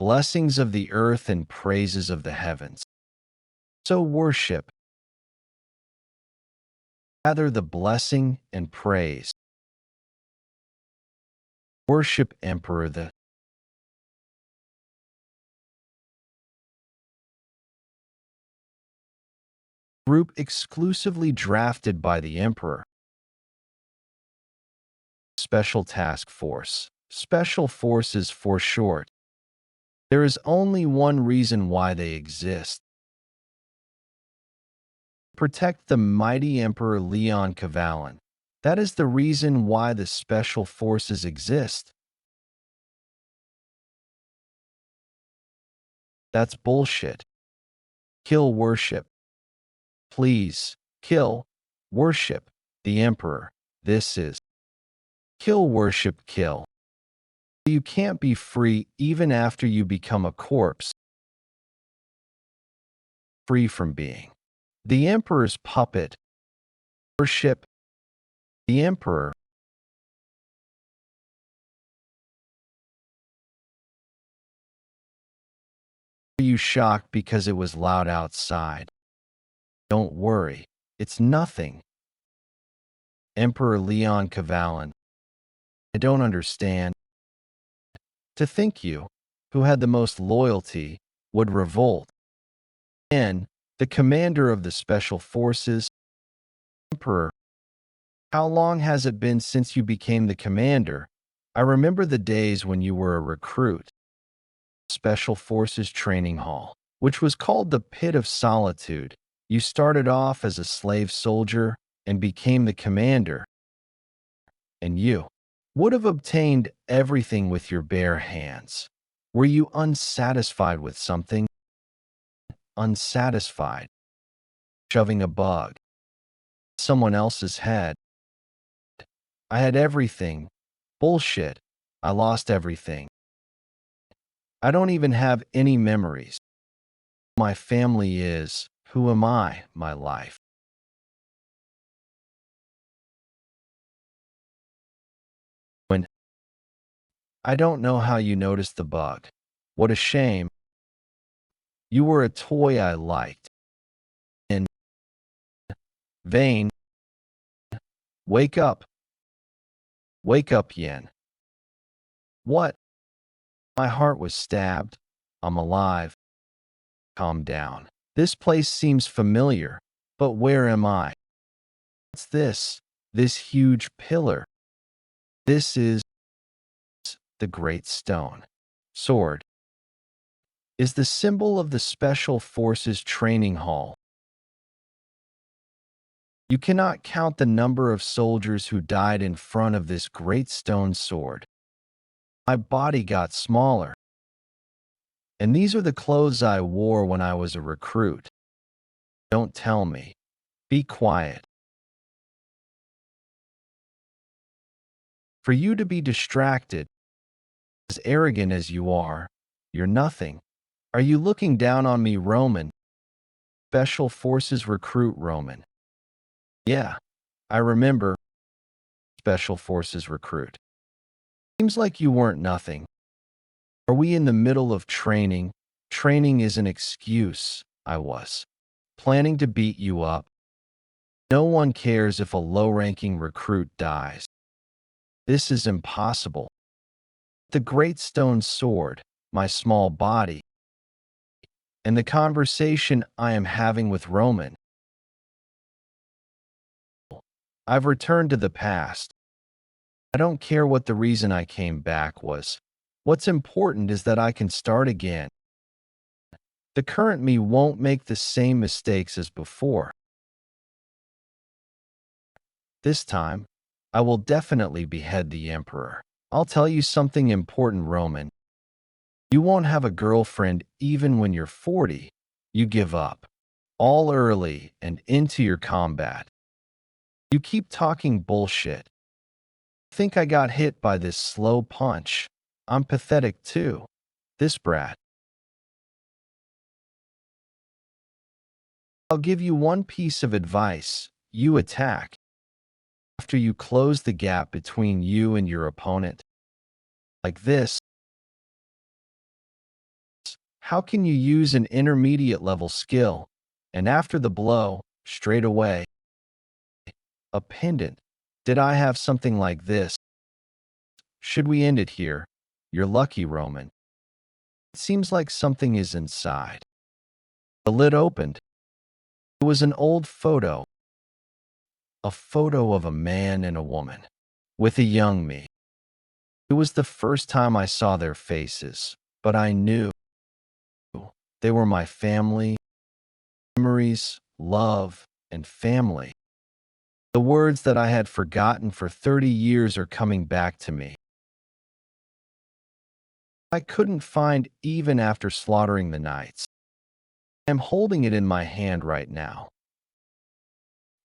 blessings of the earth and praises of the heavens. So worship. Gather the blessing and praise. Worship Emperor the group exclusively drafted by the Emperor. Special Task Force. Special Forces for short. There is only one reason why they exist. Protect the mighty Emperor Leon Cavalan. That is the reason why the Special Forces exist. That's bullshit. Kill worship. Please, kill, worship, the Emperor. This is kill worship kill. You can't be free even after you become a corpse. Free from being the Emperor's puppet. Worship the Emperor. Are you shocked because it was loud outside? Don't worry, it's nothing. Emperor Leon Cavalan. I don't understand. To think you, who had the most loyalty, would revolt. And the commander of the Special Forces, Emperor. How long has it been since you became the commander? I remember the days when you were a recruit. Special Forces Training Hall, which was called the Pit of Solitude. You started off as a slave soldier and became the commander. And you would have obtained everything with your bare hands. Were you unsatisfied with something? Unsatisfied. Shoving a bug. Someone else's head. I had everything. Bullshit. I lost everything. I don't even have any memories. My family is, who am I, my life? When I don't know how you noticed the bug. What a shame. You were a toy I liked. In vain. Wake up. Wake up, Yen. What? My heart was stabbed. I'm alive. Calm down. This place seems familiar, but where am I? What's this? This huge pillar. This is the Great Stone. Sword. Is the symbol of the Special Forces Training Hall. You cannot count the number of soldiers who died in front of this great stone sword. My body got smaller. And these are the clothes I wore when I was a recruit. Don't tell me. Be quiet. For you to be distracted, as arrogant as you are, you're nothing. Are you looking down on me, Roman? Special Forces recruit Roman. Yeah, I remember. Special Forces recruit. Seems like you weren't nothing. Are we in the middle of training? Training is an excuse. I was planning to beat you up. No one cares if a low-ranking recruit dies. This is impossible. The great stone sword, my small body, and the conversation I am having with Roman. I've returned to the past. I don't care what the reason I came back was. What's important is that I can start again. The current me won't make the same mistakes as before. This time, I will definitely behead the Emperor. I'll tell you something important, Roman. You won't have a girlfriend even when you're 40. You give up. All early and into your combat. You keep talking bullshit. Think I got hit by this slow punch. I'm pathetic too. This brat. I'll give you one piece of advice. You attack. After you close the gap between you and your opponent. Like this. How can you use an intermediate level skill, and after the blow, straight away, a pendant? Did I have something like this? Should we end it here? You're lucky, Roman. It seems like something is inside. The lid opened. It was an old photo. A photo of a man and a woman, with a young me. It was the first time I saw their faces, but I knew they were my family, memories, love, and family. The words that I had forgotten for 30 years are coming back to me. I couldn't find even after slaughtering the knights. I'm holding it in my hand right now.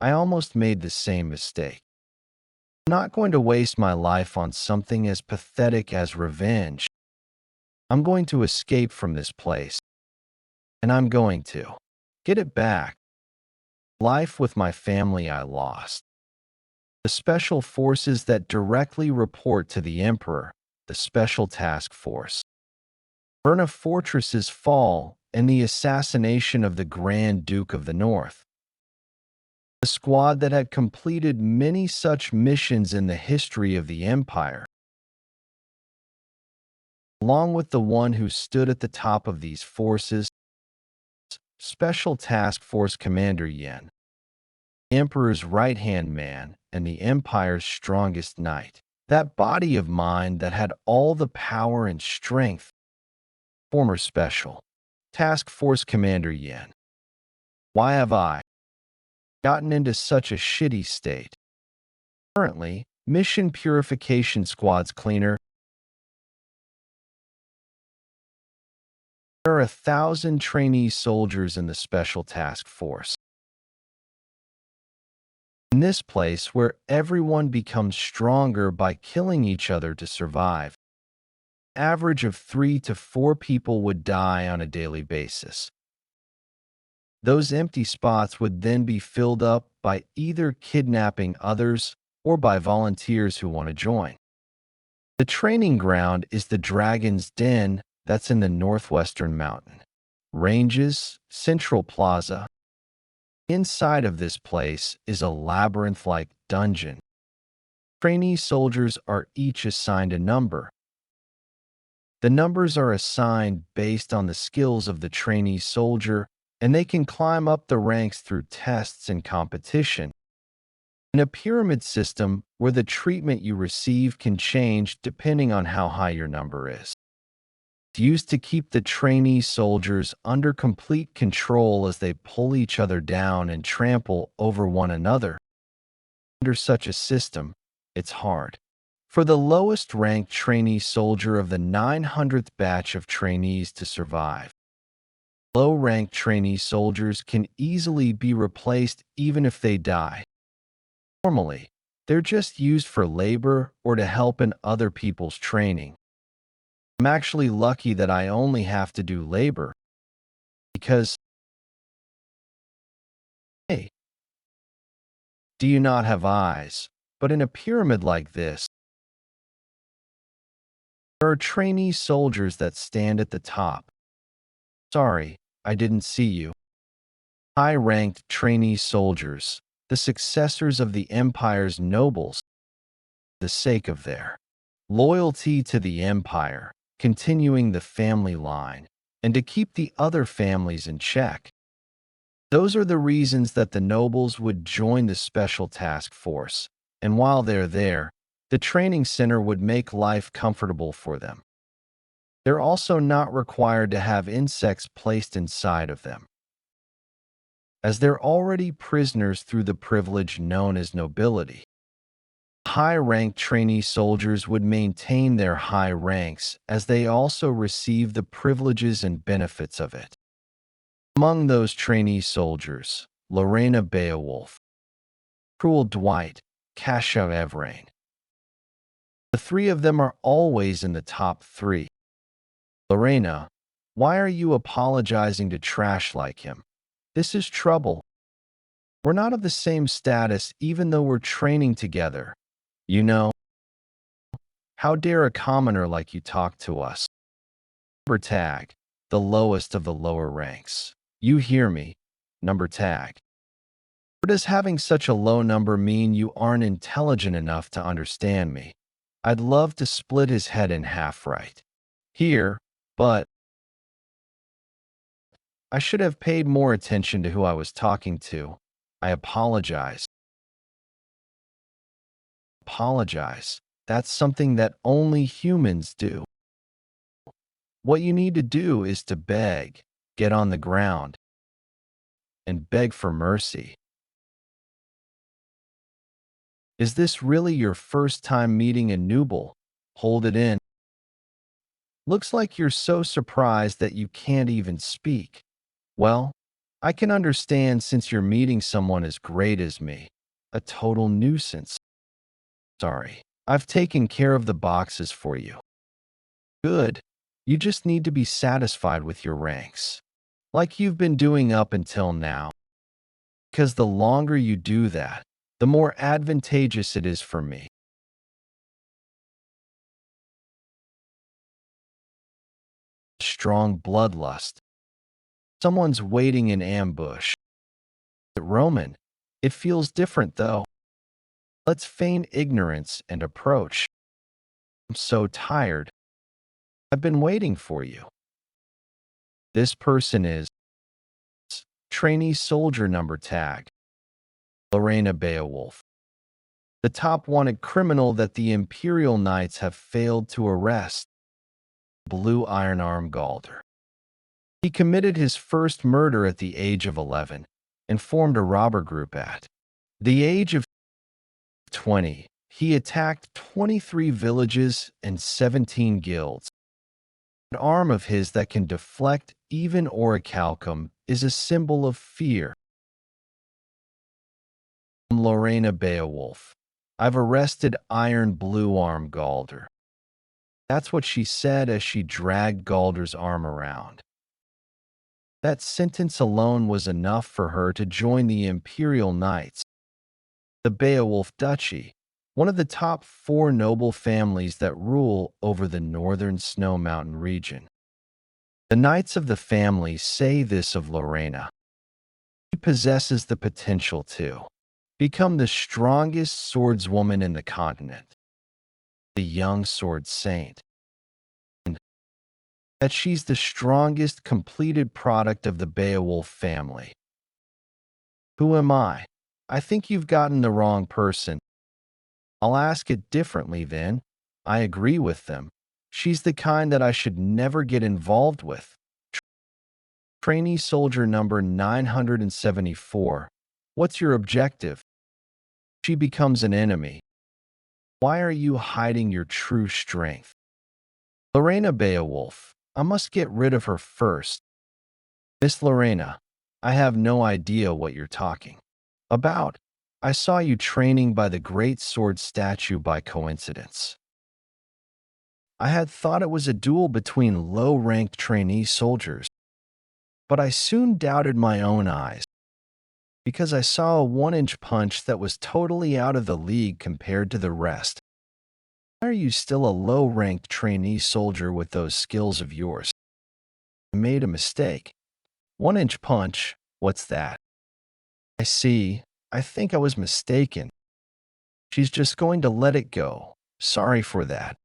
I almost made the same mistake. I'm not going to waste my life on something as pathetic as revenge. I'm going to escape from this place, and I'm going to get it back. Life with my family I lost. The special forces that directly report to the Emperor, the Special Task Force. Verna fortresses fall and the assassination of the Grand Duke of the North. The squad that had completed many such missions in the history of the Empire, along with the one who stood at the top of these forces, Special Task Force Commander Yen, the Emperor's right-hand man and the Empire's strongest knight. That body of mine that had all the power and strength. Former Special Task Force Commander Yen. Why have I gotten into such a shitty state? Currently, Mission Purification Squad's cleaner. There are 1,000 trainee soldiers in the Special Task Force. In this place where everyone becomes stronger by killing each other to survive, average of 3 to 4 people would die on a daily basis. Those empty spots would then be filled up by either kidnapping others or by volunteers who want to join. The training ground is the Dragon's Den that's in the northwestern mountain ranges, Central Plaza. Inside of this place is a labyrinth-like dungeon. Trainee soldiers are each assigned a number. The numbers are assigned based on the skills of the trainee soldier, and they can climb up the ranks through tests and competition. In a pyramid system where the treatment you receive can change depending on how high your number is. It's used to keep the trainee soldiers under complete control as they pull each other down and trample over one another. Under such a system, it's hard for the lowest ranked trainee soldier of the 900th batch of trainees to survive. Low-ranked trainee soldiers can easily be replaced even if they die. Normally, they're just used for labor or to help in other people's training. I'm actually lucky that I only have to do labor because, hey, do you not have eyes? But in a pyramid like this, there are trainee soldiers that stand at the top. Sorry, I didn't see you. High-ranked trainee soldiers, the successors of the Empire's nobles, for the sake of their loyalty to the Empire, continuing the family line, and to keep the other families in check. Those are the reasons that the nobles would join the Special Task Force, and while they're there, the training center would make life comfortable for them. They're also not required to have insects placed inside of them, as they're already prisoners through the privilege known as nobility. High-ranked trainee soldiers would maintain their high ranks as they also receive the privileges and benefits of it. Among those trainee soldiers, Lorena Beaolf, Cruel Dwight, Kasha Evrain. The three of them are always in the top 3. Lorena, why are you apologizing to trash like him? This is trouble. We're not of the same status even though we're training together. You know, how dare a commoner like you talk to us? Tag, the lowest of the lower ranks. You hear me? Number tag. Or does having such a low number mean you aren't intelligent enough to understand me? I'd love to split his head in half right here, but I should have paid more attention to who I was talking to. I apologize. Apologize. That's something that only humans do. What you need to do is to beg, get on the ground, and beg for mercy. Is this really your first time meeting a nooble? Hold it in. Looks like you're so surprised that you can't even speak. Well, I can understand since you're meeting someone as great as me. A total nuisance. Sorry, I've taken care of the boxes for you. Good. You just need to be satisfied with your ranks, like you've been doing up until now. Because the longer you do that, the more advantageous it is for me. Strong bloodlust. Someone's waiting in ambush. Roman, it feels different though. Let's feign ignorance and approach. I'm so tired. I've been waiting for you. This person is trainee soldier number tag. Lorena Beaolf. The top wanted criminal that the Imperial Knights have failed to arrest. Blue Ironarm Galder. He committed his first murder at the age of 11 and formed a robber group at the age of 20. He attacked 23 villages and 17 guilds. An arm of his that can deflect even orichalcum is a symbol of fear. Lorena Beaolf. I've arrested Iron Blue Arm Galder. That's what she said as she dragged Galder's arm around. That sentence alone was enough for her to join the Imperial Knights, the Beowulf Duchy, one of the top 4 noble families that rule over the northern Snow Mountain region. The knights of the family say this of Lorena. She possesses the potential to become the strongest swordswoman in the continent, the young sword saint, and that she's the strongest completed product of the Beowulf family. Who am I? I think you've gotten the wrong person. I'll ask it differently then. I agree with them. She's the kind that I should never get involved with. Trainee soldier number 974. What's your objective? She becomes an enemy. Why are you hiding your true strength? Lorena Beowulf. I must get rid of her first. Miss Lorena, I have no idea what you're talking about. I saw you training by the great sword statue by coincidence. I had thought it was a duel between low-ranked trainee soldiers, but I soon doubted my own eyes because I saw a 1-inch punch that was totally out of the league compared to the rest. Why are you still a low-ranked trainee soldier with those skills of yours? I made a mistake. 1-inch punch, what's that? I see. I think I was mistaken. She's just going to let it go. Sorry for that.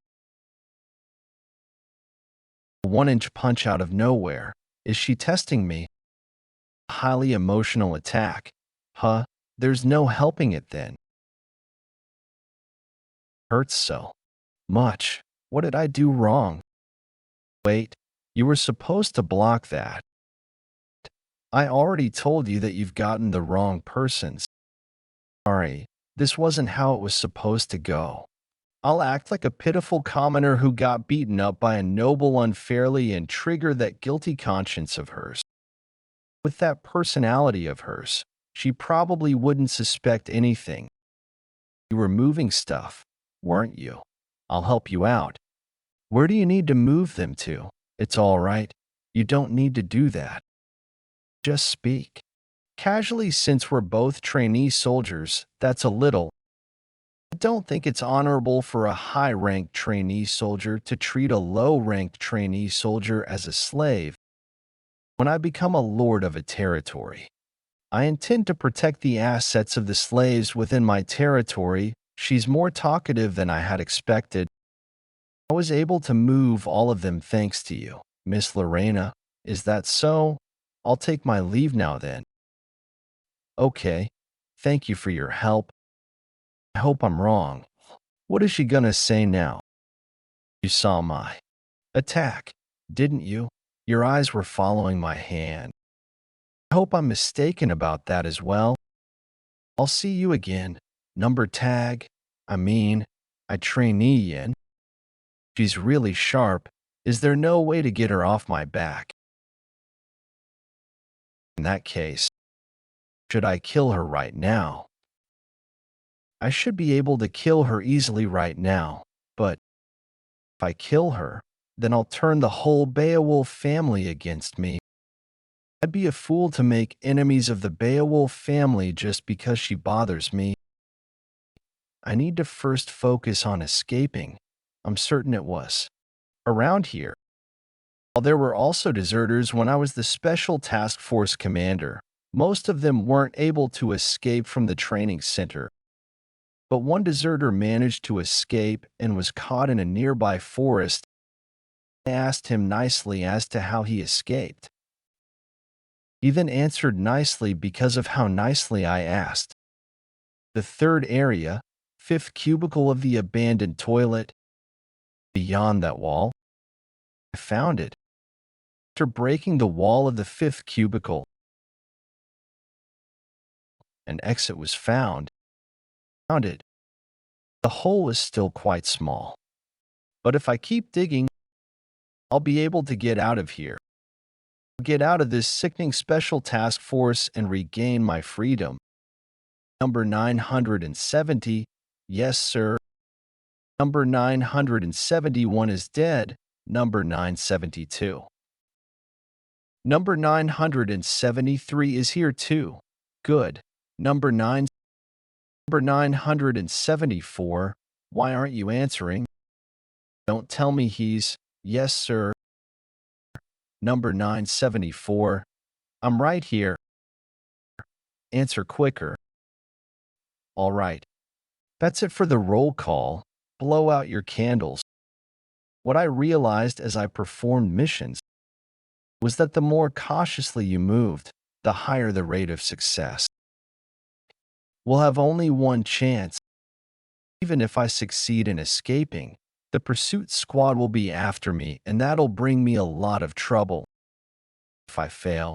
A 1-inch punch out of nowhere. Is she testing me? A highly emotional attack. Huh? There's no helping it then. Hurts so much. What did I do wrong? Wait, you were supposed to block that. I already told you that you've gotten the wrong persons. Sorry, this wasn't how it was supposed to go. I'll act like a pitiful commoner who got beaten up by a noble unfairly and trigger that guilty conscience of hers. With that personality of hers, she probably wouldn't suspect anything. You were moving stuff, weren't you? I'll help you out. Where do you need to move them to? It's all right. You don't need to do that. Just speak. Casually, since we're both trainee soldiers, that's a little. I don't think it's honorable for a high-ranked trainee soldier to treat a low-ranked trainee soldier as a slave. When I become a lord of a territory, I intend to protect the assets of the slaves within my territory. She's more talkative than I had expected. I was able to move all of them thanks to you, Miss Lorena. Is that so? I'll take my leave now then. Okay. Thank you for your help. I hope I'm wrong. What is she gonna say now? You saw my attack, didn't you? Your eyes were following my hand. I hope I'm mistaken about that as well. I'll see you again. Number tag. I trainee in. She's really sharp. Is there no way to get her off my back? In that case, should I kill her right now? I should be able to kill her easily right now, but if I kill her, then I'll turn the whole Beowulf family against me. I'd be a fool to make enemies of the Beowulf family just because she bothers me. I need to first focus on escaping. I'm certain it was around here. While there were also deserters when I was the Special Task Force commander, most of them weren't able to escape from the training center. But one deserter managed to escape and was caught in a nearby forest. I asked him nicely as to how he escaped. He then answered nicely because of how nicely I asked. The third area, fifth cubicle of the abandoned toilet. Beyond that wall, I found it. After breaking the wall of the fifth cubicle, an exit was found. The hole is still quite small. But if I keep digging, I'll be able to get out of here. Get out of this sickening special task force and regain my freedom. Number 970, yes, sir. Number 971 is dead. Number 972. Number 973 is here too. Good. Number 974, why aren't you answering? Don't tell me he's, yes, sir. Number 974, I'm right here. Answer quicker. All right. That's it for the roll call. Blow out your candles. What I realized as I performed missions was that the more cautiously you moved, the higher the rate of success. We'll have only one chance. Even if I succeed in escaping, the pursuit squad will be after me, and that'll bring me a lot of trouble. If I fail,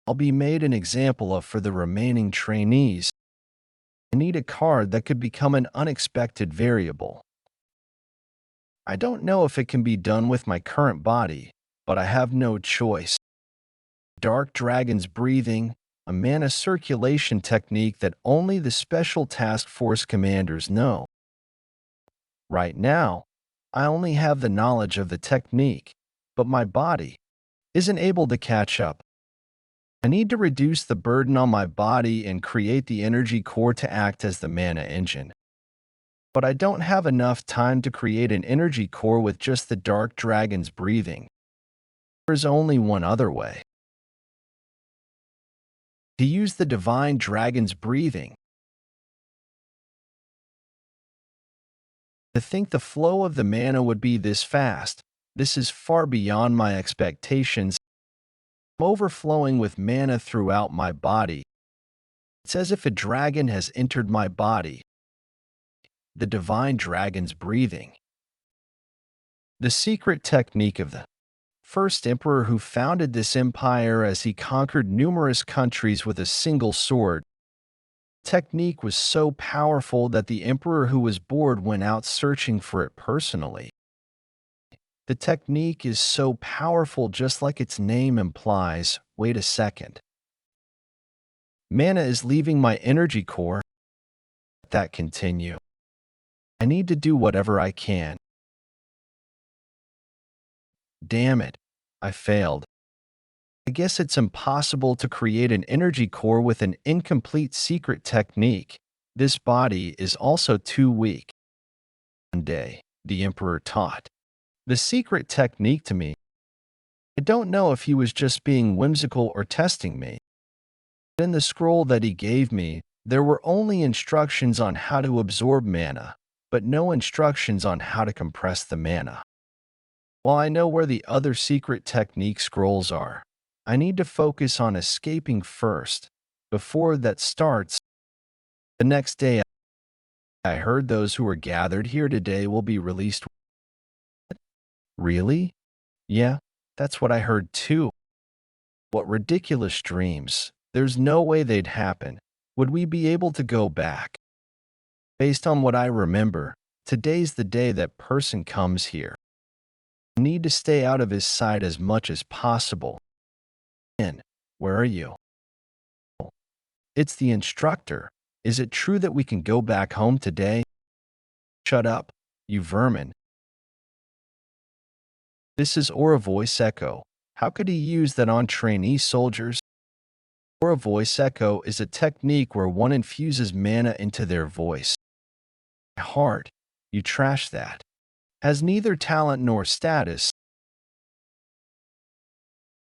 I'll be made an example of for the remaining trainees. I need a card that could become an unexpected variable. I don't know if it can be done with my current body, but I have no choice. Dark Dragon's Breathing, a mana circulation technique that only the Special Task Force commanders know. Right now, I only have the knowledge of the technique, but my body isn't able to catch up. I need to reduce the burden on my body and create the energy core to act as the mana engine. But I don't have enough time to create an energy core with just the Dark Dragon's Breathing. There's only one other way. To use the Divine Dragon's Breathing. To think the flow of the mana would be this fast, this is far beyond my expectations. I'm overflowing with mana throughout my body. It's as if a dragon has entered my body. The Divine Dragon's Breathing. The secret technique of the first emperor who founded this empire as he conquered numerous countries with a single sword. The technique was so powerful that the emperor who was bored went out searching for it personally. The technique is so powerful just like its name implies. Wait a second. Mana is leaving my energy core. Let that continue. I need to do whatever I can. Damn it, I failed. I guess it's impossible to create an energy core with an incomplete secret technique. This body is also too weak. One day, the emperor taught the secret technique to me. I don't know if he was just being whimsical or testing me. In the scroll that he gave me, there were only instructions on how to absorb mana, but no instructions on how to compress the mana. While I know where the other secret technique scrolls are, I need to focus on escaping first. Before that starts, the next day I heard those who were gathered here today will be released. Really? Yeah, that's what I heard too. What ridiculous dreams. There's no way they'd happen. Would we be able to go back? Based on what I remember, today's the day that person comes here. I need to stay out of his sight as much as possible. And where are you? It's the instructor. Is it true that we can go back home today? Shut up, you vermin. This is Aura Voice Echo. How could he use that on trainee soldiers? Aura Voice Echo is a technique where one infuses mana into their voice. Hard. You trash that. Has neither talent nor status.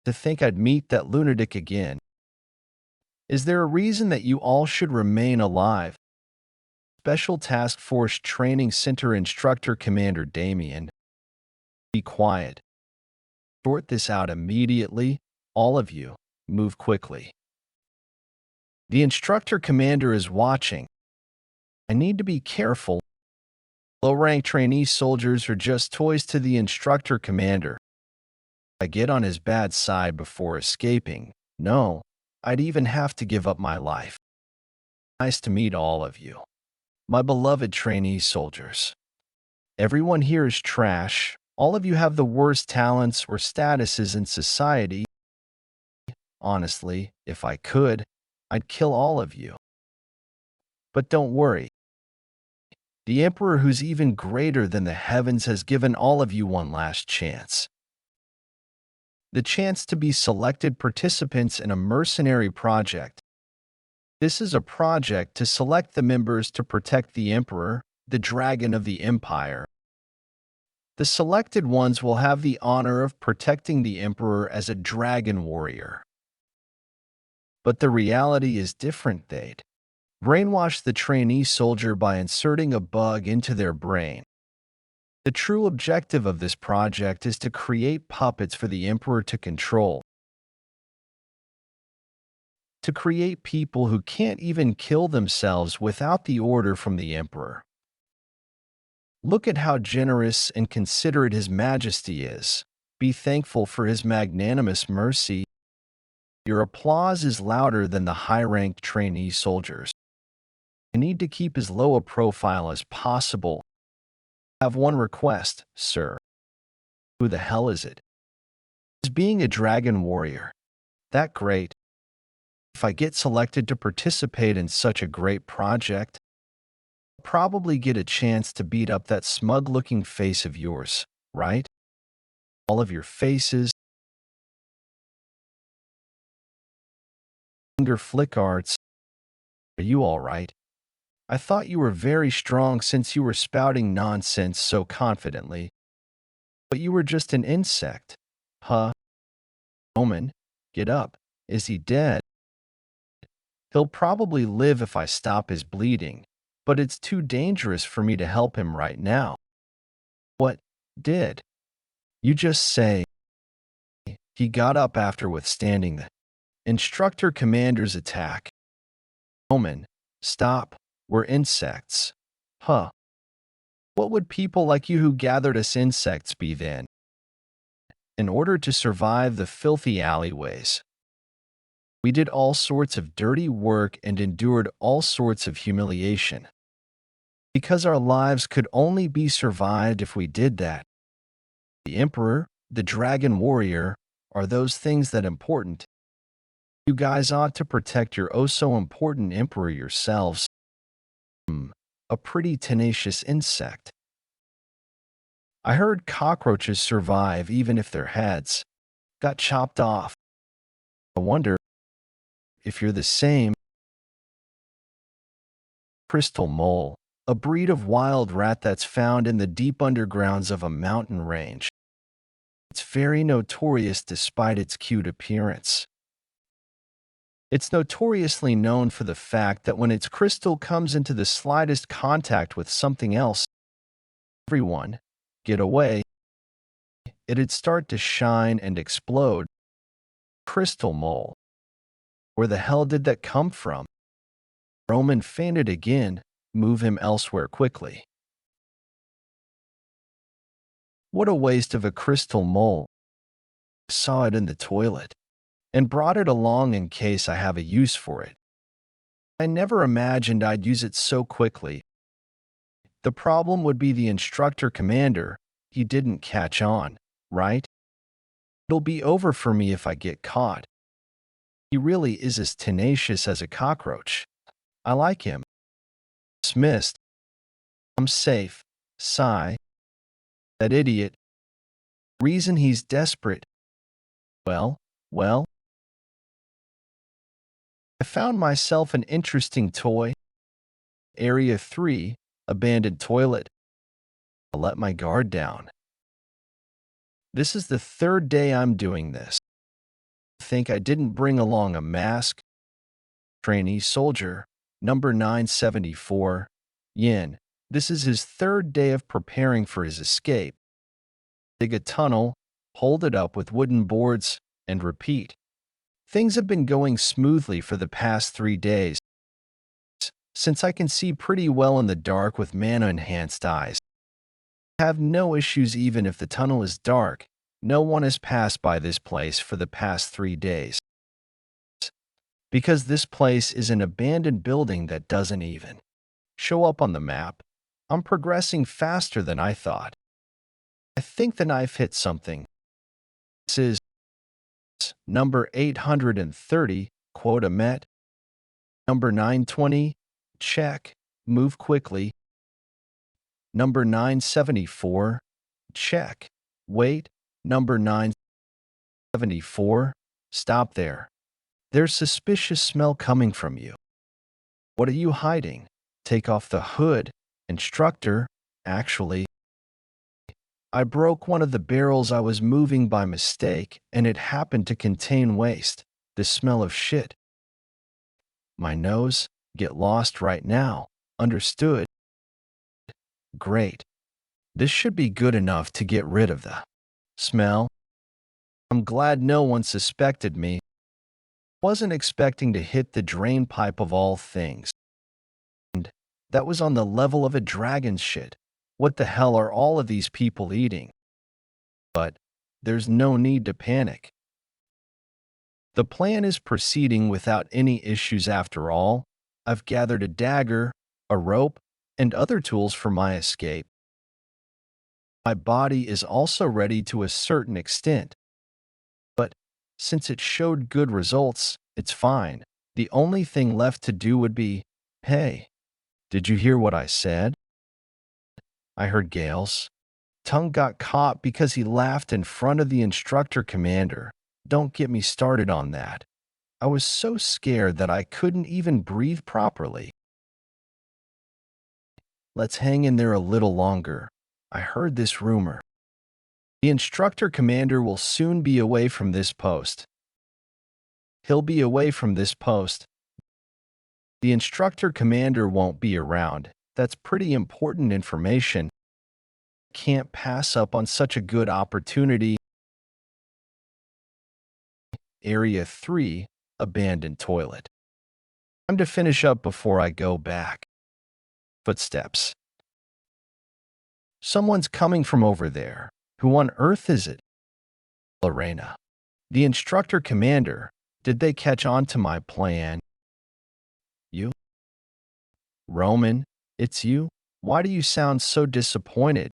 To think I'd meet that lunatic again. Is there a reason that you all should remain alive? Special Task Force Training Center Instructor Commander Damien. Be quiet. Sort this out immediately. All of you, move quickly. The instructor commander is watching. I need to be careful. Low-rank trainee soldiers are just toys to the instructor commander. I get on his bad side before escaping. No, I'd even have to give up my life. Nice to meet all of you. My beloved trainee soldiers. Everyone here is trash. All of you have the worst talents or statuses in society. Honestly, if I could, I'd kill all of you. But don't worry. The Emperor, who's even greater than the heavens, has given all of you one last chance. The chance to be selected participants in a mercenary project. This is a project to select the members to protect the Emperor, the dragon of the Empire. The selected ones will have the honor of protecting the Emperor as a dragon warrior. But the reality is different. They'd brainwash the trainee soldier by inserting a bug into their brain. The true objective of this project is to create puppets for the Emperor to control. To create people who can't even kill themselves without the order from the Emperor. Look at how generous and considerate His Majesty is. Be thankful for His magnanimous mercy. Your applause is louder than the high-ranked trainee soldiers. I need to keep as low a profile as possible. I have one request, sir. Who the hell is it? Is being a dragon warrior that great? If I get selected to participate in such a great project, I'll probably get a chance to beat up that smug-looking face of yours, right? All of your faces. Finger flick arts. Are you all right? I thought you were very strong since you were spouting nonsense so confidently. But you were just an insect. Huh? Omen, get up. Is he dead? He'll probably live if I stop his bleeding, but it's too dangerous for me to help him right now. What did? You just say. He got up after withstanding the instructor commander's attack. Omen, stop. We're insects. Huh. What would people like you who gathered us insects be then? In order to survive the filthy alleyways, we did all sorts of dirty work and endured all sorts of humiliation. Because our lives could only be survived if we did that. The Emperor, the Dragon Warrior, are those things that important. You guys ought to protect your oh-so-important Emperor yourselves. A pretty tenacious insect. I heard cockroaches survive even if their heads got chopped off. I wonder if you're the same. Crystal mole, a breed of wild rat that's found in the deep undergrounds of a mountain range. It's very notorious despite its cute appearance. It's notoriously known for the fact that when its crystal comes into the slightest contact with something else, everyone, get away, it'd start to shine and explode. Crystal mole. Where the hell did that come from? Roman fainted again. Move him elsewhere quickly. What a waste of a crystal mole. Saw it in the toilet and brought it along in case I have a use for it. I never imagined I'd use it so quickly. The problem would be the instructor commander. He didn't catch on, right? It'll be over for me if I get caught. He really is as tenacious as a cockroach. I like him. Dismissed. I'm safe. Sigh. That idiot. Reason he's desperate. Well. I found myself an interesting toy. Area 3, abandoned toilet. I let my guard down. This is the third day I'm doing this. Think I didn't bring along a mask? Trainee soldier, number 974, Yin. This is his third day of preparing for his escape. Dig a tunnel, hold it up with wooden boards, and repeat. Things have been going smoothly for the past 3 days. Since I can see pretty well in the dark with mana-enhanced eyes. I have no issues even if the tunnel is dark. No one has passed by this place for the past 3 days. Because this place is an abandoned building that doesn't even show up on the map, I'm progressing faster than I thought. I think the knife hit something. This is number 830, quota met. Number 920, check, move quickly. Number 974, check, wait. Number 974, stop there. There's suspicious smell coming from you. What are you hiding? Take off the hood. Instructor, actually. I broke one of the barrels I was moving by mistake, and it happened to contain waste. The smell of shit. My nose, get lost right now. Understood? Great. This should be good enough to get rid of the smell. I'm glad no one suspected me. Wasn't expecting to hit the drain pipe of all things. And that was on the level of a dragon's shit. What the hell are all of these people eating? But there's no need to panic. The plan is proceeding without any issues after all. I've gathered a dagger, a rope, and other tools for my escape. My body is also ready to a certain extent. But since it showed good results, it's fine. The only thing left to do would be, hey, did you hear what I said? I heard Gale's tongue got caught because he laughed in front of the instructor commander. Don't get me started on that. I was so scared that I couldn't even breathe properly. Let's hang in there a little longer. I heard this rumor. The instructor commander will soon be away from this post. He'll be away from this post. The instructor commander won't be around. That's pretty important information. Can't pass up on such a good opportunity. Area 3, abandoned toilet. Time to finish up before I go back. Footsteps. Someone's coming from over there. Who on earth is it? Lorena. The instructor commander. Did they catch on to my plan? You? Roman, it's you? Why do you sound so disappointed?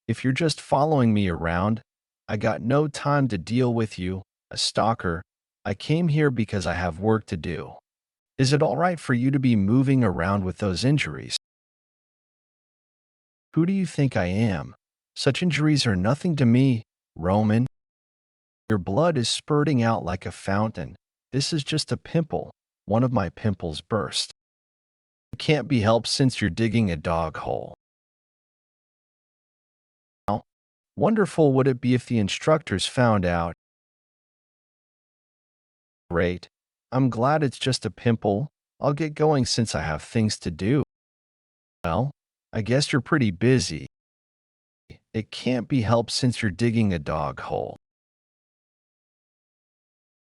If you're just following me around, I got no time to deal with you, a stalker. I came here because I have work to do. Is it all right for you to be moving around with those injuries? Who do you think I am? Such injuries are nothing to me, Roman. Your blood is spurting out like a fountain. This is just a pimple. One of my pimples burst. It can't be helped since you're digging a dog hole. Wonderful would it be if the instructors found out. Great. I'm glad it's just a pimple. I'll get going since I have things to do. Well, I guess you're pretty busy. It can't be helped since you're digging a dog hole.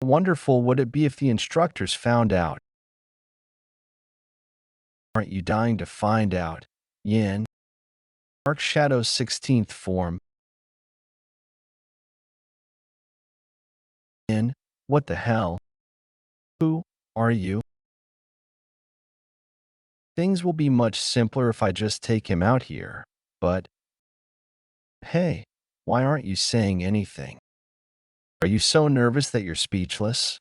Wonderful would it be if the instructors found out. Aren't you dying to find out? Yin. Dark Shadow's 16th form. Yin. What the hell? Who are you? Things will be much simpler if I just take him out here. But, hey, why aren't you saying anything? Are you so nervous that you're speechless?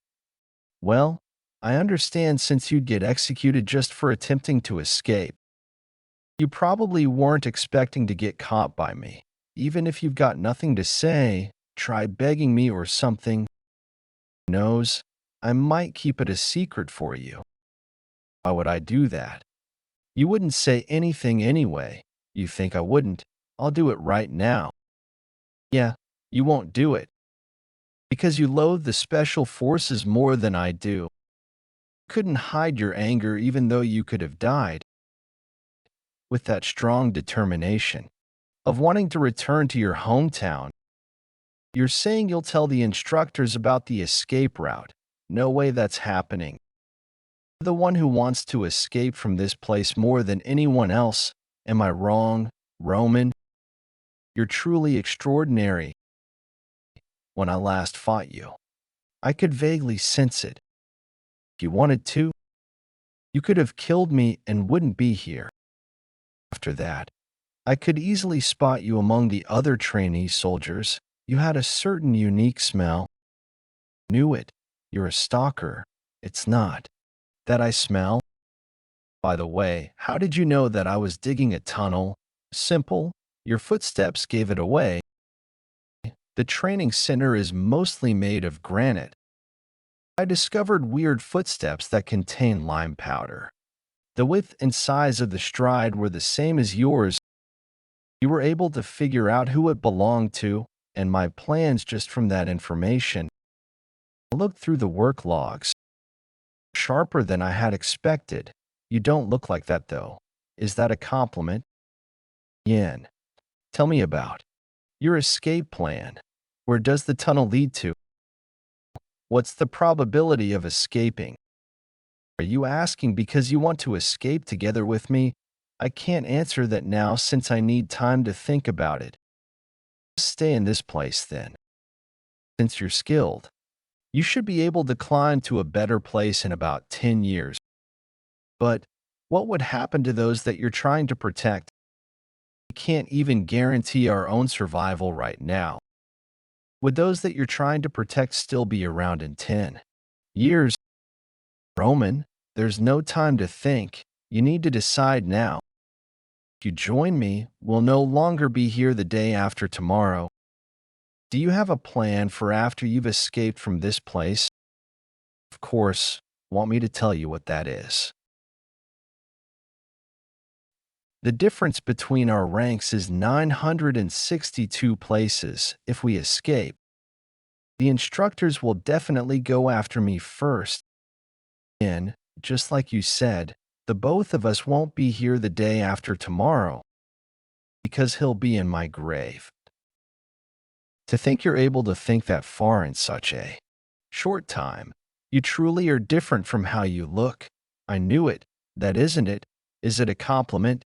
Well, I understand since you'd get executed just for attempting to escape. You probably weren't expecting to get caught by me. Even if you've got nothing to say, try begging me or something. Who knows? I might keep it a secret for you. Why would I do that? You wouldn't say anything anyway. You think I wouldn't? I'll do it right now. Yeah, you won't do it. Because you loathe the special forces more than I do. You couldn't hide your anger even though you could have died. With that strong determination of wanting to return to your hometown, you're saying you'll tell the instructors about the escape route. No way that's happening. You're the one who wants to escape from this place more than anyone else. Am I wrong, Roman? You're truly extraordinary. When I last fought you, I could vaguely sense it. If you wanted to, you could have killed me and wouldn't be here. After that, I could easily spot you among the other trainee soldiers. You had a certain unique smell. Knew it. You're a stalker. It's not. That I smell? By the way, how did you know that I was digging a tunnel? Simple. Your footsteps gave it away. The training center is mostly made of granite. I discovered weird footsteps that contain lime powder. The width and size of the stride were the same as yours. You were able to figure out who it belonged to, and my plans just from that information. I looked through the work logs. Sharper than I had expected. You don't look like that, though. Is that a compliment? Yin. Tell me about your escape plan. Where does the tunnel lead to? What's the probability of escaping? Are you asking because you want to escape together with me? I can't answer that now since I need time to think about it. Stay in this place then. Since you're skilled, you should be able to climb to a better place in about 10 years. But what would happen to those that you're trying to protect? We can't even guarantee our own survival right now. Would those that you're trying to protect still be around in 10 years? Roman, there's no time to think. You need to decide now. If you join me, we'll no longer be here the day after tomorrow. Do you have a plan for after you've escaped from this place? Of course, want me to tell you what that is? The difference between our ranks is 962 places if we escape. The instructors will definitely go after me first. And, just like you said, the both of us won't be here the day after tomorrow, because he'll be in my grave. To think you're able to think that far in such a short time, you truly are different from how you look. I knew it. That isn't it? Is it a compliment?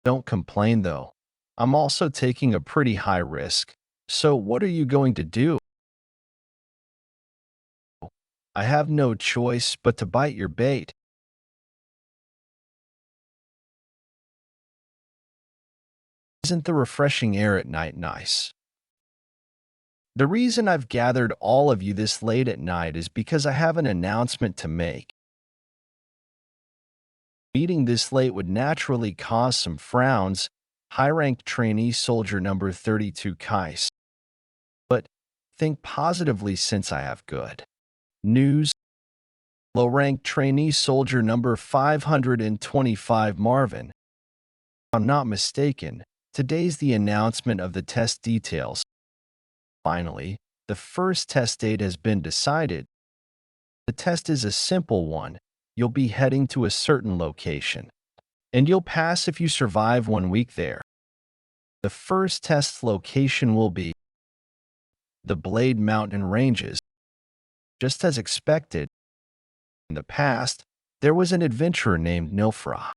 Don't complain, though. I'm also taking a pretty high risk. So what are you going to do? I have no choice but to bite your bait. Isn't the refreshing air at night nice? The reason I've gathered all of you this late at night is because I have an announcement to make. Meeting this late would naturally cause some frowns. High-ranked trainee soldier number 32 Kais. But think positively since I have good news. Low-ranked trainee soldier number 525 Marvin. If I'm not mistaken, Today's the announcement of the test details. Finally, the first test date has been decided. The test is a simple one. You'll be heading to a certain location, and you'll pass if you survive 1 week there. The first test location will be the Blade Mountain Ranges. Just as expected, in the past, there was an adventurer named Nilfra.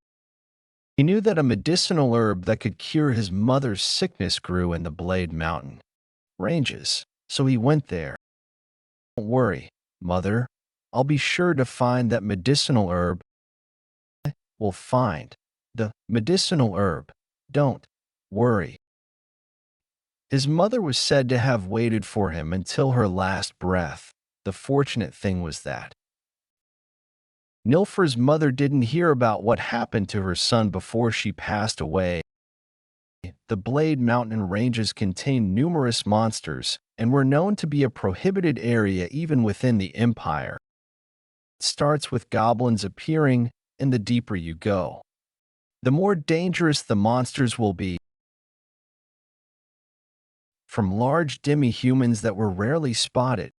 He knew that a medicinal herb that could cure his mother's sickness grew in the Blade Mountain Ranges, so he went there. Don't worry, Mother. I'll be sure to find that medicinal herb. We'll find the medicinal herb. Don't worry. His mother was said to have waited for him until her last breath. The fortunate thing was that Nilfra's mother didn't hear about what happened to her son before she passed away. The Blade Mountain Ranges contain numerous monsters and were known to be a prohibited area even within the Empire. It starts with goblins appearing, and the deeper you go, the more dangerous the monsters will be. From large demi-humans that were rarely spotted,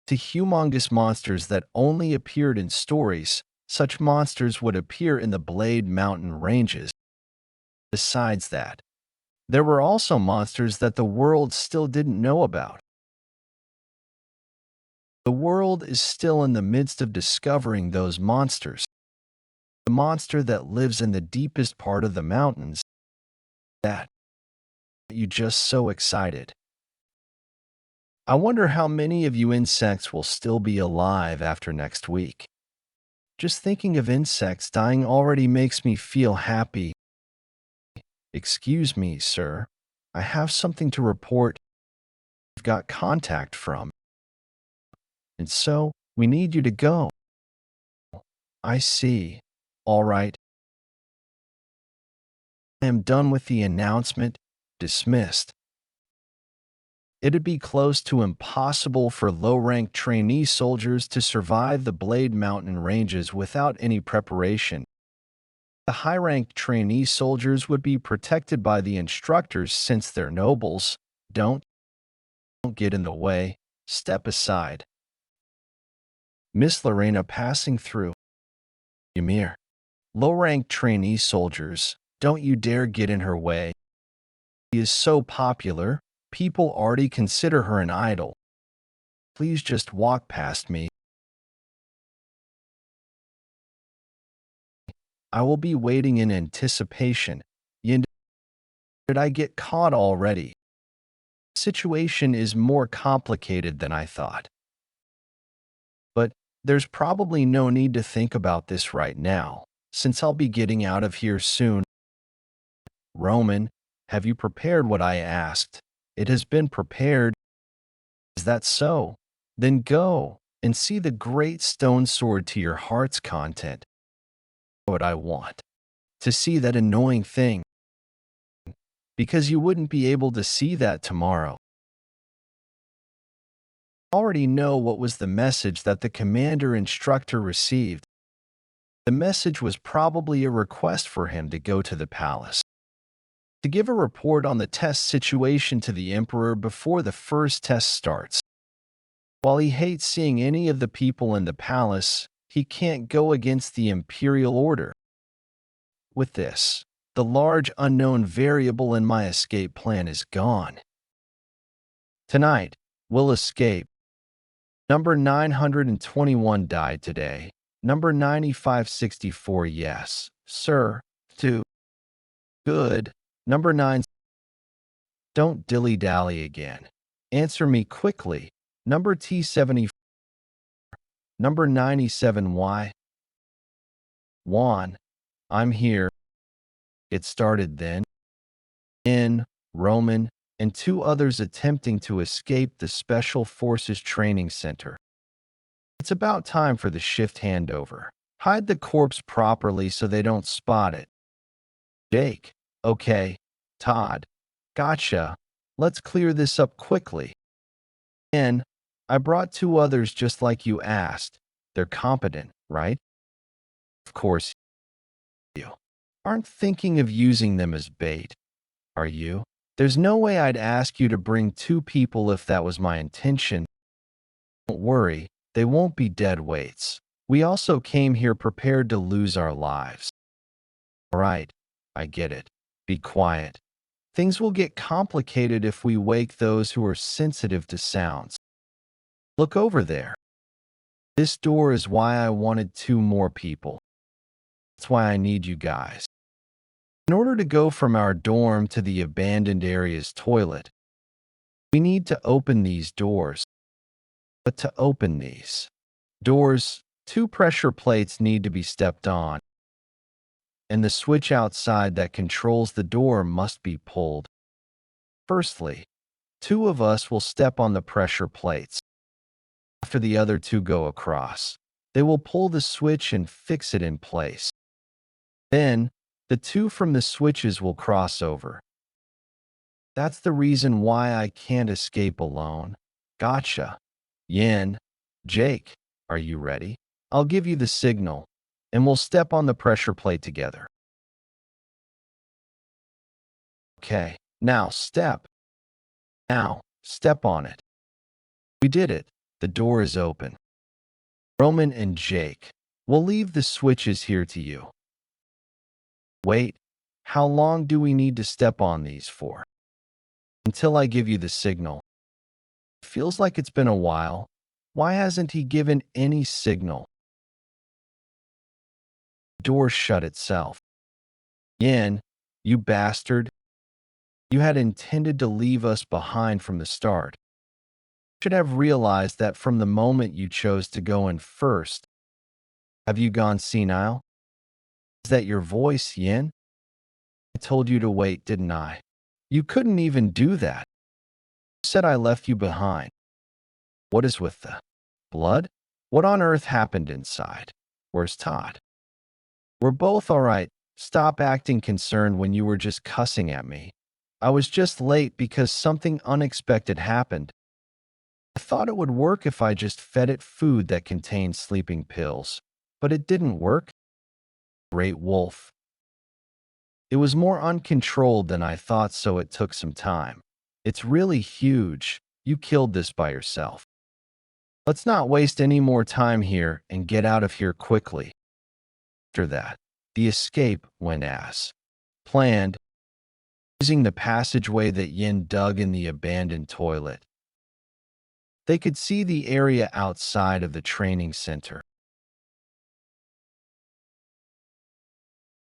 to humongous monsters that only appeared in stories, such monsters would appear in the Blade Mountain Ranges. Besides that, there were also monsters that the world still didn't know about. The world is still in the midst of discovering those monsters. The monster that lives in the deepest part of the mountains, that you just so excited. I wonder how many of you insects will still be alive after next week. Just thinking of insects dying already makes me feel happy. Excuse me, sir. I have something to report. We've got contact from. And so, we need you to go. I see. All right. I am done with the announcement. Dismissed. It'd be close to impossible for low-ranked trainee soldiers to survive the Blade Mountain Ranges without any preparation. The high-ranked trainee soldiers would be protected by the instructors since they're nobles. Don't get in the way. Step aside. Miss Lorena passing through. Ymir. Low-ranked trainee soldiers, don't you dare get in her way. She is so popular. People already consider her an idol. Please just walk past me. I will be waiting in anticipation. Did I get caught already? The situation is more complicated than I thought. But there's probably no need to think about this right now, since I'll be getting out of here soon. Roman, have you prepared what I asked? It has been prepared. Is that so? Then go and see the great stone sword to your heart's content. What I want. To see that annoying thing. Because you wouldn't be able to see that tomorrow. I already know what was the message that the commander instructor received. The message was probably a request for him to go to the palace, to give a report on the test situation to the emperor before the first test starts. While he hates seeing any of the people in the palace, he can't go against the imperial order. With this, the large unknown variable in my escape plan is gone. Tonight, we'll escape. Number 921 died today. Number 9564, yes, sir. 2. Good. Number 9. Don't dilly-dally again. Answer me quickly. Number T74. Number 97Y. Juan. I'm here. It started then. In, Roman, and 2 others attempting to escape the Special Forces Training Center. It's about time for the shift handover. Hide the corpse properly so they don't spot it. Jake. Okay. Todd. Gotcha. Let's clear this up quickly. N. I brought 2 others just like you asked. They're competent, right? Of course you aren't thinking of using them as bait. Are you? There's no way I'd ask you to bring 2 people if that was my intention. Don't worry, they won't be dead weights. We also came here prepared to lose our lives. All right, I get it. Be quiet. Things will get complicated if we wake those who are sensitive to sounds. Look over there. This door is why I wanted 2 more people. That's why I need you guys. In order to go from our dorm to the abandoned area's toilet, we need to open these doors. But to open these doors, 2 pressure plates need to be stepped on, and the switch outside that controls the door must be pulled. Firstly, 2 of us will step on the pressure plates. After the other 2 go across, they will pull the switch and fix it in place. Then, the 2 from the switches will cross over. That's the reason why I can't escape alone. Gotcha. Yin, Jake, are you ready? I'll give you the signal, and we'll step on the pressure plate together. Okay, now step. Now, step on it. We did it. The door is open. Roman and Jake, we'll leave the switches here to you. Wait, how long do we need to step on these for? Until I give you the signal. Feels like it's been a while. Why hasn't he given any signal? The door shut itself. Yin, you bastard. You had intended to leave us behind from the start. You should have realized that from the moment you chose to go in first. Have you gone senile? Is that your voice, Yin? I told you to wait, didn't I? You couldn't even do that. You said I left you behind. What is with the blood? What on earth happened inside? Where's Todd? We're both all right. Stop acting concerned when you were just cussing at me. I was just late because something unexpected happened. I thought it would work if I just fed it food that contained sleeping pills, but it didn't work. Great wolf. It was more uncontrolled than I thought, so it took some time. It's really huge. You killed this by yourself. Let's not waste any more time here and get out of here quickly. After that, the escape went as planned, using the passageway that Yin dug in the abandoned toilet. They could see the area outside of the training center.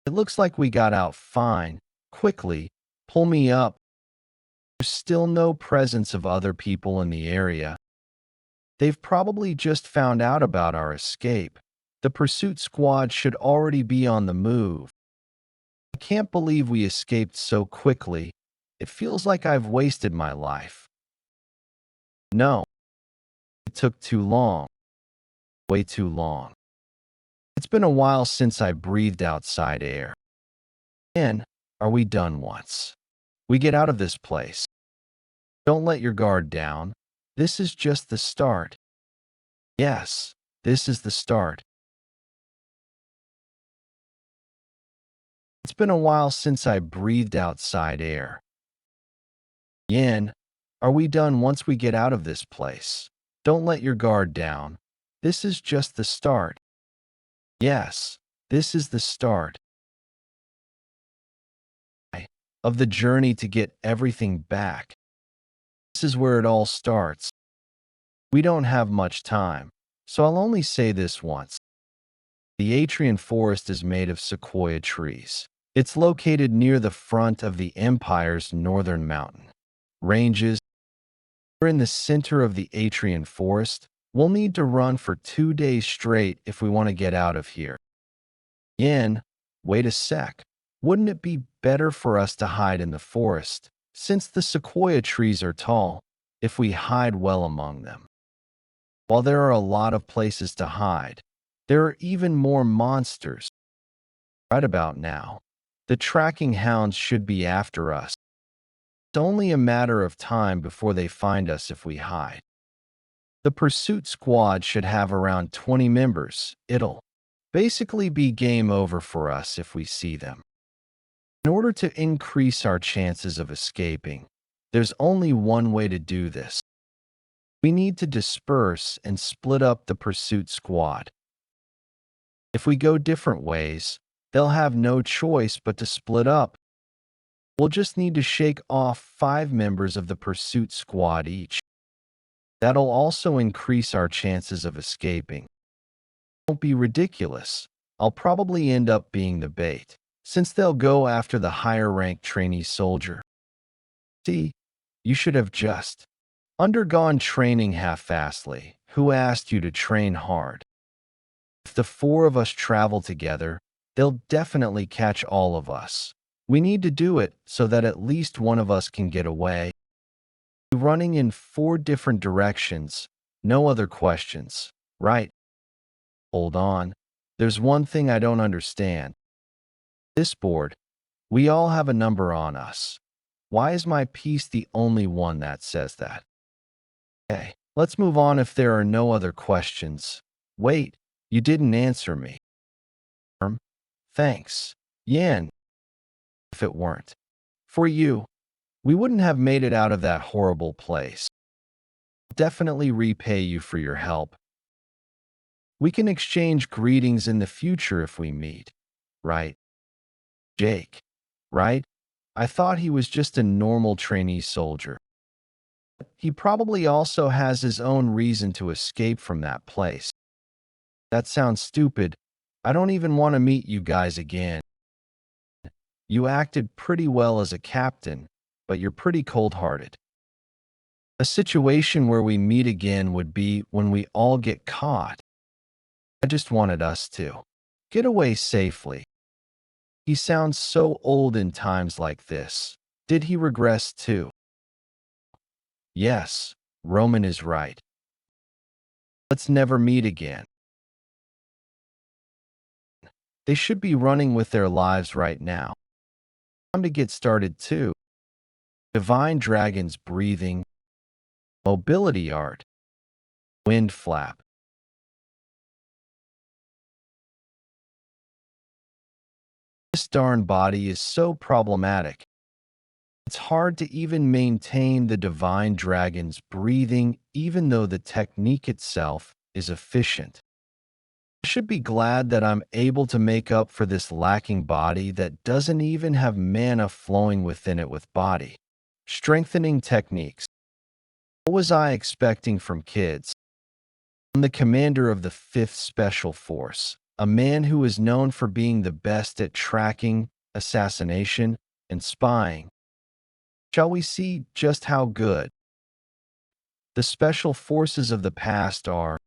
It looks like we got out fine. Quickly, pull me up. There's still no presence of other people in the area. They've probably just found out about our escape. The pursuit squad should already be on the move. I can't believe we escaped so quickly. It feels like I've wasted my life. No. It took too long. Way too long. It's been a while since I breathed outside air. And are we done once we get out of this place? Don't let your guard down. This is just the start. Yes, this is the start. It's been a while since I breathed outside air. Yin, are we done once we get out of this place? Don't let your guard down. This is just the start. Yes, this is the start of the journey to get everything back. This is where it all starts. We don't have much time, so I'll only say this once. The Atrian forest is made of sequoia trees. It's located near the front of the Empire's northern mountain ranges. We're in the center of the Atrian forest. We'll need to run for 2 days straight if we want to get out of here. Yin, wait a sec. Wouldn't it be better for us to hide in the forest, since the sequoia trees are tall, if we hide well among them? While there are a lot of places to hide, there are even more monsters. Right about now, the tracking hounds should be after us. It's only a matter of time before they find us if we hide. The pursuit squad should have around 20 members. It'll basically be game over for us if we see them. In order to increase our chances of escaping, there's only one way to do this. We need to disperse and split up the pursuit squad. If we go different ways, they'll have no choice but to split up. We'll just need to shake off 5 members of the pursuit squad each. That'll also increase our chances of escaping. Don't be ridiculous. I'll probably end up being the bait, since they'll go after the higher-ranked trainee soldier. See, you should have just undergone training half-assedly. Who asked you to train hard? If the 4 of us travel together, they'll definitely catch all of us. We need to do it so that at least one of us can get away. Running in 4 different directions, no other questions, right? Hold on. There's one thing I don't understand. This board, we all have a number on us. Why is my piece the only one that says that? Okay, let's move on if there are no other questions. Wait, you didn't answer me. Thanks, Yan. If it weren't for you, we wouldn't have made it out of that horrible place. Definitely repay you for your help. We can exchange greetings in the future if we meet, right? Jake, right? I thought he was just a normal trainee soldier. He probably also has his own reason to escape from that place. That sounds stupid. I don't even want to meet you guys again. You acted pretty well as a captain, but you're pretty cold-hearted. A situation where we meet again would be when we all get caught. I just wanted us to get away safely. He sounds so old in times like this. Did he regress too? Yes, Roman is right. Let's never meet again. They should be running with their lives right now. Time to get started too. Divine dragons breathing. Mobility art. Wind flap. This darn body is so problematic. It's hard to even maintain the divine dragon's breathing even though the technique itself is efficient. I should be glad that I'm able to make up for this lacking body that doesn't even have mana flowing within it with body. Strengthening techniques. What was I expecting from kids? I'm the commander of the 5th Special Force, a man who is known for being the best at tracking, assassination, and spying. Shall we see just how good? The special forces of the past are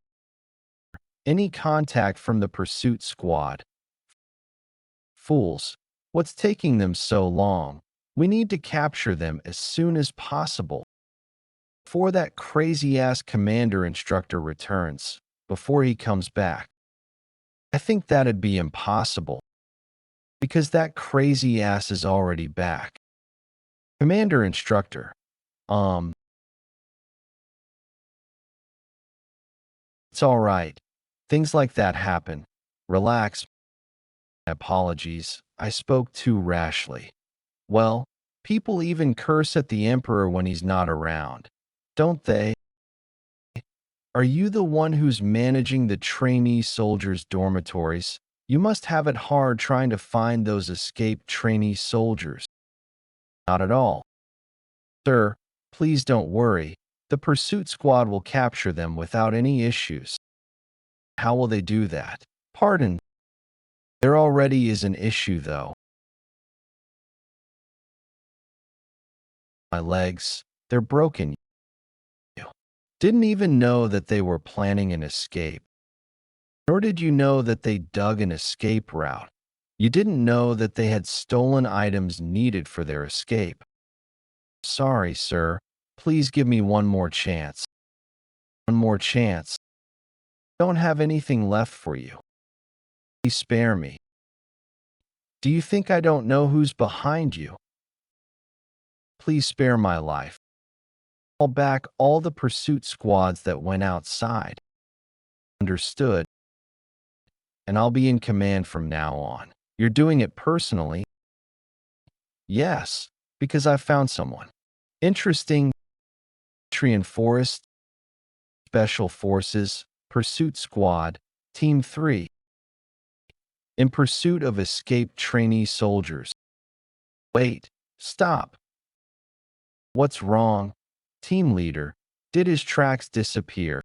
any contact from the pursuit squad. Fools, what's taking them so long? We need to capture them as soon as possible. Before that crazy-ass commander instructor returns, before he comes back. I think that'd be impossible, because that crazy-ass is already back. Commander instructor, it's all right. Things like that happen. Relax. Apologies, I spoke too rashly. Well, people even curse at the Emperor when he's not around, don't they? Are you the one who's managing the trainee soldiers' dormitories? You must have it hard trying to find those escaped trainee soldiers. Not at all. Sir, please don't worry. The pursuit squad will capture them without any issues. How will they do that? Pardon. There already is an issue, though. My legs, they're broken. You didn't even know that they were planning an escape. Nor did you know that they dug an escape route. You didn't know that they had stolen items needed for their escape. Sorry, sir. Please give me one more chance. One more chance. I don't have anything left for you. Please spare me. Do you think I don't know who's behind you? Please spare my life. Call back all the pursuit squads that went outside. Understood. And I'll be in command from now on. You're doing it personally. Yes, because I found someone. Interesting. Tree and Forest, Special Forces, Pursuit Squad, Team 3. In pursuit of escaped trainee soldiers. Wait, stop. What's wrong? Team leader, did his tracks disappear?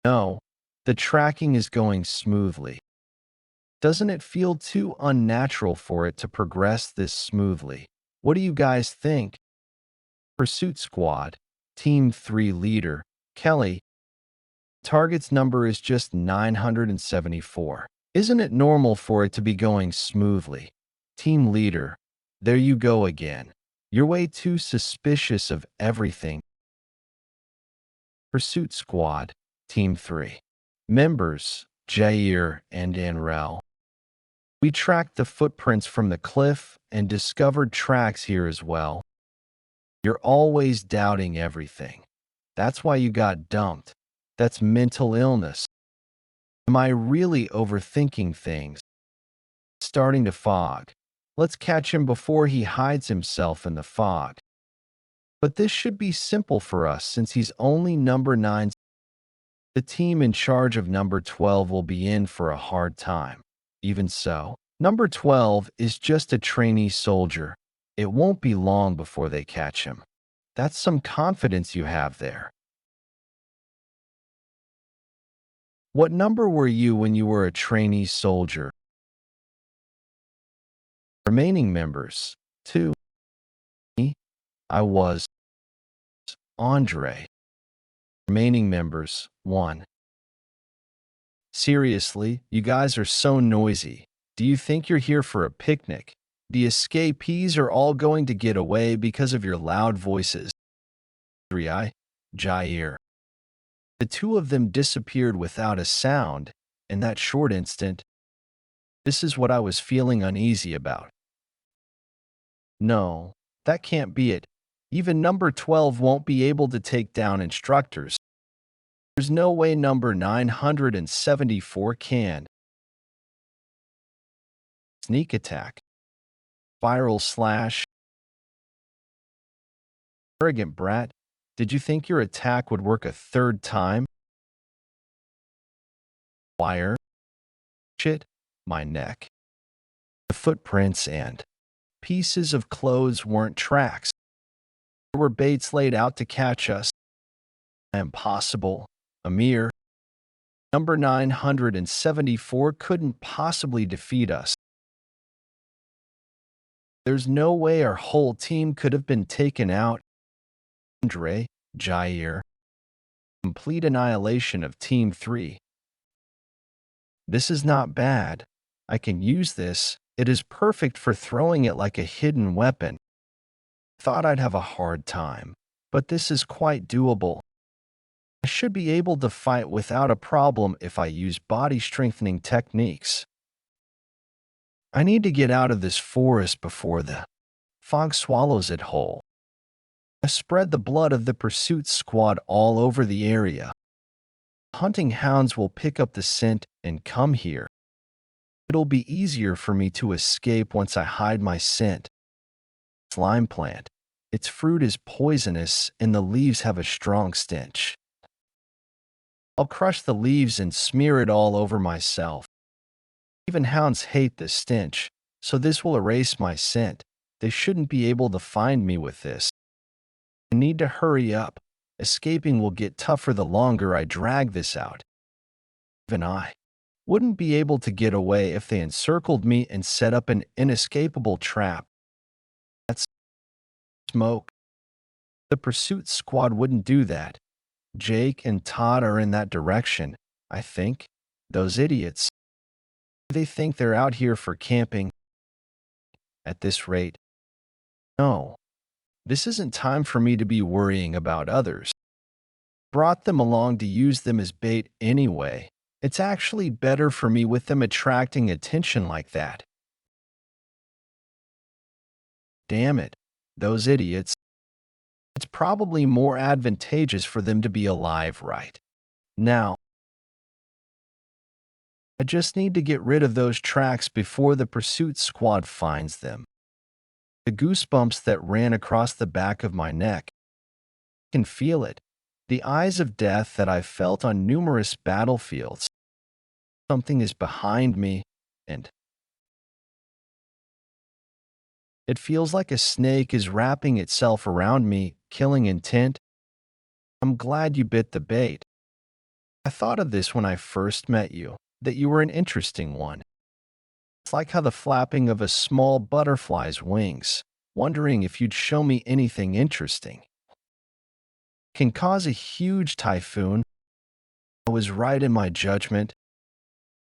No, the tracking is going smoothly. Doesn't it feel too unnatural for it to progress this smoothly? What do you guys think? Pursuit Squad, Team 3 leader, Kelly. Target's number is just 974. Isn't it normal for it to be going smoothly? Team leader, there you go again. You're way too suspicious of everything. Pursuit Squad, Team 3. Members, Jair and Anrel. We tracked the footprints from the cliff and discovered tracks here as well. You're always doubting everything. That's why you got dumped. That's mental illness. Am I really overthinking things? Starting to fog. Let's catch him before he hides himself in the fog. But this should be simple for us since he's only number 9. The team in charge of number 12 will be in for a hard time. Even so, number 12 is just a trainee soldier. It won't be long before they catch him. That's some confidence you have there. What number were you when you were a trainee soldier? Remaining members, 2. Me, I was Andre. Remaining members, 1. Seriously, you guys are so noisy. Do you think you're here for a picnic? The escapees are all going to get away because of your loud voices. 3. Jair. The two of them disappeared without a sound. In that short instant, this is what I was feeling uneasy about. No, that can't be it. Even number 12 won't be able to take down instructors. There's no way number 974 can. Sneak attack. Spiral slash. Arrogant brat, did you think your attack would work a third time? Wire. Shit, my neck. The footprints and pieces of clothes weren't tracks. There were baits laid out to catch us. Impossible. Amir. Number 974 couldn't possibly defeat us. There's no way our whole team could have been taken out. Andre, Jair. Complete annihilation of Team 3. This is not bad. I can use this. It is perfect for throwing it like a hidden weapon. Thought I'd have a hard time, but this is quite doable. I should be able to fight without a problem if I use body strengthening techniques. I need to get out of this forest before the fog swallows it whole. I spread the blood of the pursuit squad all over the area. Hunting hounds will pick up the scent and come here. It'll be easier for me to escape once I hide my scent. Slime plant. Its fruit is poisonous and the leaves have a strong stench. I'll crush the leaves and smear it all over myself. Even hounds hate the stench, so this will erase my scent. They shouldn't be able to find me with this. I need to hurry up. Escaping will get tougher the longer I drag this out. Even I wouldn't be able to get away if they encircled me and set up an inescapable trap. That's smoke. The pursuit squad wouldn't do that. Jake and Todd are in that direction, I think. Those idiots. They think they're out here for camping. At this rate. No. This isn't time for me to be worrying about others. Brought them along to use them as bait anyway. It's actually better for me with them attracting attention like that. Damn it, those idiots. It's probably more advantageous for them to be alive right now. I just need to get rid of those tracks before the pursuit squad finds them. The goosebumps that ran across the back of my neck. I can feel it. The eyes of death that I've felt on numerous battlefields. Something is behind me, and it feels like a snake is wrapping itself around me, killing intent. I'm glad you bit the bait. I thought of this when I first met you, that you were an interesting one. It's like how the flapping of a small butterfly's wings, wondering if you'd show me anything interesting, can cause a huge typhoon. I was right in my judgment.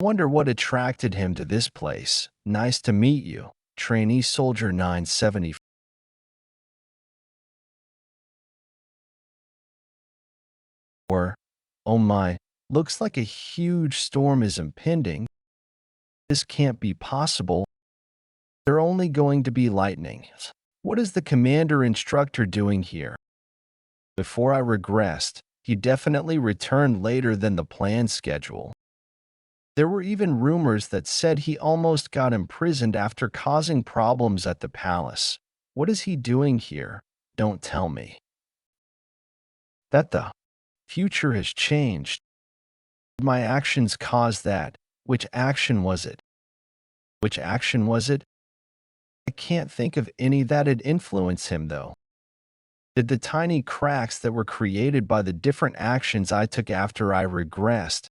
I wonder what attracted him to this place. Nice to meet you, trainee soldier 974. Oh my, looks like a huge storm is impending. This can't be possible. They're only going to be lightning. What is the commander instructor doing here? Before I regressed, he definitely returned later than the planned schedule. There were even rumors that said he almost got imprisoned after causing problems at the palace. What is he doing here? Don't tell me that the future has changed. My actions caused that. Which action was it? Which action was it? I can't think of any that'd influence him, though. Did the tiny cracks that were created by the different actions I took after I regressed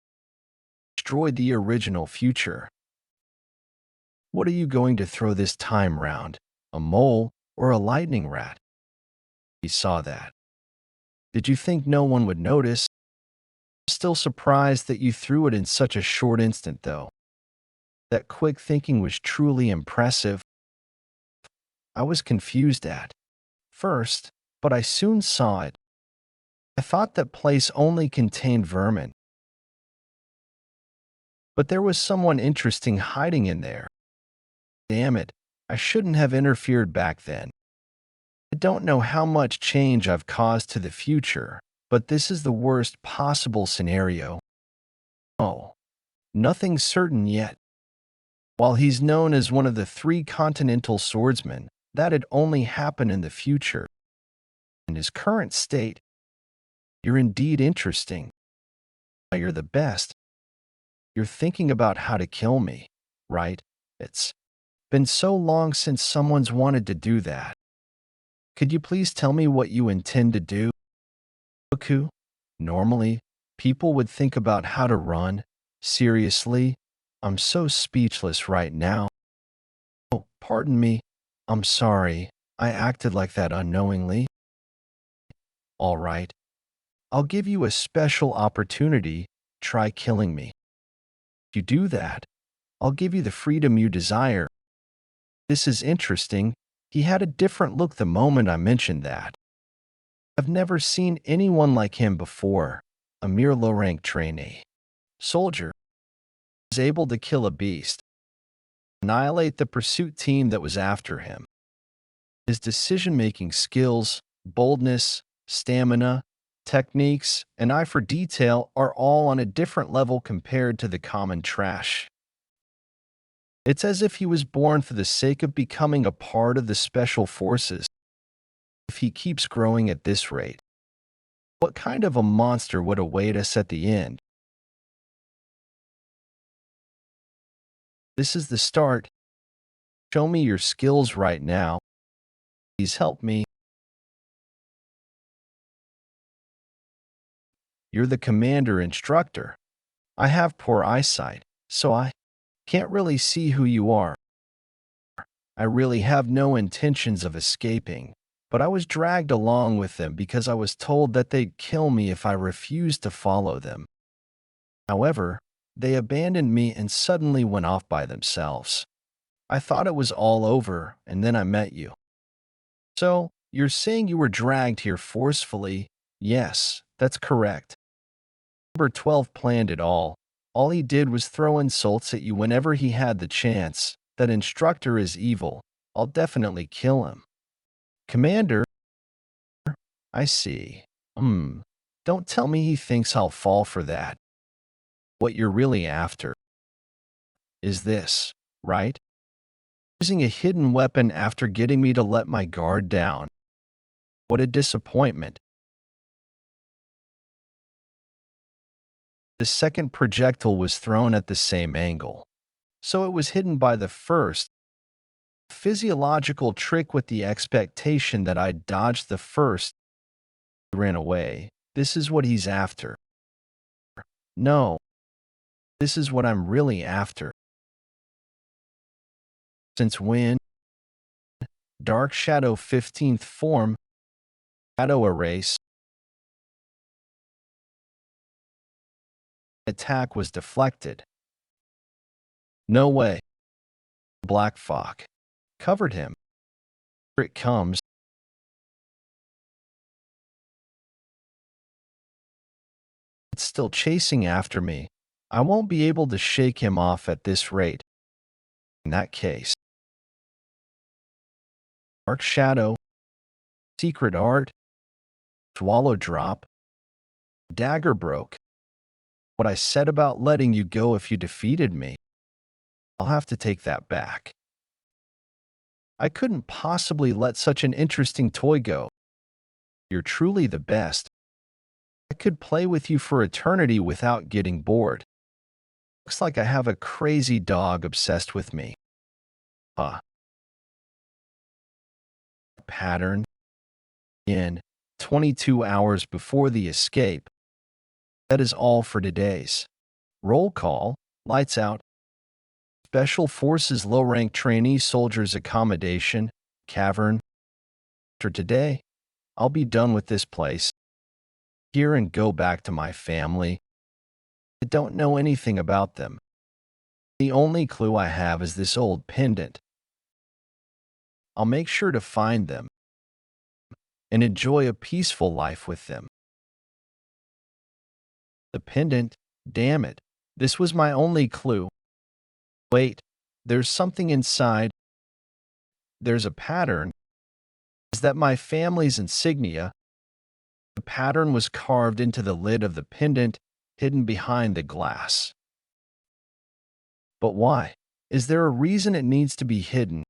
destroy the original future? What are you going to throw this time round? A mole or a lightning rat? He saw that. Did you think no one would notice? I'm still surprised that you threw it in such a short instant, though. That quick thinking was truly impressive. I was confused at first, but I soon saw it. I thought that place only contained vermin. But there was someone interesting hiding in there. Damn it, I shouldn't have interfered back then. I don't know how much change I've caused to the future, but this is the worst possible scenario. Oh, nothing's certain yet. While he's known as one of the 3 continental swordsmen, that'd only happen in the future. In his current state, you're indeed interesting. You're the best. You're thinking about how to kill me, right? It's been so long since someone's wanted to do that. Could you please tell me what you intend to do? Oku, normally, people would think about how to run. Seriously, I'm so speechless right now. Oh, pardon me. I'm sorry. I acted like that unknowingly. All right. I'll give you a special opportunity. Try killing me. If you do that, I'll give you the freedom you desire. This is interesting. He had a different look the moment I mentioned that. I've never seen anyone like him before. A mere low-rank trainee. Soldier was able to kill a beast, annihilate the pursuit team that was after him. His decision-making skills, boldness, stamina, techniques, and eye for detail are all on a different level compared to the common trash. It's as if he was born for the sake of becoming a part of the special forces. If he keeps growing at this rate, what kind of a monster would await us at the end? This is the start. Show me your skills right now. Please help me. You're the commander instructor. I have poor eyesight, so I can't really see who you are. I really have no intentions of escaping, but I was dragged along with them because I was told that they'd kill me if I refused to follow them. However, they abandoned me and suddenly went off by themselves. I thought it was all over, and then I met you. So, you're saying you were dragged here forcefully? Yes, that's correct. Number 12 planned it all. All he did was throw insults at you whenever he had the chance. That instructor is evil. I'll definitely kill him. Commander? I see. Don't tell me he thinks I'll fall for that. What you're really after is this, right? using a hidden weapon after getting me to let my guard down. What a disappointment. The second projectile was thrown at the same angle, so it was hidden by the first. Physiological trick with the expectation that I'd dodged the first. He ran away. This is what he's after. No, this is what I'm really after. Since when? Dark Shadow 15th form. Shadow erase. Attack was deflected. No way. Black Fog covered him. Here it comes. It's still chasing after me. I won't be able to shake him off at this rate. In that case. Dark Shadow. Secret Art. Swallow Drop. Dagger broke. What I said about letting you go if you defeated me. I'll have to take that back. I couldn't possibly let such an interesting toy go. You're truly the best. I could play with you for eternity without getting bored. Looks like I have a crazy dog obsessed with me. Pattern. In 22 hours before the escape. That is all for today's roll call. Lights out. Special Forces low-rank trainee soldiers accommodation, cavern. After today, I'll be done with this place. Here and go back to my family. I don't know anything about them. The only clue I have is this old pendant. I'll make sure to find them and enjoy a peaceful life with them. The pendant, damn it, this was my only clue. Wait, there's something inside. There's a pattern. Is that my family's insignia? The pattern was carved into the lid of the pendant, hidden behind the glass. But why? Is there a reason it needs to be hidden?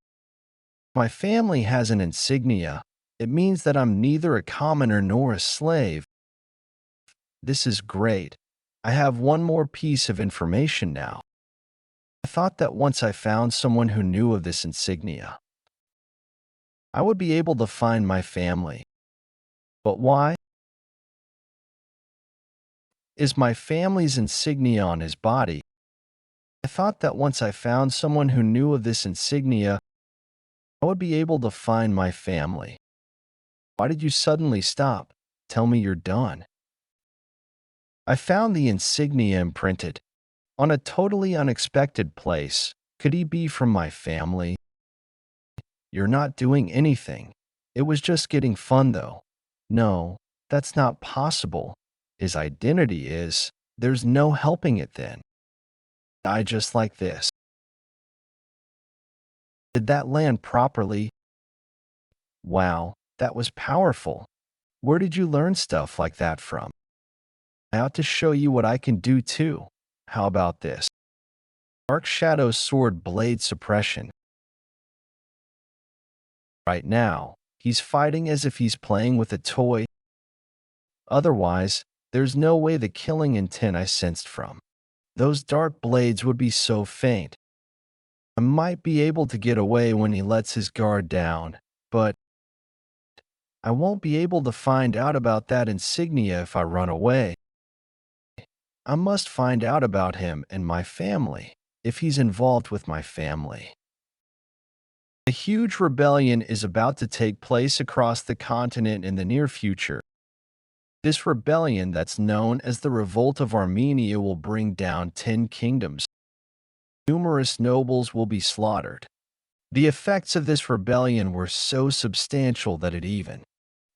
My family has an insignia. It means that I'm neither a commoner nor a slave. This is great. I have one more piece of information now. I thought that once I found someone who knew of this insignia, I would be able to find my family. But why? Is my family's insignia on his body? I thought that once I found someone who knew of this insignia, I would be able to find my family. Why did you suddenly stop? Tell me you're done. I found the insignia imprinted on a totally unexpected place. Could he be from my family? You're not doing anything. It was just getting fun, though. No, that's not possible. His identity is. There's no helping it then. Die just like this. Did that land properly? Wow, that was powerful. Where did you learn stuff like that from? I ought to show you what I can do too. How about this? Dark Shadow Sword Blade Suppression. Right now, he's fighting as if he's playing with a toy. Otherwise, there's no way the killing intent I sensed from those dark blades would be so faint. I might be able to get away when he lets his guard down, but I won't be able to find out about that insignia if I run away. I must find out about him and my family, if he's involved with my family. A huge rebellion is about to take place across the continent in the near future. This rebellion that's known as the Revolt of Armenia will bring down 10 kingdoms. Numerous nobles will be slaughtered. The effects of this rebellion were so substantial that it even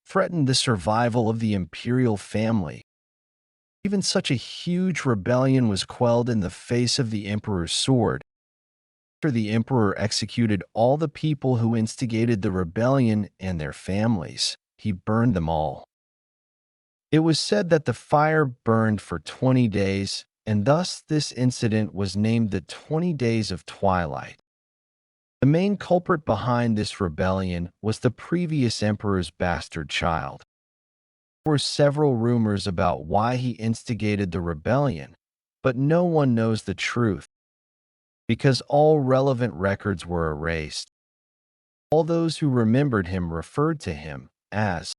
threatened the survival of the imperial family. Even such a huge rebellion was quelled in the face of the emperor's sword. After the emperor executed all the people who instigated the rebellion and their families, he burned them all. It was said that the fire burned for 20 days, and thus this incident was named the 20 Days of Twilight. The main culprit behind this rebellion was the previous emperor's bastard child. There were several rumors about why he instigated the rebellion, but no one knows the truth because all relevant records were erased. All those who remembered him referred to him as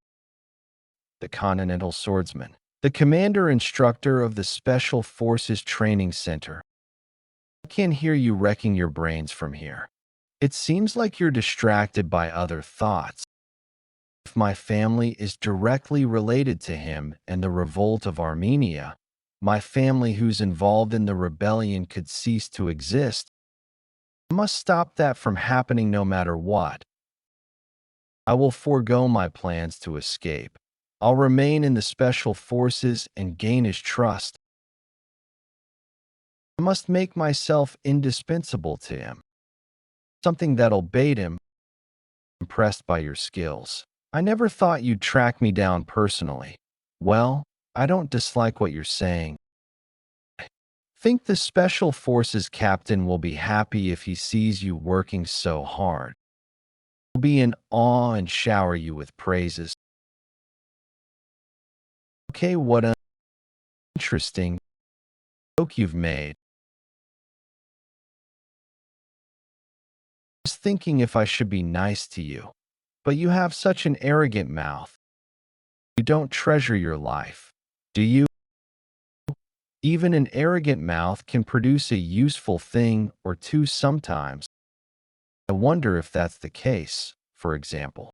the Continental Swordsman, the commander-instructor of the Special Forces Training Center. I can't hear you wrecking your brains from here. It seems like you're distracted by other thoughts. If my family is directly related to him and the revolt of Armenia, my family who's involved in the rebellion could cease to exist. I must stop that from happening no matter what. I will forego my plans to escape. I'll remain in the special forces and gain his trust. I must make myself indispensable to him. Something that'll bait him. Impressed by your skills. I never thought you'd track me down personally. Well, I don't dislike what you're saying. I think the special forces captain will be happy if he sees you working so hard. He'll be in awe and shower you with praises. Okay, what an interesting joke you've made. I was thinking if I should be nice to you, but you have such an arrogant mouth. You don't treasure your life, do you? Even an arrogant mouth can produce a useful thing or two sometimes. I wonder if that's the case, for example.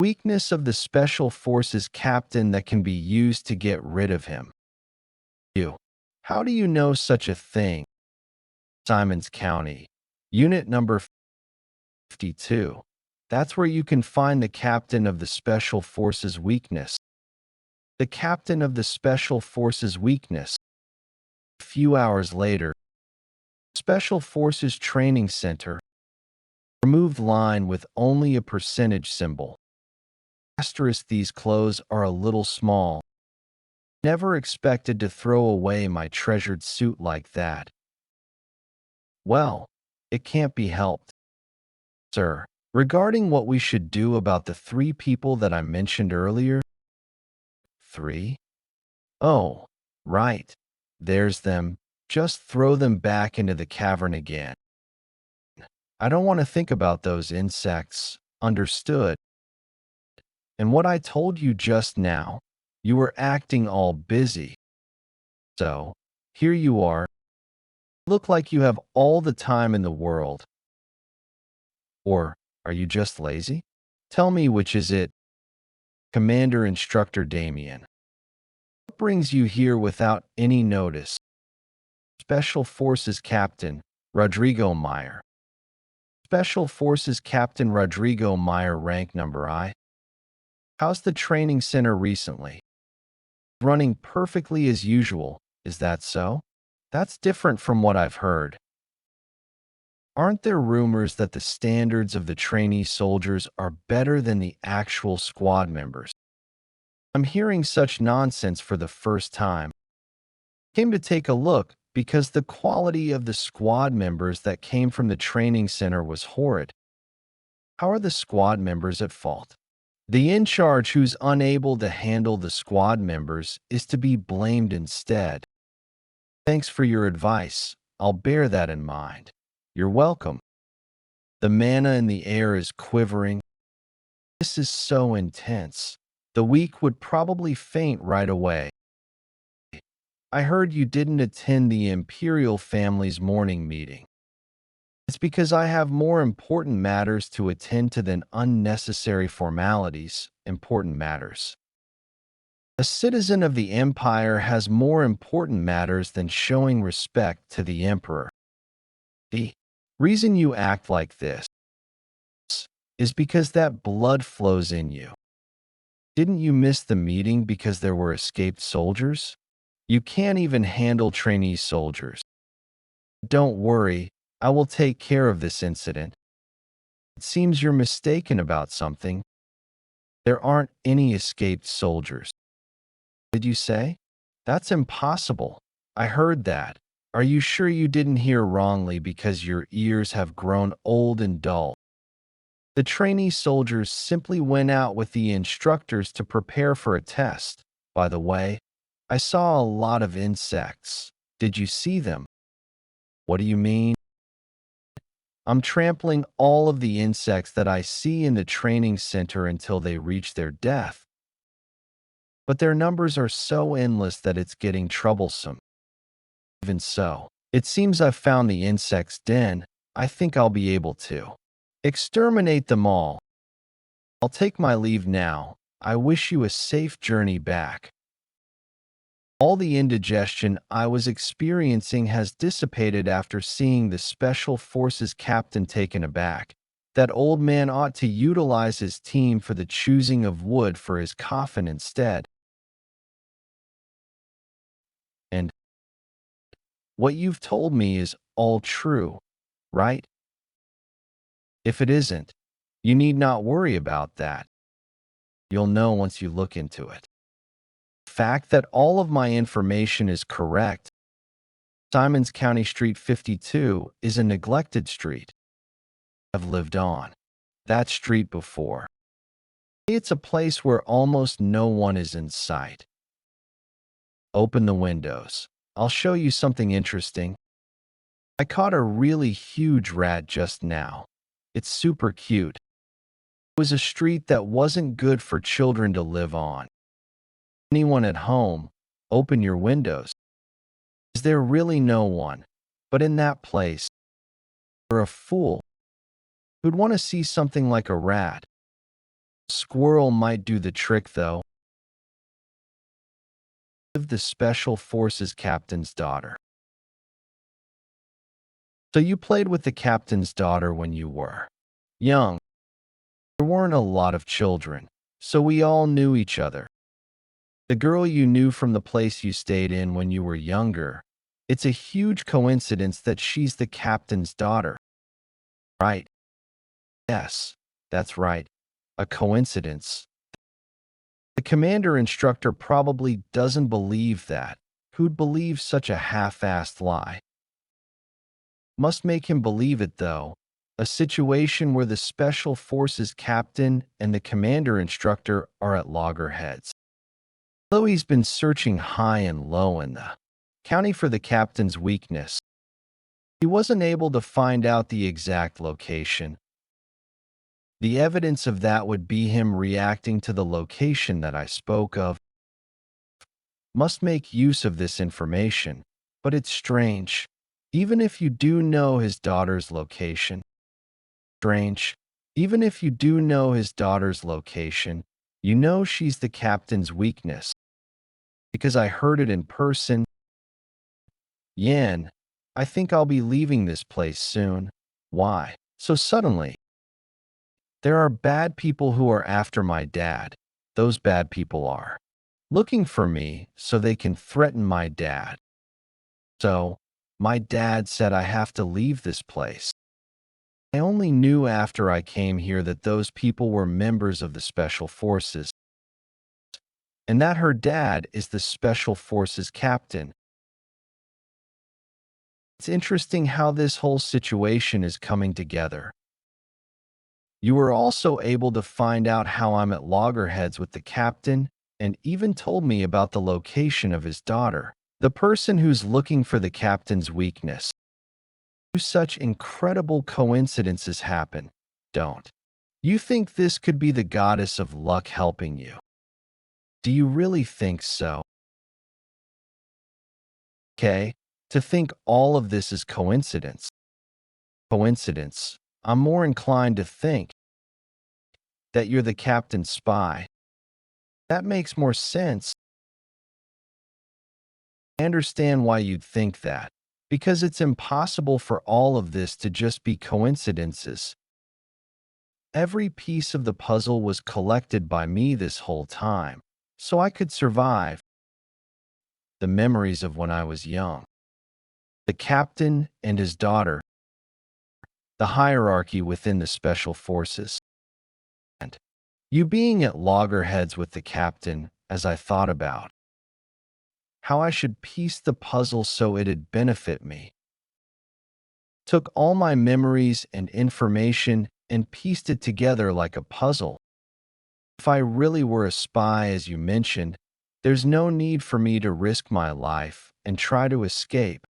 Weakness of the Special Forces captain that can be used to get rid of him. You. How do you know such a thing? Simons County, Unit number 52. That's where you can find the captain of the Special Forces weakness. The captain of the Special Forces weakness. A few hours later, Special Forces Training Center. Removed line with only a percentage symbol. Asterisk, these clothes are a little small. Never expected to throw away my treasured suit like that. Well, it can't be helped. Sir, regarding what we should do about the 3 people that I mentioned earlier. 3? Oh, right. There's them. Just throw them back into the cavern again. I don't want to think about those insects. Understood? And what I told you just now, you were acting all busy. So, here you are. Look like you have all the time in the world. Or, are you just lazy? Tell me which is it. Commander Instructor Damien. What brings you here without any notice? Special Forces Captain Rodrigo Meyer. Special Forces Captain Rodrigo Meyer, rank number I. How's the training center recently? Running perfectly as usual, is that so? That's different from what I've heard. Aren't there rumors that the standards of the trainee soldiers are better than the actual squad members? I'm hearing such nonsense for the first time. Came to take a look because the quality of the squad members that came from the training center was horrid. How are the squad members at fault? The in-charge who's unable to handle the squad members is to be blamed instead. Thanks for your advice. I'll bear that in mind. You're welcome. The mana in the air is quivering. This is so intense. The weak would probably faint right away. I heard you didn't attend the Imperial family's morning meeting. It's because I have more important matters to attend to than unnecessary formalities. Important matters. A citizen of the Empire has more important matters than showing respect to the Emperor. The reason you act like this is because that blood flows in you. Didn't you miss the meeting because there were escaped soldiers? You can't even handle trainee soldiers. Don't worry, I will take care of this incident. It seems you're mistaken about something. There aren't any escaped soldiers. Did you say? That's impossible. I heard that. Are you sure you didn't hear wrongly because your ears have grown old and dull? The trainee soldiers simply went out with the instructors to prepare for a test. By the way, I saw a lot of insects. Did you see them? What do you mean? I'm trampling all of the insects that I see in the training center until they reach their death. But their numbers are so endless that it's getting troublesome. Even so, it seems I've found the insect's den. I think I'll be able to exterminate them all. I'll take my leave now. I wish you a safe journey back. All the indigestion I was experiencing has dissipated after seeing the Special Forces captain taken aback. That old man ought to utilize his team for the choosing of wood for his coffin instead. And what you've told me is all true, right? If it isn't, you need not worry about that. You'll know once you look into it. The fact that all of my information is correct. Simons County Street 52 is a neglected street. I've lived on that street before. It's a place where almost no one is in sight. Open the windows. I'll show you something interesting. I caught a really huge rat just now. It's super cute. It was a street that wasn't good for children to live on. Anyone at home, open your windows. Is there really no one? But in that place, you're a fool. Who'd want to see something like a rat? A squirrel might do the trick, though. The Special Forces captain's daughter. So you played with the captain's daughter when you were young. There weren't a lot of children, so we all knew each other. The girl you knew from the place you stayed in when you were younger. It's a huge coincidence that she's the captain's daughter. Right? Yes, that's right. A coincidence. The commander instructor probably doesn't believe that. Who'd believe such a half-assed lie? Must make him believe it, though. A situation where the Special Forces captain and the commander instructor are at loggerheads. Though he's been searching high and low in the county for the captain's weakness, he wasn't able to find out the exact location. The evidence of that would be him reacting to the location that I spoke of. Must make use of this information, but it's strange. Even if you do know his daughter's location. Strange. Even if you do know his daughter's location, you know she's the captain's weakness. Because I heard it in person. Yan, I think I'll be leaving this place soon. Why? So suddenly. There are bad people who are after my dad. Those bad people are looking for me so they can threaten my dad. So, my dad said I have to leave this place. I only knew after I came here that those people were members of the Special Forces, and that her dad is the Special Forces captain. It's interesting how this whole situation is coming together. You were also able to find out how I'm at loggerheads with the captain, and even told me about the location of his daughter, the person who's looking for the captain's weakness. Such incredible coincidences happen, don't you think this could be the goddess of luck helping you? Do you really think so? Okay, to think all of this is coincidence. Coincidence, I'm more inclined to think that you're the captain's spy. That makes more sense. I understand why you'd think that, because it's impossible for all of this to just be coincidences. Every piece of the puzzle was collected by me this whole time, so I could survive. The memories of when I was young. The captain and his daughter. The hierarchy within the Special Forces. And you being at loggerheads with the captain, as I thought about. how I should piece the puzzle so it'd benefit me. Took all my memories and information and pieced it together like a puzzle. If I really were a spy, as you mentioned, there's no need for me to risk my life and try to escape.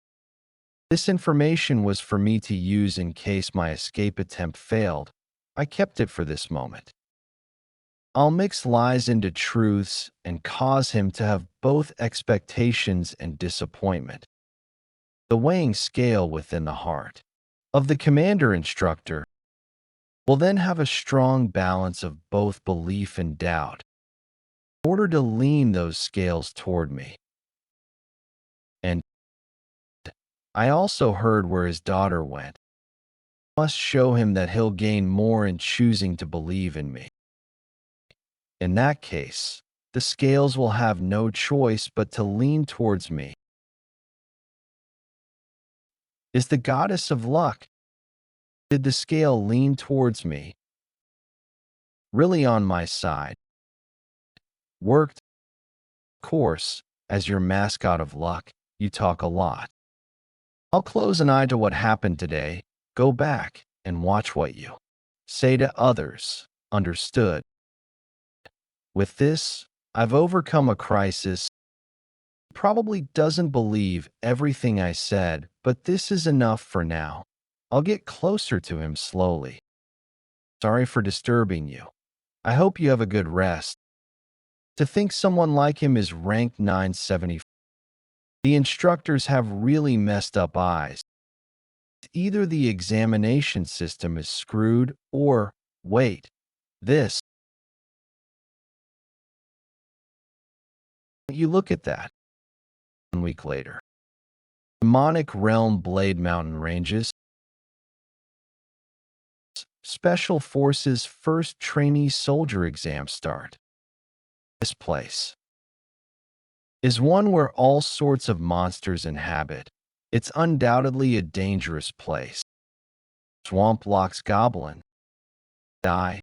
This information was for me to use in case my escape attempt failed. I kept it for this moment. I'll mix lies into truths and cause him to have both expectations and disappointment. The weighing scale within the heart of the commander instructor will then have a strong balance of both belief and doubt in order to lean those scales toward me. And I also heard where his daughter went. I must show him that he'll gain more in choosing to believe in me. In that case, the scales will have no choice but to lean towards me. Is the goddess of luck? Did the scale lean towards me? Really on my side? Worked? Of course, as your mascot of luck, you talk a lot. I'll close an eye to what happened today, go back, and watch what you say to others. Understood? With this, I've overcome a crisis. He probably doesn't believe everything I said, but this is enough for now. I'll get closer to him slowly. Sorry for disturbing you. I hope you have a good rest. To think someone like him is ranked 974. The instructors have really messed up eyes. Either the examination system is screwed or, wait, this. You look at that. 1 week later. Demonic Realm Blade Mountain Ranges. Special Forces first trainee soldier exam start. This place is one where all sorts of monsters inhabit. It's undoubtedly a dangerous place. Swamp Lock's Goblin. Die.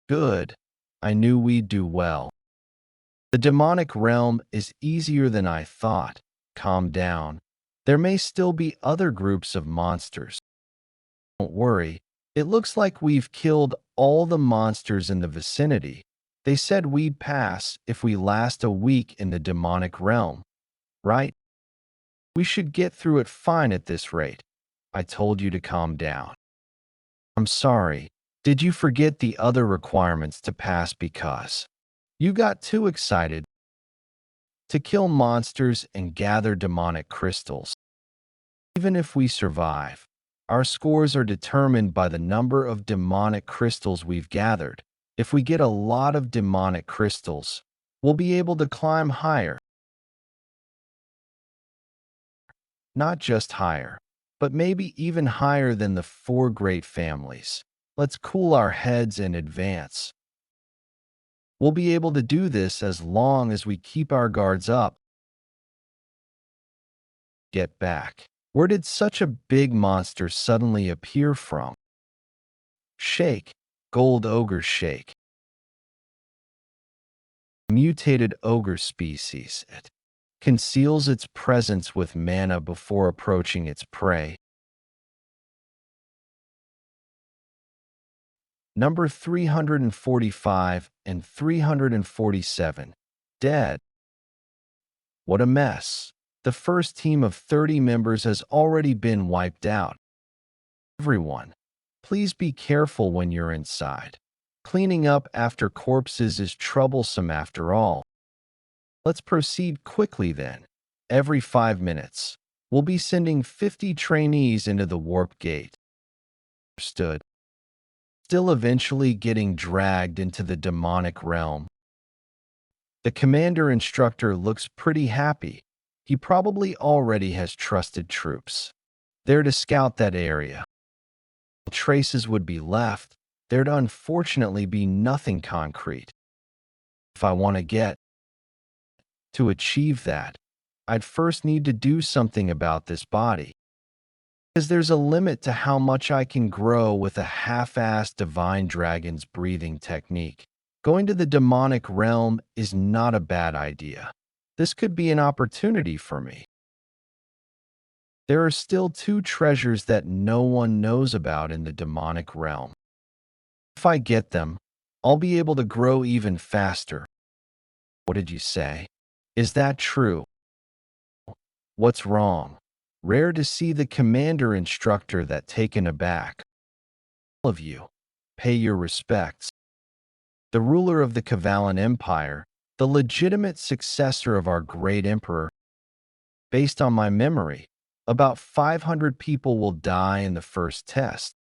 Good. I knew we'd do well. The demonic realm is easier than I thought. Calm down. There may still be other groups of monsters. Don't worry. It looks like we've killed all the monsters in the vicinity. They said we'd pass if we last a week in the demonic realm, right? We should get through it fine at this rate. I told you to calm down. I'm sorry. Did you forget the other requirements to pass because you got too excited to kill monsters and gather demonic crystals? Even if we survive, our scores are determined by the number of demonic crystals we've gathered. If we get a lot of demonic crystals, we'll be able to climb higher. Not just higher, but maybe even higher than the 4 great families. Let's cool our heads and advance. We'll be able to do this as long as we keep our guards up. Get back. Where did such a big monster suddenly appear from? Shake. Gold ogre shake. Mutated ogre species. It conceals its presence with mana before approaching its prey. Number 345 and 347. Dead. What a mess. The first team of 30 members has already been wiped out. Everyone, please be careful when you're inside. Cleaning up after corpses is troublesome after all. Let's proceed quickly then. Every 5 minutes, we'll be sending 50 trainees into the warp gate. Understood. Still eventually getting dragged into the demonic realm. The commander instructor looks pretty happy. He probably already has trusted troops there to scout that area. Traces would be left. There'd unfortunately be nothing concrete. If I want to get to achieve that, I'd first need to do something about this body. Because there's a limit to how much I can grow with a half-assed divine dragon's breathing technique. Going to the demonic realm is not a bad idea. This could be an opportunity for me. There are still two treasures that no one knows about in the demonic realm. If I get them, I'll be able to grow even faster. What did you say? Is that true? What's wrong? Rare to see the commander instructor that taken aback. All of you, pay your respects. The ruler of the Cavalan Empire, the legitimate successor of our great emperor. Based on my memory, about 500 people will die in the first test.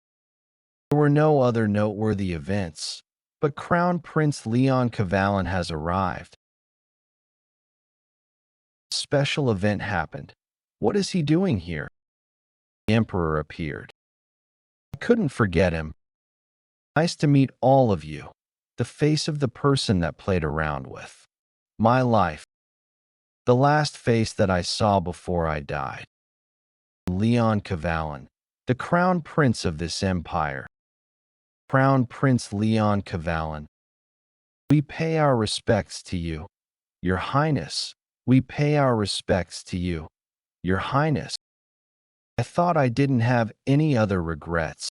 There were no other noteworthy events, but Crown Prince Leon Cavalan has arrived. A special event happened. What is he doing here? The emperor appeared. I couldn't forget him. Nice to meet all of you. The face of the person that played around with my life. The last face that I saw before I died. Leon Cavalan, the crown prince of this empire. Crown Prince Leon Cavalan. We pay our respects to you, Your Highness. We pay our respects to you, Your Highness. I thought I didn't have any other regrets.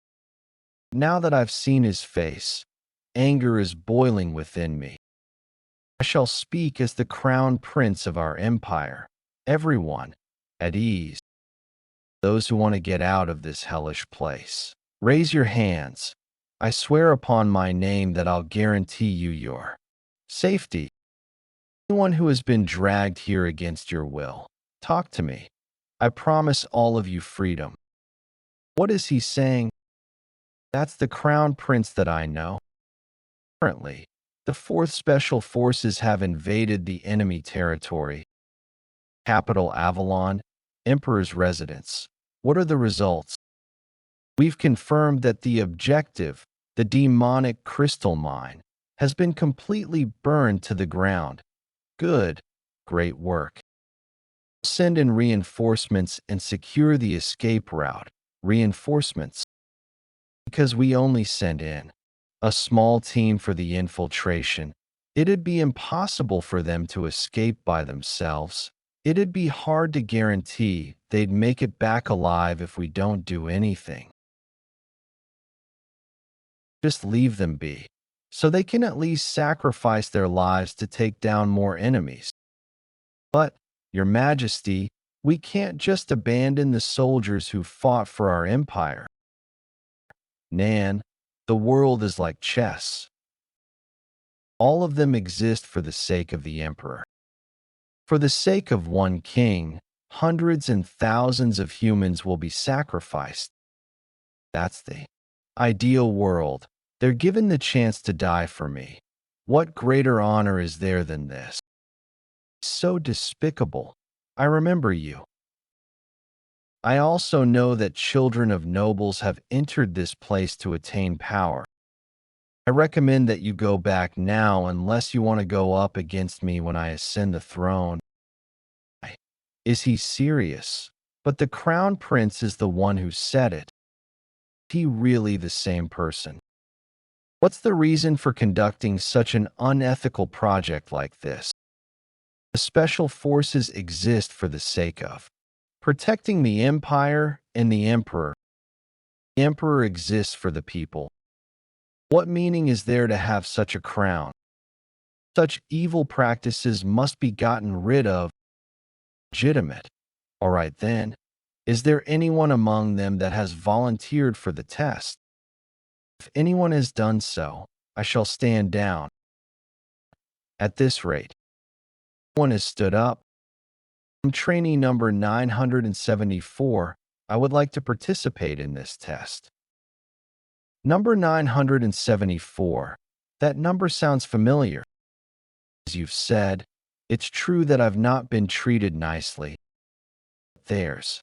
Now that I've seen his face, anger is boiling within me. I shall speak as the crown prince of our empire. Everyone, at ease. Those who want to get out of this hellish place, raise your hands. I swear upon my name that I'll guarantee you your safety. Anyone who has been dragged here against your will, talk to me. I promise all of you freedom. What is he saying? That's the crown prince that I know. Currently, the 4th Special Forces have invaded the enemy territory. Capital Avalon, Emperor's residence. What are the results? We've confirmed that the objective, the demonic crystal mine, has been completely burned to the ground. Good. Great work. Send in reinforcements and secure the escape route. Reinforcements. Because we only send in a small team for the infiltration, it'd be impossible for them to escape by themselves. It'd be hard to guarantee they'd make it back alive if we don't do anything. Just leave them be, so they can at least sacrifice their lives to take down more enemies. But, Your Majesty, we can't just abandon the soldiers who fought for our empire. Nan, the world is like chess. All of them exist for the sake of the emperor. For the sake of one king, hundreds and thousands of humans will be sacrificed. That's the ideal world. They're given the chance to die for me. What greater honor is there than this? So despicable. I remember you. I also know that children of nobles have entered this place to attain power. I recommend that you go back now unless you want to go up against me when I ascend the throne. Is he serious? But the crown prince is the one who said it. Is he really the same person? What's the reason for conducting such an unethical project like this? The special forces exist for the sake of protecting the empire and the emperor. The emperor exists for the people. What meaning is there to have such a crown? Such evil practices must be gotten rid of. Legitimate. All right then. Is there anyone among them that has volunteered for the test? If anyone has done so, I shall stand down. At this rate, one has stood up. I'm trainee number 974. I would like to participate in this test. Number 974. That number sounds familiar. As you've said, it's true that I've not been treated nicely. There's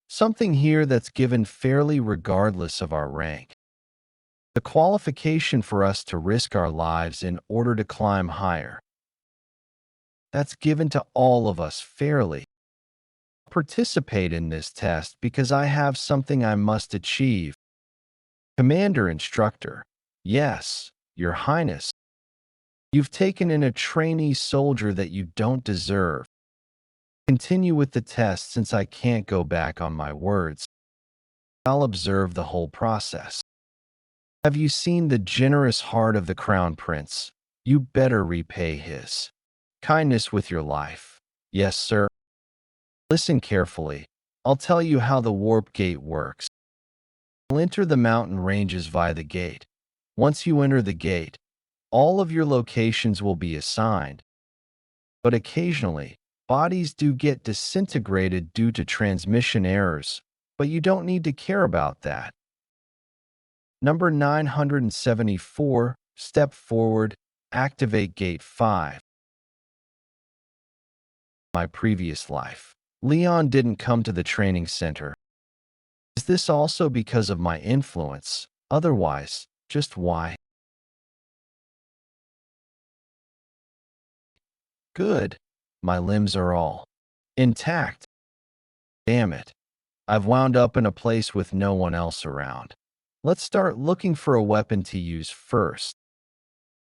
something here that's given fairly regardless of our rank. The qualification for us to risk our lives in order to climb higher. That's given to all of us fairly. Participate in this test because I have something I must achieve. Commander Instructor. Yes, Your Highness. You've taken in a trainee soldier that you don't deserve. Continue with the test since I can't go back on my words. I'll observe the whole process. Have you seen the generous heart of the Crown Prince? You better repay his kindness with your life. Yes, sir. Listen carefully. I'll tell you how the warp gate works. You'll enter the mountain ranges via the gate. Once you enter the gate, all of your locations will be assigned. But occasionally, bodies do get disintegrated due to transmission errors, but you don't need to care about that. Number 974, step forward, activate gate 5. My previous life. Leon didn't come to the training center. Is this also because of my influence? Otherwise, just why? Good. My limbs are all intact. Damn it. I've wound up in a place with no one else around. Let's start looking for a weapon to use first.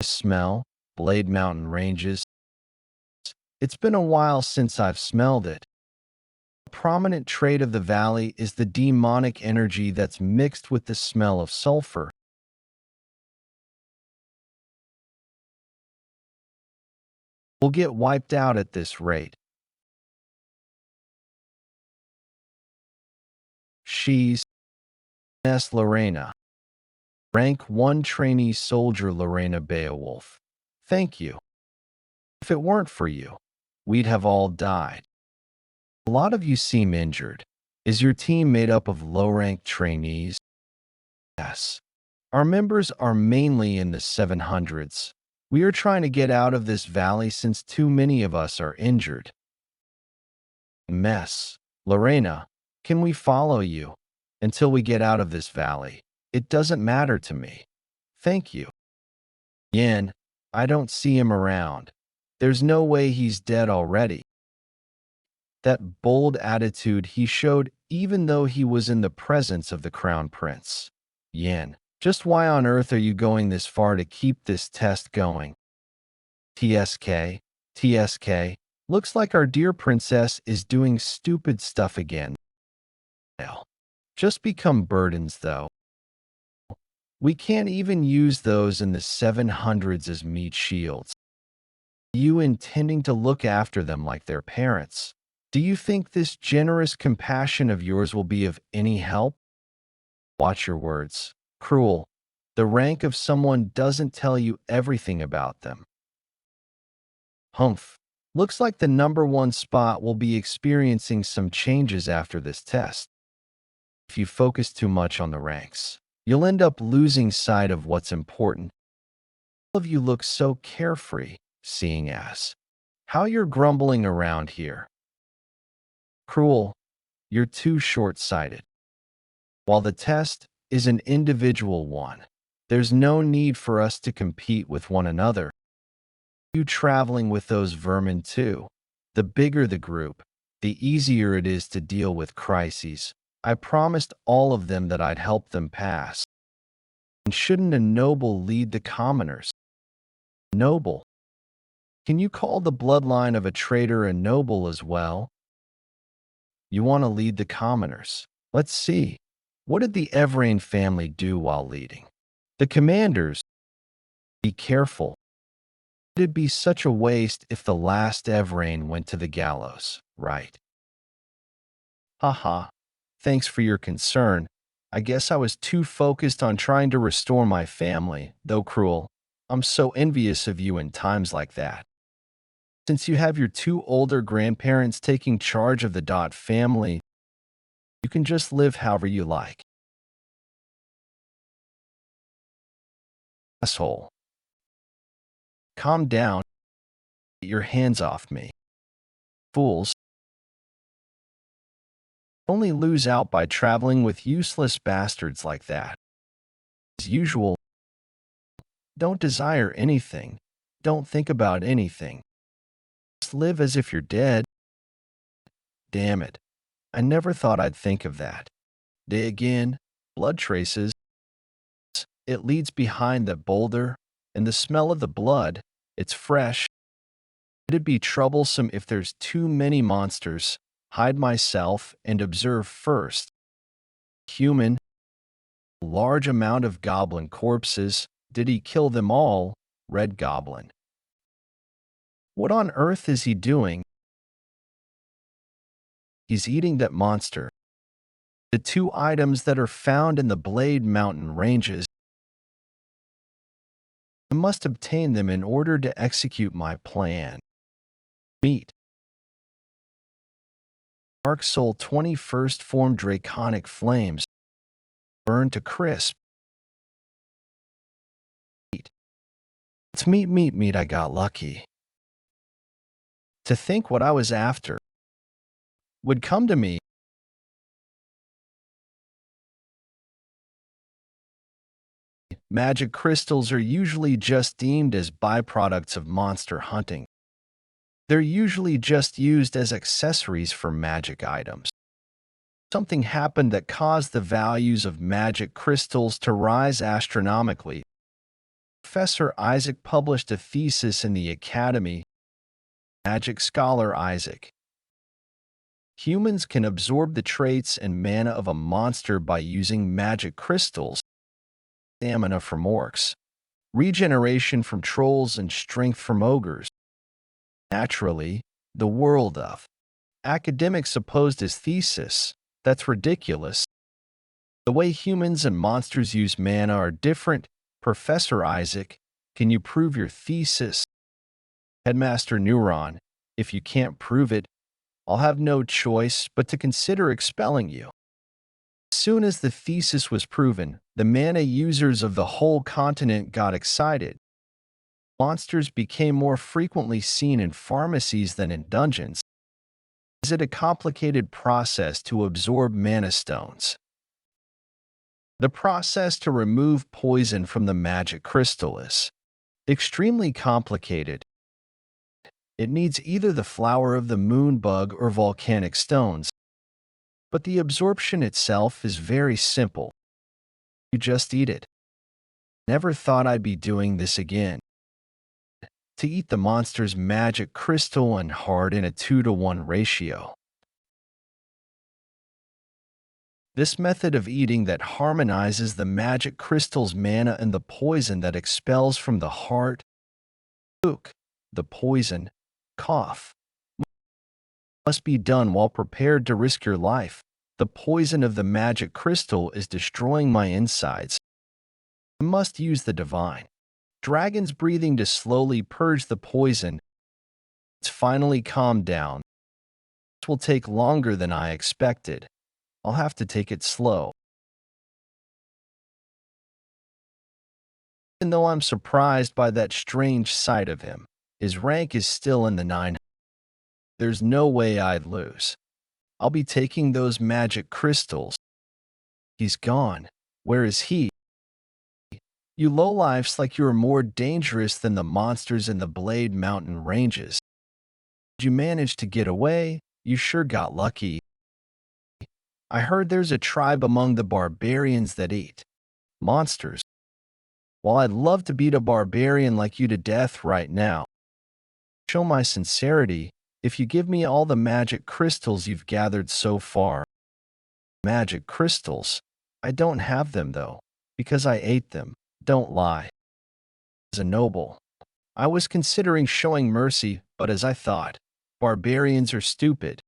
Smell, Blade Mountain Ranges. It's been a while since I've smelled it. A prominent trait of the valley is the demonic energy that's mixed with the smell of sulfur. We'll get wiped out at this rate. She's Lorena. Rank 1 trainee soldier Lorena Beaolf. Thank you. If it weren't for you, we'd have all died. A lot of you seem injured. Is your team made up of low-ranked trainees? Yes. Our members are mainly in the 700s. We are trying to get out of this valley since too many of us are injured. Mess. Lorena, can we follow you until we get out of this valley? It doesn't matter to me. Thank you. Yin, I don't see him around. There's no way he's dead already. That bold attitude he showed even though he was in the presence of the Crown Prince. Yin, just why on earth are you going this far to keep this test going? TSK, looks like our dear princess is doing stupid stuff again. Just become burdens, though. We can't even use those in the 700s as meat shields. You intending to look after them like their parents? Do you think this generous compassion of yours will be of any help? Watch your words. Cruel. The rank of someone doesn't tell you everything about them. Humph. Looks like the number 1 spot will be experiencing some changes after this test. If you focus too much on the ranks, you'll end up losing sight of what's important. All of you look so carefree, seeing as how you're grumbling around here. Cruel, you're too short-sighted. While the test is an individual one, there's no need for us to compete with one another. You traveling with those vermin too. The bigger the group, the easier it is to deal with crises. I promised all of them that I'd help them pass. And shouldn't a noble lead the commoners? Noble. Can you call the bloodline of a traitor a noble as well? You want to lead the commoners. Let's see. What did the Evrain family do while leading? The commanders. Be careful. It'd be such a waste if the last Evrain went to the gallows, right? Haha. Thanks for your concern. I guess I was too focused on trying to restore my family, though cruel. I'm so envious of you in times like that. Since you have your 2 older grandparents taking charge of the Dot family, you can just live however you like. Asshole. Calm down. Get your hands off me. Fools. Only lose out by traveling with useless bastards like that. As usual, don't desire anything. Don't think about anything. Just live as if you're dead. Damn it. I never thought I'd think of that. Day again, blood traces. It leads behind that boulder, and the smell of the blood, It's fresh. It'd be troublesome if there's too many monsters. Hide myself and observe first. Human. Large amount of goblin corpses. Did he kill them all? Red Goblin. What on earth is he doing? He's eating that monster. The two items that are found in the Blade Mountain ranges. I must obtain them in order to execute my plan. Meat. Dark Soul 21st form draconic flames. Burn to crisp. Meat. It's meat, I got lucky. To think what I was after would come to me. Magic crystals are usually just deemed as byproducts of monster hunting. They're usually just used as accessories for magic items. Something happened that caused the values of magic crystals to rise astronomically. Professor Isaac published a thesis in the Academy. Magic scholar Isaac. Humans can absorb the traits and mana of a monster by using magic crystals. Stamina from orcs, regeneration from trolls, and strength from ogres. Naturally, the world of academics opposed his thesis. That's ridiculous. The way humans and monsters use mana are different. Professor Isaac, can you prove your thesis? Headmaster Neuron, if you can't prove it, I'll have no choice but to consider expelling you. As soon as the thesis was proven, the mana users of the whole continent got excited. Monsters became more frequently seen in pharmacies than in dungeons. Is it a complicated process to absorb mana stones? The process to remove poison from the magic crystal is extremely complicated. It needs either the flower of the moon bug or volcanic stones. But the absorption itself is very simple. You just eat it. Never thought I'd be doing this again. To eat the monster's magic crystal and heart in a 2-to-1 ratio. This method of eating that harmonizes the magic crystal's mana and the poison that expels from the heart, the poison, cough, must be done while prepared to risk your life. The poison of the magic crystal is destroying my insides. I must use the divine dragon's breathing to slowly purge the poison. It's finally calmed down. This will take longer than I expected. I'll have to take it slow. Even though I'm surprised by that strange sight of him, his rank is still in the 9. There's no way I'd lose. I'll be taking those magic crystals. He's gone. Where is he? You lowlifes like you're more dangerous than the monsters in the Blade Mountain ranges. Did you manage to get away? You sure got lucky. I heard there's a tribe among the barbarians that eat monsters. While I'd love to beat a barbarian like you to death right now, show my sincerity if you give me all the magic crystals you've gathered so far. Magic crystals? I don't have them though, because I ate them. Don't lie. As a noble, I was considering showing mercy, but as I thought, barbarians are stupid.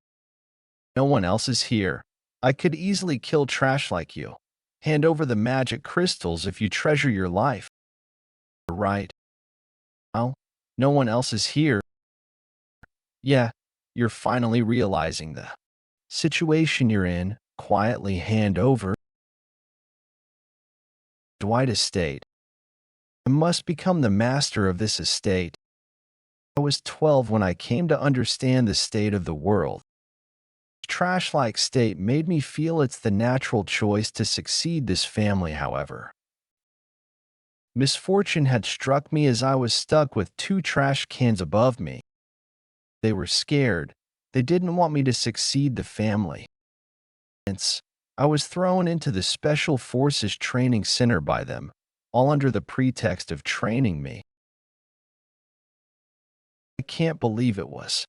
No one else is here. I could easily kill trash like you. Hand over the magic crystals if you treasure your life. You're right. Well, no one else is here. Yeah, you're finally realizing the situation you're in. Quietly hand over. Dwight Estate. I must become the master of this estate. I was 12 when I came to understand the state of the world. Trash-like state made me feel it's the natural choice to succeed this family, however. Misfortune had struck me as I was stuck with 2 trash cans above me. They were scared. They didn't want me to succeed the family. Hence, I was thrown into the Special Forces Training Center by them, all under the pretext of training me. I can't believe it was.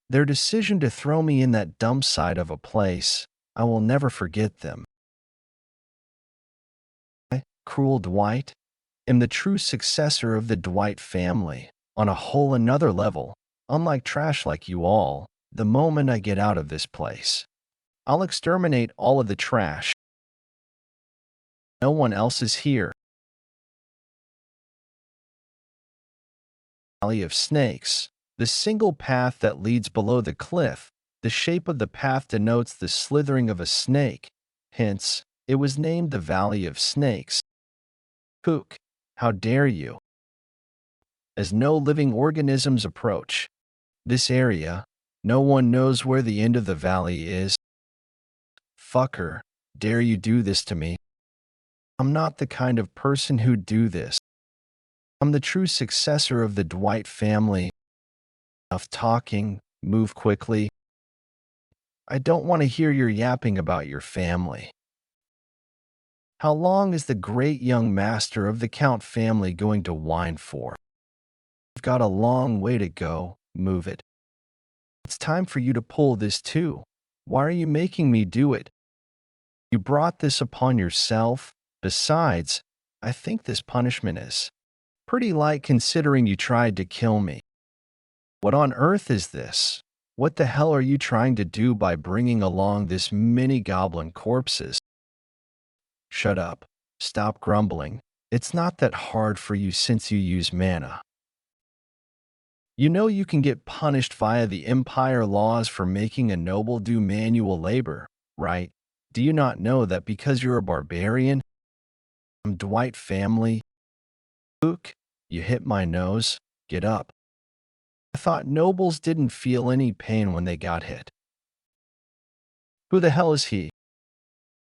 Their decision to throw me in that dump site of a place, I will never forget them. I, cruel Dwight, am the true successor of the Dwight family, on a whole another level, unlike trash like you all. The moment I get out of this place, I'll exterminate all of the trash. No one else is here. Valley of Snakes, the single path that leads below the cliff. The shape of the path denotes the slithering of a snake, hence, it was named the Valley of Snakes. Kook, how dare you? As no living organisms approach this area, no one knows where the end of the valley is. Fucker, dare you do this to me? I'm not the kind of person who'd do this. I'm the true successor of the Dwight family. Enough talking, move quickly. I don't want to hear your yapping about your family. How long is the great young master of the Count family going to whine for? You've got a long way to go, move it. It's time for you to pull this too. Why are you making me do it? You brought this upon yourself. Besides, I think this punishment is pretty light considering you tried to kill me. What on earth is this? What the hell are you trying to do by bringing along this many goblin corpses? Shut up. Stop grumbling. It's not that hard for you since you use mana. You know you can get punished via the Empire laws for making a noble do manual labor, right? Do you not know that because you're a barbarian? I'm Dwight family. Luke, you hit my nose. Get up. I thought nobles didn't feel any pain when they got hit. Who the hell is he?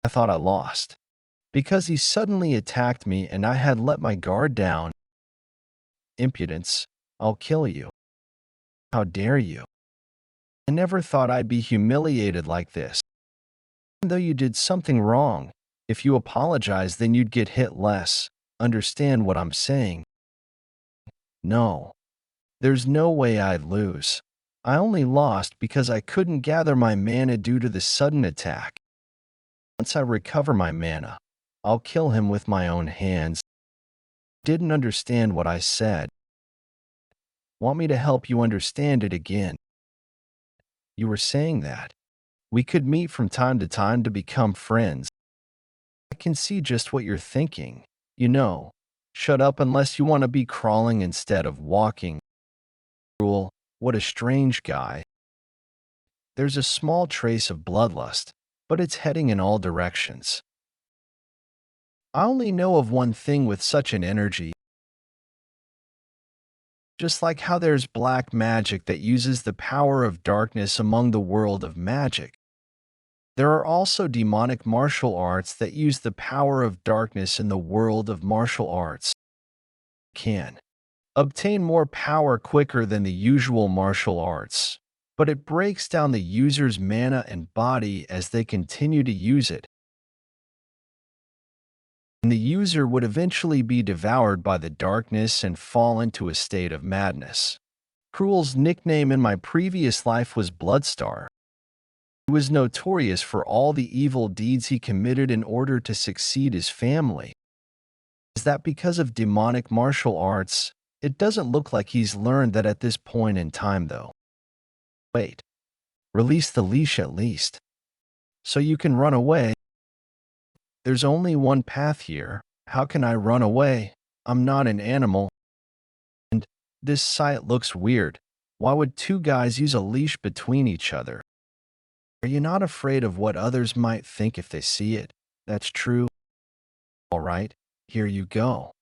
I thought I lost. Because he suddenly attacked me and I had let my guard down. Impudence. I'll kill you. How dare you? I never thought I'd be humiliated like this. Even though you did something wrong, if you apologize, then you'd get hit less. Understand what I'm saying? No. There's no way I'd lose. I only lost because I couldn't gather my mana due to the sudden attack. Once I recover my mana, I'll kill him with my own hands. Didn't understand what I said. Want me to help you understand it again? You were saying that we could meet from time to time to become friends. I can see just what you're thinking. You know, shut up unless you want to be crawling instead of walking. Cruel, what a strange guy. There's a small trace of bloodlust, but it's heading in all directions. I only know of one thing with such an energy. Just like how there's black magic that uses the power of darkness among the world of magic, there are also demonic martial arts that use the power of darkness in the world of martial arts. Can obtain more power quicker than the usual martial arts, but it breaks down the user's mana and body as they continue to use it. And the user would eventually be devoured by the darkness and fall into a state of madness. Cruel's nickname in my previous life was Bloodstar. He was notorious for all the evil deeds he committed in order to succeed his family. Is that because of demonic martial arts? It doesn't look like he's learned that at this point in time, though. Wait. Release the leash at least. So you can run away. There's only one path here. How can I run away? I'm not an animal. And this site looks weird. Why would two guys use a leash between each other? Are you not afraid of what others might think if they see it? That's true. All right, here you go.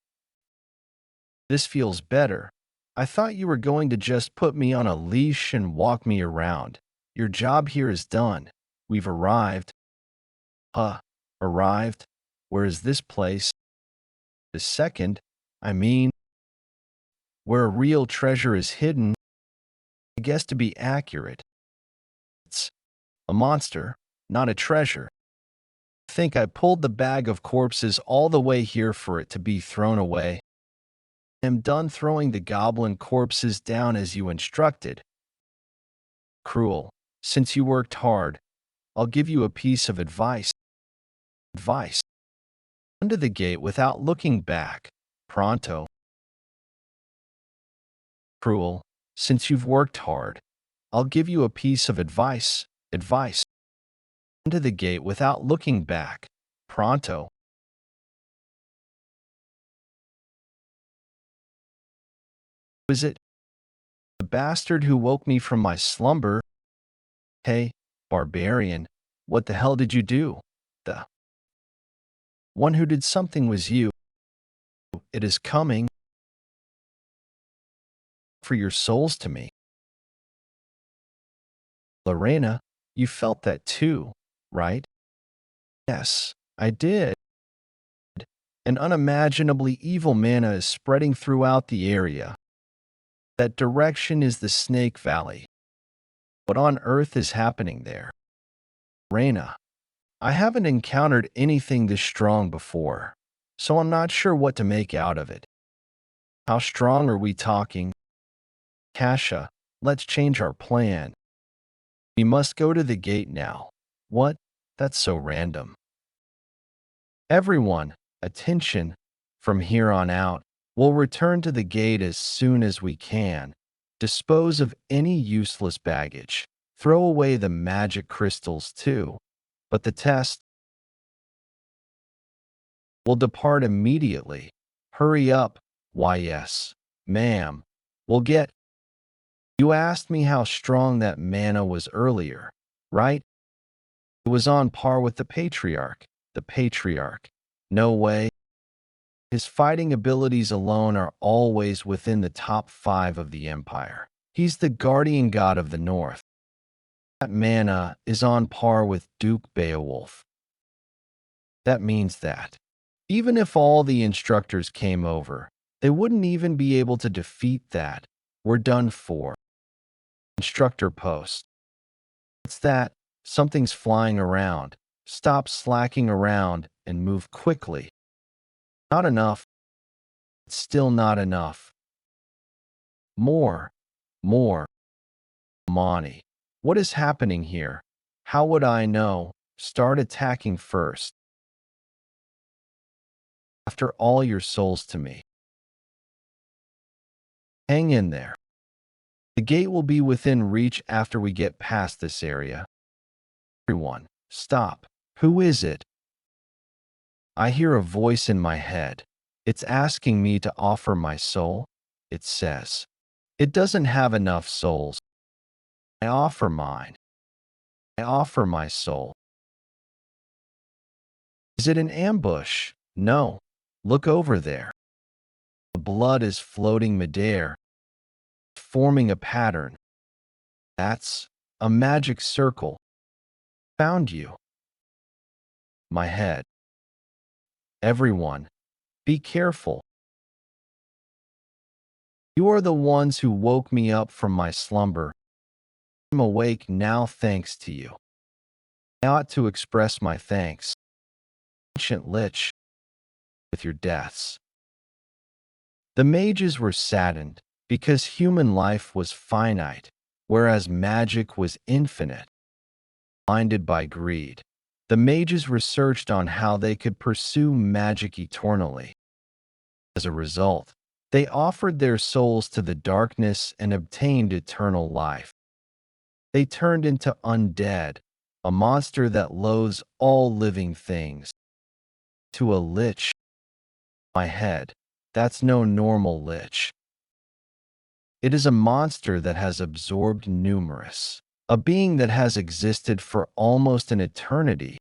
This feels better. I thought you were going to just put me on a leash and walk me around. Your job here is done. We've arrived. Arrived? Where is this place? The second, I mean, where a real treasure is hidden. I guess to be accurate, it's a monster, not a treasure. I think I pulled the bag of corpses all the way here for it to be thrown away. am done throwing the goblin corpses down as you instructed. Cruel, since you worked hard, I'll give you a piece of advice. Advice. Under the gate without looking back. Pronto. Cruel, since you've worked hard, I'll give you a piece of advice. Advice. Into the gate without looking back. Pronto. Is it the bastard who woke me from my slumber? Hey, barbarian, what the hell did you do? The one who did something was you. It is coming for your souls to me. Lorena, you felt that too, right? Yes, I did. An unimaginably evil mana is spreading throughout the area. That direction is the Snake Valley. What on earth is happening there? Lorena, I haven't encountered anything this strong before, so I'm not sure what to make out of it. How strong are we talking? Kasha, let's change our plan. We must go to the gate now. What? That's so random. Everyone, attention. From here on out, we'll return to the gate as soon as we can. Dispose of any useless baggage. Throw away the magic crystals too. But the test will depart immediately. Hurry up. Why yes, ma'am. We'll get. You asked me how strong that mana was earlier, right? It was on par with the Patriarch. The Patriarch. No way. His fighting abilities alone are always within the top 5 of the Empire. He's the guardian god of the North. That mana is on par with Duke Beaolf. That means that, even if all the instructors came over, they wouldn't even be able to defeat that. We're done for. Instructor post. What's that? Something's flying around. Stop slacking around and move quickly. Not enough. It's still not enough. More. Monty. What is happening here? How would I know? Start attacking first. After all your souls to me. Hang in there. The gate will be within reach after we get past this area. Everyone, stop. Who is it? I hear a voice in my head. It's asking me to offer my soul. It says, it doesn't have enough souls. I offer mine. I offer my soul. Is it an ambush? No. Look over there. The blood is floating midair, forming a pattern. That's a magic circle. Found you. My head. Everyone, be careful. You are the ones who woke me up from my slumber. I'm awake now thanks to you. I ought to express my thanks, ancient Lich, with your deaths. The mages were saddened because human life was finite, whereas magic was infinite. Blinded by greed, the mages researched on how they could pursue magic eternally. As a result, they offered their souls to the darkness and obtained eternal life. They turned into undead, a monster that loathes all living things. To a lich. My head, that's no normal lich. It is a monster that has absorbed numerous. A being that has existed for almost an eternity.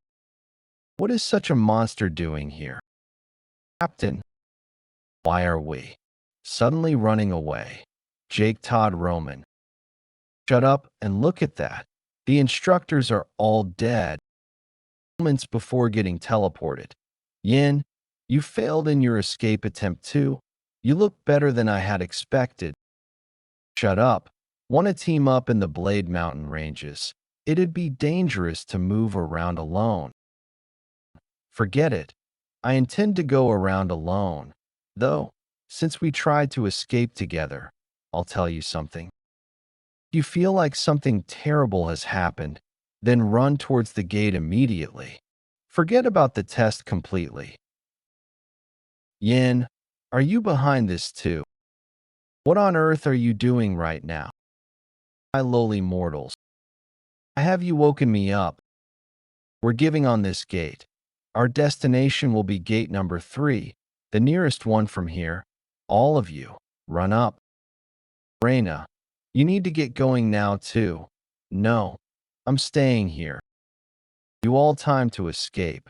What is such a monster doing here? Captain, why are we suddenly running away? Jake Todd Roman. Shut up and look at that. The instructors are all dead. Moments before getting teleported. Yin, you failed in your escape attempt too. You look better than I had expected. Shut up. Want to team up in the Blade Mountain ranges. It'd be dangerous to move around alone. Forget it. I intend to go around alone. Though, since we tried to escape together, I'll tell you something. If you feel like something terrible has happened, then run towards the gate immediately. Forget about the test completely. Yin, are you behind this too? What on earth are you doing right now? My lowly mortals. Have you woken me up? We're giving on this gate. Our destination will be gate number 3, the nearest one from here. All of you, run up. Lorena, you need to get going now too. No, I'm staying here. You all time to escape.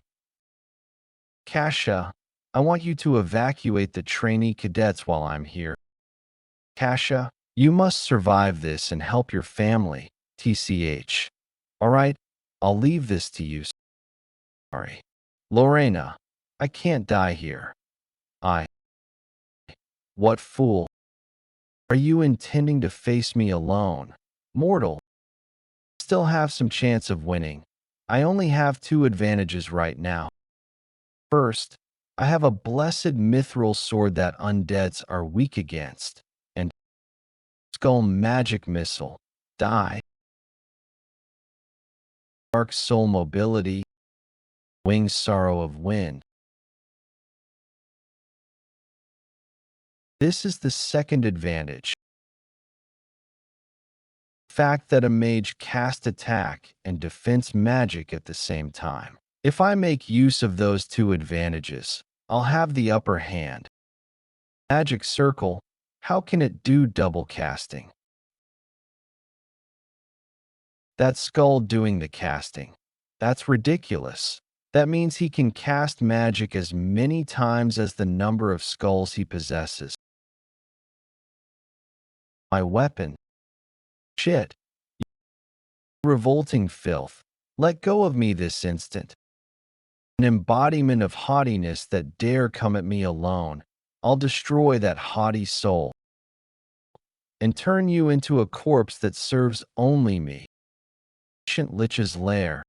Kasha, I want you to evacuate the trainee cadets while I'm here. Kasha, you must survive this and help your family, TCH. All right, I'll leave this to you. Sorry. Lorena, I can't die here. What fool? Are you intending to face me alone? Mortal, still have some chance of winning. I only have 2 advantages right now. First, I have a blessed mithril sword that undeads are weak against, and skull magic missile. Die. Dark soul mobility. Wings sorrow of wind. This is the second advantage. Fact that a mage cast attack and defense magic at the same time. If I make use of those 2 advantages, I'll have the upper hand. Magic circle, how can it do double casting? That skull doing the casting. That's ridiculous. That means he can cast magic as many times as the number of skulls he possesses. My weapon. Shit. Revolting filth. Let go of me this instant. An embodiment of haughtiness that dare come at me alone. I'll destroy that haughty soul and turn you into a corpse that serves only me. Ancient Lich's lair.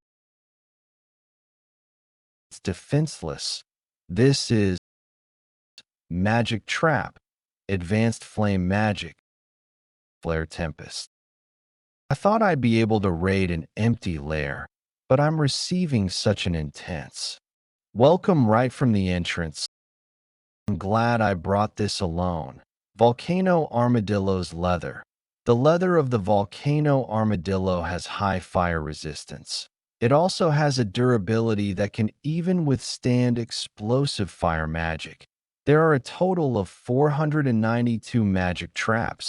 It's defenseless. This is magic trap. Advanced flame magic. Flare tempest. I thought I'd be able to raid an empty lair, but I'm receiving such an intense welcome right from the entrance. I'm glad I brought this alone. Volcano Armadillo's leather. The leather of the Volcano Armadillo has high fire resistance. It also has a durability that can even withstand explosive fire magic. There are a total of 492 magic traps.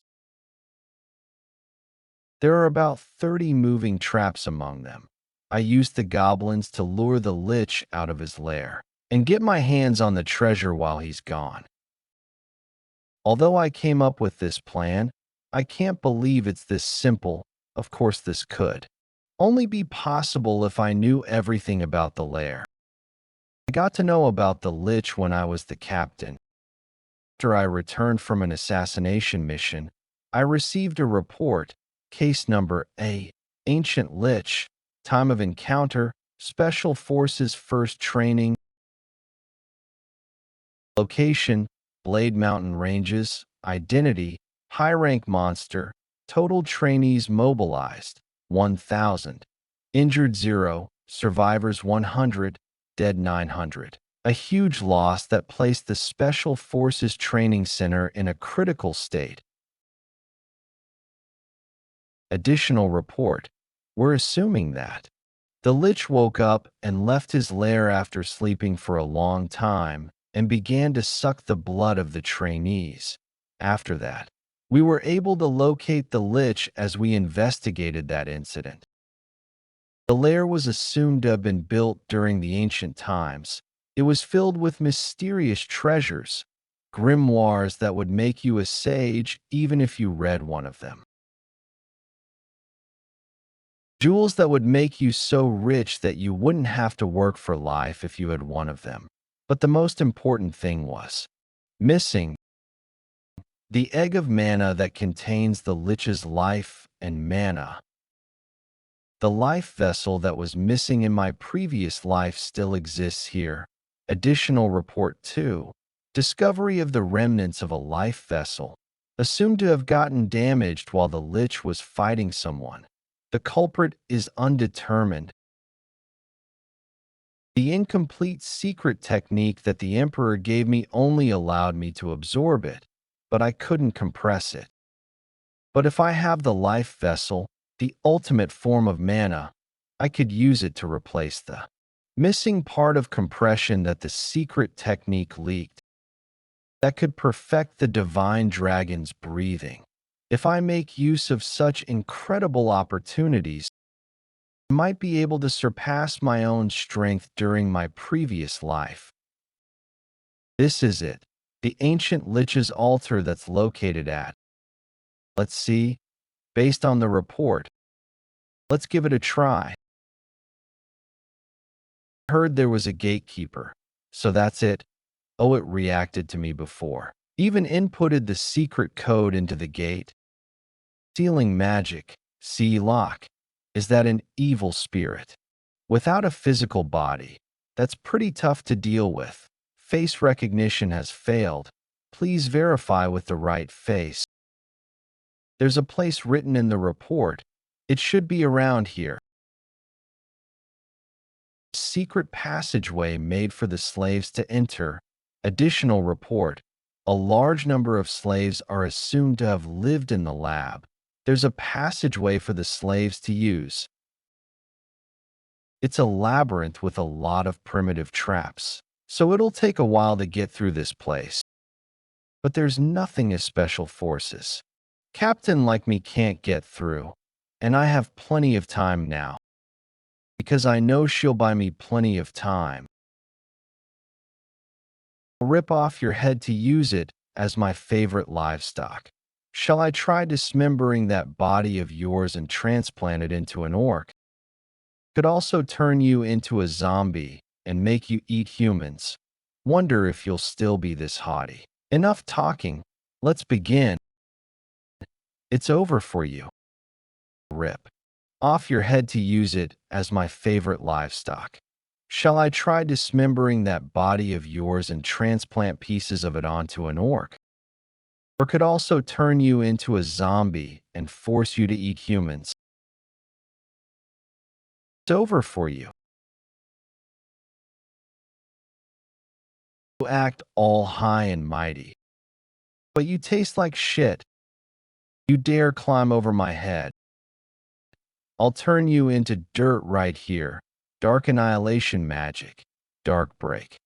There are about 30 moving traps among them. I used the goblins to lure the Lich out of his lair and get my hands on the treasure while he's gone. Although I came up with this plan, I can't believe it's this simple. Of course this could only be possible if I knew everything about the lair. I got to know about the Lich when I was the captain. After I returned from an assassination mission, I received a report, case number A, Ancient Lich, time of encounter, Special Forces First Training, location, Blade Mountain Ranges, identity, high-rank monster, total trainees mobilized, 1,000, injured 0, survivors 100, dead 900. A huge loss that placed the Special Forces Training Center in a critical state. Additional report. We're assuming that the Lich woke up and left his lair after sleeping for a long time and began to suck the blood of the trainees. After that, we were able to locate the Lich as we investigated that incident. The lair was assumed to have been built during the ancient times. It was filled with mysterious treasures, grimoires that would make you a sage even if you read one of them. Jewels that would make you so rich that you wouldn't have to work for life if you had one of them. But the most important thing was missing the egg of mana that contains the Lich's life and mana. The life vessel that was missing in my previous life still exists here. Additional report 2. Discovery of the remnants of a life vessel, assumed to have gotten damaged while the Lich was fighting someone. The culprit is undetermined. The incomplete secret technique that the Emperor gave me only allowed me to absorb it, but I couldn't compress it. But if I have the life vessel, the ultimate form of mana, I could use it to replace the missing part of compression that the secret technique leaked. That could perfect the divine dragon's breathing. If I make use of such incredible opportunities, I might be able to surpass my own strength during my previous life. This is it, the ancient Lich's altar that's located at. Let's see, based on the report. Let's give it a try. I heard there was a gatekeeper, so that's it. Oh, it reacted to me before. Even inputted the secret code into the gate. Sealing magic, see lock. Is that an evil spirit? Without a physical body, that's pretty tough to deal with. Face recognition has failed. Please verify with the right face. There's a place written in the report. It should be around here. Secret passageway made for the slaves to enter. Additional report. A large number of slaves are assumed to have lived in the lab. There's a passageway for the slaves to use. It's a labyrinth with a lot of primitive traps, so it'll take a while to get through this place. But there's nothing as special forces. Captain like me can't get through, and I have plenty of time now. Because I know she'll buy me plenty of time. I'll rip off your head to use it as my favorite livestock. Shall I try dismembering that body of yours and transplant it into an orc? Could also turn you into a zombie and make you eat humans. Wonder if you'll still be this haughty. Enough talking. Let's begin. It's over for you. Rip off your head to use it as my favorite livestock. Shall I try dismembering that body of yours and transplant pieces of it onto an orc? Or could also turn you into a zombie and force you to eat humans. It's over for you. You act all high and mighty, but you taste like shit. You dare climb over my head. I'll turn you into dirt right here. Dark annihilation magic. Dark break.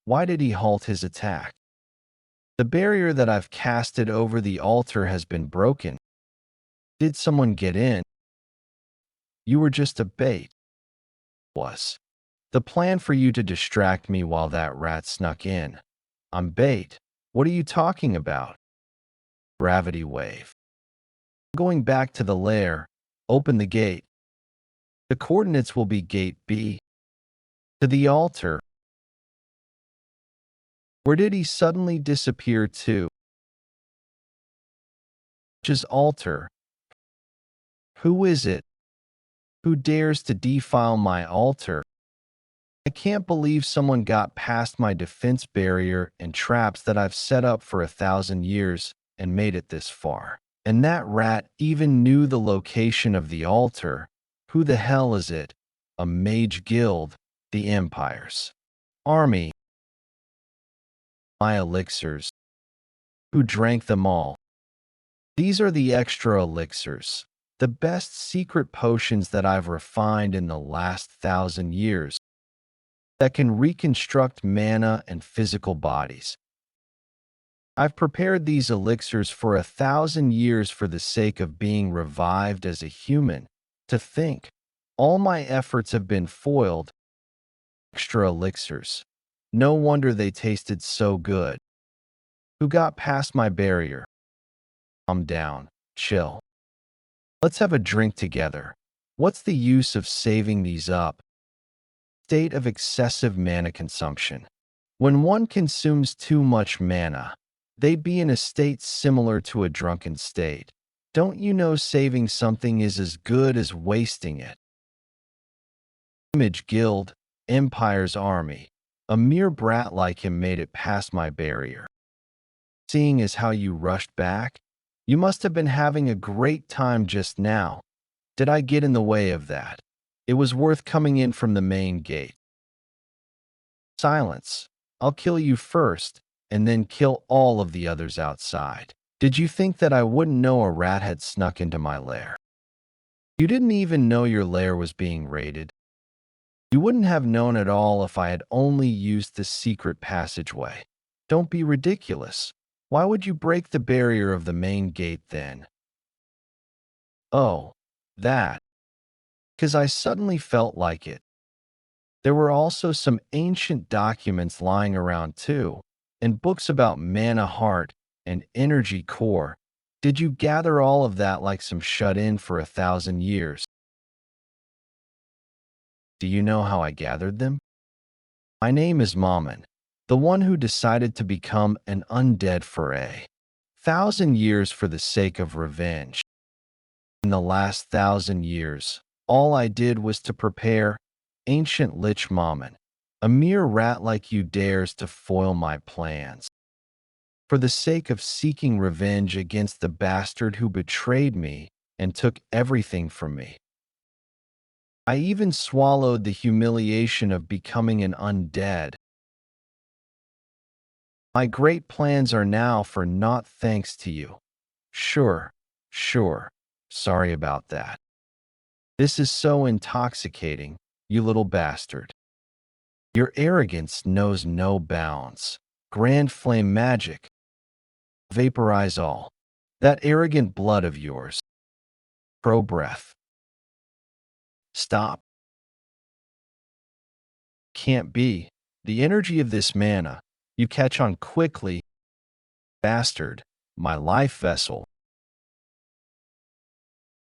Why did he halt his attack? The barrier that I've casted over the altar has been broken. Did someone get in? You were just a bait. Was the plan for you to distract me while that rat snuck in? I'm bait. What are you talking about? Gravity wave. Going back to the lair, open the gate. The coordinates will be gate B. To the altar. Where did he suddenly disappear to? Just altar. Who is it? Who dares to defile my altar? I can't believe someone got past my defense barrier and traps that I've set up for 1,000 years and made it this far. And that rat even knew the location of the altar. Who the hell is it? A mage guild, the Empire's army. My elixirs. Who drank them all? These are the extra elixirs, the best secret potions that I've refined in the last 1,000 years that can reconstruct mana and physical bodies. I've prepared these elixirs for 1,000 years for the sake of being revived as a human. To think, all my efforts have been foiled. Extra elixirs. No wonder they tasted so good. Who got past my barrier? Calm down. Chill. Let's have a drink together. What's the use of saving these up? State of excessive mana consumption. When one consumes too much mana, they be in a state similar to a drunken state. Don't you know saving something is as good as wasting it? Image Guild, Empire's army. A mere brat like him made it past my barrier. Seeing as how you rushed back, you must have been having a great time just now. Did I get in the way of that? It was worth coming in from the main gate. Silence. I'll kill you first, and then kill all of the others outside. Did you think that I wouldn't know a rat had snuck into my lair? You didn't even know your lair was being raided. You wouldn't have known at all if I had only used the secret passageway. Don't be ridiculous. Why would you break the barrier of the main gate then? Oh, that. Because I suddenly felt like it. There were also some ancient documents lying around too, and books about mana heart and energy core. Did you gather all of that like some shut-in for 1,000 years? Do you know how I gathered them? My name is Mammon, the one who decided to become an undead for 1,000 years for the sake of revenge. In the last 1,000 years, all I did was to prepare ancient Lich Mammon. A mere rat like you dares to foil my plans. For the sake of seeking revenge against the bastard who betrayed me and took everything from me. I even swallowed the humiliation of becoming an undead. My great plans are now for naught thanks to you. Sure. Sorry about that. This is so intoxicating, you little bastard. Your arrogance knows no bounds. Grand flame magic. Vaporize all. That arrogant blood of yours. Pro breath. Stop. Can't be. The energy of this mana, you catch on quickly. Bastard, my life vessel.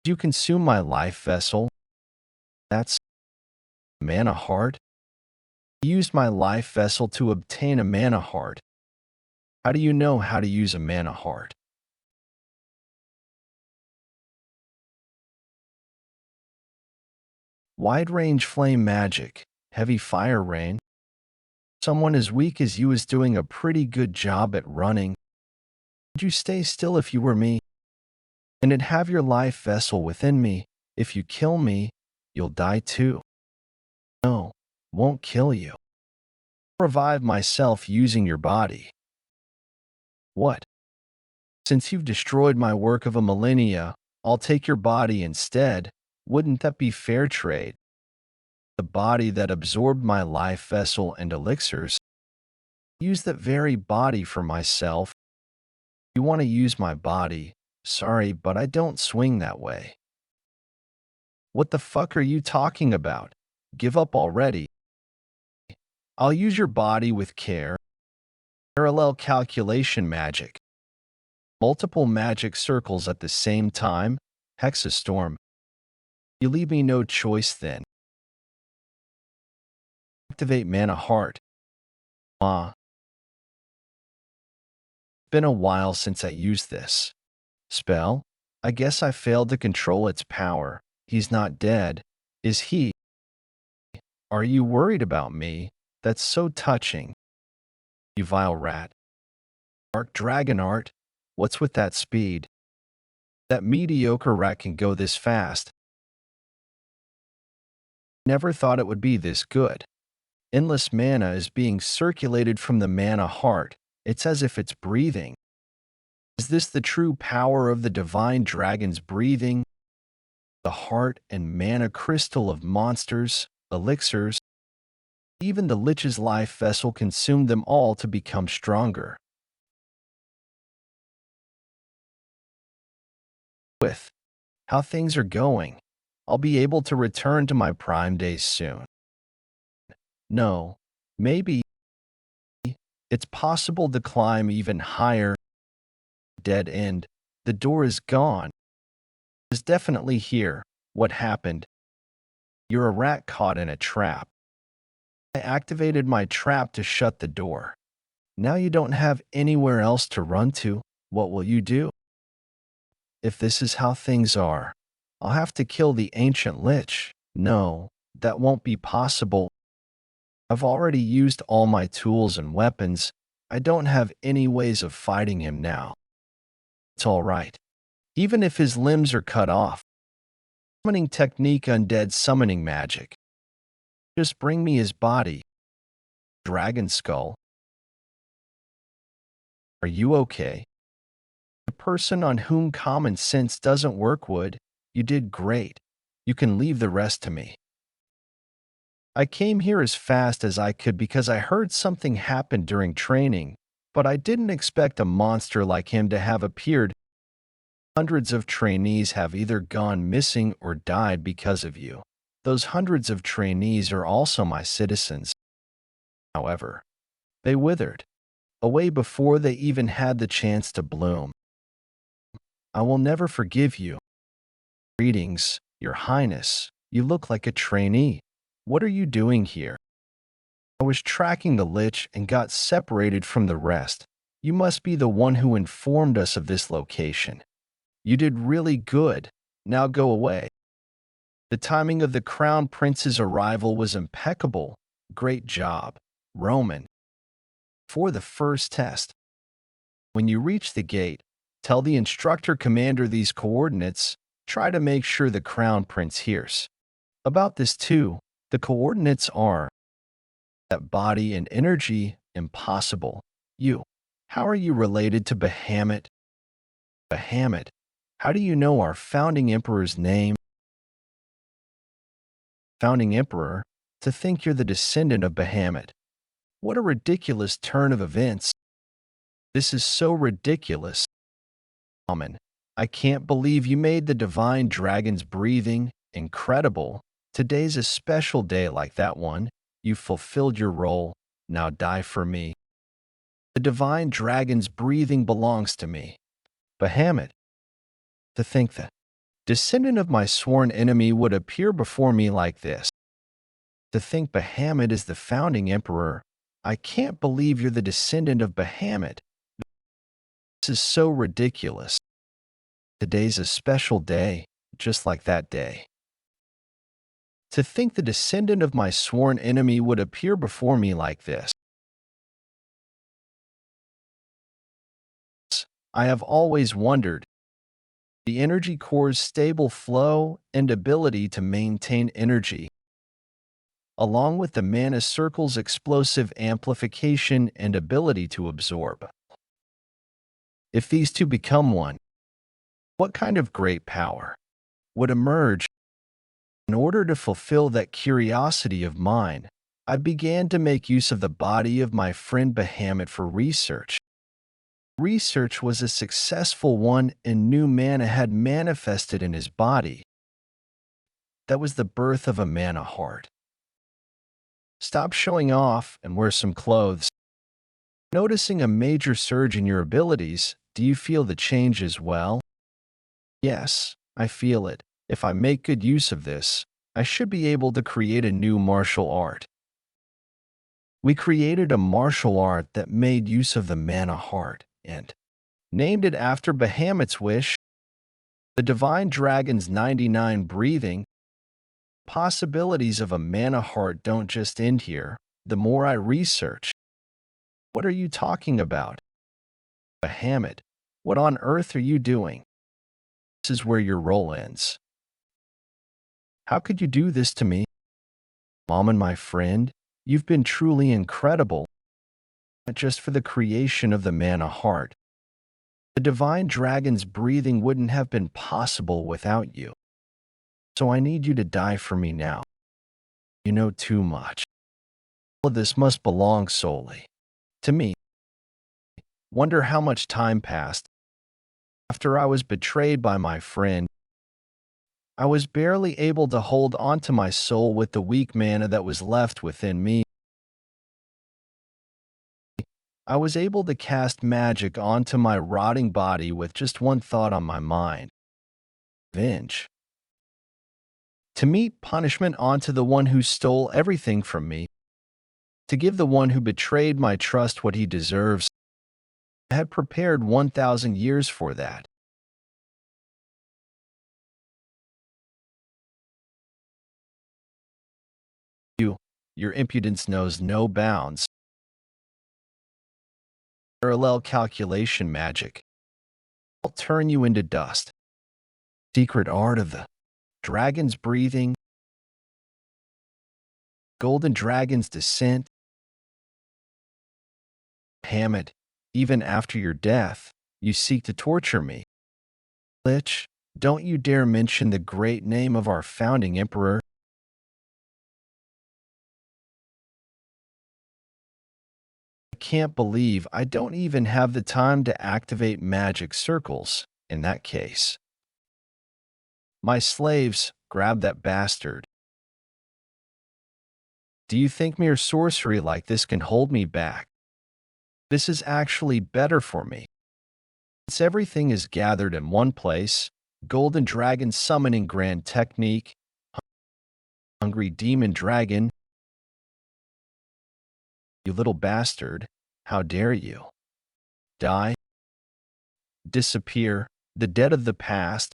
You consume my life vessel? That's mana heart? You used my life vessel to obtain a mana heart. How do you know how to use a mana heart? Wide-range flame magic, heavy fire rain. Someone as weak as you is doing a pretty good job at running. Would you stay still if you were me? And it'd have your life vessel within me. If you kill me, you'll die too. No, won't kill you. Revive myself using your body. What? Since you've destroyed my work of a millennia, I'll take your body instead. Wouldn't that be fair trade? The body that absorbed my life vessel and elixirs. Use that very body for myself. You want to use my body. Sorry, but I don't swing that way. What the fuck are you talking about? Give up already. I'll use your body with care. Parallel calculation magic. Multiple magic circles at the same time. Hexastorm. You leave me no choice then. Activate mana heart. Been a while since I used this spell. I guess I failed to control its power. He's not dead, is he? Are you worried about me? That's so touching. You vile rat. Dark dragon art. What's with that speed? That mediocre rat can go this fast. Never thought it would be this good. Endless mana is being circulated from the mana heart. It's as if it's breathing. Is this the true power of the divine dragon's breathing? The heart and mana crystal of monsters, elixirs. Even the Lich's life vessel consumed them all to become stronger. With how things are going, I'll be able to return to my prime days soon. No, maybe it's possible to climb even higher. Dead end. The door is gone. It's definitely here. What happened? You're a rat caught in a trap. I activated my trap to shut the door. Now you don't have anywhere else to run to. What will you do? If this is how things are, I'll have to kill the ancient Lich. No, that won't be possible. I've already used all my tools and weapons. I don't have any ways of fighting him now. It's all right. Even if his limbs are cut off. Summoning technique, undead summoning magic. Just bring me his body. Dragon skull. Are you okay? The person on whom common sense doesn't work would. You did great. You can leave the rest to me. I came here as fast as I could because I heard something happened during training, but I didn't expect a monster like him to have appeared. Hundreds of trainees have either gone missing or died because of you. Those hundreds of trainees are also my citizens. However, they withered away before they even had the chance to bloom. I will never forgive you. Greetings, Your Highness. You look like a trainee. What are you doing here? I was tracking the Lich and got separated from the rest. You must be the one who informed us of this location. You did really good. Now go away. The timing of the Crown Prince's arrival was impeccable. Great job, Roman. For the first test, when you reach the gate, tell the Instructor Commander these coordinates. Try to make sure the Crown Prince hears about this too. The coordinates are that body and energy, impossible. You. How are you related to Bahamut? Bahamut. How do you know our founding emperor's name? Founding emperor? To think you're the descendant of Bahamut. What a ridiculous turn of events. This is so ridiculous. Amen. I can't believe you made the divine dragon's breathing incredible. Today's a special day like that one. You fulfilled your role. Now die for me. The divine dragon's breathing belongs to me. Bahamut. To think that descendant of my sworn enemy would appear before me like this. To think Bahamut is the founding emperor. I can't believe you're the descendant of Bahamut. This is so ridiculous. Today's a special day, just like that day. To think the descendant of my sworn enemy would appear before me like this. I have always wondered. The energy core's stable flow and ability to maintain energy, along with the mana circle's explosive amplification and ability to absorb. If these two become one, what kind of great power would emerge? In order to fulfill that curiosity of mine, I began to make use of the body of my friend Bahamut for research. Research was a successful one and new mana had manifested in his body. That was the birth of a mana heart. Stop showing off and wear some clothes. Noticing a major surge in your abilities, do you feel the change as well? Yes, I feel it. If I make good use of this, I should be able to create a new martial art. We created a martial art that made use of the mana heart and named it after Bahamut's wish. The divine dragon's 99 breathing. Possibilities of a mana heart don't just end here. The more I research. What are you talking about? Bahamut, what on earth are you doing? This is where your role ends. How could you do this to me? Mom and my friend, you've been truly incredible. Not just for the creation of the mana heart. The divine dragon's breathing wouldn't have been possible without you. So I need you to die for me now. You know too much. All of this must belong solely to me. Wonder how much time passed. After I was betrayed by my friend, I was barely able to hold onto my soul with the weak mana that was left within me. I was able to cast magic onto my rotting body with just one thought on my mind. Revenge. To meet punishment onto the one who stole everything from me. To give the one who betrayed my trust what he deserves. I had prepared 1,000 years for that. Your impudence knows no bounds. Parallel calculation magic. I'll turn you into dust. Secret art of the dragon's breathing. Golden dragon's descent. Hammett, even after your death, you seek to torture me. Lich, don't you dare mention the great name of our founding emperor. I can't believe I don't even have the time to activate magic circles in that case. My slaves, grab that bastard. Do you think mere sorcery like this can hold me back? This is actually better for me. Since everything is gathered in one place, Golden Dragon summoning grand technique, Hungry Demon Dragon, you little bastard, how dare you? Die, disappear, the dead of the past,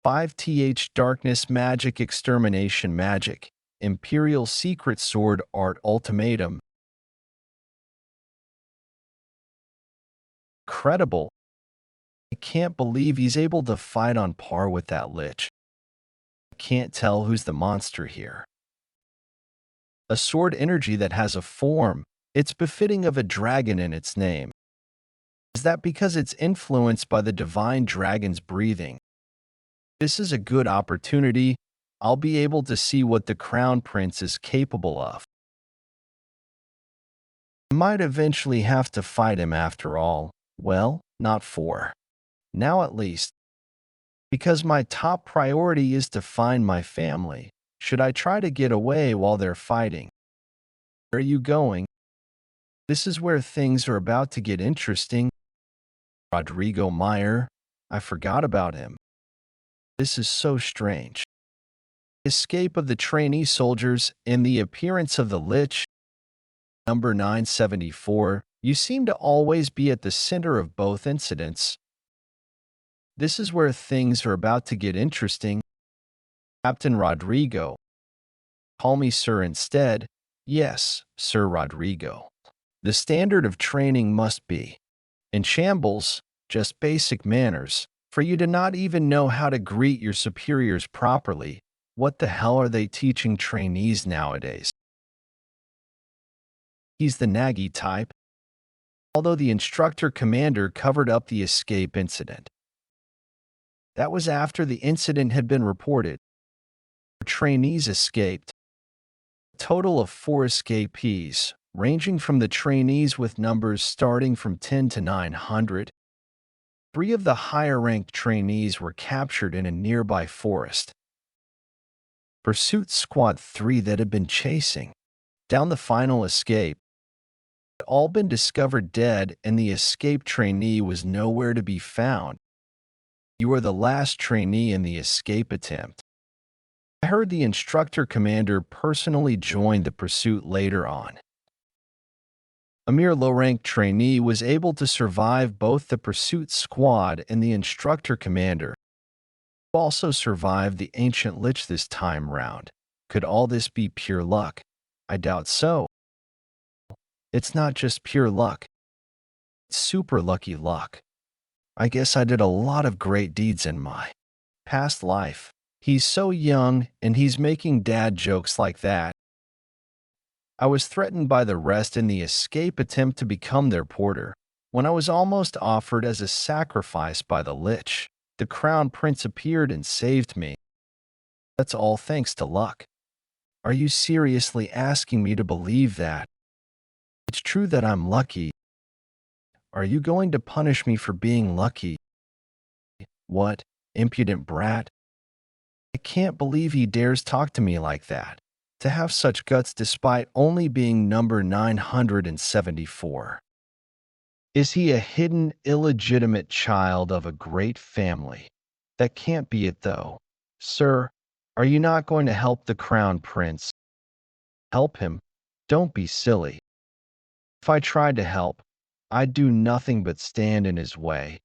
5th Darkness Magic Extermination Magic, Imperial Secret Sword Art Ultimatum. Incredible. I can't believe he's able to fight on par with that Lich. I can't tell who's the monster here. A sword energy that has a form, it's befitting of a dragon in its name. Is that because it's influenced by the divine dragon's breathing? This is a good opportunity. I'll be able to see what the Crown Prince is capable of. I might eventually have to fight him after all. Well, not for now at least. Because my top priority is to find my family. Should I try to get away while they're fighting? Where are you going? This is where things are about to get interesting. Rodrigo Meyer. I forgot about him. This is so strange. Escape of the trainee soldiers and the appearance of the Lich. Number 974. You seem to always be at the center of both incidents. This is where things are about to get interesting. Captain Rodrigo. Call me sir instead. Yes, Sir Rodrigo. The standard of training must be, in shambles, just basic manners. For you to not even know how to greet your superiors properly. What the hell are they teaching trainees nowadays? He's the naggy type. Although the instructor commander covered up the escape incident. That was after the incident had been reported. Trainees escaped. A total of 4 escapees, ranging from the trainees with numbers starting from 10 to 900. 3 of the higher-ranked trainees were captured in a nearby forest. Pursuit Squad 3 that had been chasing down the final escape had all been discovered dead, and the escaped trainee was nowhere to be found. You were the last trainee in the escape attempt. I heard the instructor commander personally joined the pursuit later on. A mere low-ranked trainee was able to survive both the pursuit squad and the instructor commander, who also survived the ancient Lich this time round. Could all this be pure luck? I doubt so. It's not just pure luck. It's super lucky luck. I guess I did a lot of great deeds in my past life. He's so young, and he's making dad jokes like that. I was threatened by the rest in the escape attempt to become their porter. When I was almost offered as a sacrifice by the Lich, the Crown Prince appeared and saved me. That's all thanks to luck. Are you seriously asking me to believe that? It's true that I'm lucky. Are you going to punish me for being lucky? What, impudent brat? I can't believe he dares talk to me like that. To have such guts despite only being number 974. Is he a hidden, illegitimate child of a great family? That can't be it, though. Sir, are you not going to help the Crown Prince? Help him? Don't be silly. If I tried to help, I'd do nothing but stand in his way.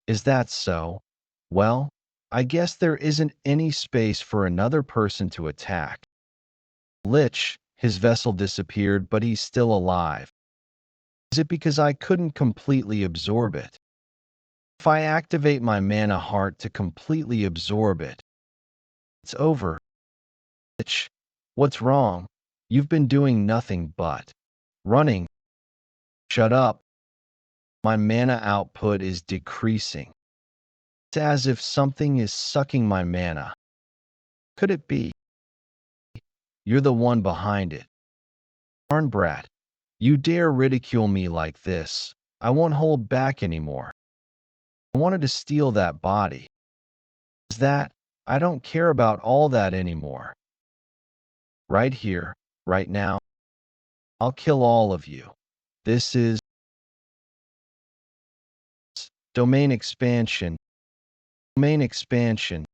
Is that so? Well, I guess there isn't any space for another person to attack. Lich, his vessel disappeared, but he's still alive. Is it because I couldn't completely absorb it? If I activate my mana heart to completely absorb it, it's over. Lich, what's wrong? You've been doing nothing but running. Shut up. My mana output is decreasing. It's as if something is sucking my mana. Could it be? You're the one behind it. Darn brat. You dare ridicule me like this. I won't hold back anymore. I wanted to steal that body. Is that? I don't care about all that anymore. Right here, right now, I'll kill all of you. This is domain expansion. Domain expansion.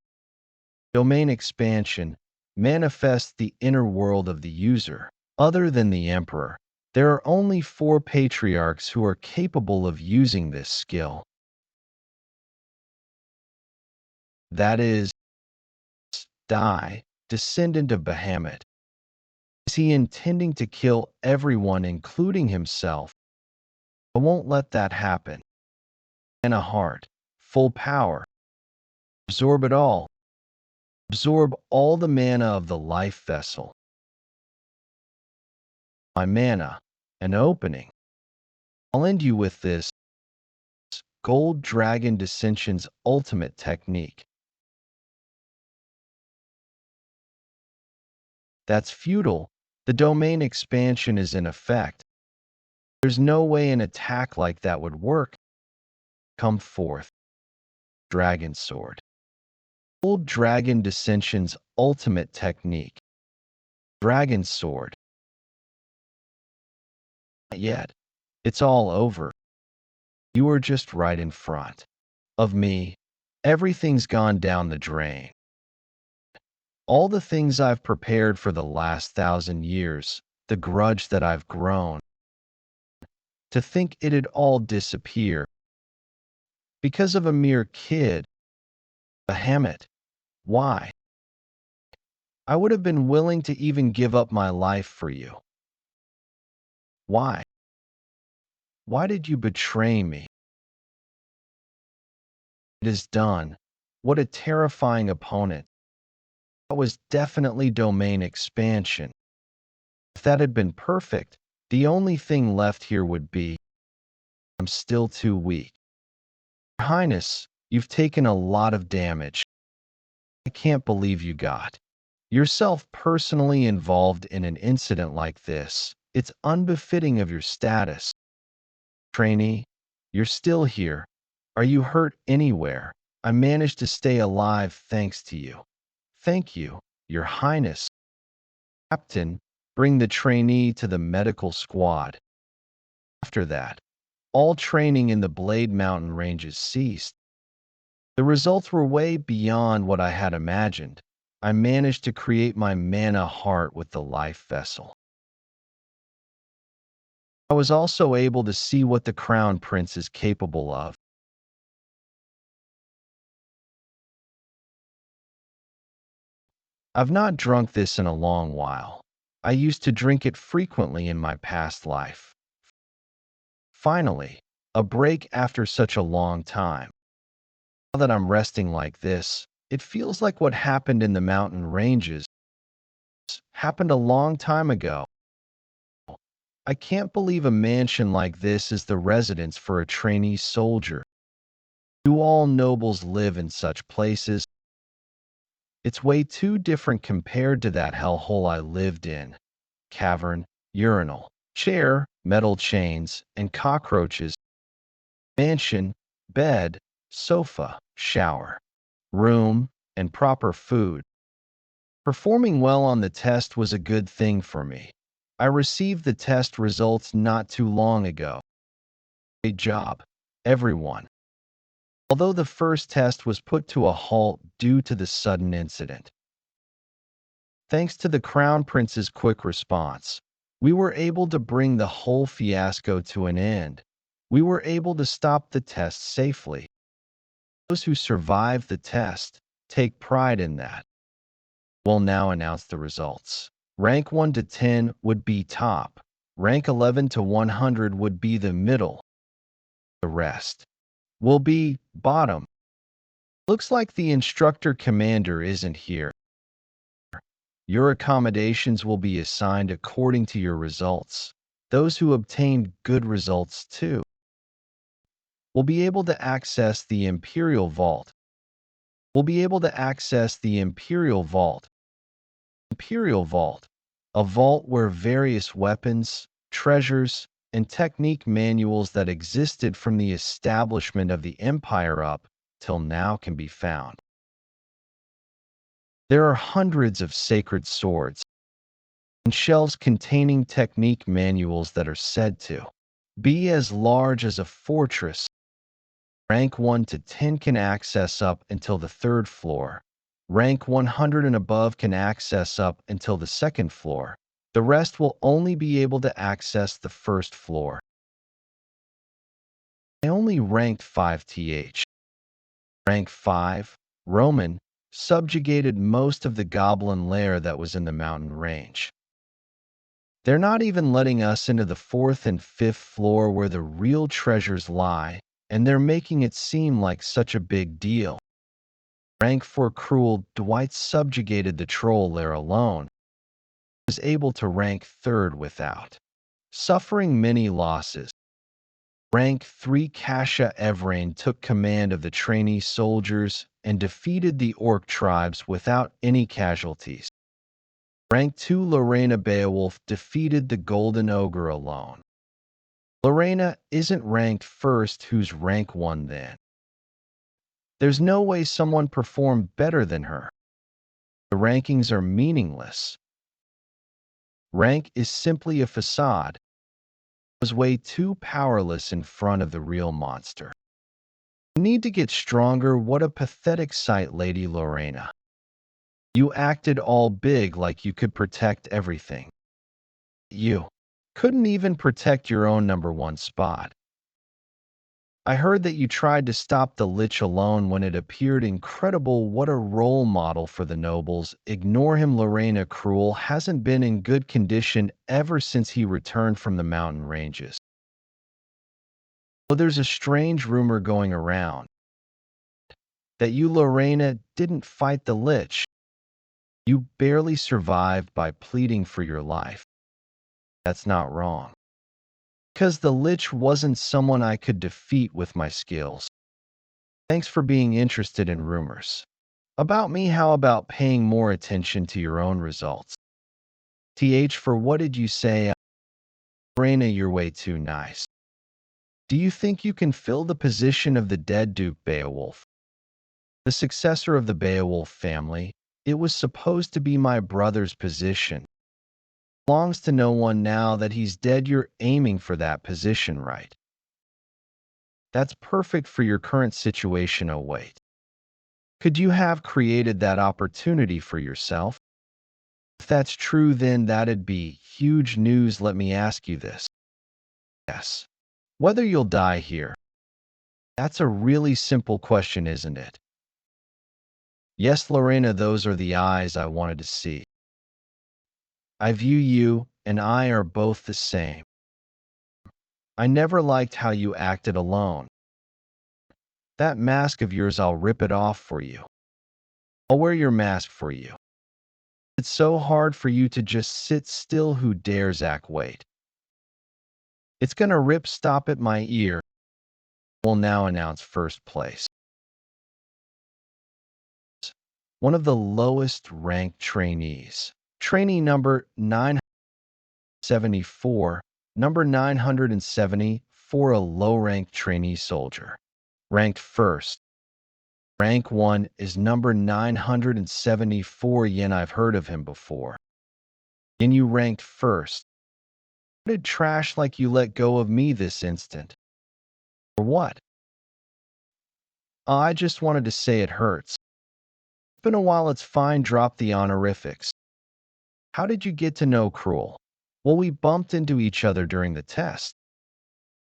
Domain expansion manifests the inner world of the user. Other than the Emperor, there are only 4 patriarchs who are capable of using this skill. That is, die, descendant of Bahamut. Is he intending to kill everyone, including himself? I won't let that happen. And a heart, full power. Absorb it all. Absorb all the mana of the life vessel. My mana, an opening. I'll end you with this Gold Dragon Dissension's ultimate technique. That's futile. The domain expansion is in effect. There's no way an attack like that would work. Come forth. Dragon Sword. Gold Dragon Dissension's ultimate technique. Dragon Sword. Not yet. It's all over. You are just right in front of me. Everything's gone down the drain. All the things I've prepared for the last 1,000 years, the grudge that I've grown, to think it'd all disappear because of a mere kid. Bahamut. Why? I would have been willing to even give up my life for you. Why? Why did you betray me? It is done. What a terrifying opponent. That was definitely domain expansion. If that had been perfect, the only thing left here would be, I'm still too weak. Your Highness, you've taken a lot of damage. I can't believe you got yourself personally involved in an incident like this. It's unbefitting of your status. Trainee, you're still here. Are you hurt anywhere? I managed to stay alive thanks to you. Thank you, Your Highness. Captain, bring the trainee to the medical squad. After that, all training in the Blade Mountain ranges ceased. The results were way beyond what I had imagined. I managed to create my mana heart with the life vessel. I was also able to see what the Crown Prince is capable of. I've not drunk this in a long while. I used to drink it frequently in my past life. Finally, a break after such a long time. Now that I'm resting like this, it feels like what happened in the mountain ranges happened a long time ago. I can't believe a mansion like this is the residence for a trainee soldier. Do all nobles live in such places? It's way too different compared to that hellhole I lived in. Cavern, urinal, chair, metal chains, and cockroaches. Mansion, bed, sofa, shower, room, and proper food. Performing well on the test was a good thing for me. I received the test results not too long ago. Great job, everyone. Although the first test was put to a halt due to the sudden incident. Thanks to the Crown Prince's quick response, we were able to bring the whole fiasco to an end. We were able to stop the test safely. Those who survived the test take pride in that. We'll now announce the results. Rank 1 to 10 would be top. Rank 11 to 100 would be the middle. The rest will be bottom. Looks like the instructor commander isn't here. Your accommodations will be assigned according to your results. Those who obtained good results too will be able to access the Imperial Vault. Imperial Vault, a vault where various weapons, treasures, and technique manuals that existed from the establishment of the Empire up till now can be found. There are hundreds of sacred swords and shelves containing technique manuals that are said to be as large as a fortress. Rank 1 to 10 can access up until the 3rd floor. Rank 100 and above can access up until the 2nd floor. The rest will only be able to access the 1st floor. I only ranked 5th. Rank 5, Roman, subjugated most of the goblin lair that was in the mountain range. They're not even letting us into the 4th and 5th floor where the real treasures lie, and they're making it seem like such a big deal. Rank 4 Cruel Dwight subjugated the troll lair alone, was able to rank 3rd without suffering many losses. Rank 3 Kasha Evrain took command of the trainee soldiers and defeated the orc tribes without any casualties. Rank 2 Lorena Beaolf defeated the Golden Ogre alone. Lorena isn't ranked 1st, who's rank 1 then? There's no way someone performed better than her. The rankings are meaningless. Rank is simply a facade. Was way too powerless in front of the real monster. You need to get stronger. What a pathetic sight, Lady Lorena. You acted all big like you could protect everything. You couldn't even protect your own #1 spot. I heard that you tried to stop the Lich alone when it appeared. Incredible. What a role model for the nobles. Ignore him. Lorena Cruel hasn't been in good condition ever since he returned from the mountain ranges. Well, there's a strange rumor going around that you, Lorena, didn't fight the Lich. You barely survived by pleading for your life. That's not wrong. Because the Lich wasn't someone I could defeat with my skills. Thanks for being interested in rumors about me. How about paying more attention to your own results? For what did you say? Lorena, you're way too nice. Do you think you can fill the position of the dead Duke Beowulf, the successor of the Beowulf family? It was supposed to be my brother's position. Belongs to no one now that he's dead. You're aiming for that position, right? That's perfect for your current situation. Oh, wait. Could you have created that opportunity for yourself? If that's true, then that'd be huge news. Let me ask you this. Yes. Whether you'll die here. That's a really simple question, isn't it? Yes, Lorena, those are the eyes I wanted to see. I view you and I are both the same. I never liked how you acted alone. That mask of yours, I'll rip it off for you. I'll wear your mask for you. It's so hard for you to just sit still. Who dares act? Wait. It's gonna rip. Stop at my ear. Will now announce first place. One of the lowest ranked trainees. Trainee number 974. Number 970 for a low-ranked trainee soldier. Ranked first. Rank 1 is number 974 yen. I've heard of him before. Yen, you ranked first. Did trash like you let go of me this instant. For what? I just wanted to say it hurts. It's been a while. It's fine. Drop the honorifics. How did you get to know Cruel? Well, we bumped into each other during the test.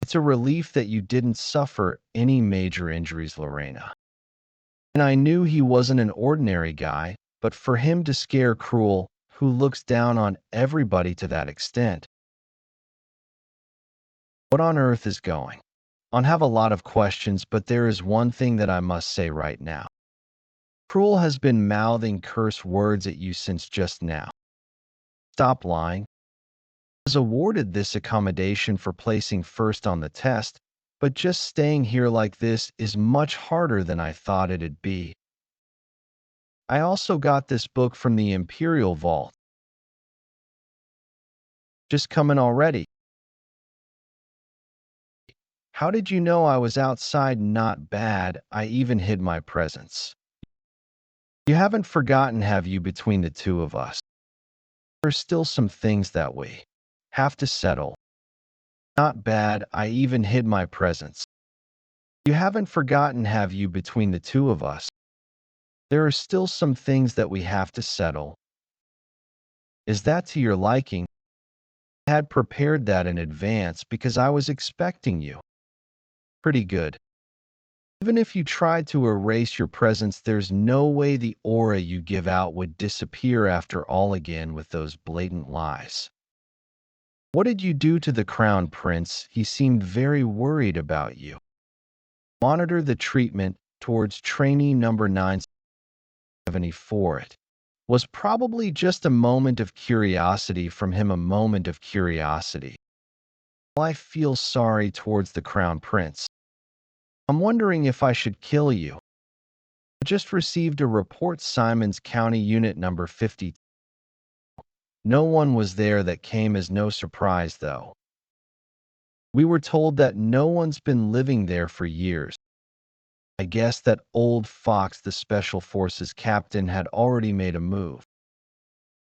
It's a relief that you didn't suffer any major injuries, Lorena. And I knew he wasn't an ordinary guy, but for him to scare Cruel, who looks down on everybody to that extent. What on earth is going on? Have a lot of questions, but there is one thing that I must say right now. Cruel has been mouthing curse words at you since just now. Stop lying. I was awarded this accommodation for placing first on the test, but just staying here like this is much harder than I thought it'd be. I also got this book from the Imperial Vault. Just coming already. How did you know I was outside? Not bad. I even hid my presence. You haven't forgotten, have you, between the two of us? There are still some things that we have to settle. Not bad. I even hid my presence. You haven't forgotten, have you, between the two of us? There are still some things that we have to settle. Is that to your liking? I had prepared that in advance because I was expecting you. Pretty good. Even if you tried to erase your presence, there's no way the aura you give out would disappear after all again with those blatant lies. What did you do to the Crown Prince? He seemed very worried about you. Monitor the treatment towards trainee number 974. It was probably just a moment of curiosity from him, a moment of curiosity. I feel sorry towards the Crown Prince. I'm wondering if I should kill you. I just received a report, Simons County Unit number 50. No one was there. That came as no surprise, though. We were told that no one's been living there for years. I guess that old fox, the Special Forces captain, had already made a move.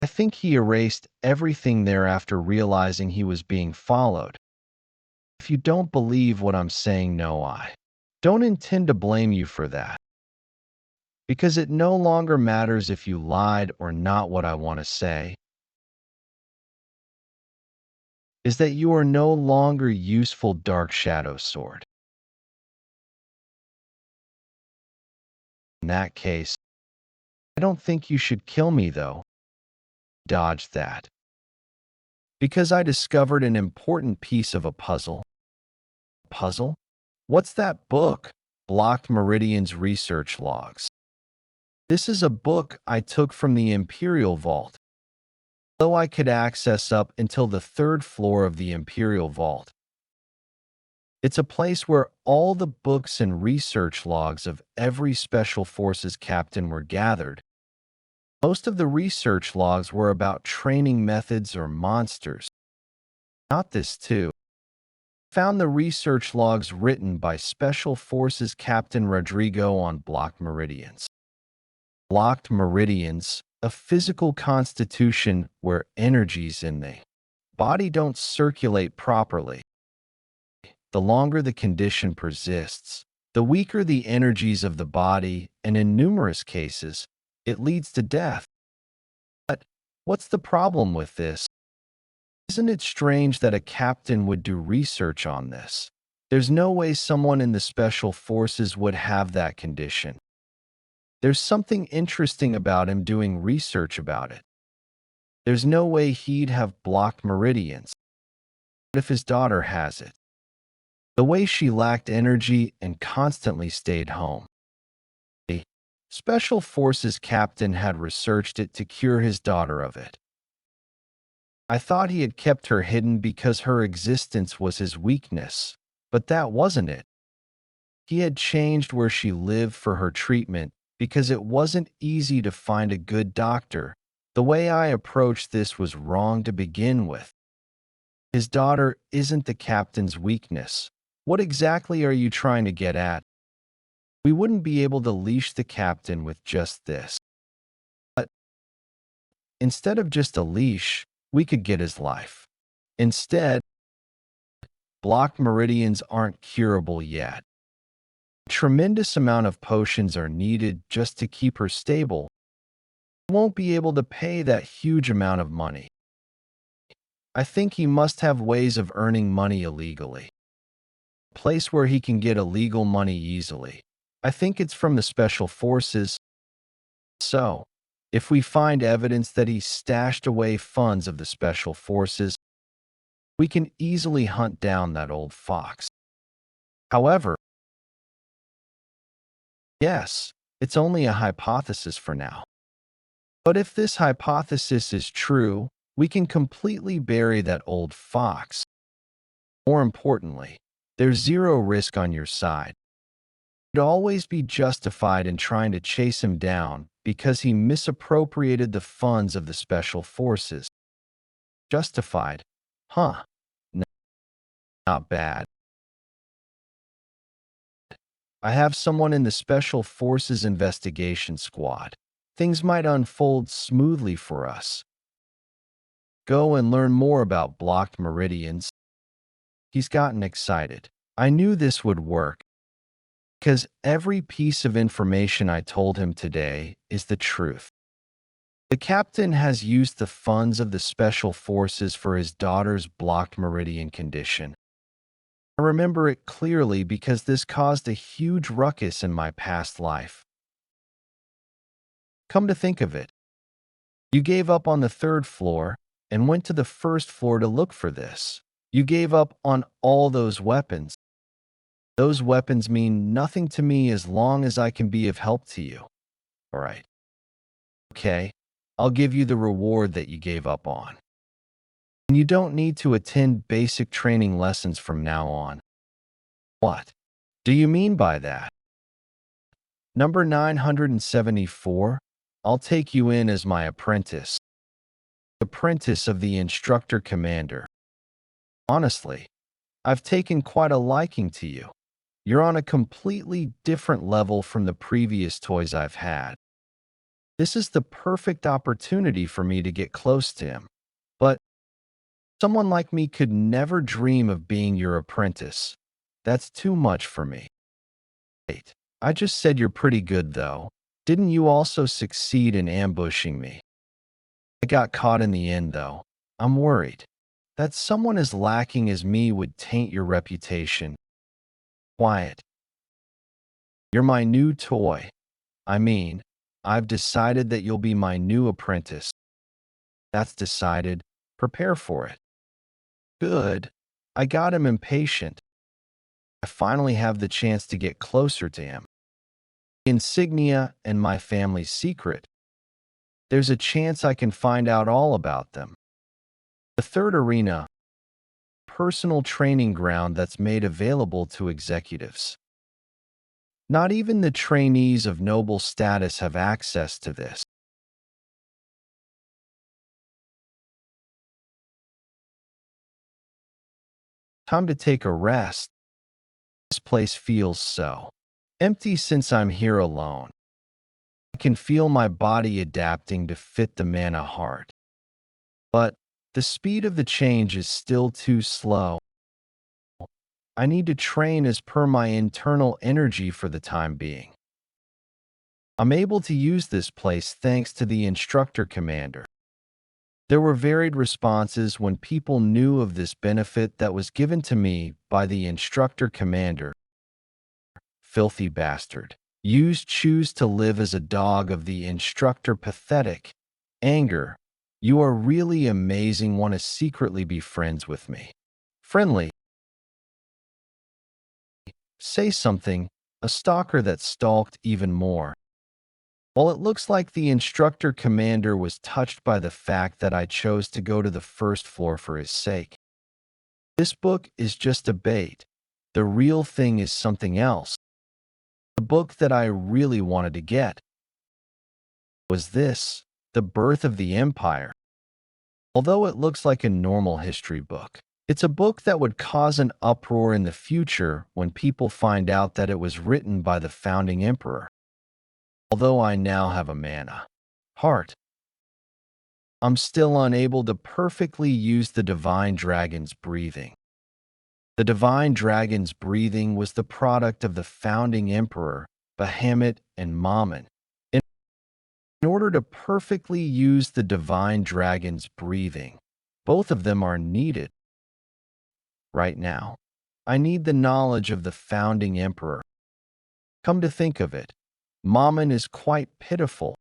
I think he erased everything there after realizing he was being followed. If you don't believe what I'm saying, no, I don't intend to blame you for that. Because it no longer matters if you lied or not. What I want to say is that you are no longer useful, Dark Shadow Sword. In that case, I don't think you should kill me, though. Dodge that. Because I discovered an important piece of a puzzle. Puzzle? What's that book? Blocked Meridian's research logs. This is a book I took from the Imperial Vault. Though I could access up until the 3rd floor of the Imperial Vault. It's a place where all the books and research logs of every Special Forces captain were gathered. Most of the research logs were about training methods or monsters. Not this, too. Found the research logs written by Special Forces Captain Rodrigo on blocked meridians. Blocked meridians, a physical constitution where energies in the body don't circulate properly. The longer the condition persists, the weaker the energies of the body, and in numerous cases, it leads to death. But what's the problem with this? Isn't it strange that a captain would do research on this? There's no way someone in the Special Forces would have that condition. There's something interesting about him doing research about it. There's no way he'd have blocked meridians. What if his daughter has it? The way she lacked energy and constantly stayed home. The Special Forces captain had researched it to cure his daughter of it. I thought he had kept her hidden because her existence was his weakness, but that wasn't it. He had changed where she lived for her treatment because it wasn't easy to find a good doctor. The way I approached this was wrong to begin with. His daughter isn't the captain's weakness. What exactly are you trying to get at? We wouldn't be able to leash the captain with just this. But instead of just a leash, we could get his life. Instead, blocked meridians aren't curable yet. A tremendous amount of potions are needed just to keep her stable. He won't be able to pay that huge amount of money. I think he must have ways of earning money illegally. A place where he can get illegal money easily. I think it's from the Special Forces. So, If we find evidence that he stashed away funds of the special forces, we can easily hunt down that old fox. However, yes, it's only a hypothesis for now. But if this hypothesis is true, we can completely bury that old fox. More importantly, there's zero risk on your side. You'd always be justified in trying to chase him down because he misappropriated the funds of the special forces. Justified? Huh. No, not bad. I have someone in the Special Forces Investigation Squad. Things might unfold smoothly for us. Go and learn more about blocked meridians. He's gotten excited. I knew this would work because every piece of information I told him today is the truth. The captain has used the funds of the Special Forces for his daughter's blocked meridian condition. I remember it clearly because this caused a huge ruckus in my past life. Come to think of it, you gave up on the third floor and went to the first floor to look for this. You gave up on all those weapons. Those weapons mean nothing to me as long as I can be of help to you. All right. Okay, I'll give you the reward that you gave up on. And you don't need to attend basic training lessons from now on. What do you mean by that? Number 974, I'll take you in as my apprentice. Apprentice of the Instructor Commander. Honestly, I've taken quite a liking to you. You're on a completely different level from the previous toys I've had. This is the perfect opportunity for me to get close to him. But someone like me could never dream of being your apprentice. That's too much for me. Wait, I just said you're pretty good, though. Didn't you also succeed in ambushing me? I got caught in the end, though. I'm worried that someone as lacking as me would taint your reputation. Quiet. You're my new toy. I mean, I've decided that you'll be my new apprentice. That's decided. Prepare for it. Good. I got him impatient. I finally have the chance to get closer to him. Insignia and my family's secret. There's a chance I can find out all about them. The third arena, personal training ground that's made available to executives. Not even the trainees of noble status have access to this. Time to take a rest. This place feels so empty since I'm here alone. I can feel my body adapting to fit the mana heart. But the speed of the change is still too slow. I need to train as per my internal energy for the time being. I'm able to use this place thanks to the Instructor Commander. There were varied responses when people knew of this benefit that was given to me by the Instructor Commander. Filthy bastard. Choose to live as a dog of the Instructor. Pathetic. Anger. You are really amazing. Want to secretly be friends with me. Friendly. Say something. A stalker that stalked even more. While it looks like the Instructor Commander was touched by the fact that I chose to go to the first floor for his sake. This book is just a bait. The real thing is something else. The book that I really wanted to get was this, The Birth of the Empire. Although it looks like a normal history book, it's a book that would cause an uproar in the future when people find out that it was written by the founding emperor. Although I now have a mana heart, I'm still unable to perfectly use the Divine Dragon's breathing. The Divine Dragon's breathing was the product of the founding emperor, Bahamut and Mammon. In order to perfectly use the Divine Dragon's breathing, both of them are needed. Right now, I need the knowledge of the founding emperor. Come to think of it, Mammon is quite pitiful.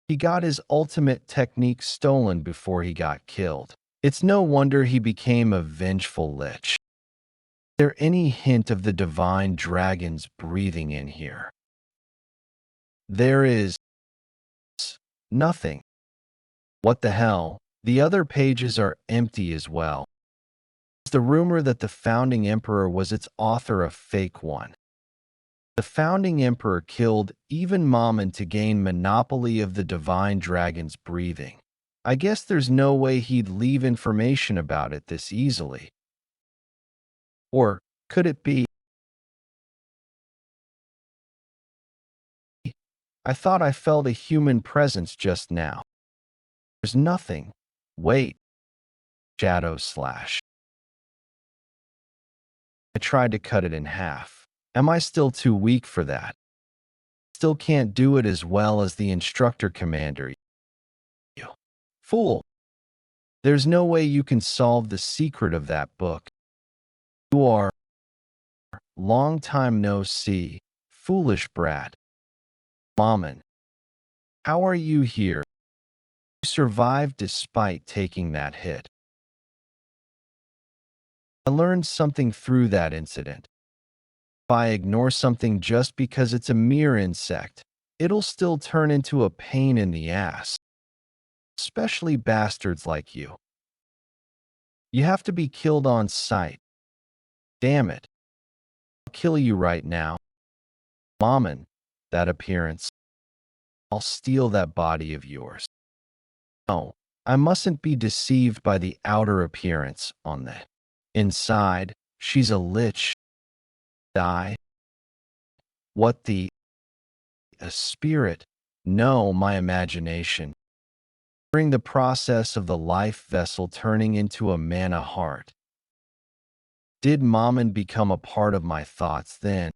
He got his ultimate technique stolen before he got killed. It's no wonder he became a vengeful lich. Is there any hint of the divine dragons breathing in here? There is nothing. What the hell? The other pages are empty as well. The rumor that the founding emperor was its author a fake one. The founding emperor killed even Mammon to gain monopoly of the divine dragon's breathing. I guess there's no way he'd leave information about it this easily. Or could it be? I thought I felt a human presence just now. There's nothing. Wait. Shadow slash. I tried to cut it in half. Am I still too weak for that? Still can't do it as well as the instructor commander. You fool. There's no way you can solve the secret of that book. You are long time no see, foolish brat. Mammon, how are you here? You survived despite taking that hit. I learned something through that incident. If I ignore something just because it's a mere insect, it'll still turn into a pain in the ass. Especially bastards like you. You have to be killed on sight. Damn it. I'll kill you right now. Mammon, that appearance. I'll steal that body of yours. No, I mustn't be deceived by the outer appearance on the inside. She's a lich. Die. What the? A spirit? No, my imagination. During the process of the life vessel turning into a mana heart. Did Mammon become a part of my thoughts then?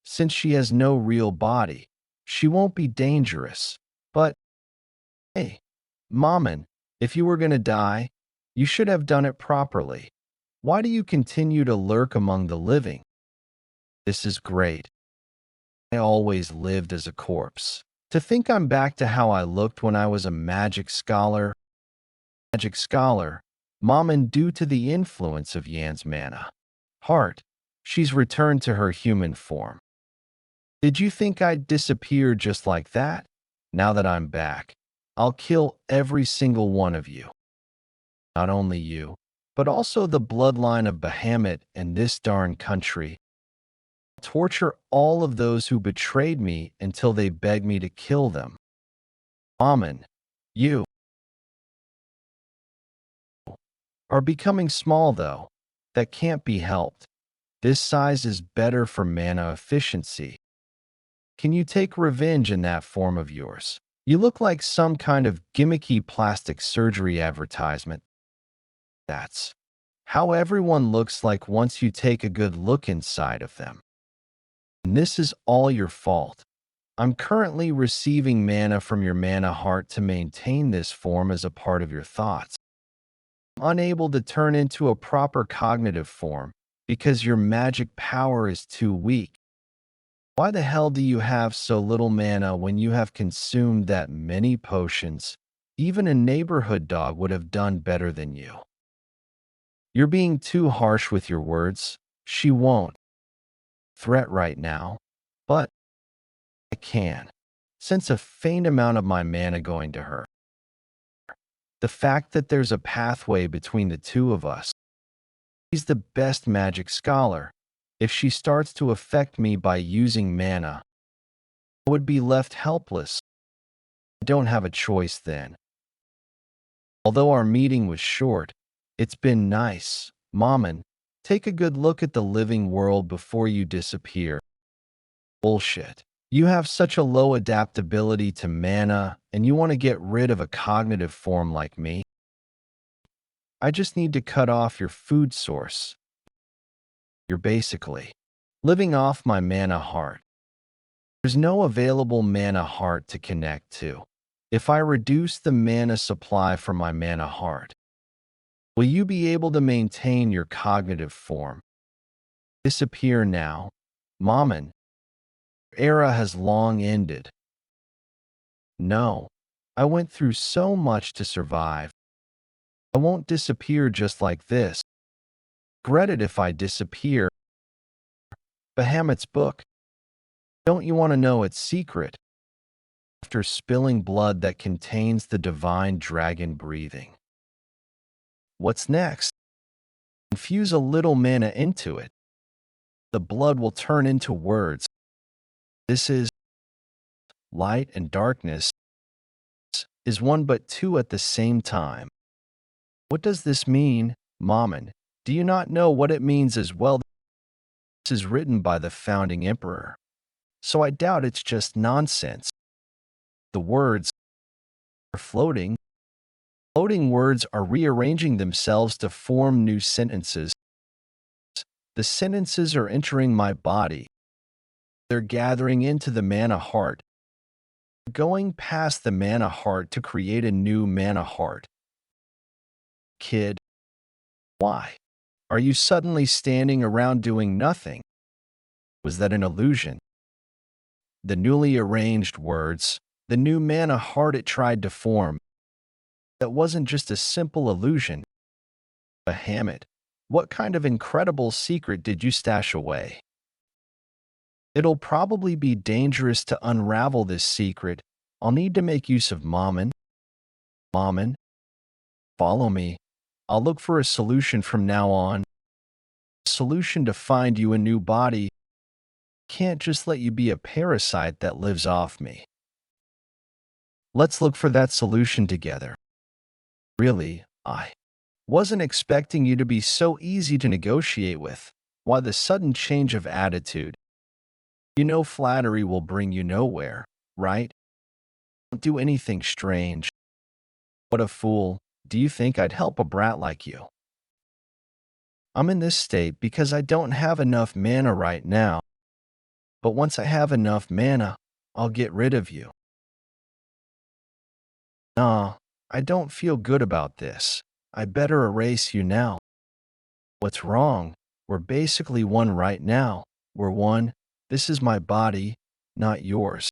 Since she has no real body, she won't be dangerous. But, hey, Mammon, if you were going to die, you should have done it properly. Why do you continue to lurk among the living? This is great. I always lived as a corpse. To think I'm back to how I looked when I was a magic scholar. Magic scholar, Mammon, due to the influence of Yan's mana heart, she's returned to her human form. Did you think I'd disappear just like that? Now that I'm back, I'll kill every single one of you. Not only you, but also the bloodline of Bahamut and this darn country. I'll torture all of those who betrayed me until they beg me to kill them. Mammon, you are becoming small though. That can't be helped. This size is better for mana efficiency. Can you take revenge in that form of yours? You look like some kind of gimmicky plastic surgery advertisement. That's how everyone looks like once you take a good look inside of them. And this is all your fault. I'm currently receiving mana from your mana heart to maintain this form as a part of your thoughts. I'm unable to turn into a proper cognitive form because your magic power is too weak. Why the hell do you have so little mana when you have consumed that many potions? Even a neighborhood dog would have done better than you. You're being too harsh with your words. She won't threat right now, but I can sense a faint amount of my mana going to her. The fact that there's a pathway between the two of us. She's the best magic scholar. If she starts to affect me by using mana, I would be left helpless. I don't have a choice then. Although our meeting was short, it's been nice. Mammon, take a good look at the living world before you disappear. Bullshit. You have such a low adaptability to mana, and you want to get rid of a cognitive form like me? I just need to cut off your food source. You're basically living off my mana heart. There's no available mana heart to connect to. If I reduce the mana supply from my mana heart, will you be able to maintain your cognitive form? Disappear now. Mammon, your era has long ended. No, I went through so much to survive. I won't disappear just like this. Regret it if I disappear. Bahamut's book. Don't you want to know its secret? After spilling blood that contains the divine dragon breathing. What's next? Infuse a little mana into it. The blood will turn into words. This is light and darkness is one but two at the same time. What does this mean, Mammon? Do you not know what it means as well? This is written by the founding emperor, so I doubt it's just nonsense. The words are floating. Floating words are rearranging themselves to form new sentences. The sentences are entering my body. They're gathering into the mana heart, going past the mana heart to create a new mana heart. Kid, why? Are you suddenly standing around doing nothing? Was that an illusion? The newly arranged words, the new mana heart it tried to form, that wasn't just a simple illusion. Bahamut, what kind of incredible secret did you stash away? It'll probably be dangerous to unravel this secret. I'll need to make use of Mammon. Mammon, follow me. I'll look for a solution from now on. A solution to find you a new body. Can't just let you be a parasite that lives off me. Let's look for that solution together. Really, I wasn't expecting you to be so easy to negotiate with. Why the sudden change of attitude? You know flattery will bring you nowhere, right? Don't do anything strange. What a fool. Do you think I'd help a brat like you? I'm in this state because I don't have enough mana right now. But once I have enough mana, I'll get rid of you. Nah, I don't feel good about this. I better erase you now. What's wrong? We're basically one right now. We're one. This is my body, not yours.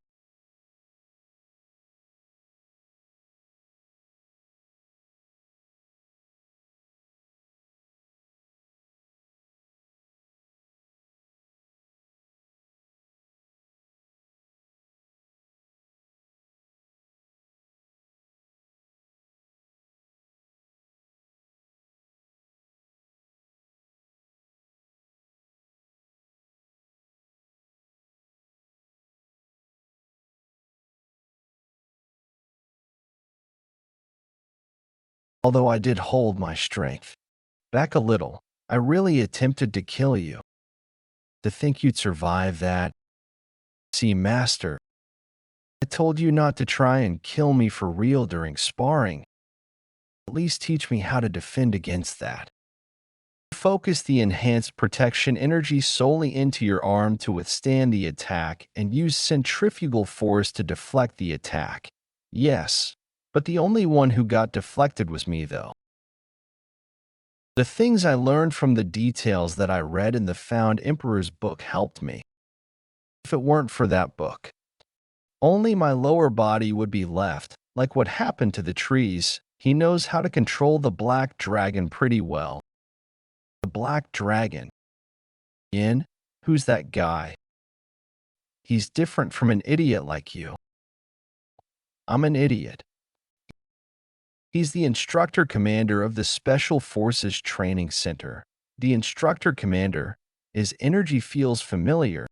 Although I did hold my strength back a little, I really attempted to kill you. To think you'd survive that. See, Master, I told you not to try and kill me for real during sparring. At least teach me how to defend against that. Focus the enhanced protection energy solely into your arm to withstand the attack and use centrifugal force to deflect the attack. Yes, but the only one who got deflected was me, though. The things I learned from the details that I read in the Found Emperor's book helped me. If it weren't for that book, only my lower body would be left, like what happened to the trees. He knows how to control the black dragon pretty well. The black dragon. Yin? Who's that guy? He's different from an idiot like you. I'm an idiot. He's the instructor commander of the Special Forces Training Center. The instructor commander, his energy feels familiar.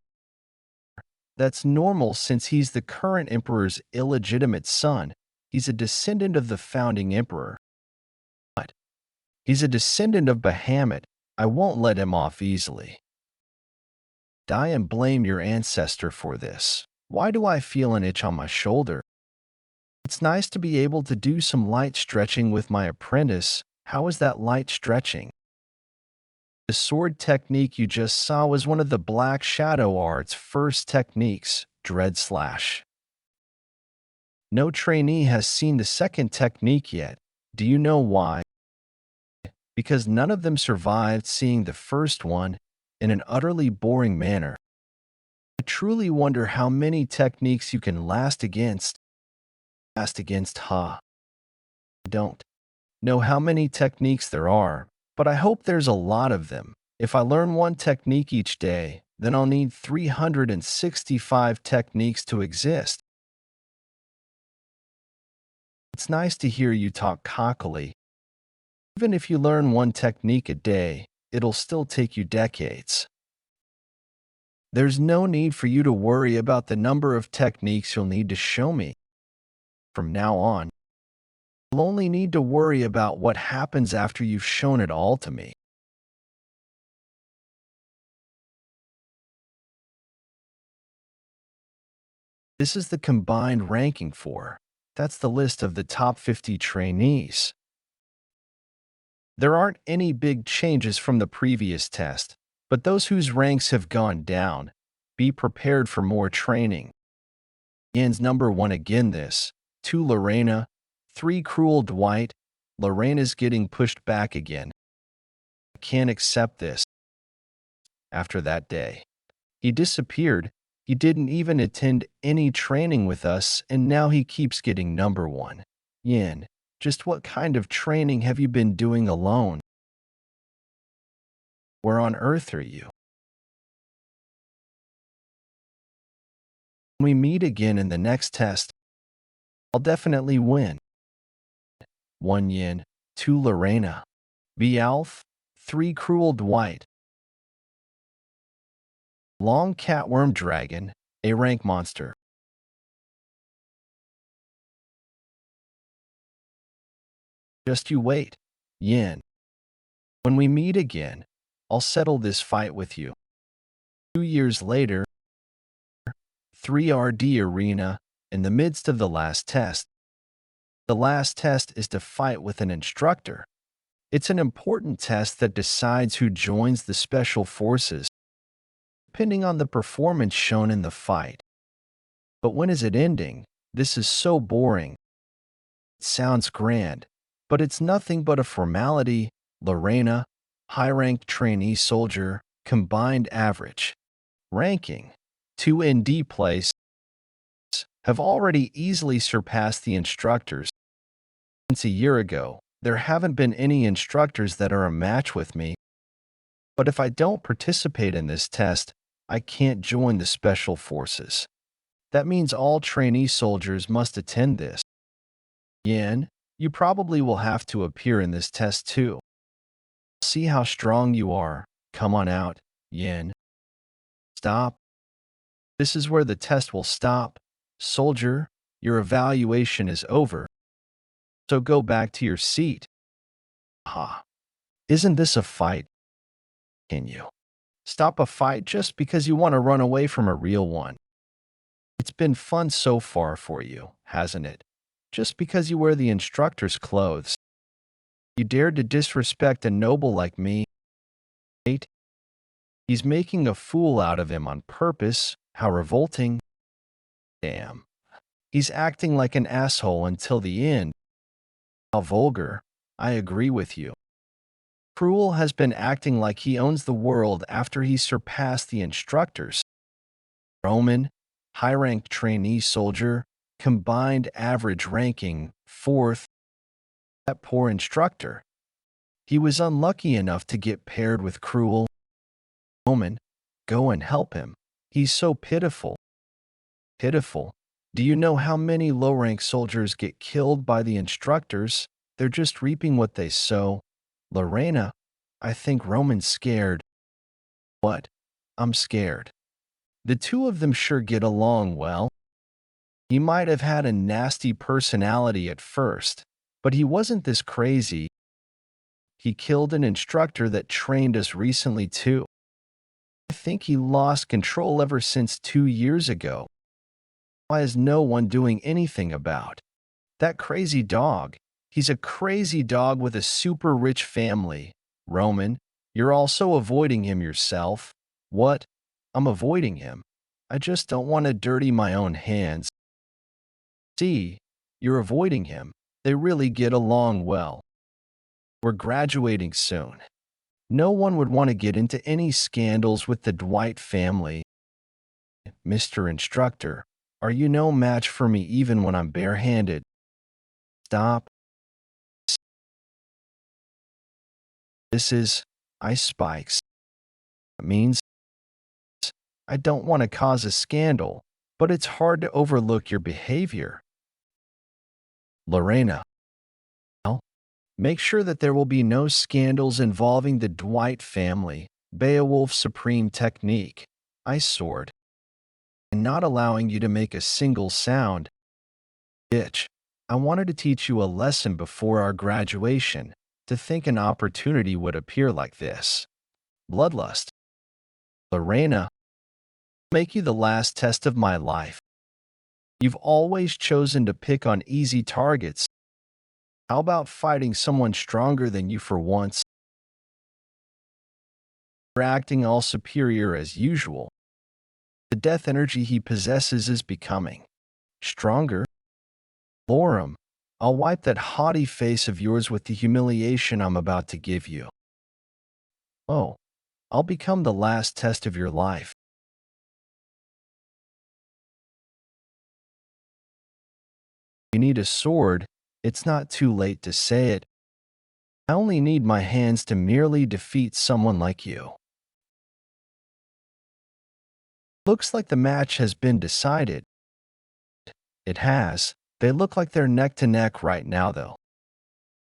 That's normal since he's the current emperor's illegitimate son. He's a descendant of the founding emperor. But he's a descendant of Bahamut. I won't let him off easily. Die and blame your ancestor for this. Why do I feel an itch on my shoulder? It's nice to be able to do some light stretching with my apprentice. How is that light stretching? The sword technique you just saw was one of the Black Shadow Art's first techniques, Dread Slash. No trainee has seen the second technique yet. Do you know why? Because none of them survived seeing the first one in an utterly boring manner. I truly wonder how many techniques you can last against. Fast against Ha. I don't know how many techniques there are, but I hope there's a lot of them. If I learn one technique each day, then I'll need 365 techniques to exist. It's nice to hear you talk cockily. Even if you learn one technique a day, it'll still take you decades. There's no need for you to worry about the number of techniques you'll need to show me. From now on, you'll only need to worry about what happens after you've shown it all to me. This is the combined ranking for. That's the list of the top 50 trainees. There aren't any big changes from the previous test, but those whose ranks have gone down, be prepared for more training. Ian's number 1 again this, 2 Lorena, 3 Cruel Dwight. Lorena's getting pushed back again. I can't accept this. After that day, he disappeared. He didn't even attend any training with us, and now he keeps getting number 1. Yin, just what kind of training have you been doing alone? Where on earth are you? When we meet again in the next test, I'll definitely win. 1 Yin, 2 Lorena. Beaolf, 3 Cruel Dwight. Long Catworm Dragon, a rank monster. Just you wait, Yin. When we meet again, I'll settle this fight with you. 2 years later, 3RD Arena, in the midst of the last test. The last test is to fight with an instructor. It's an important test that decides who joins the special forces, depending on the performance shown in the fight. But when is it ending? This is so boring. It sounds grand, but it's nothing but a formality. Lorena, high-ranked trainee soldier, combined average. Ranking, 2 ND place, have already easily surpassed the instructors. Since a year ago, there haven't been any instructors that are a match with me. But if I don't participate in this test, I can't join the special forces. That means all trainee soldiers must attend this. Yin, you probably will have to appear in this test too. See how strong you are. Come on out, Yin. Stop. This is where the test will stop. Soldier, your evaluation is over. So go back to your seat. Ha. Isn't this a fight? Can you stop a fight just because you want to run away from a real one? It's been fun so far for you, hasn't it? Just because you wear the instructor's clothes. You dared to disrespect a noble like me. He's making a fool out of him on purpose. How revolting. Damn. He's acting like an asshole until the end. How vulgar. I agree with you. Cruel has been acting like he owns the world after he surpassed the instructors. Roman, high-ranked trainee soldier, combined average ranking, 4th. That poor instructor. He was unlucky enough to get paired with Cruel. Roman, go and help him. He's so pitiful. Pitiful. Do you know how many low-rank soldiers get killed by the instructors? They're just reaping what they sow. Lorena, I think Roman's scared. What? I'm scared. The two of them sure get along well. He might have had a nasty personality at first, but he wasn't this crazy. He killed an instructor that trained us recently too. I think he lost control ever since 2 years ago. Why is no one doing anything about that crazy dog? He's a crazy dog with a super rich family. Roman, you're also avoiding him yourself. What? I'm avoiding him. I just don't want to dirty my own hands. See, you're avoiding him. They really get along well. We're graduating soon. No one would want to get into any scandals with the Dwight family. Mr. Instructor, Are you no match for me even when I'm barehanded? Stop. This is ice spikes. It means I don't want to cause a scandal, but it's hard to overlook your behavior. Lorena, well, make sure that there will be no scandals involving the Dwight family, Beowulf's supreme technique, ice sword, and not allowing you to make a single sound. Bitch, I wanted to teach you a lesson before our graduation, to think an opportunity would appear like this. Bloodlust. Lorena, make you the last test of my life. You've always chosen to pick on easy targets. How about fighting someone stronger than you for once? You're acting all superior as usual. The death energy he possesses is becoming stronger. Lorem, I'll wipe that haughty face of yours with the humiliation I'm about to give you. Oh, I'll become the last test of your life. You need a sword, it's not too late to say it. I only need my hands to merely defeat someone like you. Looks like the match has been decided. It has. They look like they're neck to neck right now, though.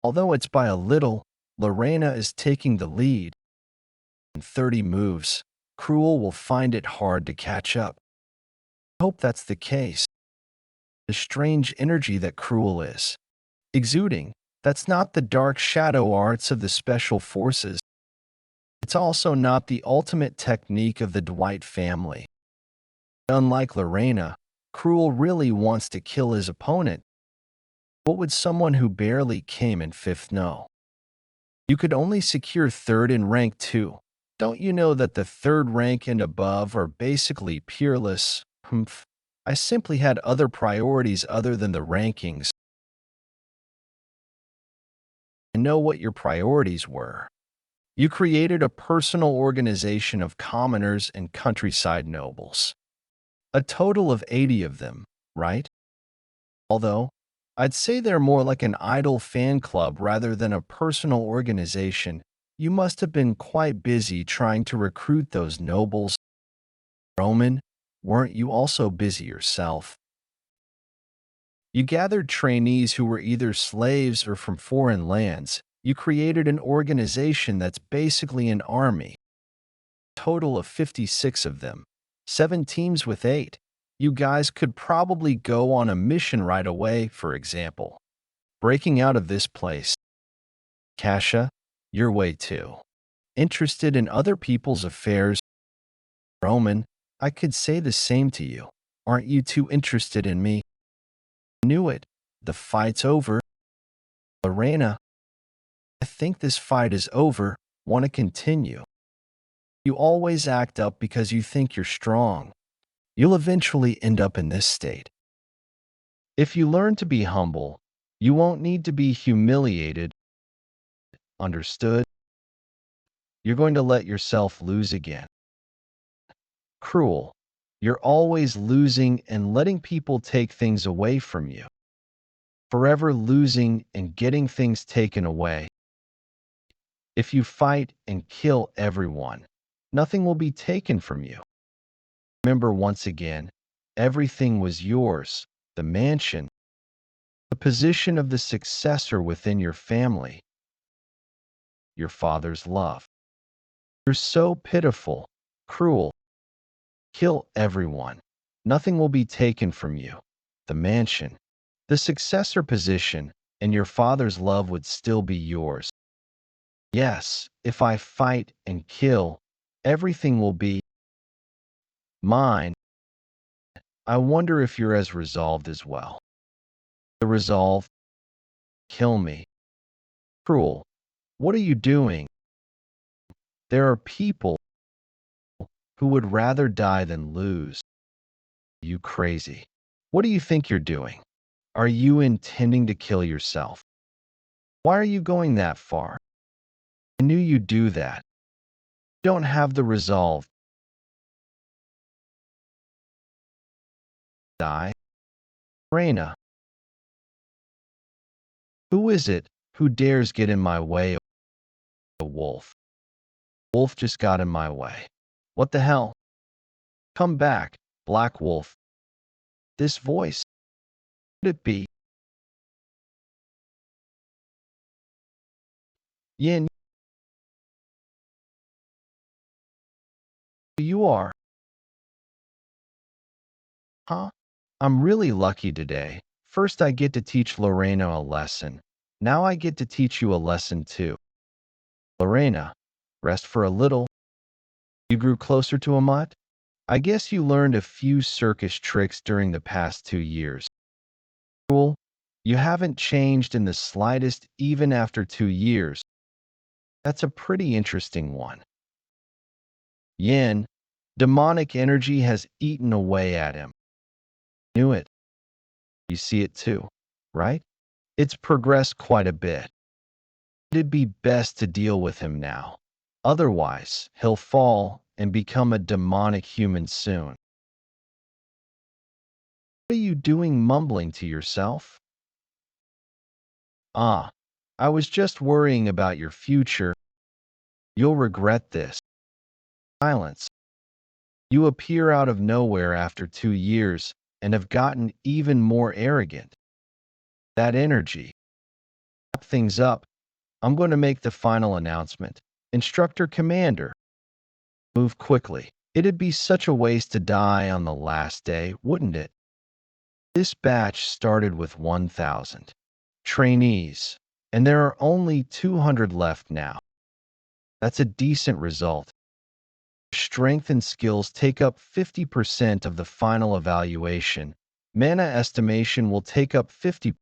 Although it's by a little, Lorena is taking the lead. In 30 moves, Cruel will find it hard to catch up. I hope that's the case. The strange energy that Cruel is exuding, that's not the dark shadow arts of the special forces. It's also not the ultimate technique of the Dwight family. Unlike Lorena, Cruel really wants to kill his opponent. What would someone who barely came in fifth know? You could only secure third in rank 2. Don't you know that the third rank and above are basically peerless? Humph. I simply had other priorities other than the rankings. I know what your priorities were. You created a personal organization of commoners and countryside nobles. A total of 80 of them, right? Although, I'd say they're more like an idle fan club rather than a personal organization. You must have been quite busy trying to recruit those nobles. Roman, weren't you also busy yourself? You gathered trainees who were either slaves or from foreign lands. You created an organization that's basically an army. Total of 56 of them. 7 teams with 8. You guys could probably go on a mission right away, for example. Breaking out of this place. Kasha, your way too. Interested in other people's affairs. Roman, I could say the same to you. Aren't you too interested in me? Knew it. The fight's over. Lorena, I think this fight is over. Want to continue? You always act up because you think you're strong. You'll eventually end up in this state. If you learn to be humble, you won't need to be humiliated. Understood? You're going to let yourself lose again. Cruel. You're always losing and letting people take things away from you. Forever losing and getting things taken away. If you fight and kill everyone, nothing will be taken from you. Remember once again, everything was yours, the mansion, the position of the successor within your family, your father's love. You're so pitiful, cruel. Kill everyone. Nothing will be taken from you. The mansion, the successor position, and your father's love would still be yours. Yes, if I fight and kill, everything will be mine. I wonder if you're as resolved as well. The resolve, kill me. Cruel. What are you doing? There are people who would rather die than lose. You crazy. What do you think you're doing? Are you intending to kill yourself? Why are you going that far? I knew you'd do that. You don't have the resolve. Die. Lorena, who is it who dares get in my way? A wolf. Wolf just got in my way. What the hell? Come back, Black Wolf. This voice. Could it be? Yin, you are. Huh? I'm really lucky today. First, I get to teach Lorena a lesson. Now I get to teach you a lesson too. Lorena, rest for a little. You grew closer to a mutt? I guess you learned a few circus tricks during the past 2 years. Cool. You haven't changed in the slightest even after 2 years. That's a pretty interesting one. Yin, demonic energy has eaten away at him. Knew it. You see it too, right? It's progressed quite a bit. It'd be best to deal with him now. Otherwise, he'll fall and become a demonic human soon. What are you doing mumbling to yourself? Ah, I was just worrying about your future. You'll regret this. Silence. You appear out of nowhere after 2 years and have gotten even more arrogant. That energy. Wrap things up. I'm going to make the final announcement. Instructor Commander. Move quickly. It'd be such a waste to die on the last day, wouldn't it? This batch started with 1,000 trainees, and there are only 200 left now. That's a decent result. Strength and skills take up 50% of the final evaluation. Mana estimation will take up 50%.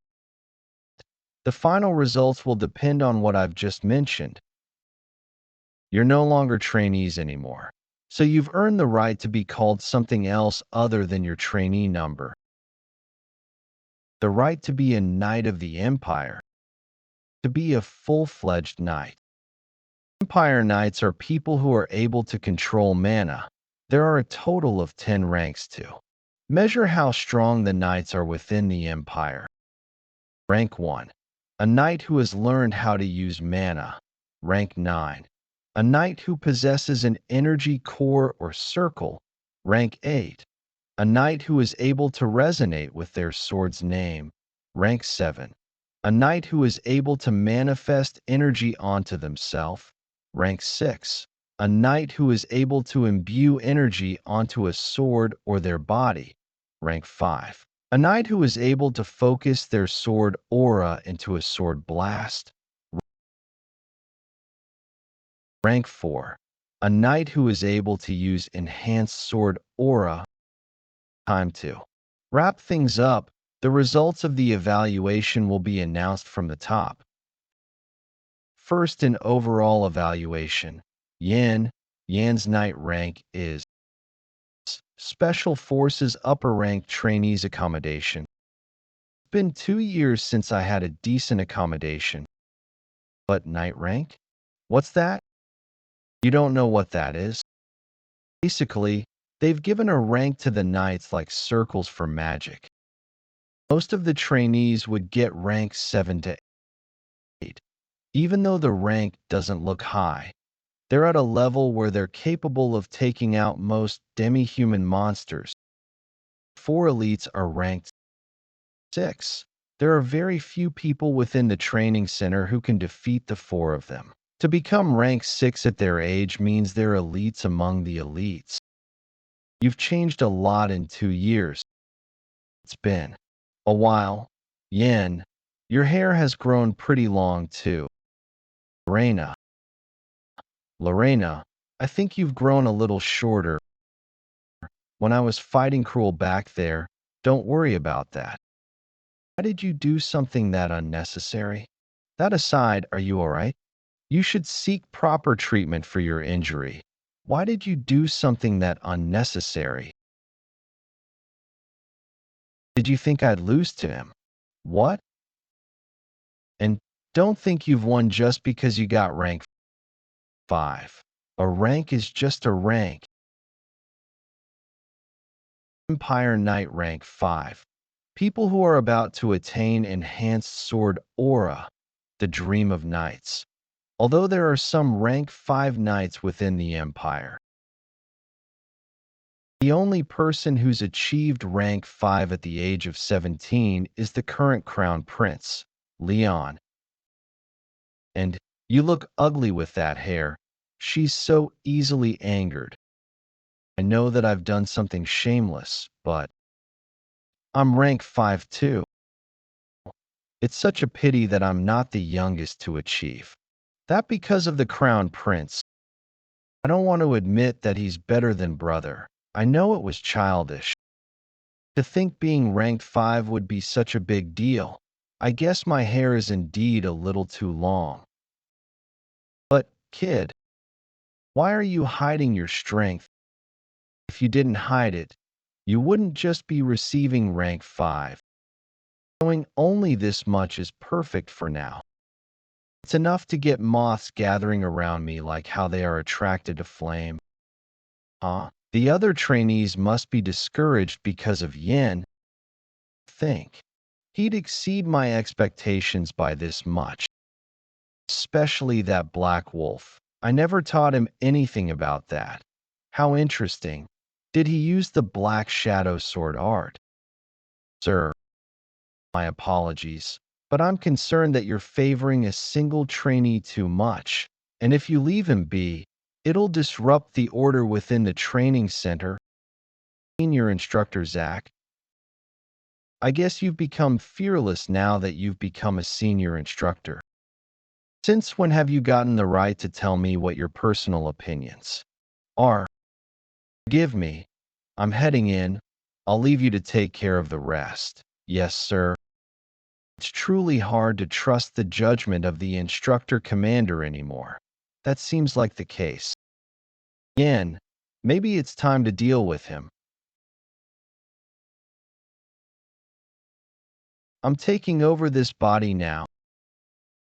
The final results will depend on what I've just mentioned. You're no longer trainees anymore, so you've earned the right to be called something else other than your trainee number. The right to be a knight of the Empire. To be a full-fledged knight. Empire Knights are people who are able to control mana. There are a total of 10 ranks to measure how strong the knights are within the Empire. Rank 1. A knight who has learned how to use mana. Rank 9. A knight who possesses an energy core or circle. Rank 8. A knight who is able to resonate with their sword's name. Rank 7. A knight who is able to manifest energy onto themselves. Rank 6. A knight who is able to imbue energy onto a sword or their body. Rank 5. A knight who is able to focus their sword aura into a sword blast. Rank 4. A knight who is able to use enhanced sword aura. Time to wrap things up. The results of the evaluation will be announced from the top. First in overall evaluation, Yan's knight rank is Special Forces upper rank trainees accommodation. It's been 2 years since I had a decent accommodation. But knight rank? What's that? You don't know what that is? Basically, they've given a rank to the knights like circles for magic. Most of the trainees would get rank 7 to 8. Even though the rank doesn't look high, they're at a level where they're capable of taking out most demi-human monsters. 4 elites are ranked 6. There are very few people within the training center who can defeat the 4 of them. To become rank 6 at their age means they're elites among the elites. You've changed a lot in 2 years. It's been a while. Yin, your hair has grown pretty long too. Lorena. Lorena, I think you've grown a little shorter. When I was fighting Cruel back there, don't worry about that. Why did you do something that unnecessary? That aside, are you alright? You should seek proper treatment for your injury. Why did you do something that unnecessary? Did you think I'd lose to him? What? And don't think you've won just because you got rank 5. A rank is just a rank. Empire Knight rank 5. People who are about to attain enhanced sword aura, the dream of knights. Although there are some rank 5 knights within the Empire, the only person who's achieved rank 5 at the age of 17 is the current crown prince, Leon. And you look ugly with that hair. She's so easily angered. I know that I've done something shameless, but I'm rank 5 too. It's such a pity that I'm not the youngest to achieve that because of the crown prince. I don't want to admit that he's better than brother. I know it was childish. To think being ranked 5 would be such a big deal. I guess my hair is indeed a little too long. But, kid, why are you hiding your strength? If you didn't hide it, you wouldn't just be receiving rank 5. Knowing only this much is perfect for now. It's enough to get moths gathering around me like how they are attracted to flame. Huh? The other trainees must be discouraged because of Yin. Think. He'd exceed my expectations by this much. Especially that black wolf. I never taught him anything about that. How interesting. Did he use the black shadow sword art? Sir, my apologies, but I'm concerned that you're favoring a single trainee too much. And if you leave him be, it'll disrupt the order within the training center. Senior Instructor Zach, I guess you've become fearless now that you've become a senior instructor. Since when have you gotten the right to tell me what your personal opinions are? Forgive me. I'm heading in. I'll leave you to take care of the rest. Yes, sir. It's truly hard to trust the judgment of the instructor commander anymore. That seems like the case. Again, maybe it's time to deal with him. I'm taking over this body now.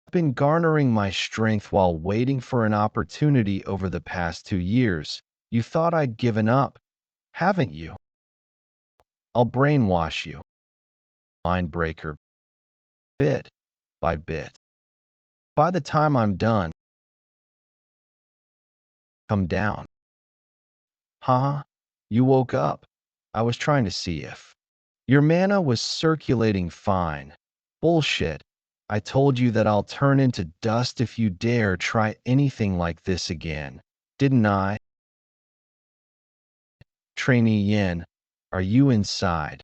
I've been garnering my strength while waiting for an opportunity over the past 2 years. You thought I'd given up, haven't you? I'll brainwash you. Mind breaker. Bit by bit. By the time I'm done, come down. Huh? You woke up. I was trying to see if your mana was circulating fine. Bullshit. I told you that I'll turn into dust if you dare try anything like this again. Didn't I? Trainee Yin, are you inside?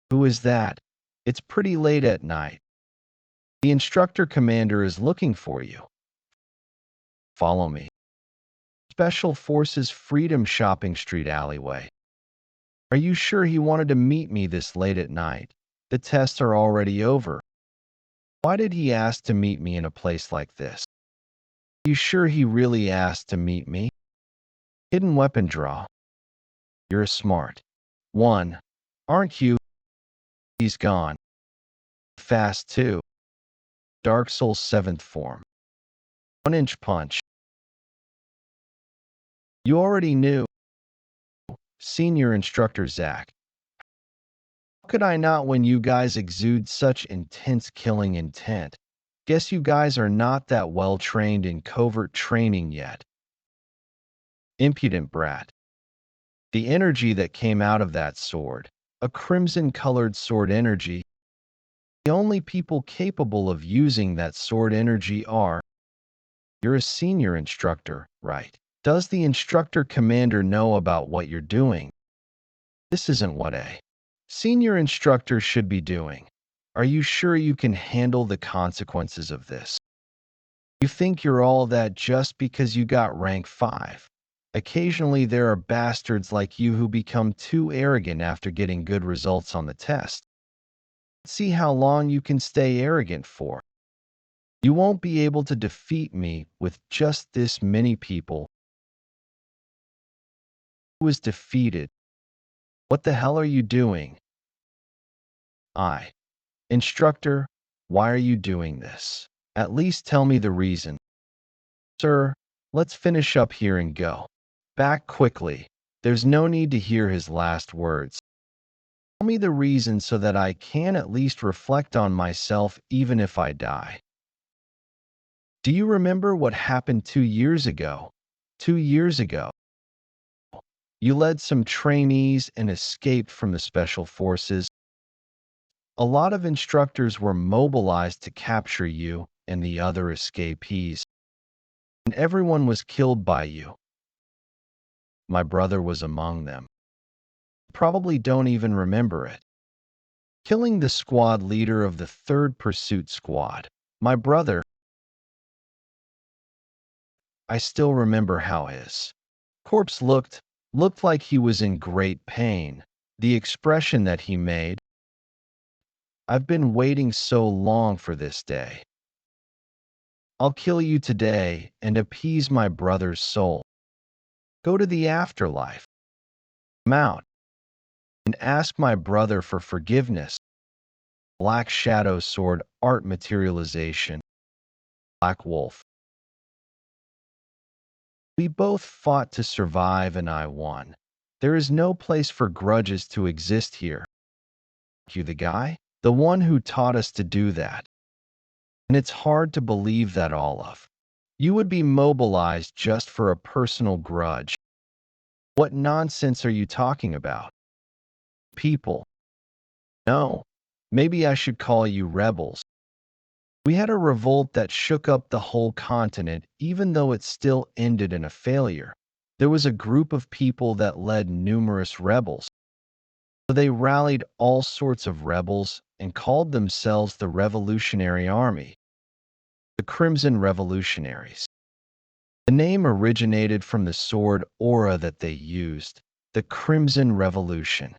Who is that? It's pretty late at night. The instructor commander is looking for you. Follow me. Special Forces Freedom Shopping Street alleyway. Are you sure he wanted to meet me this late at night? The tests are already over. Why did he ask to meet me in a place like this? Are you sure he really asked to meet me? Hidden weapon draw. You're a smart one, aren't you? He's gone. Fast too. Dark Souls 7th form. 1-inch punch. You already knew. Senior Instructor Zach. How could I not when you guys exude such intense killing intent? Guess you guys are not that well trained in covert training yet. Impudent brat. The energy that came out of that sword, a crimson-colored sword energy. The only people capable of using that sword energy are. You're a senior instructor, right? Does the instructor commander know about what you're doing? This isn't what a senior instructor should be doing. Are you sure you can handle the consequences of this? You think you're all that just because you got rank 5. Occasionally there are bastards like you who become too arrogant after getting good results on the test. See how long you can stay arrogant for. You won't be able to defeat me with just this many people. Who was defeated? What the hell are you doing? Instructor, why are you doing this? At least tell me the reason. Sir, let's finish up here and go back quickly. There's no need to hear his last words. Tell me the reason so that I can at least reflect on myself even if I die. Do you remember what happened 2 years ago? 2 years ago, you led some trainees and escaped from the special forces. A lot of instructors were mobilized to capture you and the other escapees, and everyone was killed by you. My brother was among them. Probably don't even remember it. Killing the squad leader of the 3rd Pursuit Squad. My brother, I still remember how his corpse looked like he was in great pain. The expression that he made, I've been waiting so long for this day. I'll kill you today and appease my brother's soul. Go to the afterlife. Come out and ask my brother for forgiveness. Black Shadow Sword Art Materialization. Black Wolf. We both fought to survive and I won. There is no place for grudges to exist here. You the guy? The one who taught us to do that. And it's hard to believe that all of you would be mobilized just for a personal grudge. What nonsense are you talking about? People. No. Maybe I should call you rebels. We had a revolt that shook up the whole continent, even though it still ended in a failure. There was a group of people that led numerous rebels. So they rallied all sorts of rebels and called themselves the Revolutionary Army, the Crimson Revolutionaries. The name originated from the sword aura that they used, the Crimson Revolution.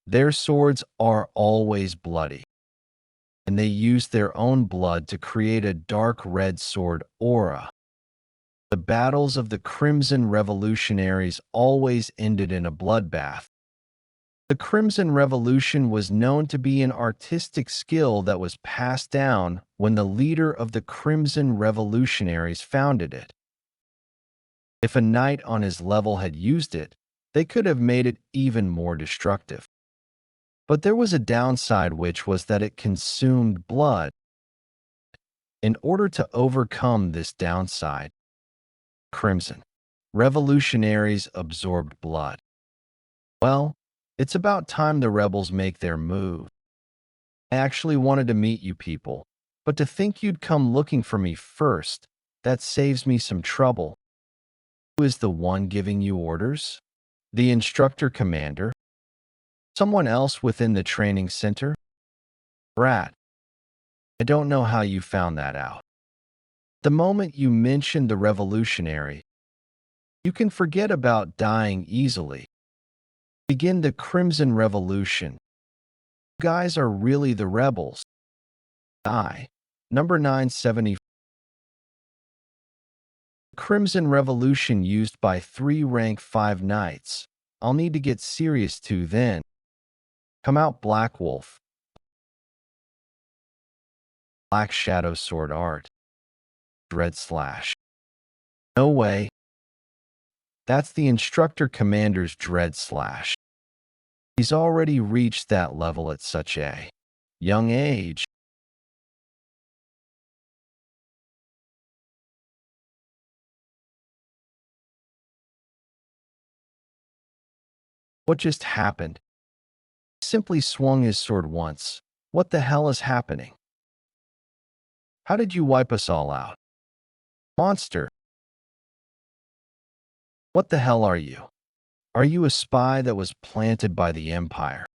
Their swords are always bloody, and they use their own blood to create a dark red sword aura. The battles of the Crimson Revolutionaries always ended in a bloodbath. The Crimson Revolution was known to be an artistic skill that was passed down when the leader of the Crimson Revolutionaries founded it. If a knight on his level had used it, they could have made it even more destructive. But there was a downside, which was that it consumed blood. In order to overcome this downside, Crimson Revolutionaries absorbed blood. Well, it's about time the rebels make their move. I actually wanted to meet you people, but to think you'd come looking for me first, that saves me some trouble. Who is the one giving you orders? The instructor commander? Someone else within the training center? Brat, I don't know how you found that out. The moment you mentioned the revolutionary, you can forget about dying easily. Begin the Crimson Revolution. You guys are really the rebels. Number 970. Crimson Revolution used by 3 rank 5 knights. I'll need to get serious too then. Come out, Black Wolf. Black Shadow Sword Art. Dread Slash. No way. That's the instructor commander's Dread Slash. He's already reached that level at such a young age. What just happened? He simply swung his sword once. What the hell is happening? How did you wipe us all out? Monster. What the hell are you? Are you a spy that was planted by the Empire?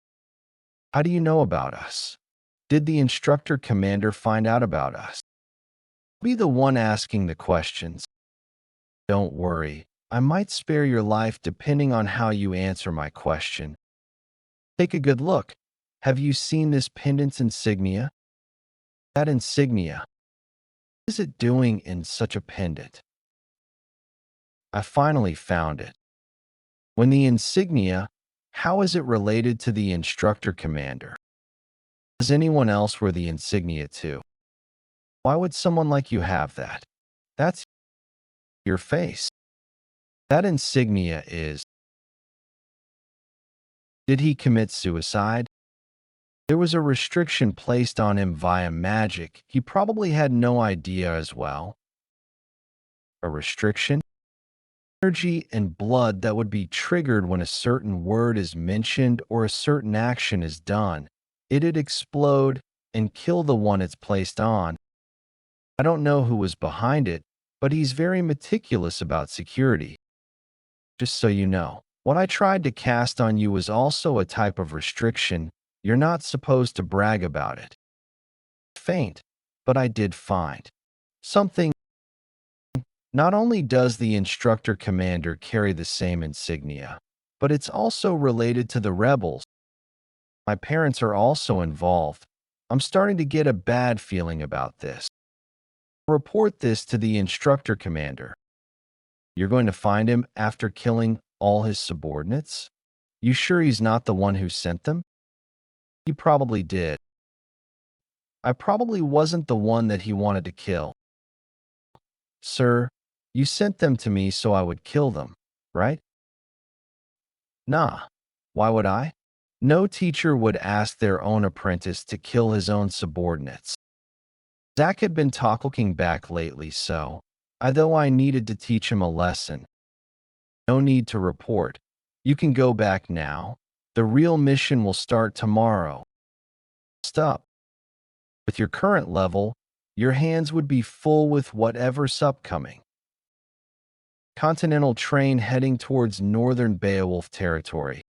How do you know about us? Did the instructor commander find out about us? Be the one asking the questions. Don't worry, I might spare your life depending on how you answer my question. Take a good look. Have you seen this pendant's insignia? That insignia. What is it doing in such a pendant? I finally found it. When the insignia, how is it related to the instructor commander? Does anyone else wear the insignia too? Why would someone like you have that? That's your face. That insignia is Did he commit suicide? There was a restriction placed on him via magic. He probably had no idea as well. A restriction? Energy and blood that would be triggered when a certain word is mentioned or a certain action is done. It'd explode and kill the one it's placed on. I don't know who was behind it, but he's very meticulous about security. Just so you know, what I tried to cast on you was also a type of restriction. You're not supposed to brag about it. Faint, but I did find something. Not only does the instructor commander carry the same insignia, but it's also related to the rebels. My parents are also involved. I'm starting to get a bad feeling about this. Report this to the instructor commander. You're going to find him after killing all his subordinates? You sure he's not the one who sent them? He probably did. I probably wasn't the one that he wanted to kill. Sir, you sent them to me so I would kill them, right? Nah. Why would I? No teacher would ask their own apprentice to kill his own subordinates. Zach had been talking back lately, so though I needed to teach him a lesson. No need to report. You can go back now. The real mission will start tomorrow. Stop. With your current level, your hands would be full with whatever's upcoming. Continental train heading towards northern Beaolf territory.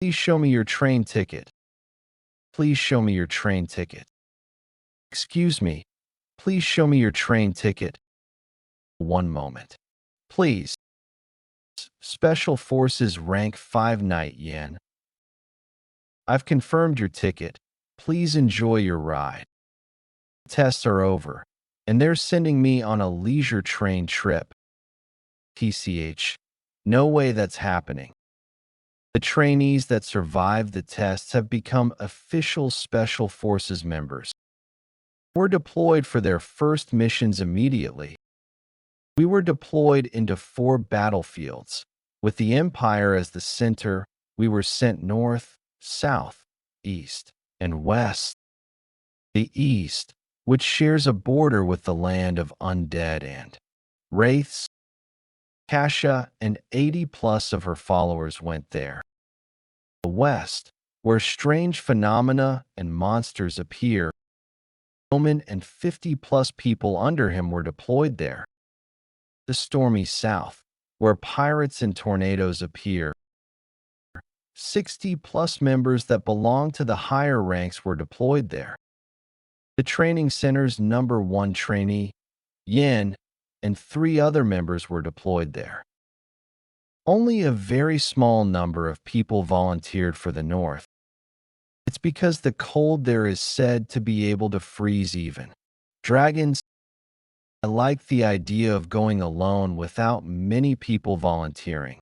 Please show me your train ticket. Please show me your train ticket. Excuse me. Please show me your train ticket. One moment. Please. Special Forces Rank 5 Knight Yen. I've confirmed your ticket. Please enjoy your ride. Tests are over, and they're sending me on a leisure train trip. TCH. No way that's happening. The trainees that survived the tests have become official Special Forces members. Were deployed for their first missions immediately. We were deployed into 4 battlefields. With the Empire as the center, we were sent north, south, east, and west. The east, which shares a border with the land of undead and wraiths. Kasha and 80+ of her followers went there. The west, where strange phenomena and monsters appear. Roman and 50+ people under him were deployed there. The stormy south, where pirates and tornadoes appear. 60+ members that belong to the higher ranks were deployed there. The training center's #1 trainee, Yin, and 3 other members were deployed there. Only a very small number of people volunteered for the north. It's because the cold there is said to be able to freeze even dragons. I like the idea of going alone without many people volunteering.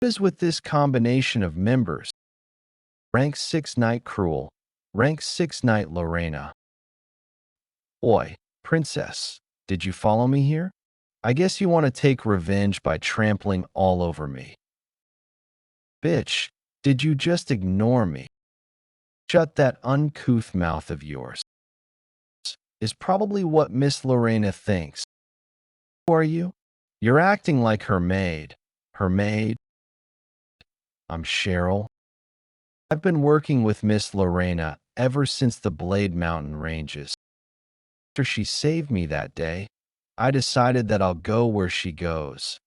As with this combination of members, Rank 6 Knight Cruel, Rank 6 Knight Lorena. Oi, princess, did you follow me here? I guess you want to take revenge by trampling all over me. Bitch, did you just ignore me? Shut that uncouth mouth of yours. Is probably what Miss Lorena thinks. Who are you? You're acting like her maid. Her maid? I'm Cheryl. I've been working with Miss Lorena ever since the Blade Mountain ranges. After she saved me that day, I decided that I'll go where she goes.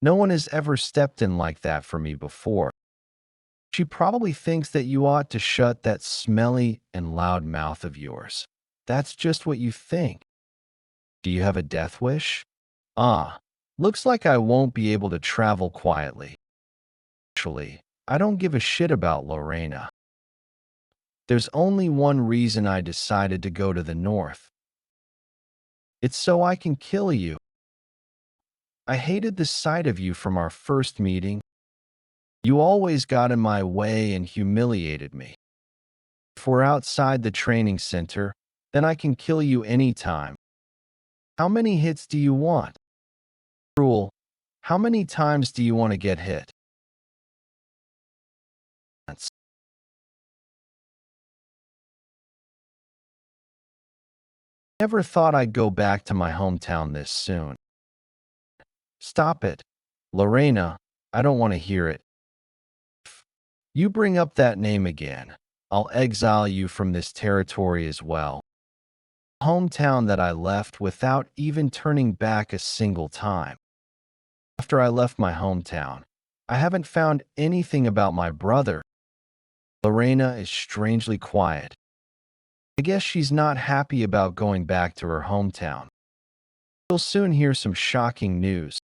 No one has ever stepped in like that for me before. She probably thinks that you ought to shut that smelly and loud mouth of yours. That's just what you think. Do you have a death wish? Looks like I won't be able to travel quietly. Actually, I don't give a shit about Lorena. There's only one reason I decided to go to the north. It's so I can kill you. I hated the sight of you from our first meeting. You always got in my way and humiliated me. If we're outside the training center, then I can kill you anytime. How many hits do you want? Cruel, how many times do you want to get hit? Never thought I'd go back to my hometown this soon. Stop it. Lorena, I don't want to hear it. If you bring up that name again, I'll exile you from this territory as well. Hometown that I left without even turning back a single time. After I left my hometown, I haven't found anything about my brother. Lorena is strangely quiet. I guess she's not happy about going back to her hometown. You'll soon hear some shocking news.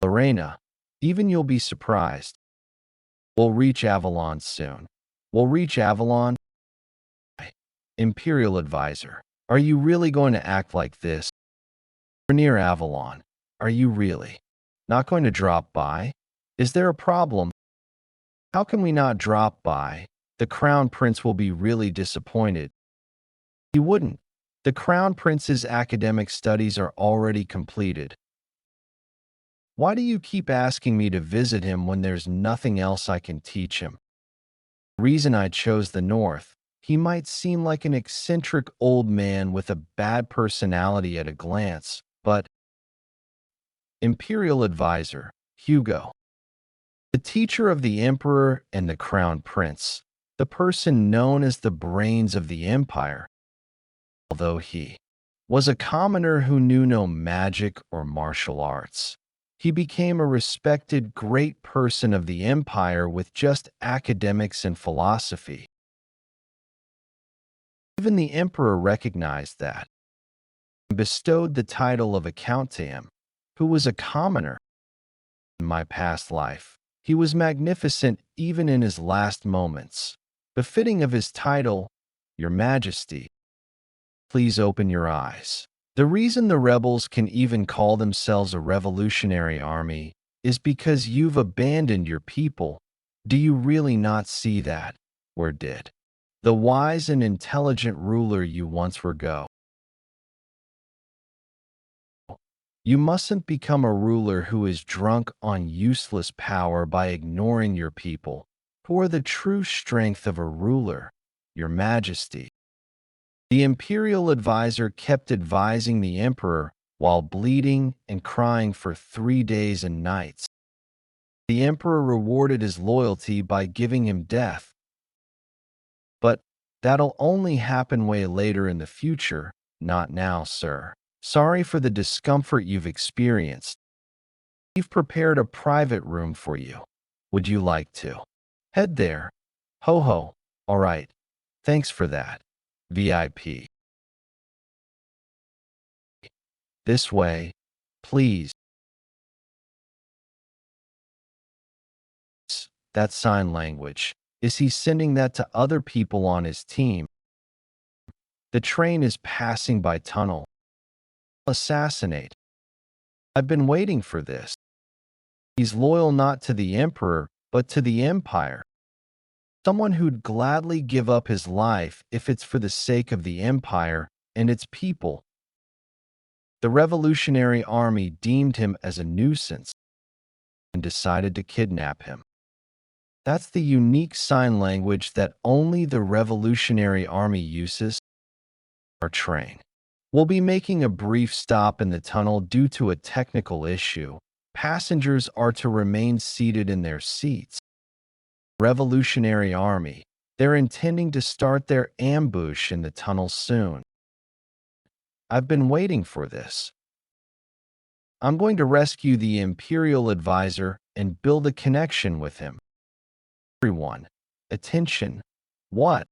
Lorena, even you'll be surprised. We'll reach Avalon soon. We'll reach Avalon? Imperial Advisor, are you really going to act like this? We're near Avalon. Are you really not going to drop by? Is there a problem? How can we not drop by? The Crown Prince will be really disappointed. He wouldn't. The Crown Prince's academic studies are already completed. Why do you keep asking me to visit him when there's nothing else I can teach him? The reason I chose the North, he might seem like an eccentric old man with a bad personality at a glance, but Imperial Advisor, Hugo, the teacher of the Emperor and the Crown Prince, the person known as the brains of the Empire, although he was a commoner who knew no magic or martial arts. He became a respected great person of the Empire with just academics and philosophy. Even the Emperor recognized that, and bestowed the title of a count to him, who was a commoner. In my past life, he was magnificent even in his last moments, befitting of his title, Your Majesty. Please open your eyes. The reason the rebels can even call themselves a revolutionary army is because you've abandoned your people. Do you really not see that? Where did the wise and intelligent ruler you once were go? You mustn't become a ruler who is drunk on useless power by ignoring your people, who are the true strength of a ruler, Your Majesty. The Imperial Advisor kept advising the Emperor while bleeding and crying for 3 days and nights. The Emperor rewarded his loyalty by giving him death. But that'll only happen way later in the future, not now, sir. Sorry for the discomfort you've experienced. We've prepared a private room for you. Would you like to head there? Ho ho. All right. Thanks for that. VIP. This way, please. That sign language. Is he sending that to other people on his team? The train is passing by tunnel. Assassinate. I've been waiting for this. He's loyal not to the Emperor, but to the Empire. Someone who'd gladly give up his life if it's for the sake of the Empire and its people. The Revolutionary Army deemed him as a nuisance and decided to kidnap him. That's the unique sign language that only the Revolutionary Army uses. Our train will be making a brief stop in the tunnel due to a technical issue. Passengers are to remain seated in their seats. Revolutionary Army, they're intending to start their ambush in the tunnel soon. I've been waiting for this. I'm going to rescue the Imperial Advisor and build a connection with him. Everyone, attention. What?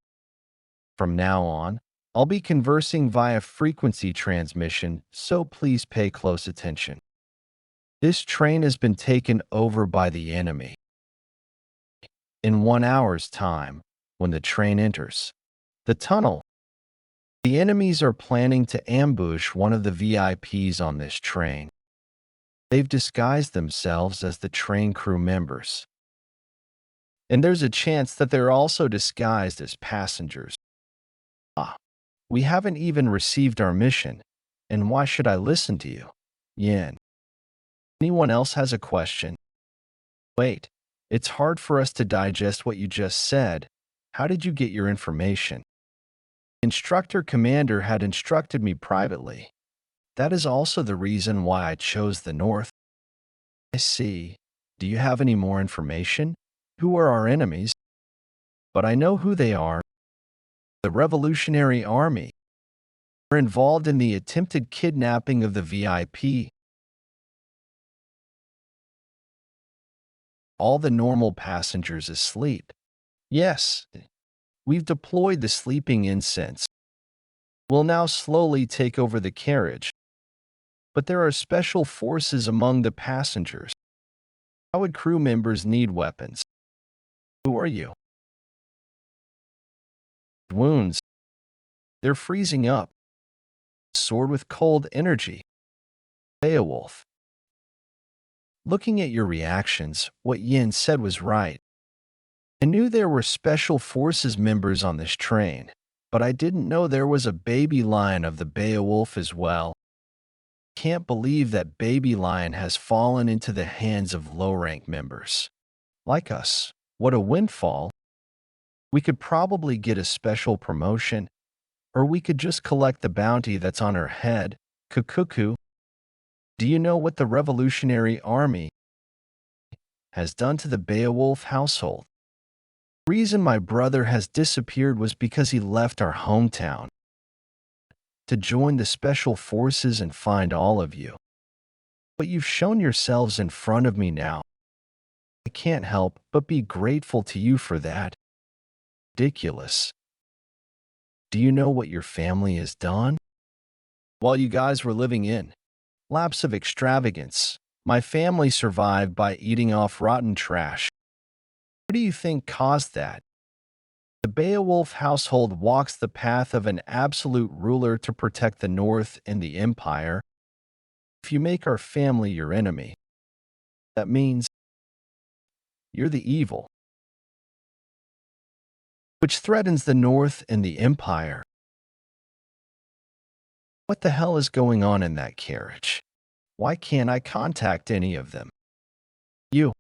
From now on, I'll be conversing via frequency transmission, so please pay close attention. This train has been taken over by the enemy. In 1 hour's time, when the train enters the tunnel, the enemies are planning to ambush one of the VIPs on this train. They've disguised themselves as the train crew members. And there's a chance that they're also disguised as passengers. We haven't even received our mission, and why should I listen to you? Yin. Anyone else has a question? Wait, It's hard for us to digest what you just said. How did you get your information? Instructor Commander had instructed me privately. That is also the reason why I chose the North. I see. Do you have any more information? Who are our enemies? But I know who they are. The Revolutionary Army. We're involved in the attempted kidnapping of the VIP. All the normal passengers asleep. Yes, we've deployed the sleeping incense. We'll now slowly take over the carriage. But there are special forces among the passengers. How would crew members need weapons? Who are you? Wounds. They're freezing up. Sword with cold energy. Beaolf. Looking at your reactions, what Yin said was right. I knew there were special forces members on this train, but I didn't know there was a baby lion of the Beaolf as well. Can't believe that baby lion has fallen into the hands of low-rank members. Like us. What a windfall. We could probably get a special promotion, or we could just collect the bounty that's on her head. Kukuku. Do you know what the Revolutionary Army has done to the Beowulf household? The reason my brother has disappeared was because he left our hometown to join the special forces and find all of you. But you've shown yourselves in front of me now. I can't help but be grateful to you for that. Ridiculous. Do you know what your family has done? While you guys were living in lapse of extravagance, my family survived by eating off rotten trash. What do you think caused that? The Beowulf household walks the path of an absolute ruler to protect the North and the Empire. If you make our family your enemy, that means you're the evil, which threatens the North and the Empire. What the hell is going on in that carriage? Why can't I contact any of them? You.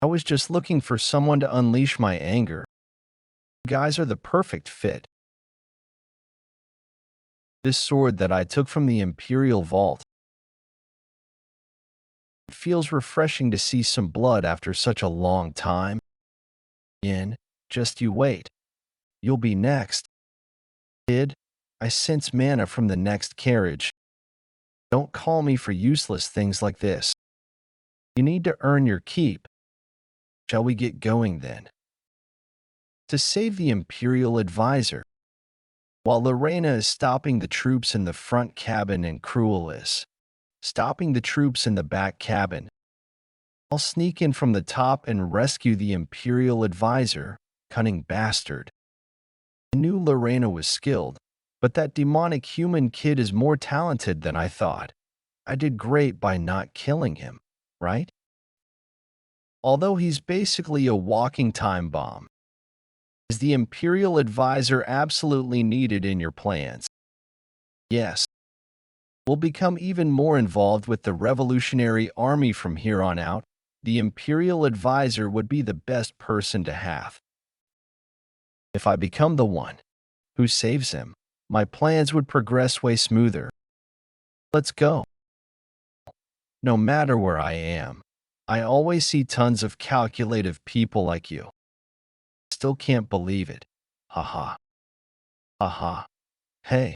I was just looking for someone to unleash my anger. You guys are the perfect fit. This sword that I took from the Imperial Vault. It feels refreshing to see some blood after such a long time. Yin, just you wait. You'll be next. Kid, I sense mana from the next carriage. Don't call me for useless things like this. You need to earn your keep. Shall we get going then? To save the Imperial Advisor. While Lorena is stopping the troops in the front cabin and Cruel is stopping the troops in the back cabin, I'll sneak in from the top and rescue the Imperial Advisor, cunning bastard. I knew Lorena was skilled, but that demonic human kid is more talented than I thought. I did great by not killing him, right? Although he's basically a walking time bomb. Is the Imperial Advisor absolutely needed in your plans? Yes. We'll become even more involved with the Revolutionary Army from here on out. The Imperial Advisor would be the best person to have. If I become the one who saves him, my plans would progress way smoother. Let's go. No matter where I am, I always see tons of calculative people like you. Still can't believe it. Haha. Haha. Hey,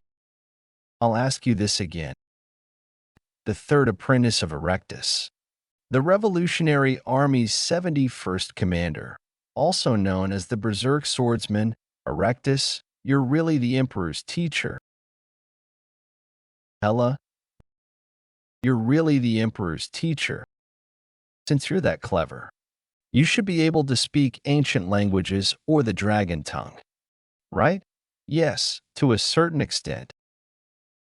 I'll ask you this again. The third apprentice of Erectus, the Revolutionary Army's 71st commander, also known as the Berserk Swordsman, Erectus, you're really the Emperor's teacher. Hella, you're really the Emperor's teacher. Since you're that clever, you should be able to speak ancient languages or the dragon tongue, right? Yes, to a certain extent.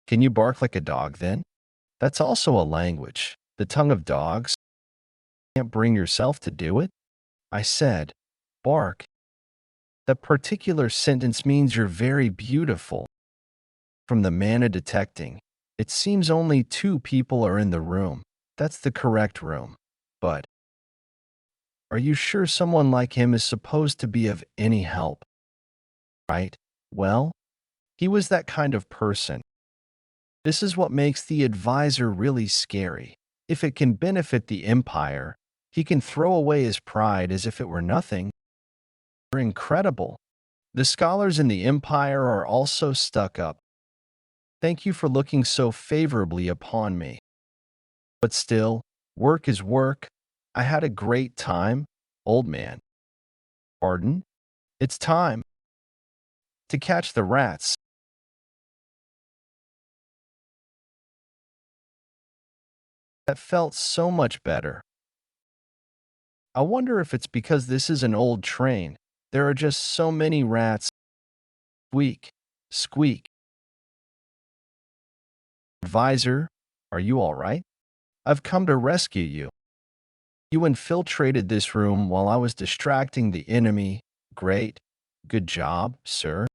Can you bark like a dog then? That's also a language, the tongue of dogs. Can't bring yourself to do it? I said, bark. That particular sentence means you're very beautiful. From the mana detecting, it seems only 2 people are in the room. That's the correct room. But Are you sure someone like him is supposed to be of any help? Right? Well, he was that kind of person. This is what makes the advisor really scary. If it can benefit the Empire, he can throw away his pride as if it were nothing. You're incredible. The scholars in the Empire are also stuck up. Thank you for looking so favorably upon me. But still, work is work. I had a great time, old man. Pardon? It's time to catch the rats. That felt so much better. I wonder if it's because this is an old train. There are just so many rats. Squeak, squeak. Advisor, are you all right? I've come to rescue you. You infiltrated this room while I was distracting the enemy. Great. Good job, sir.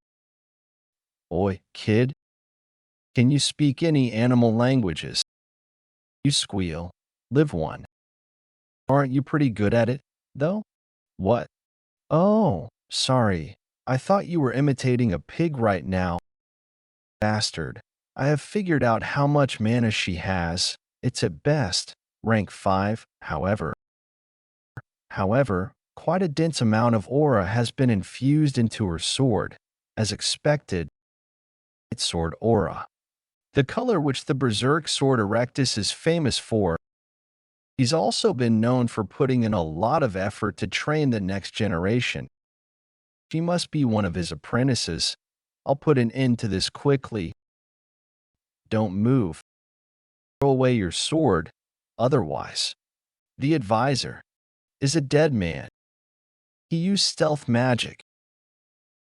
Oi, kid. Can you speak any animal languages? You squeal. Live one. Aren't you pretty good at it, though? What? Oh, sorry. I thought you were imitating a pig right now. Bastard. I have figured out how much mana she has. It's at best rank 5, however. Quite a dense amount of aura has been infused into her sword, as expected. Its sword aura. The color which the Berserk sword Erectus is famous for. He's also been known for putting in a lot of effort to train the next generation. She must be one of his apprentices. I'll put an end to this quickly. Don't move. Throw away your sword, otherwise. The advisor is a dead man. He used stealth magic.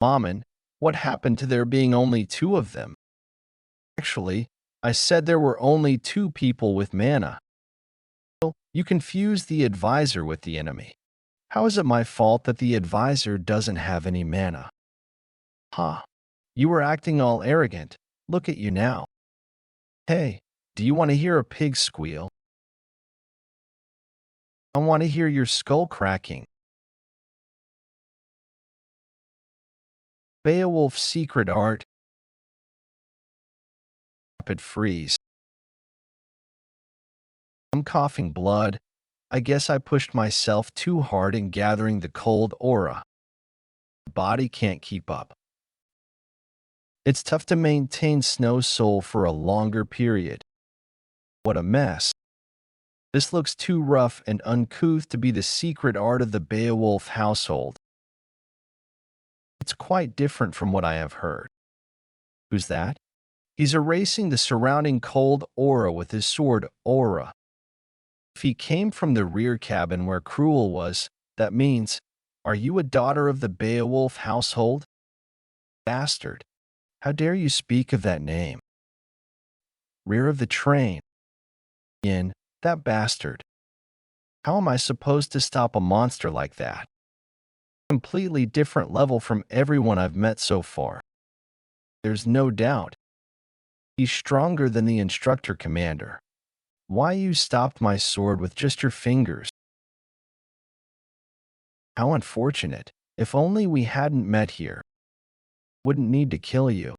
Mammon, what happened to there being only 2 of them? Actually, I said there were only 2 people with mana. So you confuse the advisor with the enemy. How is it my fault that the advisor doesn't have any mana? Ha! You were acting all arrogant. Look at you now. Hey, do you want to hear a pig squeal? I want to hear your skull cracking. Beowulf's secret art. Rapid freeze. I'm coughing blood. I guess I pushed myself too hard in gathering the cold aura. The body can't keep up. It's tough to maintain Snow Soul for a longer period. What a mess. This looks too rough and uncouth to be the secret art of the Beowulf household. It's quite different from what I have heard. Who's that? He's erasing the surrounding cold aura with his sword aura. If he came from the rear cabin where Cruel was, that means, are you a daughter of the Beowulf household? Bastard. How dare you speak of that name? Rear of the train. In, that bastard. How am I supposed to stop a monster like that? Completely different level from everyone I've met so far. There's no doubt. He's stronger than the Instructor commander. Why you stopped my sword with just your fingers? How unfortunate. If only we hadn't met here. Wouldn't need to kill you.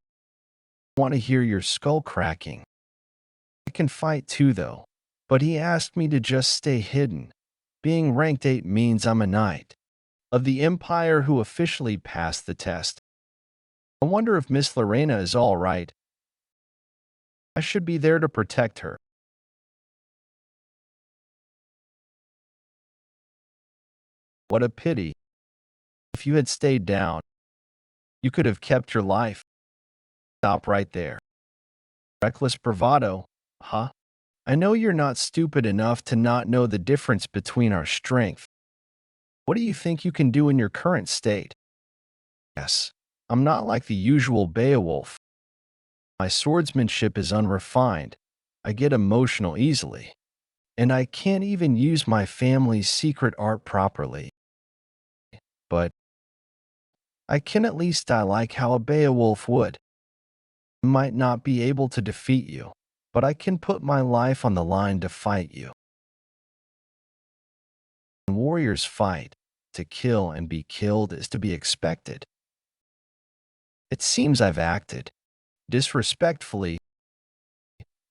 I want to hear your skull cracking. I can fight too though, but he asked me to just stay hidden. Being ranked 8 means I'm a knight of the Empire who officially passed the test. I wonder if Miss Lorena is all right. I should be there to protect her. What a pity. If you had stayed down, you could have kept your life. Stop right there. Reckless bravado, huh? I know you're not stupid enough to not know the difference between our strength. What do you think you can do in your current state? Yes, I'm not like the usual Beowulf. My swordsmanship is unrefined. I get emotional easily. And I can't even use my family's secret art properly. But I can at least die like how a Beowulf would. I might not be able to defeat you, but I can put my life on the line to fight you. Warriors fight. To kill and be killed is to be expected. It seems I've acted disrespectfully.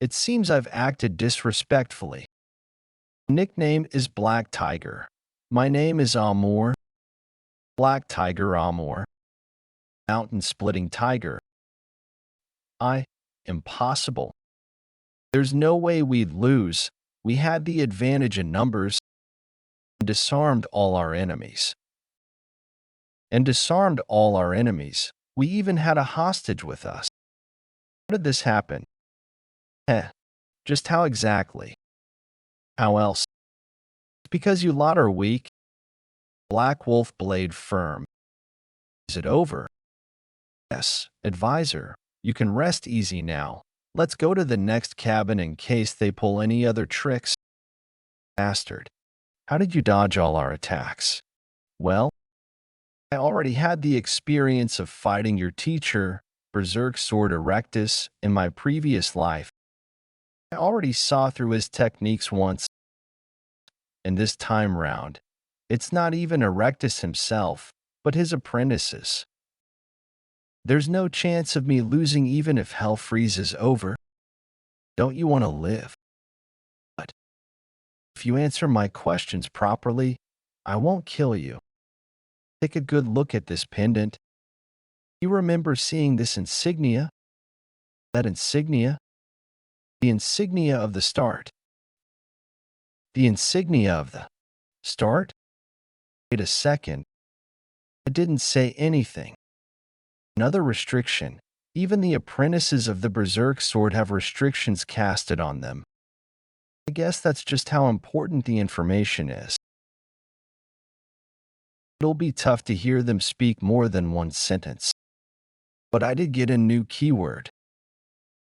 It seems I've acted disrespectfully. Nickname is Black Tiger. My name is Amor. Black Tiger Amor. Mountain-splitting tiger. Impossible. There's no way we'd lose. We had the advantage in numbers. And disarmed all our enemies. We even had a hostage with us. How did this happen? Just how exactly? How else? Because you lot are weak. Black Wolf blade firm. Is it over? Yes, advisor. You can rest easy now. Let's go to the next cabin in case they pull any other tricks. Bastard. How did you dodge all our attacks? Well, I already had the experience of fighting your teacher, Berserk Sword Erectus, in my previous life. I already saw through his techniques once. And this time round, it's not even Erectus himself, but his apprentices. There's no chance of me losing even if hell freezes over. Don't you want to live? But if you answer my questions properly, I won't kill you. Take a good look at this pendant. You remember seeing this insignia? That insignia? The insignia of the start. The insignia of the start? Wait a second. I didn't say anything. Another restriction. Even the apprentices of the Berserk Sword have restrictions casted on them. I guess that's just how important the information is. It'll be tough to hear them speak more than one sentence. But I did get a new keyword.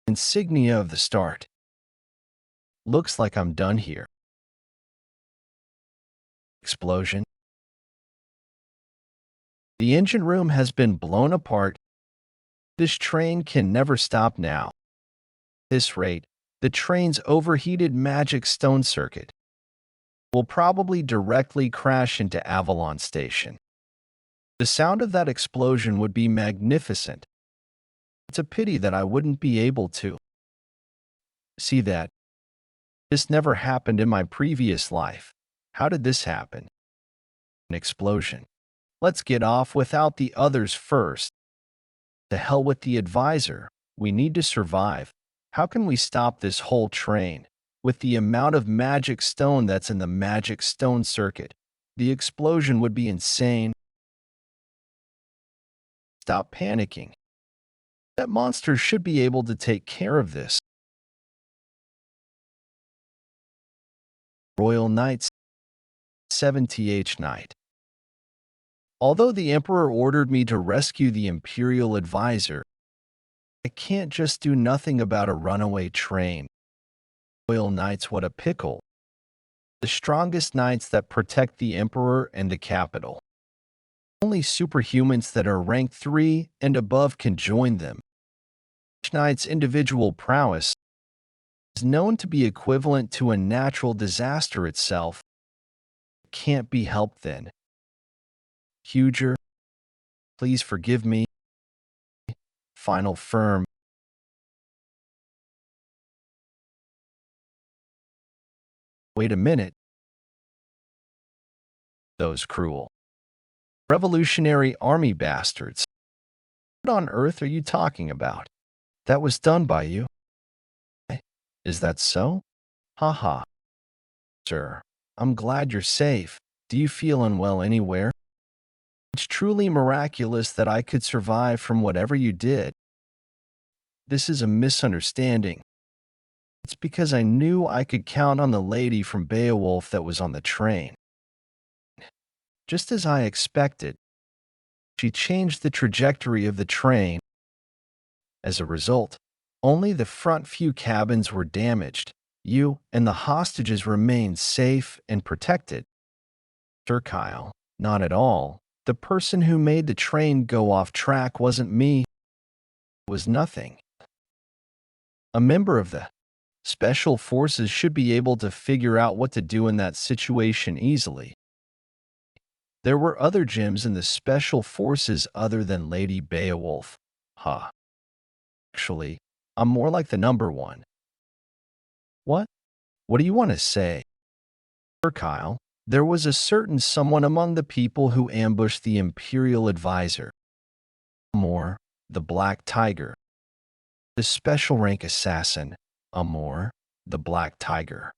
Insignia of the start. Looks like I'm done here. Explosion. The engine room has been blown apart. This train can never stop now. At this rate, the train's overheated magic stone circuit will probably directly crash into Avalon Station. The sound of that explosion would be magnificent. It's a pity that I wouldn't be able to see that. This never happened in my previous life. How did this happen? An explosion. Let's get off without the others first. To hell with the advisor. We need to survive. How can we stop this whole train? With the amount of magic stone that's in the magic stone circuit, the explosion would be insane. Stop panicking. That monster should be able to take care of this. Royal Knights, 7th Knight. Although the Emperor ordered me to rescue the Imperial Advisor, I can't just do nothing about a runaway train. Royal Knights, what a pickle. The strongest knights that protect the Emperor and the capital. Only superhumans that are rank 3 and above can join them. Each knight's individual prowess is known to be equivalent to a natural disaster itself. It can't be helped then. Huger, please forgive me. Final firm. Wait a minute. Those cruel Revolutionary Army bastards. What on earth are you talking about? That was done by you. Is that so? Haha. Sir, I'm glad you're safe. Do you feel unwell anywhere? It's truly miraculous that I could survive from whatever you did. This is a misunderstanding. It's because I knew I could count on the lady from Beaolf that was on the train. Just as I expected, she changed the trajectory of the train. As a result, only the front few cabins were damaged. You and the hostages remained safe and protected. Sir Kyle, not at all. The person who made the train go off track wasn't me. It was nothing. A member of the Special Forces should be able to figure out what to do in that situation easily. There were other gems in the special forces other than Lady Beaolf. Huh. Actually, I'm more like the number one. What? What do you want to say? Sir Kyle, there was a certain someone among the people who ambushed the Imperial advisor. More, the Black Tiger. The special rank assassin, Amor, the Black Tiger.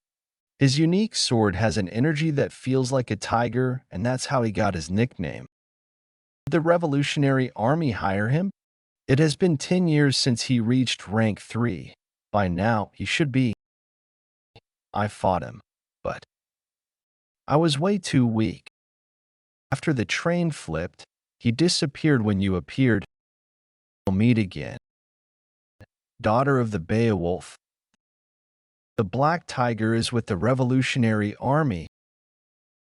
His unique sword has an energy that feels like a tiger, and that's how he got his nickname. Did the Revolutionary Army hire him? It has been 10 years since he reached rank 3. By now, he should be. I fought him, but I was way too weak. After the train flipped, he disappeared when you appeared. We'll meet again. Daughter of the Beowulf. The Black Tiger is with the Revolutionary Army.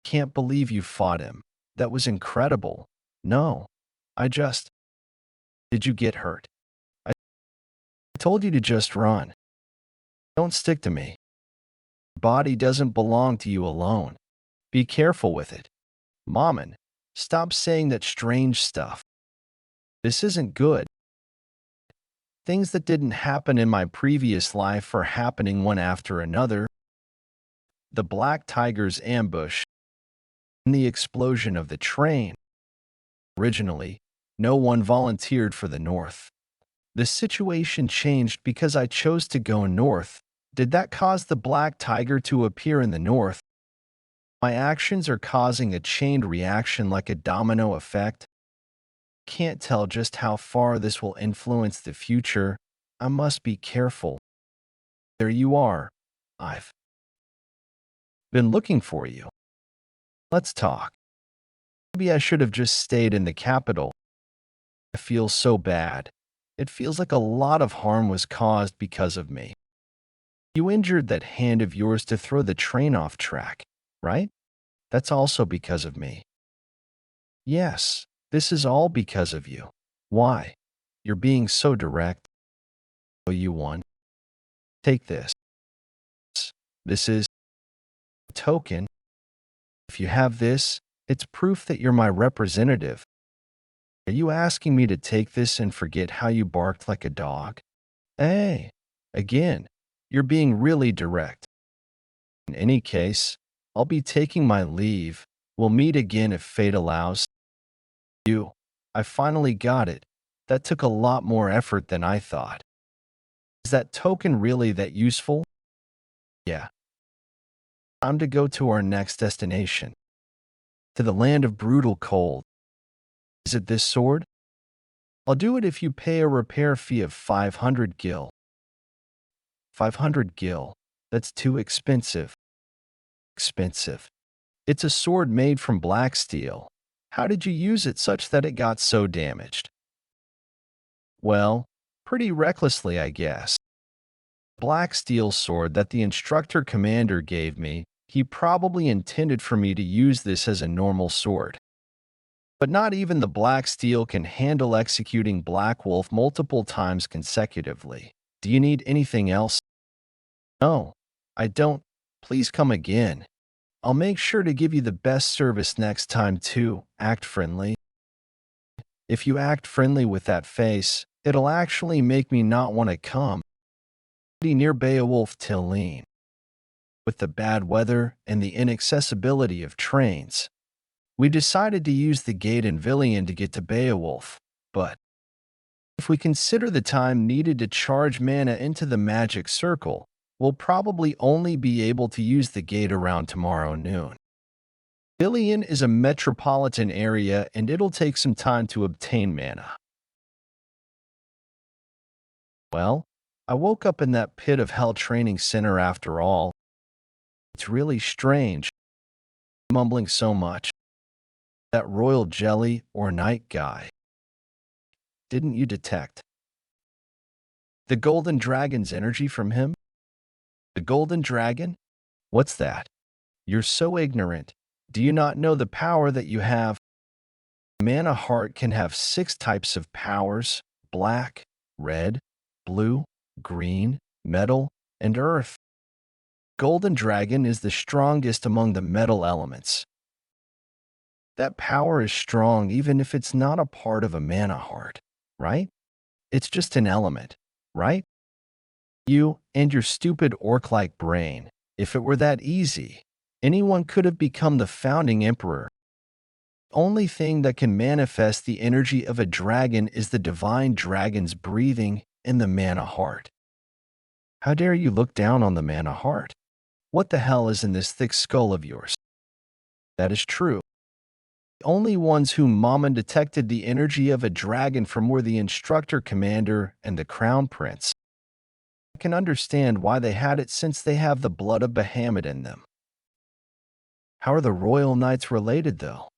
Can't believe you fought him. That was incredible. No, Did you get hurt? I told you to just run. Don't stick to me. Your body doesn't belong to you alone. Be careful with it. Mommin, stop saying that strange stuff. This isn't good. Things that didn't happen in my previous life are happening one after another. The Black Tiger's ambush and the explosion of the train. Originally, no one volunteered for the North. The situation changed because I chose to go north. Did that cause the Black Tiger to appear in the North? My actions are causing a chained reaction like a domino effect. Can't tell just how far this will influence the future. I must be careful. There you are. I've been looking for you. Let's talk. Maybe I should have just stayed in the capital. I feel so bad. It feels like a lot of harm was caused because of me. You injured that hand of yours to throw the train off track, right? That's also because of me. Yes, this is all because of you. Why? You're being so direct. Oh, you won. Take this. This is a token. If you have this, it's proof that you're my representative. Are you asking me to take this and forget how you barked like a dog? Hey, again, you're being really direct. In any case, I'll be taking my leave. We'll meet again if fate allows. I finally got it. That took a lot more effort than I thought. Is that token really that useful? Yeah. Time to go to our next destination. To the land of brutal cold. Is it this sword? I'll do it if you pay a repair fee of 500 gil. 500 gil. That's too expensive. Expensive. It's a sword made from black steel. How did you use it such that it got so damaged? Well, pretty recklessly, I guess. Black steel sword that the instructor commander gave me, he probably intended for me to use this as a normal sword. But not even the black steel can handle executing Black Wolf multiple times consecutively. Do you need anything else? No, I don't. Please come again. I'll make sure to give you the best service next time too. Act friendly. If you act friendly with that face, it'll actually make me not want to come. Near Beowulf till lean. With the bad weather and the inaccessibility of trains, we decided to use the gate in Villian to get to Beowulf, but if we consider the time needed to charge mana into the magic circle, we'll probably only be able to use the gate around tomorrow noon. Villian is a metropolitan area and it'll take some time to obtain mana. Well, I woke up in that pit of hell training center after all. It's really strange, mumbling so much. That royal jelly or night guy. Didn't you detect the golden dragon's energy from him? The golden dragon? What's that? You're so ignorant. Do you not know the power that you have? Mana heart can have 6 types of powers: black, red, blue, green, metal, and earth. Golden dragon is the strongest among the metal elements. That power is strong even if it's not a part of a mana heart, right? It's just an element, right? You and your stupid orc-like brain. If it were that easy, anyone could have become the founding emperor. The only thing that can manifest the energy of a dragon is the divine dragon's breathing in the mana heart. How dare you look down on the mana heart? What the hell is in this thick skull of yours? That is true. The only ones whom Mama detected the energy of a dragon from were the Instructor Commander and the Crown Prince. I can understand why they had it since they have the blood of Bahamut in them. How are the Royal Knights related, though?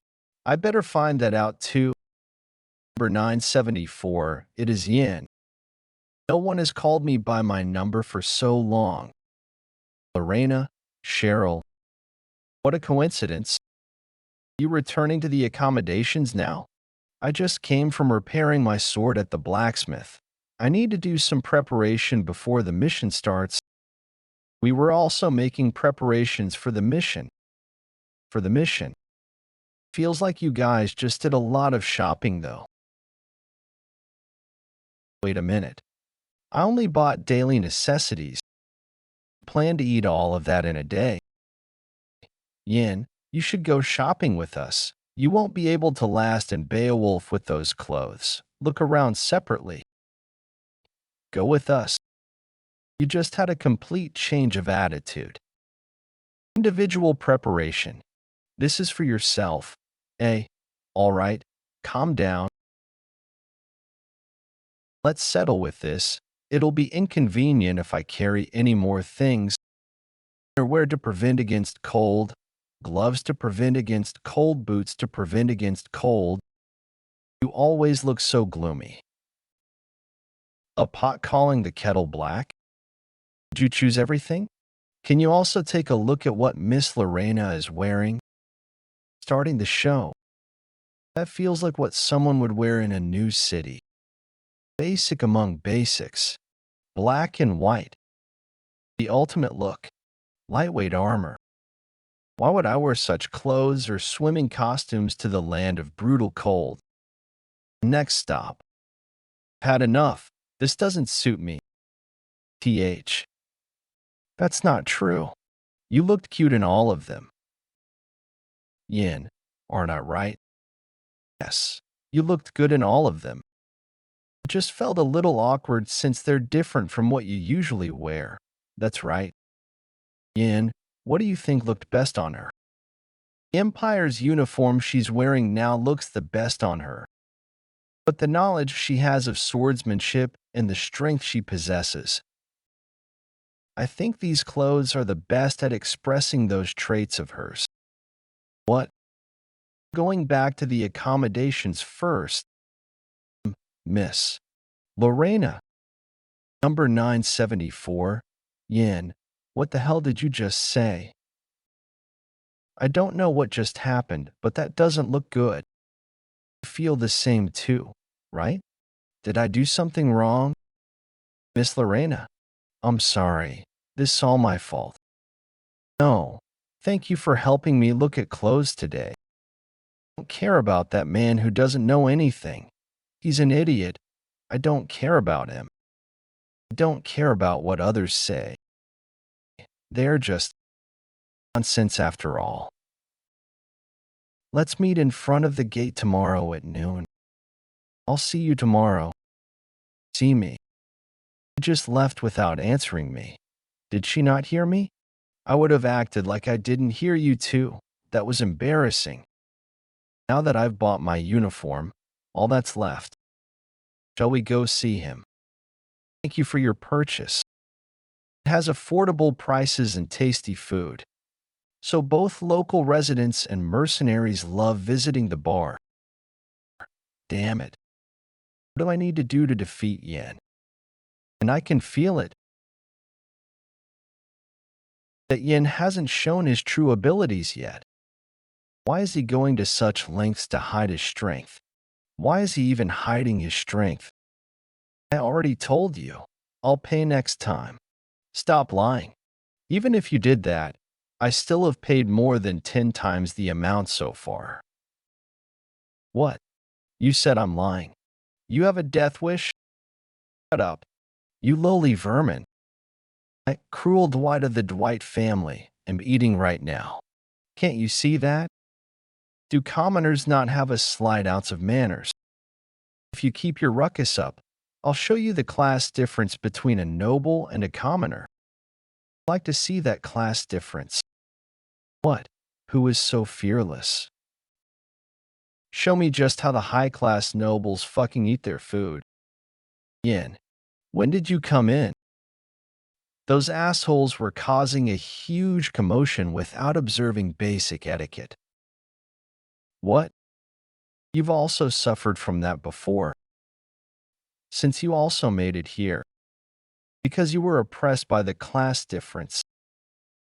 I better find that out, too. Number 974, it is Yin. No one has called me by my number for so long. Lorena, Cheryl. What a coincidence. You returning to the accommodations now? I just came from repairing my sword at the blacksmith. I need to do some preparation before the mission starts. We were also making preparations for the mission. Feels like you guys just did a lot of shopping, though. Wait a minute. I only bought daily necessities. Plan to eat all of that in a day. Yin, you should go shopping with us. You won't be able to last in Beaolf with those clothes. Look around separately. Go with us. You just had a complete change of attitude. Individual preparation. This is for yourself. All right, calm down. Let's settle with this. It'll be inconvenient if I carry any more things. Underwear to prevent against cold, gloves to prevent against cold, boots to prevent against cold. You always look so gloomy. A pot calling the kettle black? Did you choose everything? Can you also take a look at what Miss Lorena is wearing? Starting the show. That feels like what someone would wear in a new city. Basic among basics. Black and white. The ultimate look. Lightweight armor. Why would I wear such clothes or swimming costumes to the land of brutal cold? Next stop. Had enough. This doesn't suit me. TH. That's not true. You looked cute in all of them. Yin, aren't I right? Yes, you looked good in all of them. It just felt a little awkward since they're different from what you usually wear. That's right. Yin, what do you think looked best on her? The Empire's uniform she's wearing now looks the best on her. But the knowledge she has of swordsmanship and the strength she possesses. I think these clothes are the best at expressing those traits of hers. What? Going back to the accommodations first. Miss Lorena. Number 974. Yin, what the hell did you just say? I don't know what just happened, but that doesn't look good. You feel the same too, right? Did I do something wrong? Miss Lorena, I'm sorry. This is all my fault. No, thank you for helping me look at clothes today. I don't care about that man who doesn't know anything. He's an idiot. I don't care about him. I don't care about what others say. They're just nonsense after all. Let's meet in front of the gate tomorrow at noon. I'll see you tomorrow. See me. She just left without answering me. Did she not hear me? I would have acted like I didn't hear you too. That was embarrassing. Now that I've bought my uniform, all that's left. Shall we go see him? Thank you for your purchase. It has affordable prices and tasty food. So both local residents and mercenaries love visiting the bar. Damn it. What do I need to do to defeat Yin? And I can feel it. That Yin hasn't shown his true abilities yet. Why is he going to such lengths to hide his strength? Why is he even hiding his strength? I already told you. I'll pay next time. Stop lying. Even if you did that, I still have paid more than 10 times the amount so far. What? You said I'm lying. You have a death wish? Shut up. You lowly vermin. I, cruel Dwight of the Dwight family, am eating right now. Can't you see that? Do commoners not have a slight ounce of manners? If you keep your ruckus up, I'll show you the class difference between a noble and a commoner. I'd like to see that class difference. What? Who is so fearless? Show me just how the high-class nobles fucking eat their food. Yin, when did you come in? Those assholes were causing a huge commotion without observing basic etiquette. What? You've also suffered from that before. Since you also made it here. Because you were oppressed by the class difference.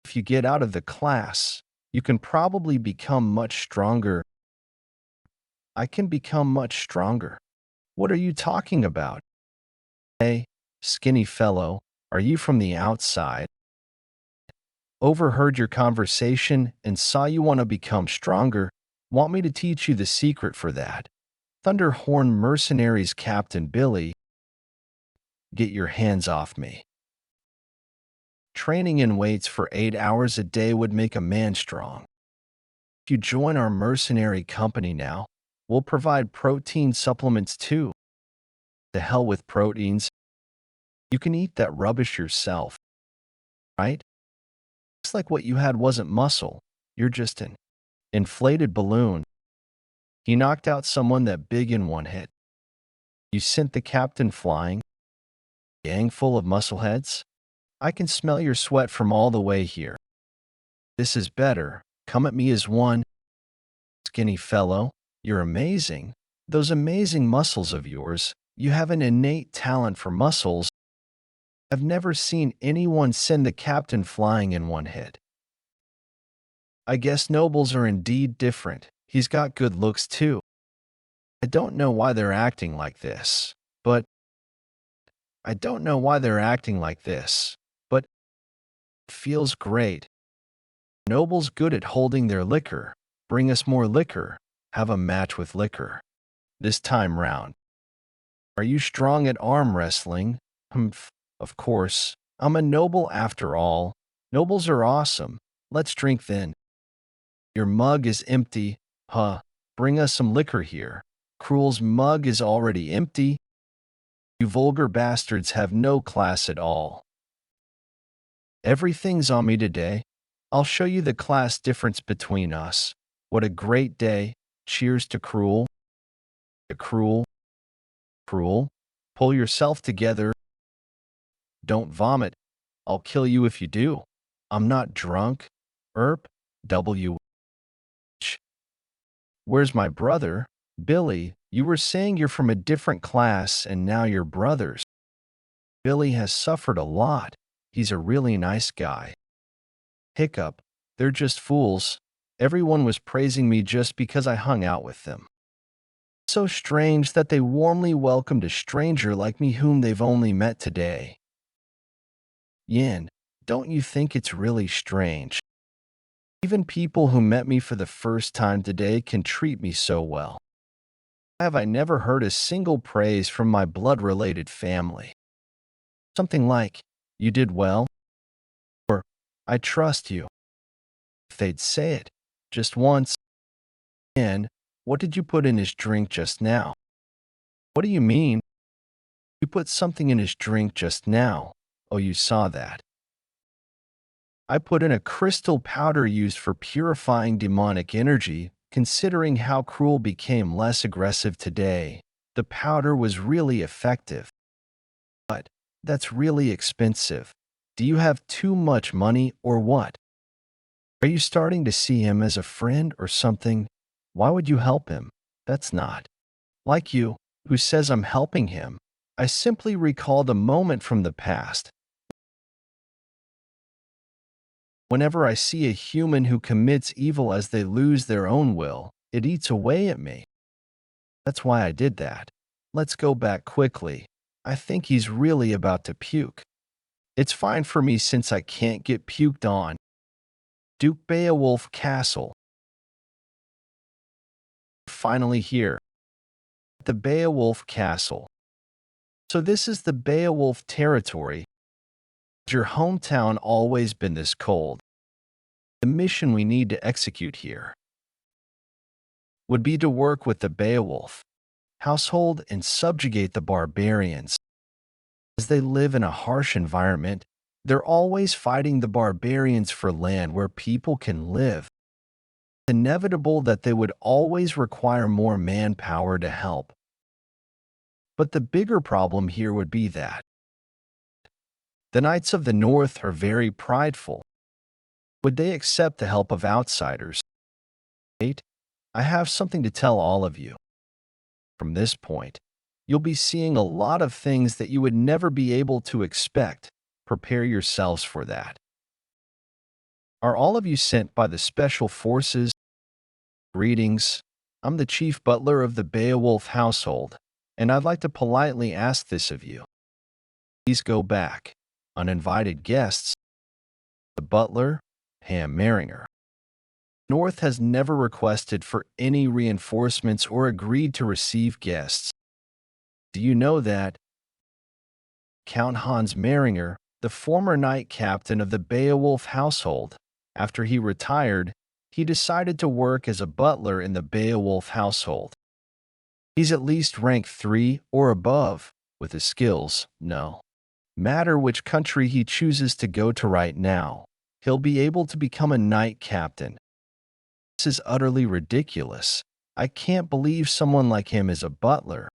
If you get out of the class, you can probably become much stronger. I can become much stronger. What are you talking about? Hey, skinny fellow, are you from the outside? Overheard your conversation and saw you want to become stronger. Want me to teach you the secret for that? Thunderhorn Mercenaries Captain Billy, get your hands off me. Training in weights for 8 hours a day would make a man strong. If you join our mercenary company now, we'll provide protein supplements too. The hell with proteins. You can eat that rubbish yourself, right? Looks like what you had wasn't muscle. You're just an inflated balloon. He knocked out someone that big in one hit. You sent the captain flying. Gang full of muscleheads? I can smell your sweat from all the way here. This is better. Come at me as one. Skinny fellow, you're amazing. Those amazing muscles of yours. You have an innate talent for muscles. I've never seen anyone send the captain flying in one hit. I guess nobles are indeed different. He's got good looks too. I don't know why they're acting like this, but it feels great. Nobles good at holding their liquor. Bring us more liquor. Have a match with liquor. This time round. Are you strong at arm wrestling? Humph, of course. I'm a noble after all. Nobles are awesome. Let's drink then. Your mug is empty. Huh. Bring us some liquor here. Cruel's mug is already empty. You vulgar bastards have no class at all. Everything's on me today. I'll show you the class difference between us. What a great day. Cheers to Cruel. Cruel. Pull yourself together. Don't vomit. I'll kill you if you do. I'm not drunk. W. Where's my brother? Billy, you were saying you're from a different class and now you're brothers. Billy has suffered a lot. He's a really nice guy. Hiccup, they're just fools. Everyone was praising me just because I hung out with them. So strange that they warmly welcomed a stranger like me whom they've only met today. Yin, don't you think it's really strange? Even people who met me for the first time today can treat me so well. Have I never heard a single praise from my blood-related family? Something like, you did well, or I trust you. If they'd say it just once. And what did you put in his drink just now? What do you mean? You put something in his drink just now. Oh, you saw that. I put in a crystal powder used for purifying demonic energy. Considering how Cruel became less aggressive today, the powder was really effective. But that's really expensive. Do you have too much money or what? Are you starting to see him as a friend or something? Why would you help him? That's not like you, who says I'm helping him. I simply recall the moment from the past. Whenever I see a human who commits evil as they lose their own will, it eats away at me. That's why I did that. Let's go back quickly. I think he's really about to puke. It's fine for me since I can't get puked on. Duke Beaolf Castle. finally here. The Beaolf Castle. So this is the Beaolf territory. Has your hometown always been this cold? The mission we need to execute here would be to work with the Beaolf household and subjugate the barbarians. As they live in a harsh environment, they're always fighting the barbarians for land where people can live. It's inevitable that they would always require more manpower to help. But the bigger problem here would be that the Knights of the North are very prideful. Would they accept the help of outsiders? Wait, I have something to tell all of you. From this point, you'll be seeing a lot of things that you would never be able to expect. Prepare yourselves for that. Are all of you sent by the Special Forces? Greetings. I'm the Chief Butler of the Beaolf household, and I'd like to politely ask this of you. Please go back. Uninvited guests. The butler, Ham Maringer. North has never requested for any reinforcements or agreed to receive guests. Do you know that? Count Hans Maringer, the former knight captain of the Beaolf household, after he retired, he decided to work as a butler in the Beaolf household. He's at least rank 3 or above, with his skills, no matter which country he chooses to go to right now, he'll be able to become a knight captain. This is utterly ridiculous. I can't believe someone like him is a butler.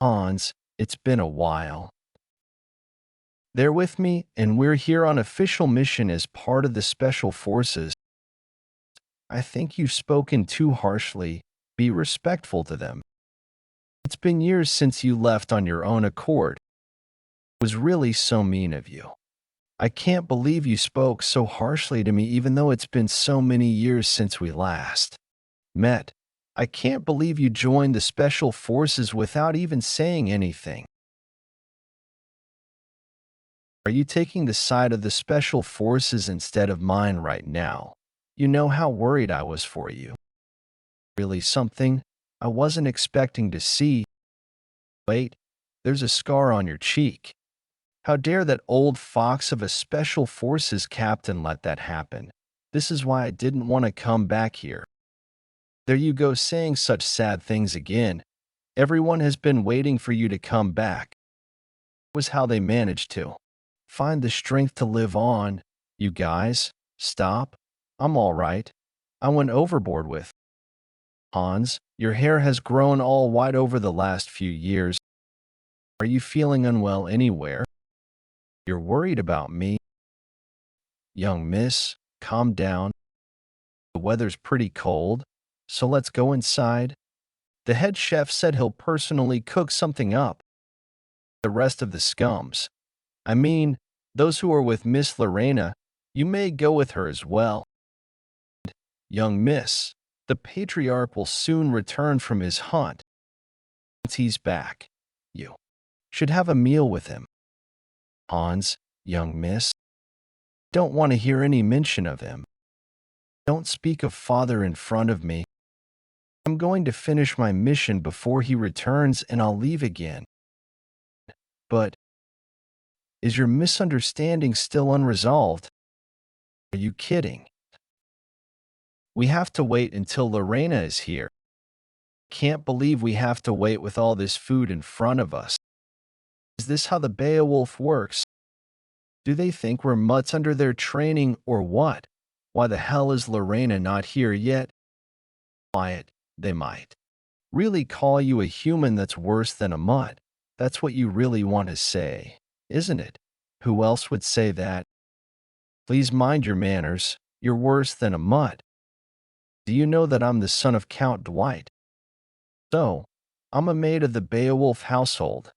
Hans, it's been a while. They're with me, and we're here on official mission as part of the Special Forces. I think you've spoken too harshly. Be respectful to them. It's been years since you left on your own accord. It was really so mean of you. I can't believe you spoke so harshly to me even though it's been so many years since we last met. I can't believe you joined the Special Forces without even saying anything. Are you taking the side of the Special Forces instead of mine right now? You know how worried I was for you. Really something I wasn't expecting to see. Wait, there's a scar on your cheek. How dare that old fox of a Special Forces captain let that happen? This is why I didn't want to come back here. There you go saying such sad things again. Everyone has been waiting for you to come back. It was how they managed to find the strength to live on. You guys, stop. I'm all right. I went overboard with. Hans, your hair has grown all white over the last few years. Are you feeling unwell anywhere? You're worried about me. Young miss, calm down. The weather's pretty cold, so let's go inside. The head chef said he'll personally cook something up. The rest of the scums, I mean, those who are with Miss Lorena, you may go with her as well. Young miss, the patriarch will soon return from his hunt. Once he's back, you should have a meal with him. Hans, young miss, don't want to hear any mention of him. Don't speak of father in front of me. I'm going to finish my mission before he returns and I'll leave again. But is your misunderstanding still unresolved? Are you kidding? We have to wait until Lorena is here. Can't believe we have to wait with all this food in front of us. Is this how the Beaolf works? Do they think we're mutts under their training or what? Why the hell is Lorena not here yet? Quiet, they might really call you a human that's worse than a mutt. That's what you really want to say, isn't it? Who else would say that? Please mind your manners. You're worse than a mutt. Do you know that I'm the son of Count Dwight? So, I'm a maid of the Beaolf household.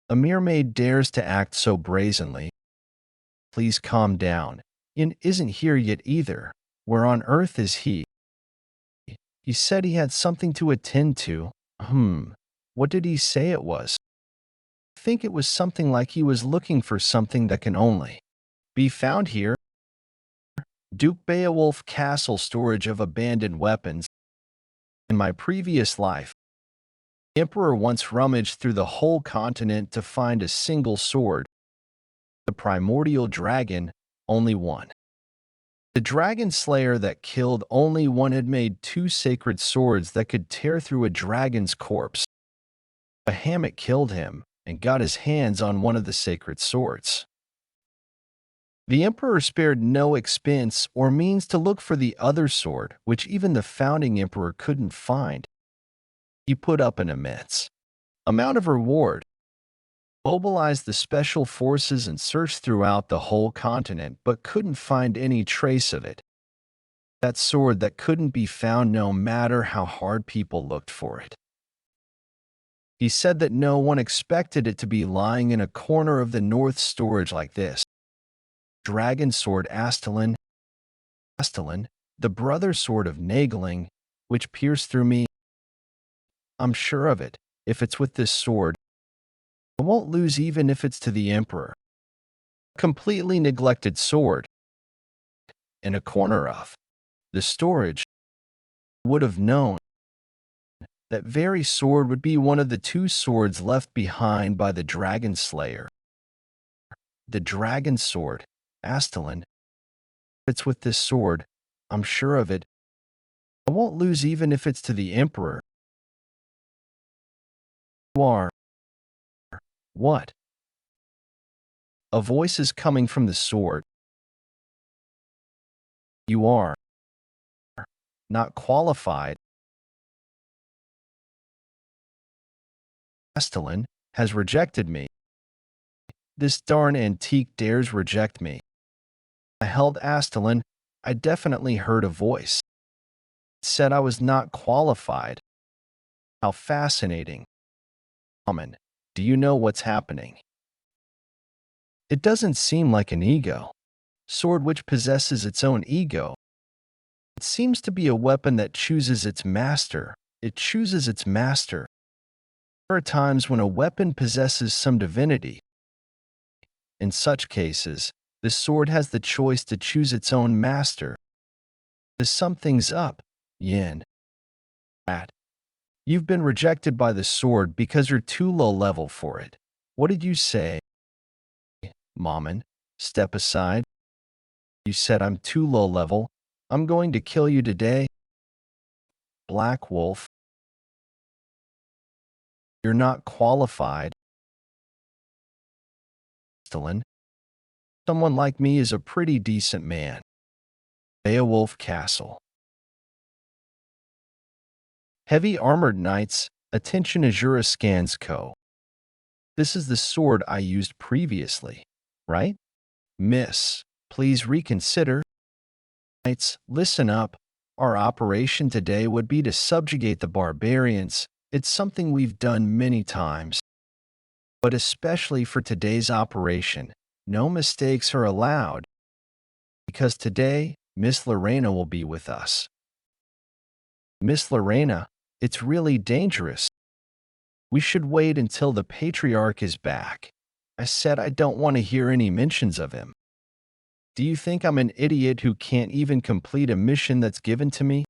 A mere maid dares to act so brazenly. Please calm down. Ian isn't here yet either. Where on earth is he? He said he had something to attend to. What did he say it was? I think it was something like he was looking for something that can only be found here. Duke Beaolf Castle storage of abandoned weapons. In my previous life, the Emperor once rummaged through the whole continent to find a single sword. The primordial dragon, only one. The dragon slayer that killed only one had made 2 sacred swords that could tear through a dragon's corpse. A hammock killed him and got his hands on one of the sacred swords. The Emperor spared no expense or means to look for the other sword, which even the founding Emperor couldn't find. He put up an immense amount of reward, mobilized the special forces and searched throughout the whole continent, but couldn't find any trace of it. That sword that couldn't be found no matter how hard people looked for it. He said that no one expected it to be lying in a corner of the north storage like this. Dragon sword Astalin, the brother sword of Nageling, which pierced through me. I'm sure of it. If it's with this sword, I won't lose even if it's to the Emperor. Completely neglected sword. In a corner of the storage, would have known that very sword would be one of the 2 swords left behind by the dragon slayer. The dragon sword, Astalin. If it's with this sword, I'm sure of it. I won't lose even if it's to the Emperor. You are. What? A voice is coming from the sword. You are not qualified. Astalin has rejected me. This darn antique dares reject me. I held Astalin. I definitely heard a voice. It said I was not qualified. How fascinating. Common. Do you know what's happening? It doesn't seem like an ego. Sword which possesses its own ego. It seems to be a weapon that chooses its master. It chooses its master. There are times when a weapon possesses some divinity. In such cases, the sword has the choice to choose its own master. To sum things up, Yin. You've been rejected by the sword because you're too low level for it. What did you say? Mammon, step aside. You said I'm too low level. I'm going to kill you today. Black Wolf. You're not qualified. Stalin. Someone like me is a pretty decent man. Beaolf Castle. Heavy armored knights, attention Azura scans Co. This is the sword I used previously, right? Miss, please reconsider. Knights, listen up. Our operation today would be to subjugate the barbarians. It's something we've done many times. But especially for today's operation, no mistakes are allowed. Because today, Miss Lorena will be with us. Miss Lorena, it's really dangerous. We should wait until the patriarch is back. I said I don't want to hear any mentions of him. Do you think I'm an idiot who can't even complete a mission that's given to me?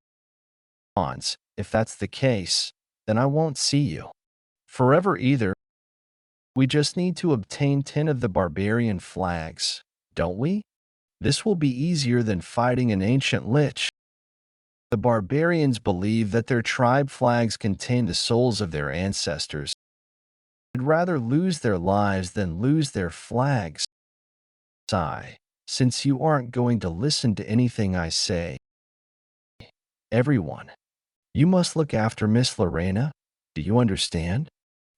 Hans, if that's the case, then I won't see you forever either. We just need to obtain 10 of the barbarian flags, don't we? This will be easier than fighting an ancient lich. The barbarians believe that their tribe flags contain the souls of their ancestors. They'd rather lose their lives than lose their flags. Sigh, since you aren't going to listen to anything I say. Everyone, you must look after Miss Lorena. Do you understand?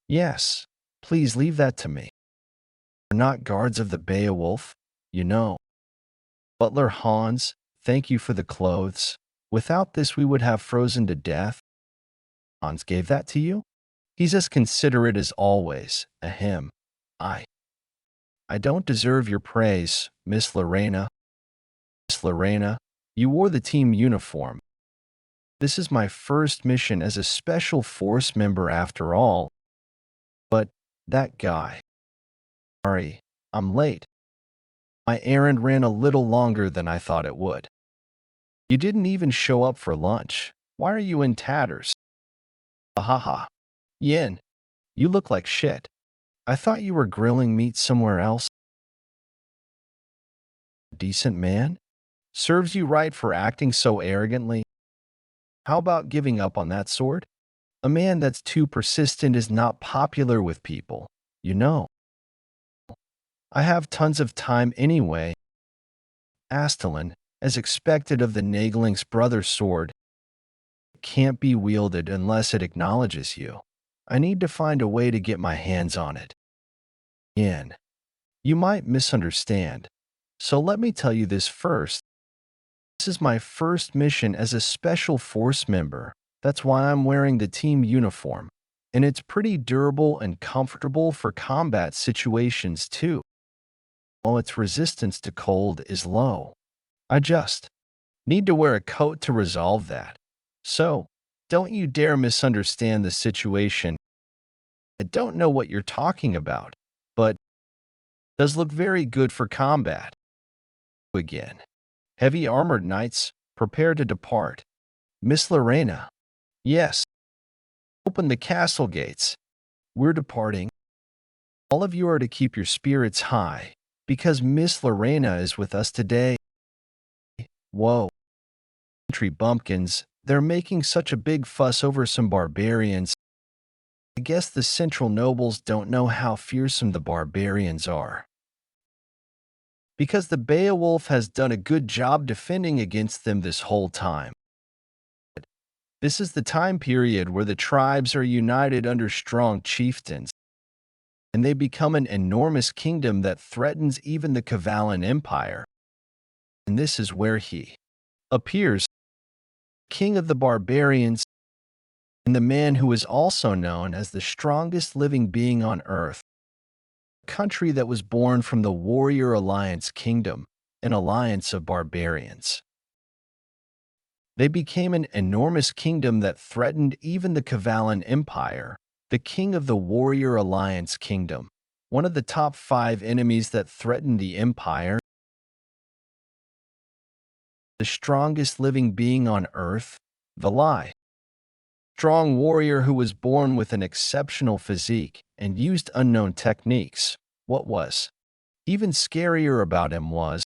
Yes, please leave that to me. We're not guards of the Beowulf, you know. Butler Hans, thank you for the clothes. Without this we would have frozen to death. Hans gave that to you? He's as considerate as always. Ahem. I don't deserve your praise, Miss Lorena. Miss Lorena, you wore the team uniform. This is my first mission as a special force member after all. But that guy. Sorry, I'm late. My errand ran a little longer than I thought it would. You didn't even show up for lunch. Why are you in tatters? Ahaha. Yin, you look like shit. I thought you were grilling meat somewhere else. Decent man? Serves you right for acting so arrogantly. How about giving up on that sword? A man that's too persistent is not popular with people, you know. I have tons of time anyway. Astalin, as expected of the Nagling's brother's sword, can't be wielded unless it acknowledges you. I need to find a way to get my hands on it. Yin, you might misunderstand, so let me tell you this first. This is my first mission as a special force member. That's why I'm wearing the team uniform, and it's pretty durable and comfortable for combat situations too. While its resistance to cold is low, I just need to wear a coat to resolve that. So, don't you dare misunderstand the situation. I don't know what you're talking about, but it does look very good for combat. Again, heavy armored knights, prepare to depart. Miss Lorena. Yes. Open the castle gates. We're departing. All of you are to keep your spirits high, because Miss Lorena is with us today. Whoa. Country bumpkins, they're making such a big fuss over some barbarians. I guess the central nobles don't know how fearsome the barbarians are. Because the Beaolf has done a good job defending against them this whole time. This is the time period where the tribes are united under strong chieftains, and they become an enormous kingdom that threatens even the Cavalan Empire. And this is where he appears, king of the barbarians, and the man who is also known as the strongest living being on earth, a country that was born from the Warrior Alliance Kingdom, an alliance of barbarians. They became an enormous kingdom that threatened even the Cavalan Empire, the king of the Warrior Alliance Kingdom, one of the top 5 enemies that threatened the empire. The strongest living being on earth, the Lie. Strong warrior who was born with an exceptional physique and used unknown techniques. What was even scarier about him was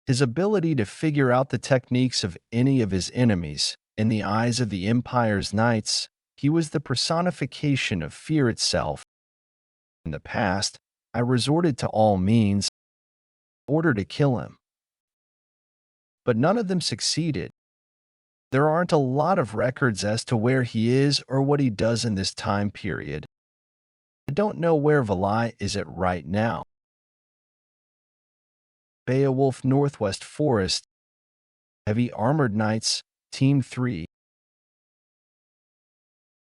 his ability to figure out the techniques of any of his enemies. In the eyes of the Empire's knights, he was the personification of fear itself. In the past, I resorted to all means in order to kill him. But none of them succeeded. There aren't a lot of records as to where he is or what he does in this time period. I don't know where Valai is at right now. Beowulf Northwest Forest. Heavy Armored Knights, Team 3.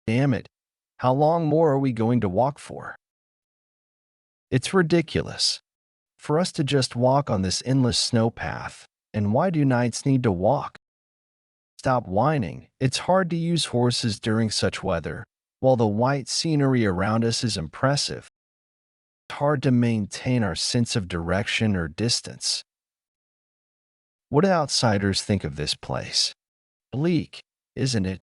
Damn it. How long more are we going to walk for? It's ridiculous. For us to just walk on this endless snow path, and why do knights need to walk? Stop whining. It's hard to use horses during such weather, while the white scenery around us is impressive. It's hard to maintain our sense of direction or distance. What do outsiders think of this place? Bleak, isn't it?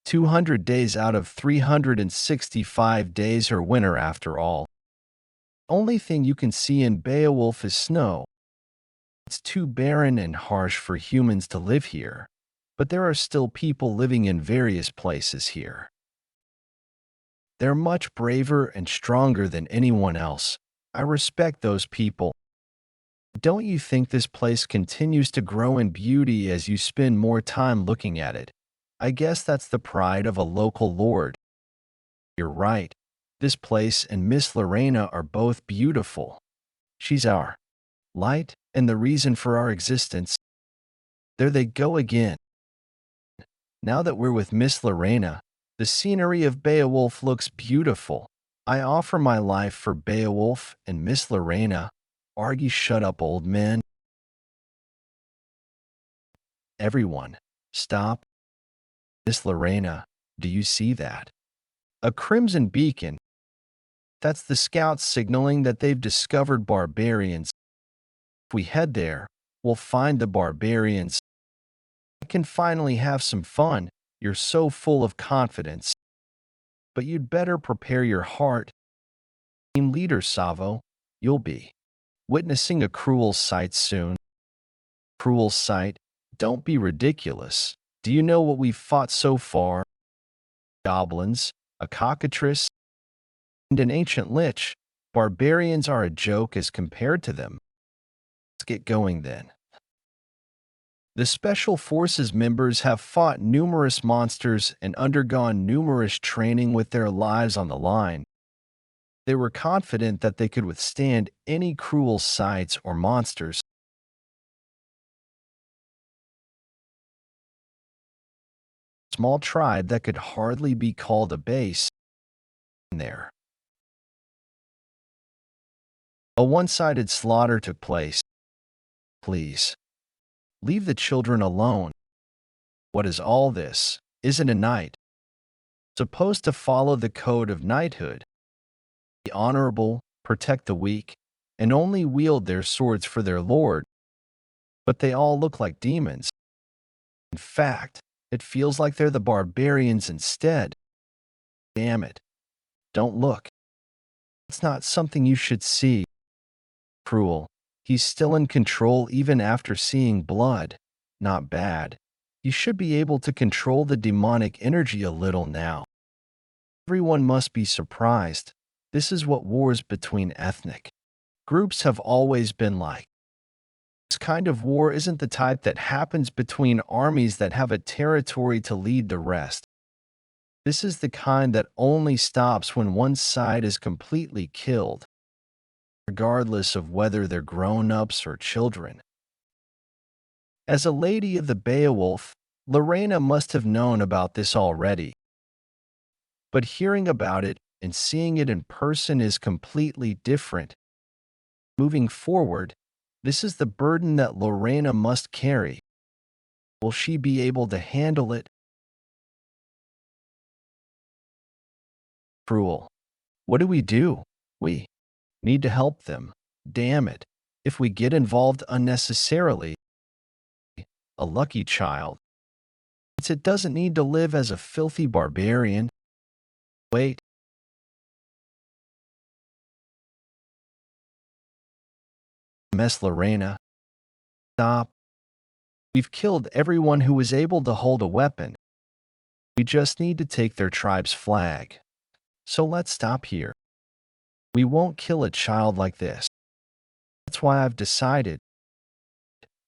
200 days out of 365 days are winter after all. The only thing you can see in Beowulf is snow. It's too barren and harsh for humans to live here, but there are still people living in various places here. They're much braver and stronger than anyone else. I respect those people. Don't you think this place continues to grow in beauty as you spend more time looking at it? I guess that's the pride of a local lord. You're right. This place and Miss Lorena are both beautiful. She's our light and the reason for our existence. There they go again. Now that we're with Miss Lorena, the scenery of Beowulf looks beautiful. I offer my life for Beowulf and Miss Lorena. Argy, shut up, old man. Everyone, stop. Miss Lorena, do you see that? A crimson beacon. That's the scouts signaling that they've discovered barbarians. If we head there, we'll find the barbarians. I can finally have some fun. You're so full of confidence. But you'd better prepare your heart. Team leader, Savo, you'll be witnessing a cruel sight soon. Cruel sight? Don't be ridiculous. Do you know what we've fought so far? Goblins, a cockatrice, and an ancient lich. Barbarians are a joke as compared to them. Let's get going then. The Special Forces members have fought numerous monsters and undergone numerous training with their lives on the line. They were confident that they could withstand any cruel sights or monsters. A small tribe that could hardly be called a base there. A one-sided slaughter took place. Please, leave the children alone. What is all this? Isn't a knight supposed to follow the code of knighthood? Be honorable, protect the weak, and only wield their swords for their lord. But they all look like demons. In fact, it feels like they're the barbarians instead. Damn it. Don't look. It's not something you should see. Cruel. He's still in control even after seeing blood. Not bad. You should be able to control the demonic energy a little now. Everyone must be surprised. This is what wars between ethnic groups have always been like. This kind of war isn't the type that happens between armies that have a territory to lead the rest. This is the kind that only stops when one side is completely killed, regardless of whether they're grown-ups or children. As a lady of the Beaolf, Lorena must have known about this already. But hearing about it and seeing it in person is completely different. Moving forward, this is the burden that Lorena must carry. Will she be able to handle it? Cruel. What do? We need to help them. Damn it. If we get involved unnecessarily, a lucky child. It doesn't need to live as a filthy barbarian. Wait. Mess, Lorena. Stop. We've killed everyone who was able to hold a weapon. We just need to take their tribe's flag. So let's stop here. We won't kill a child like this. That's why I've decided.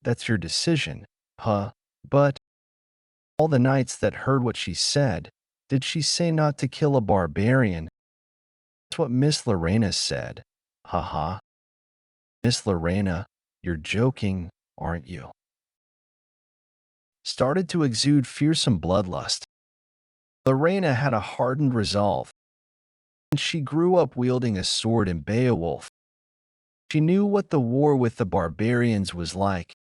That's your decision, huh? But all the knights that heard what she said, did she say not to kill a barbarian? That's what Miss Lorena said. Haha. Miss Lorena, you're joking, aren't you? Started to exude fearsome bloodlust. Lorena had a hardened resolve, and she grew up wielding a sword in Beowulf. She knew what the war with the barbarians was like.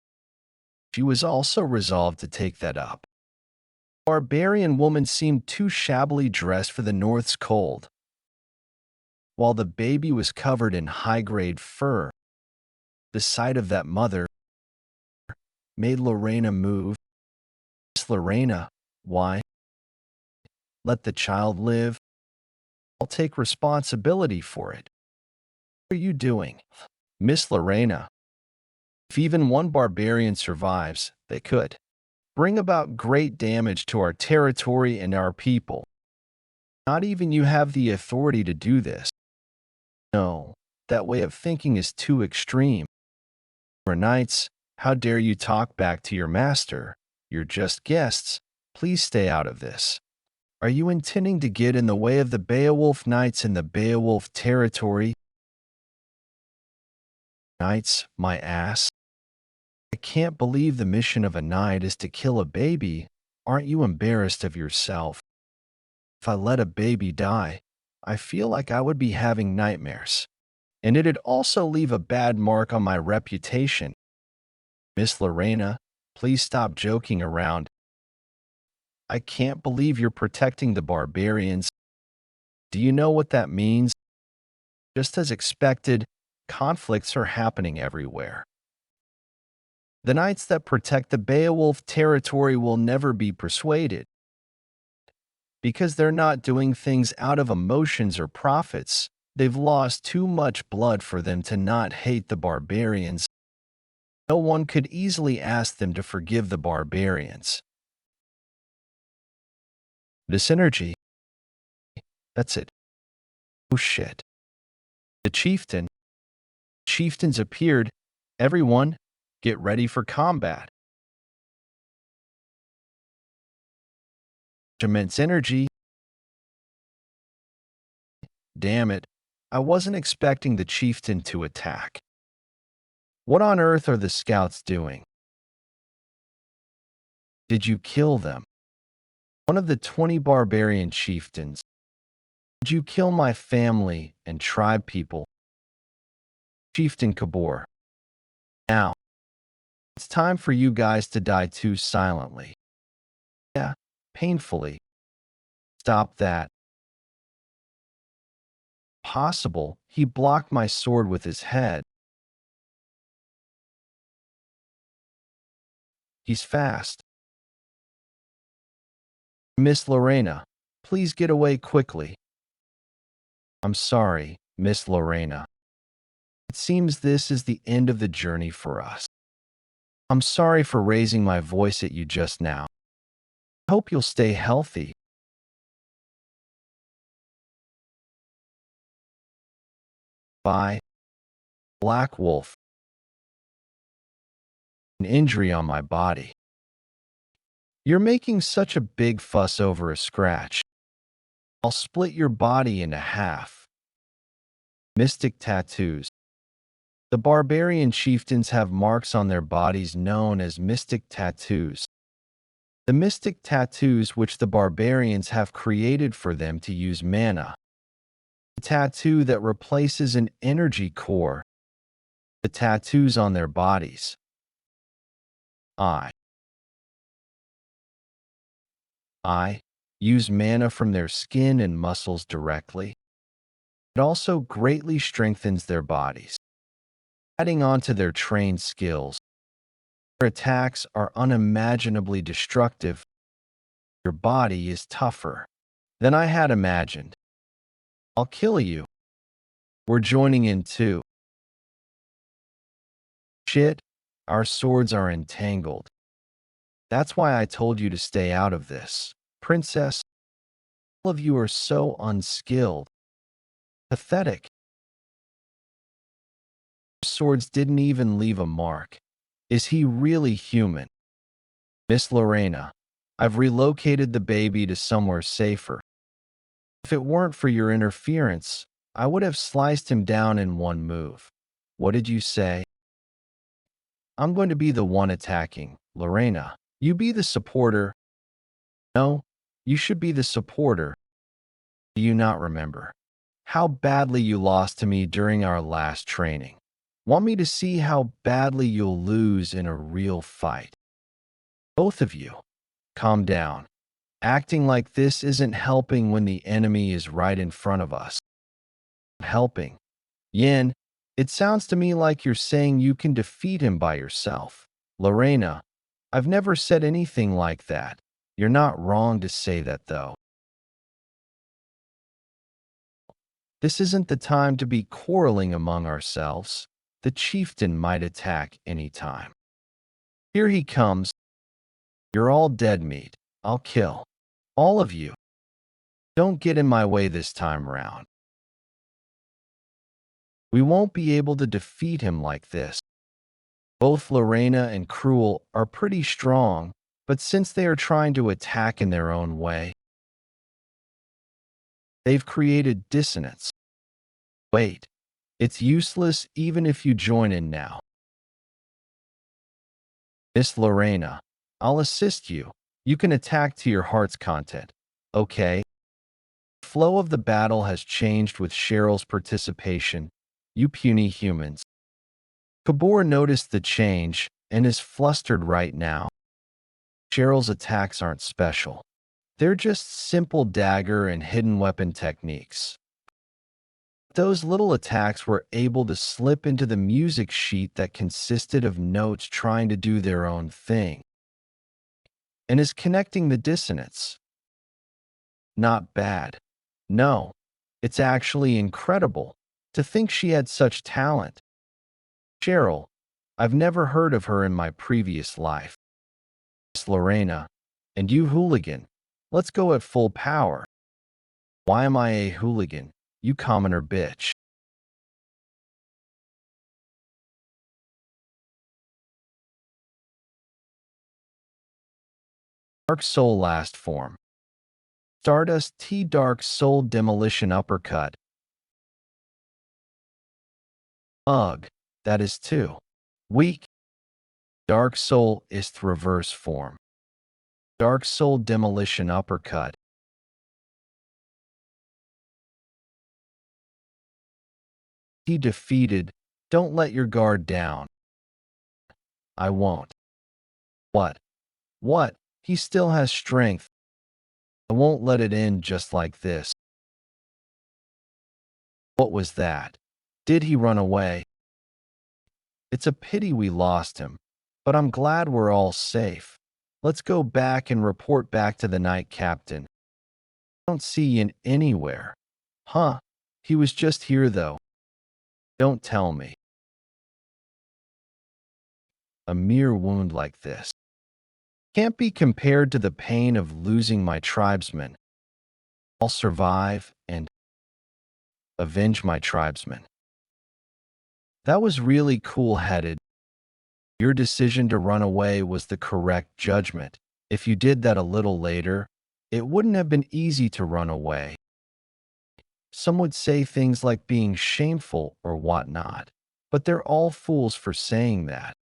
She was also resolved to take that up. The barbarian woman seemed too shabbily dressed for the North's cold. While the baby was covered in high-grade fur, the sight of that mother made Lorena move. Miss Lorena, why? Let the child live. I'll take responsibility for it. What are you doing? Miss Lorena, if even one barbarian survives, they could bring about great damage to our territory and our people. Not even you have the authority to do this. No, that way of thinking is too extreme. For knights, how dare you talk back to your master? You're just guests. Please stay out of this. Are you intending to get in the way of the Beowulf knights in the Beowulf territory? Knights, my ass. I can't believe the mission of a knight is to kill a baby. Aren't you embarrassed of yourself? If I let a baby die, I feel like I would be having nightmares. And it'd also leave a bad mark on my reputation. Miss Lorena, please stop joking around. I can't believe you're protecting the barbarians. Do you know what that means? Just as expected, conflicts are happening everywhere. The knights that protect the Beaolf territory will never be persuaded. Because they're not doing things out of emotions or profits, they've lost too much blood for them to not hate the barbarians. No one could easily ask them to forgive the barbarians. The synergy. That's it. Oh shit. The chieftain. Chieftains appeared. Everyone, get ready for combat. Immense energy. Damn it. I wasn't expecting the chieftain to attack. What on earth are the scouts doing? Did you kill them? One of the 20 barbarian chieftains. Did you kill my family and tribe people? Chieftain Kabore. Now, it's time for you guys to die too silently. Yeah, painfully. Stop that. Possible, he blocked my sword with his head. He's fast. Miss Lorena, please get away quickly. I'm sorry, Miss Lorena. It seems this is the end of the journey for us. I'm sorry for raising my voice at you just now. I hope you'll stay healthy. Bye. Black Wolf. An injury on my body. You're making such a big fuss over a scratch. I'll split your body into half. Mystic tattoos. The barbarian chieftains have marks on their bodies known as mystic tattoos. The mystic tattoos which the barbarians have created for them to use mana. The tattoo that replaces an energy core. The tattoos on their bodies. I use mana from their skin and muscles directly. It also greatly strengthens their bodies, adding on to their trained skills. Their attacks are unimaginably destructive. Your body is tougher than I had imagined. I'll kill you. We're joining in too. Shit, our swords are entangled. That's why I told you to stay out of this. Princess, all of you are so unskilled. Pathetic. Swords didn't even leave a mark. Is he really human? Miss Lorena, I've relocated the baby to somewhere safer. If it weren't for your interference, I would have sliced him down in one move. What did you say? I'm going to be the one attacking. Lorena, you be the supporter. No, you should be the supporter. Do you not remember how badly you lost to me during our last training? Want me to see how badly you'll lose in a real fight? Both of you, calm down. Acting like this isn't helping when the enemy is right in front of us. Helping. Yin, it sounds to me like you're saying you can defeat him by yourself. Lorena, I've never said anything like that. You're not wrong to say that, though. This isn't the time to be quarreling among ourselves. The chieftain might attack any time. Here he comes. You're all dead meat. I'll kill all of you. Don't get in my way this time round. We won't be able to defeat him like this. Both Lorena and Cruel are pretty strong, but since they are trying to attack in their own way, they've created dissonance. Wait, it's useless even if you join in now. Miss Lorena, I'll assist you. You can attack to your heart's content, okay? The flow of the battle has changed with Cheryl's participation, you puny humans. Kabore noticed the change and is flustered right now. Cheryl's attacks aren't special. They're just simple dagger and hidden weapon techniques. Those little attacks were able to slip into the music sheet that consisted of notes trying to do their own thing, and is connecting the dissonance. Not bad. No, it's actually incredible to think she had such talent. Cheryl, I've never heard of her in my previous life. Miss Lorena, and you hooligan, let's go at full power. Why am I a hooligan, you commoner bitch? Dark Soul last form. Stardust T Dark Soul Demolition Uppercut. Ugh, that is too weak. Dark Soul is reverse form. Dark Soul Demolition Uppercut. He defeated. Don't let your guard down. I won't. What? What? He still has strength. I won't let it end just like this. What was that? Did he run away? It's a pity we lost him, but I'm glad we're all safe. Let's go back and report back to the night captain. I don't see him anywhere. Huh? He was just here though. Don't tell me. A mere wound like this can't be compared to the pain of losing my tribesmen. I'll survive and avenge my tribesmen. That was really cool-headed. Your decision to run away was the correct judgment. If you did that a little later, it wouldn't have been easy to run away. Some would say things like being shameful or whatnot, but they're all fools for saying that.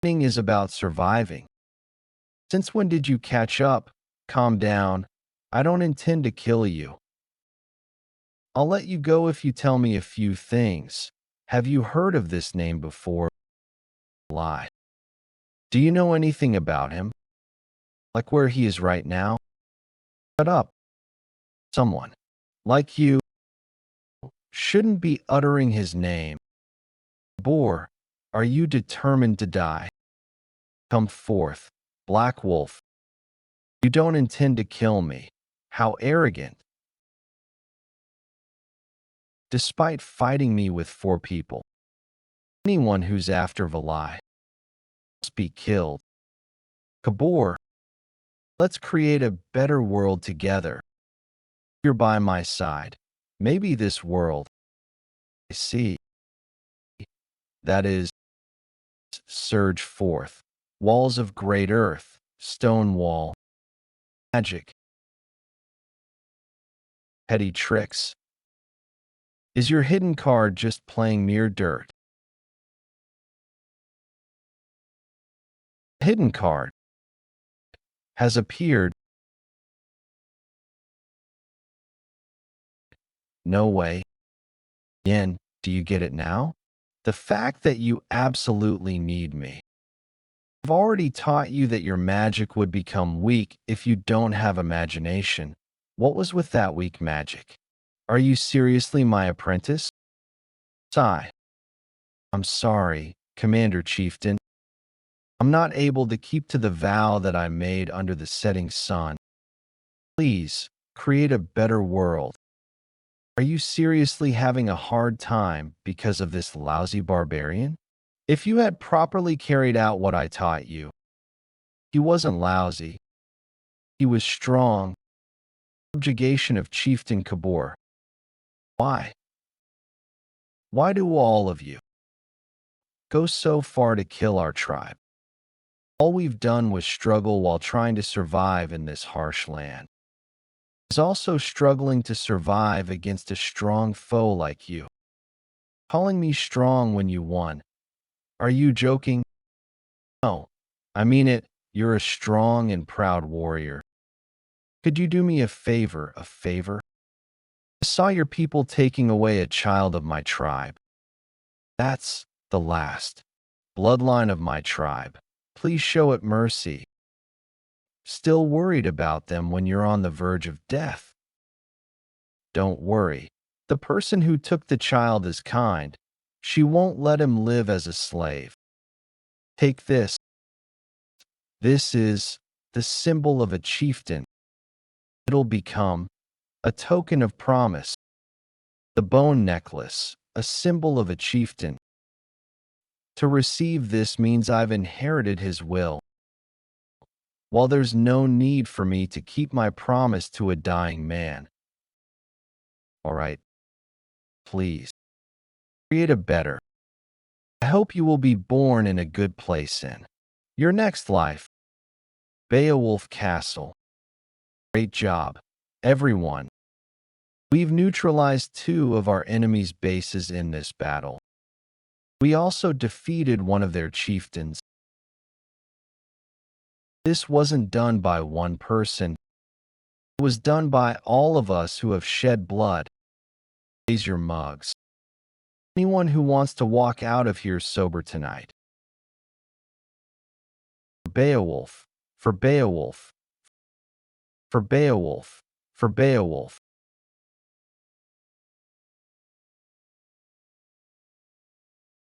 Running is about surviving. Since when did you catch up? Calm down. I don't intend to kill you. I'll let you go if you tell me a few things. Have you heard of this name before? Lie. Do you know anything about him? Like where he is right now? Shut up. Someone like you shouldn't be uttering his name. Kabore, are you determined to die? Come forth, Black Wolf. You don't intend to kill me. How arrogant. Despite fighting me with 4 people, anyone who's after Valai must be killed. Kabore, let's create a better world together. You're by my side. Maybe this world I see, that is, surge forth. Walls of great earth, stone wall, magic, petty tricks. Is your hidden card just playing mere dirt? The hidden card has appeared. No way. Yen, do you get it now? The fact that you absolutely need me. I've already taught you that your magic would become weak if you don't have imagination. What was with that weak magic? Are you seriously my apprentice? Sigh. I'm sorry, Commander Chieftain. I'm not able to keep to the vow that I made under the setting sun. Please, create a better world. Are you seriously having a hard time because of this lousy barbarian? If you had properly carried out what I taught you, he wasn't lousy. He was strong. Subjugation of Chieftain Kabore. Why? Why do all of you go so far to kill our tribe? All we've done was struggle while trying to survive in this harsh land. Is also struggling to survive against a strong foe like you. Calling me strong when you won. Are you joking? No, I mean it. You're a strong and proud warrior. Could you do me a favor, I saw your people taking away a child of my tribe. That's the last bloodline of my tribe. Please show it mercy. Still worried about them when you're on the verge of death? Don't worry. The person who took the child is kind. She won't let him live as a slave. Take this. This is the symbol of a chieftain. It'll become a token of promise. The bone necklace, a symbol of a chieftain. To receive this means I've inherited his will. While there's no need for me to keep my promise to a dying man. All right, please, create a better. I hope you will be born in a good place in your next life. Beowulf Castle. Great job, everyone. We've neutralized 2 of our enemy's bases in this battle. We also defeated one of their chieftains. This wasn't done by one person. It was done by all of us who have shed blood. Raise your mugs. Anyone who wants to walk out of here sober tonight. For Beowulf, for Beowulf, for Beowulf, for Beowulf.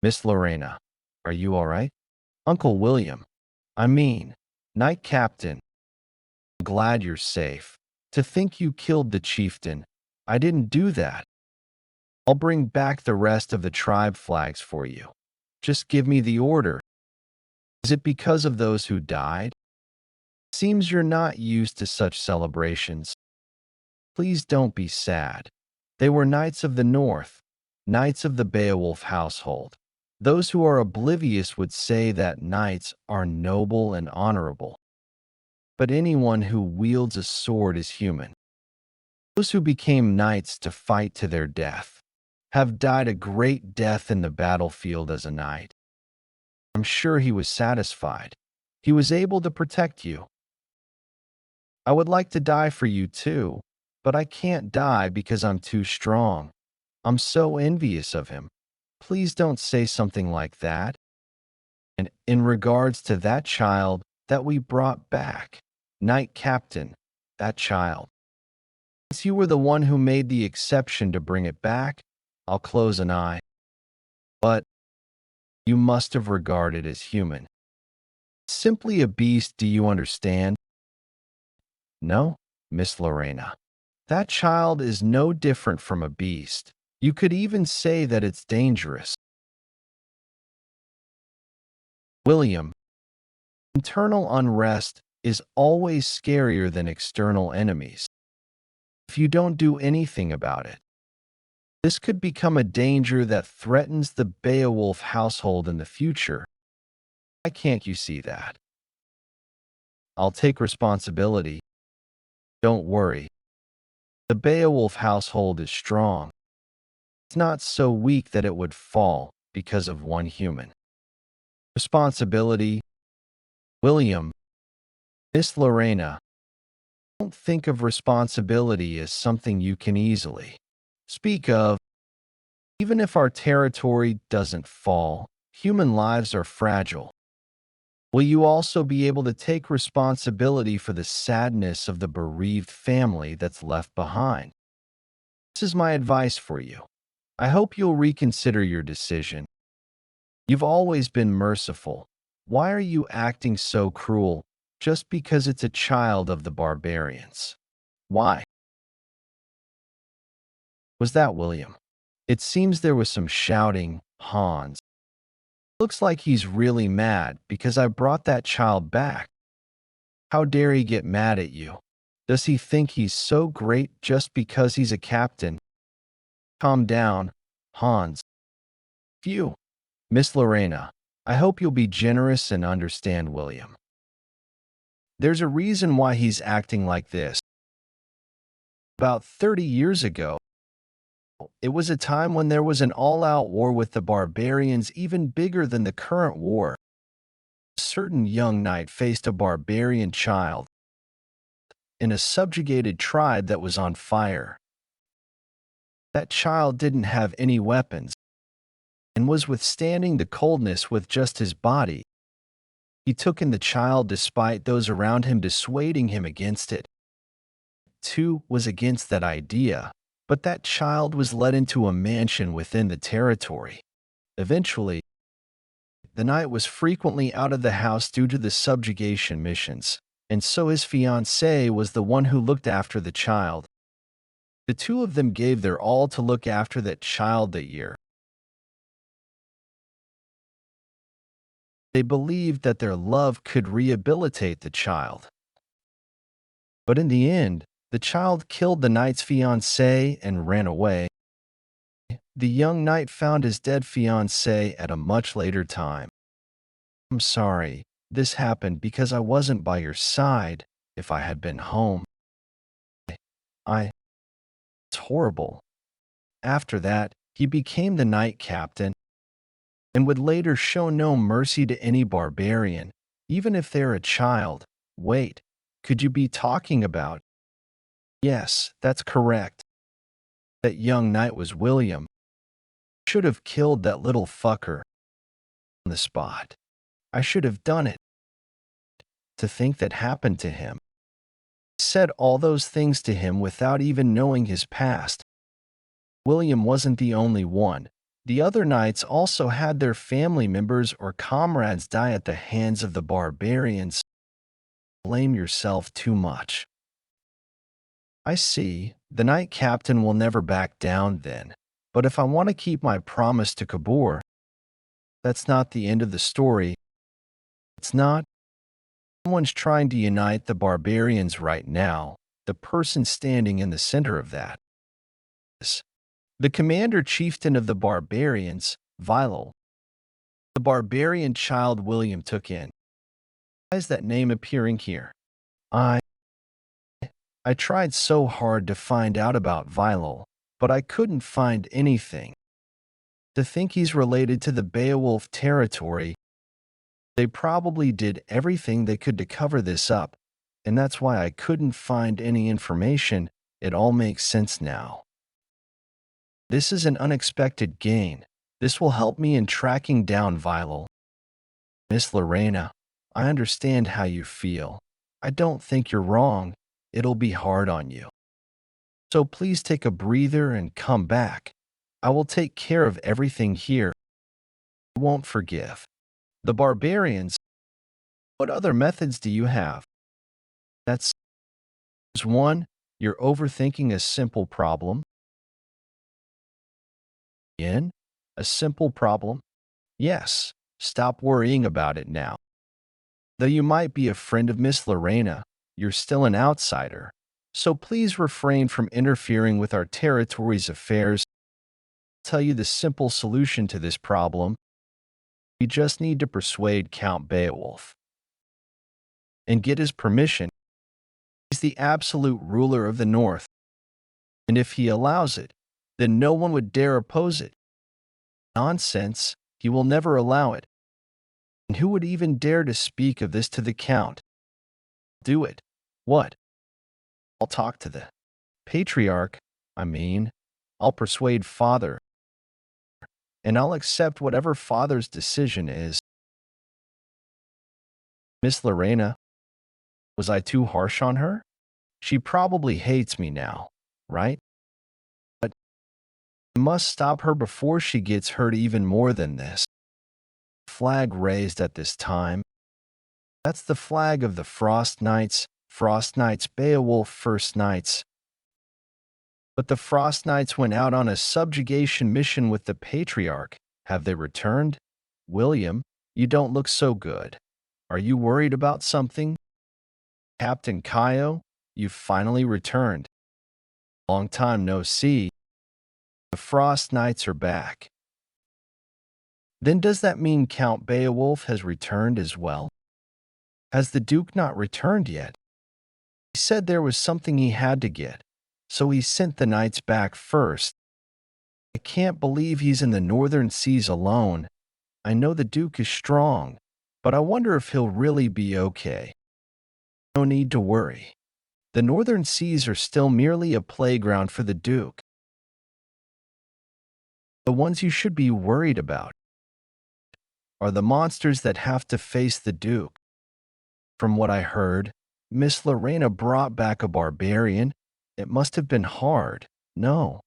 Miss Lorena, are you all right? Uncle William, I mean, Knight Captain. I'm glad you're safe. To think you killed the chieftain. I didn't do that. I'll bring back the rest of the tribe flags for you. Just give me the order. Is it because of those who died? Seems you're not used to such celebrations. Please don't be sad. They were knights of the north, knights of the Beowulf household. Those who are oblivious would say that knights are noble and honorable. But anyone who wields a sword is human. Those who became knights to fight to their death have died a great death in the battlefield as a knight. I'm sure he was satisfied. He was able to protect you. I would like to die for you too, but I can't die because I'm too strong. I'm so envious of him. Please don't say something like that. And in regards to that child that we brought back, Knight Captain, that child. Since you were the one who made the exception to bring it back, I'll close an eye. But you must have regarded as human. Simply a beast, do you understand? No, Miss Lorena. That child is no different from a beast. You could even say that it's dangerous. William, internal unrest is always scarier than external enemies. If you don't do anything about it, this could become a danger that threatens the Beowulf household in the future. Why can't you see that? I'll take responsibility. Don't worry. The Beowulf household is strong. It's not so weak that it would fall because of one human. Responsibility. William, Miss Lorena, don't think of responsibility as something you can easily speak of. Even if our territory doesn't fall, human lives are fragile. Will you also be able to take responsibility for the sadness of the bereaved family that's left behind? This is my advice for you. I hope you'll reconsider your decision. You've always been merciful. Why are you acting so cruel just because it's a child of the barbarians? Why? Was that William? It seems there was some shouting, Hans. Looks like he's really mad because I brought that child back. How dare he get mad at you? Does he think he's so great just because he's a captain? Calm down, Hans. Phew. Miss Lorena, I hope you'll be generous and understand William. There's a reason why he's acting like this. About 30 years ago, it was a time when there was an all-out war with the barbarians even bigger than the current war. A certain young knight faced a barbarian child in a subjugated tribe that was on fire. That child didn't have any weapons and was withstanding the coldness with just his body. He took in the child despite those around him dissuading him against it. Two was against that idea. But that child was led into a mansion within the territory. Eventually, the knight was frequently out of the house due to the subjugation missions, and so his fiancée was the one who looked after the child. The two of them gave their all to look after that child that year. They believed that their love could rehabilitate the child. But in the end, the child killed the knight's fiancée and ran away. The young knight found his dead fiancée at a much later time. I'm sorry, this happened because I wasn't by your side. If I had been home, it's horrible. After that, he became the knight captain and would later show no mercy to any barbarian, even if they're a child. Wait, could you be talking about? Yes, that's correct. That young knight was William. Should have killed that little fucker on the spot. I should have done it. To think that happened to him. Said all those things to him without even knowing his past. William wasn't the only one. The other knights also had their family members or comrades die at the hands of the barbarians. Blame yourself too much. I see. The knight captain will never back down then. But if I want to keep my promise to Kabore, that's not the end of the story. It's not. Someone's trying to unite the barbarians right now. The person standing in the center of that is the commander chieftain of the barbarians, Beaolf. The barbarian child William took in. Why is that name appearing here? I tried so hard to find out about Beaolf, but I couldn't find anything. To think he's related to the Beowulf territory, they probably did everything they could to cover this up, and that's why I couldn't find any information. It all makes sense now. This is an unexpected gain. This will help me in tracking down Beaolf. Miss Lorena, I understand how you feel. I don't think you're wrong. It'll be hard on you. So please take a breather and come back. I will take care of everything here. I won't forgive. The barbarians. What other methods do you have? That's one, you're overthinking a simple problem. In a simple problem? Yes, stop worrying about it now. Though you might be a friend of Miss Lorena, you're still an outsider. So please refrain from interfering with our territory's affairs. I'll tell you the simple solution to this problem. We just need to persuade Count Beowulf and get his permission. He's the absolute ruler of the North, and if he allows it, then no one would dare oppose it. Nonsense, he will never allow it. And who would even dare to speak of this to the Count? Do it. What? I'll talk to the patriarch, I'll persuade Father, and I'll accept whatever Father's decision is. Miss Lorena, was I too harsh on her? She probably hates me now, right? But I must stop her before she gets hurt even more than this. Flag raised at this time. That's the flag of the Frost Knights, Beowulf First Knights. But the Frost Knights went out on a subjugation mission with the Patriarch. Have they returned? William, you don't look so good. Are you worried about something? Captain Kaio, you've finally returned. Long time no see. The Frost Knights are back. Then does that mean Count Beowulf has returned as well? Has the Duke not returned yet? He said there was something he had to get, so he sent the knights back first. I can't believe he's in the northern seas alone. I know the Duke is strong, but I wonder if he'll really be okay. No need to worry. The northern seas are still merely a playground for the Duke. The ones you should be worried about are the monsters that have to face the Duke. From what I heard, Miss Lorena brought back a barbarian. It must have been hard. No,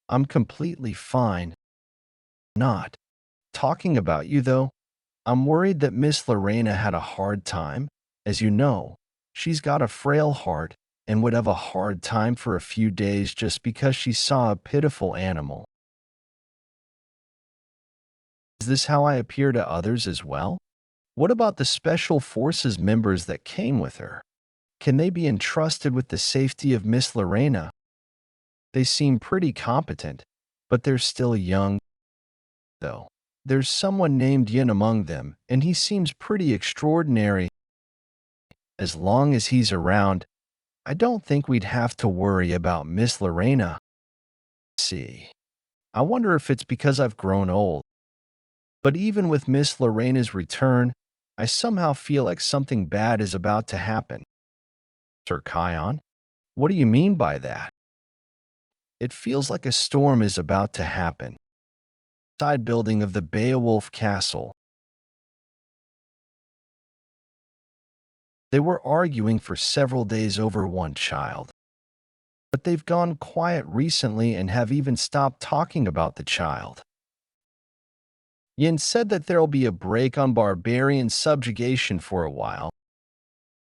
I'm completely fine. Not talking about you, though. I'm worried that Miss Lorena had a hard time. As you know, she's got a frail heart and would have a hard time for a few days just because she saw a pitiful animal. Is this how I appear to others as well? What about the Special Forces members that came with her? Can they be entrusted with the safety of Miss Lorena? They seem pretty competent, but they're still young, though. There's someone named Yin among them, and he seems pretty extraordinary. As long as he's around, I don't think we'd have to worry about Miss Lorena. See, I wonder if it's because I've grown old. But even with Miss Lorena's return, I somehow feel like something bad is about to happen. Sir Kion, what do you mean by that? It feels like a storm is about to happen. Side building of the Beaolf castle. They were arguing for several days over one child. But they've gone quiet recently and have even stopped talking about the child. Yin said that there'll be a break on barbarian subjugation for a while.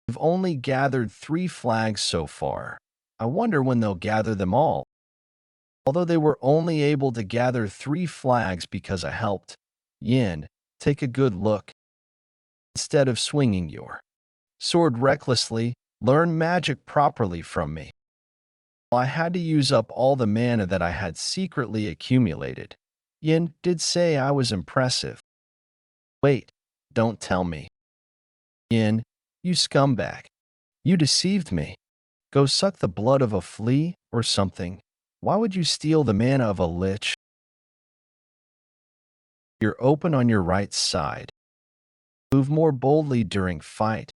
We've only gathered 3 flags so far. I wonder when they'll gather them all. Although they were only able to gather 3 flags because I helped, Yin, take a good look. Instead of swinging your sword recklessly, learn magic properly from me. I had to use up all the mana that I had secretly accumulated. Yin did say I was impressive. Wait, don't tell me. Yin, you scumbag. You deceived me. Go suck the blood of a flea or something. Why would you steal the mana of a lich? You're open on your right side. Move more boldly during fight.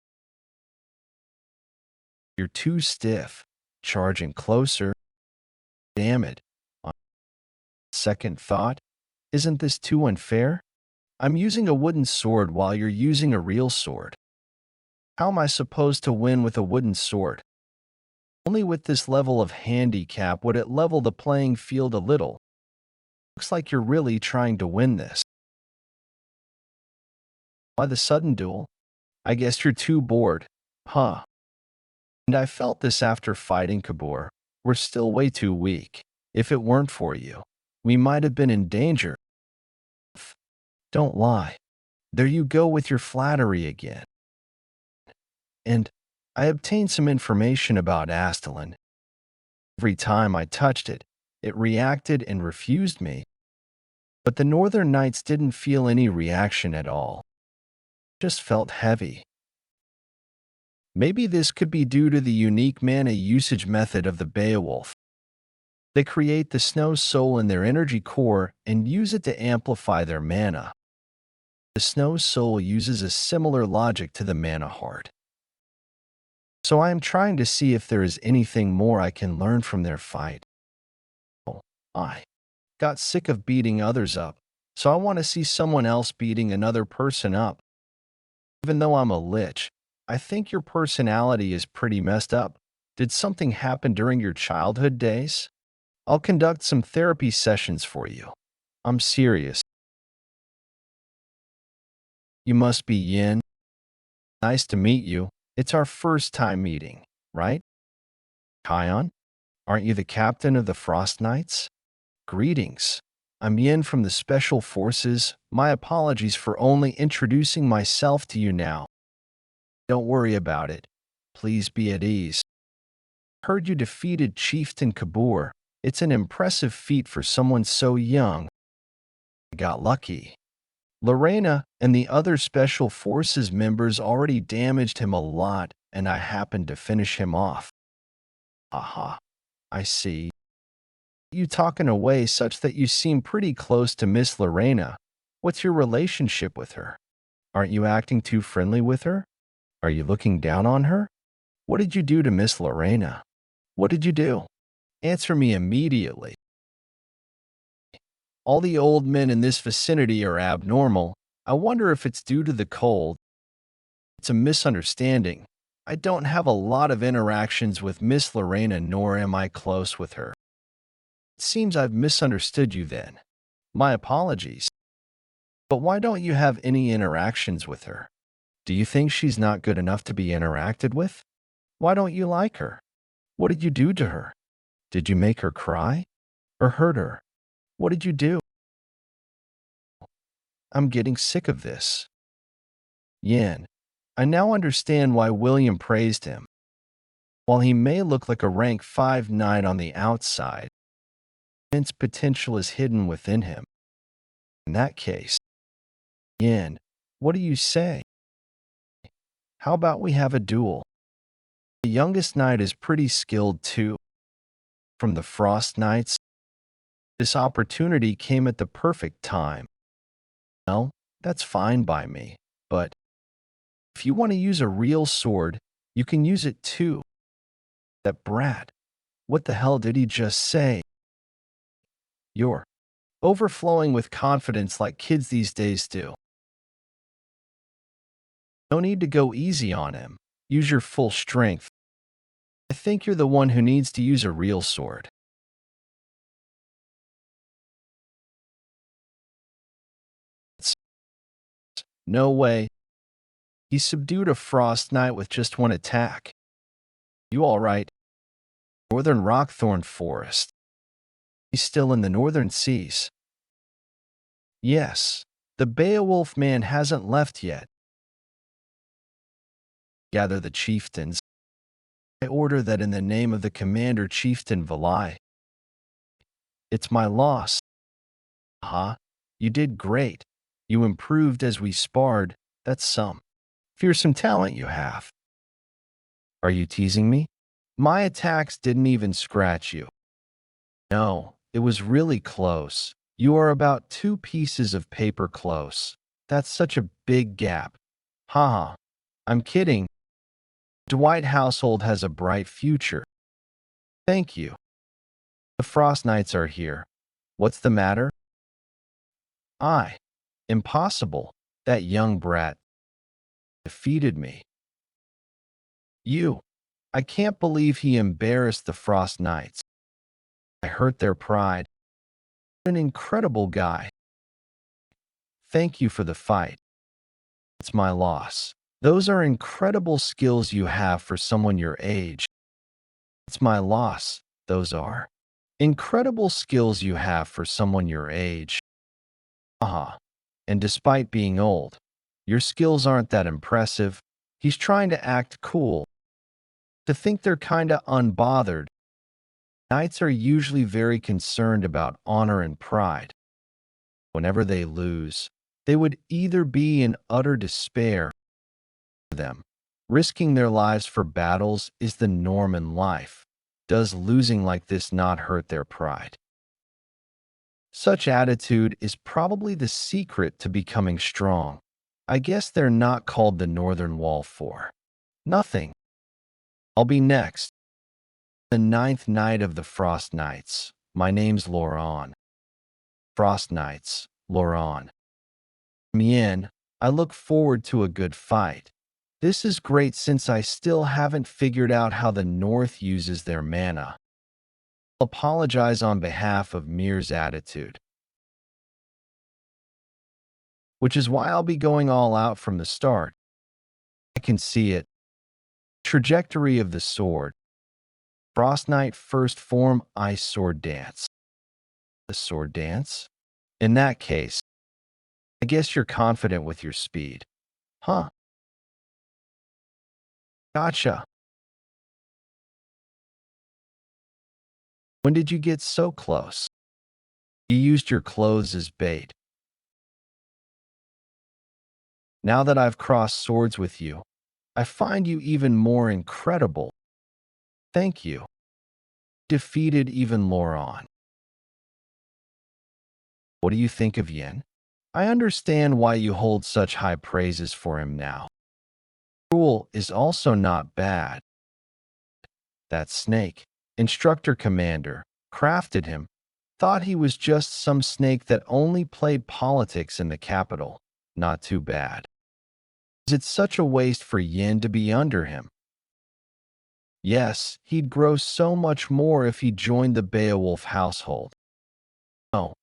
You're too stiff. Charging closer. Damn it. On second thought, isn't this too unfair? I'm using a wooden sword while you're using a real sword. How am I supposed to win with a wooden sword? Only with this level of handicap would it level the playing field a little. Looks like you're really trying to win this. Why the sudden duel? I guess you're too bored. Huh. And I felt this after fighting Kabore. We're still way too weak. If it weren't for you, we might have been in danger. Don't lie. There you go with your flattery again. And I obtained some information about Astalin. Every time I touched it, it reacted and refused me. But the Northern Knights didn't feel any reaction at all. Just felt heavy. Maybe this could be due to the unique mana usage method of the Beowulf. They create the snow soul in their energy core and use it to amplify their mana. The snow soul uses a similar logic to the mana heart. So I am trying to see if there is anything more I can learn from their fight. I got sick of beating others up, so I want to see someone else beating another person up. Even though I'm a lich, I think your personality is pretty messed up. Did something happen during your childhood days? I'll conduct some therapy sessions for you. I'm serious. You must be Yin. Nice to meet you. It's our first time meeting, right? Kion, aren't you the captain of the Frost Knights? Greetings. I'm Yin from the Special Forces. My apologies for only introducing myself to you now. Don't worry about it. Please be at ease. Heard you defeated Chieftain Kabore. It's an impressive feat for someone so young. I got lucky. Lorena and the other Special Forces members already damaged him a lot, and I happened to finish him off. Aha, I see. You talk in a way such that you seem pretty close to Miss Lorena. What's your relationship with her? Aren't you acting too friendly with her? Are you looking down on her? What did you do to Miss Lorena? What did you do? Answer me immediately. All the old men in this vicinity are abnormal. I wonder if it's due to the cold. It's a misunderstanding. I don't have a lot of interactions with Miss Lorena, nor am I close with her. Seems I've misunderstood you then. My apologies. But why don't you have any interactions with her? Do you think she's not good enough to be interacted with? Why don't you like her? What did you do to her? Did you make her cry? Or hurt her? What did you do? I'm getting sick of this. Yin, I now understand why William praised him. While he may look like a rank 5 knight on the outside, immense potential is hidden within him. In that case, Yin, what do you say? How about we have a duel? The youngest knight is pretty skilled too. From the Frost Knights, this opportunity came at the perfect time. Well, that's fine by me, but if you want to use a real sword, you can use it too. That brat, what the hell did he just say? You're overflowing with confidence like kids these days do. No need to go easy on him. Use your full strength. I think you're the one who needs to use a real sword. No way. He subdued a Frost Knight with just one attack. You all right? Northern Rockthorn Forest. He's still in the northern seas. Yes, the Beowulf man hasn't left yet. Gather the chieftains. I order that in the name of the commander chieftain Valai. It's my loss. Huh? You did great. You improved as we sparred. That's some fearsome talent you have. Are you teasing me? My attacks didn't even scratch you. No, it was really close. You are about 2 pieces of paper close. That's such a big gap. Haha. I'm kidding. Dwight household has a bright future. Thank you. The Frost Knights are here. What's the matter? Impossible. That young brat defeated me. I can't believe he embarrassed the Frost Knights. I hurt their pride. An incredible guy. Thank you for the fight. It's my loss. Those are incredible skills you have for someone your age. It's my loss. Those are incredible skills you have for someone your age. And despite being old, your skills aren't that impressive. He's trying to act cool. To think they're kinda unbothered. Knights are usually very concerned about honor and pride. Whenever they lose, they would either be in utter despair or them. Risking their lives for battles is the norm in life. Does losing like this not hurt their pride? Such attitude is probably the secret to becoming strong. I guess they're not called the Northern Wall for nothing. I'll be next. The 9th Knight of the Frost Knights. My name's Lorena. Frost Knights, Lorena. Mien, I look forward to a good fight. This is great since I still haven't figured out how the North uses their mana. I'll apologize on behalf of Mir's attitude. Which is why I'll be going all out from the start. I can see it. Trajectory of the sword. Frost Knight first form Ice Sword Dance. The sword dance? In that case, I guess you're confident with your speed. Huh? Gotcha. When did you get so close? You used your clothes as bait. Now that I've crossed swords with you, I find you even more incredible. Thank you. Defeated even Lorena. What do you think of Yin? I understand why you hold such high praises for him now. Cruel is also not bad. That snake, Instructor Commander, crafted him, thought he was just some snake that only played politics in the capital. Not too bad. Is it such a waste for Yin to be under him? Yes, he'd grow so much more if he joined the Beowulf household. No,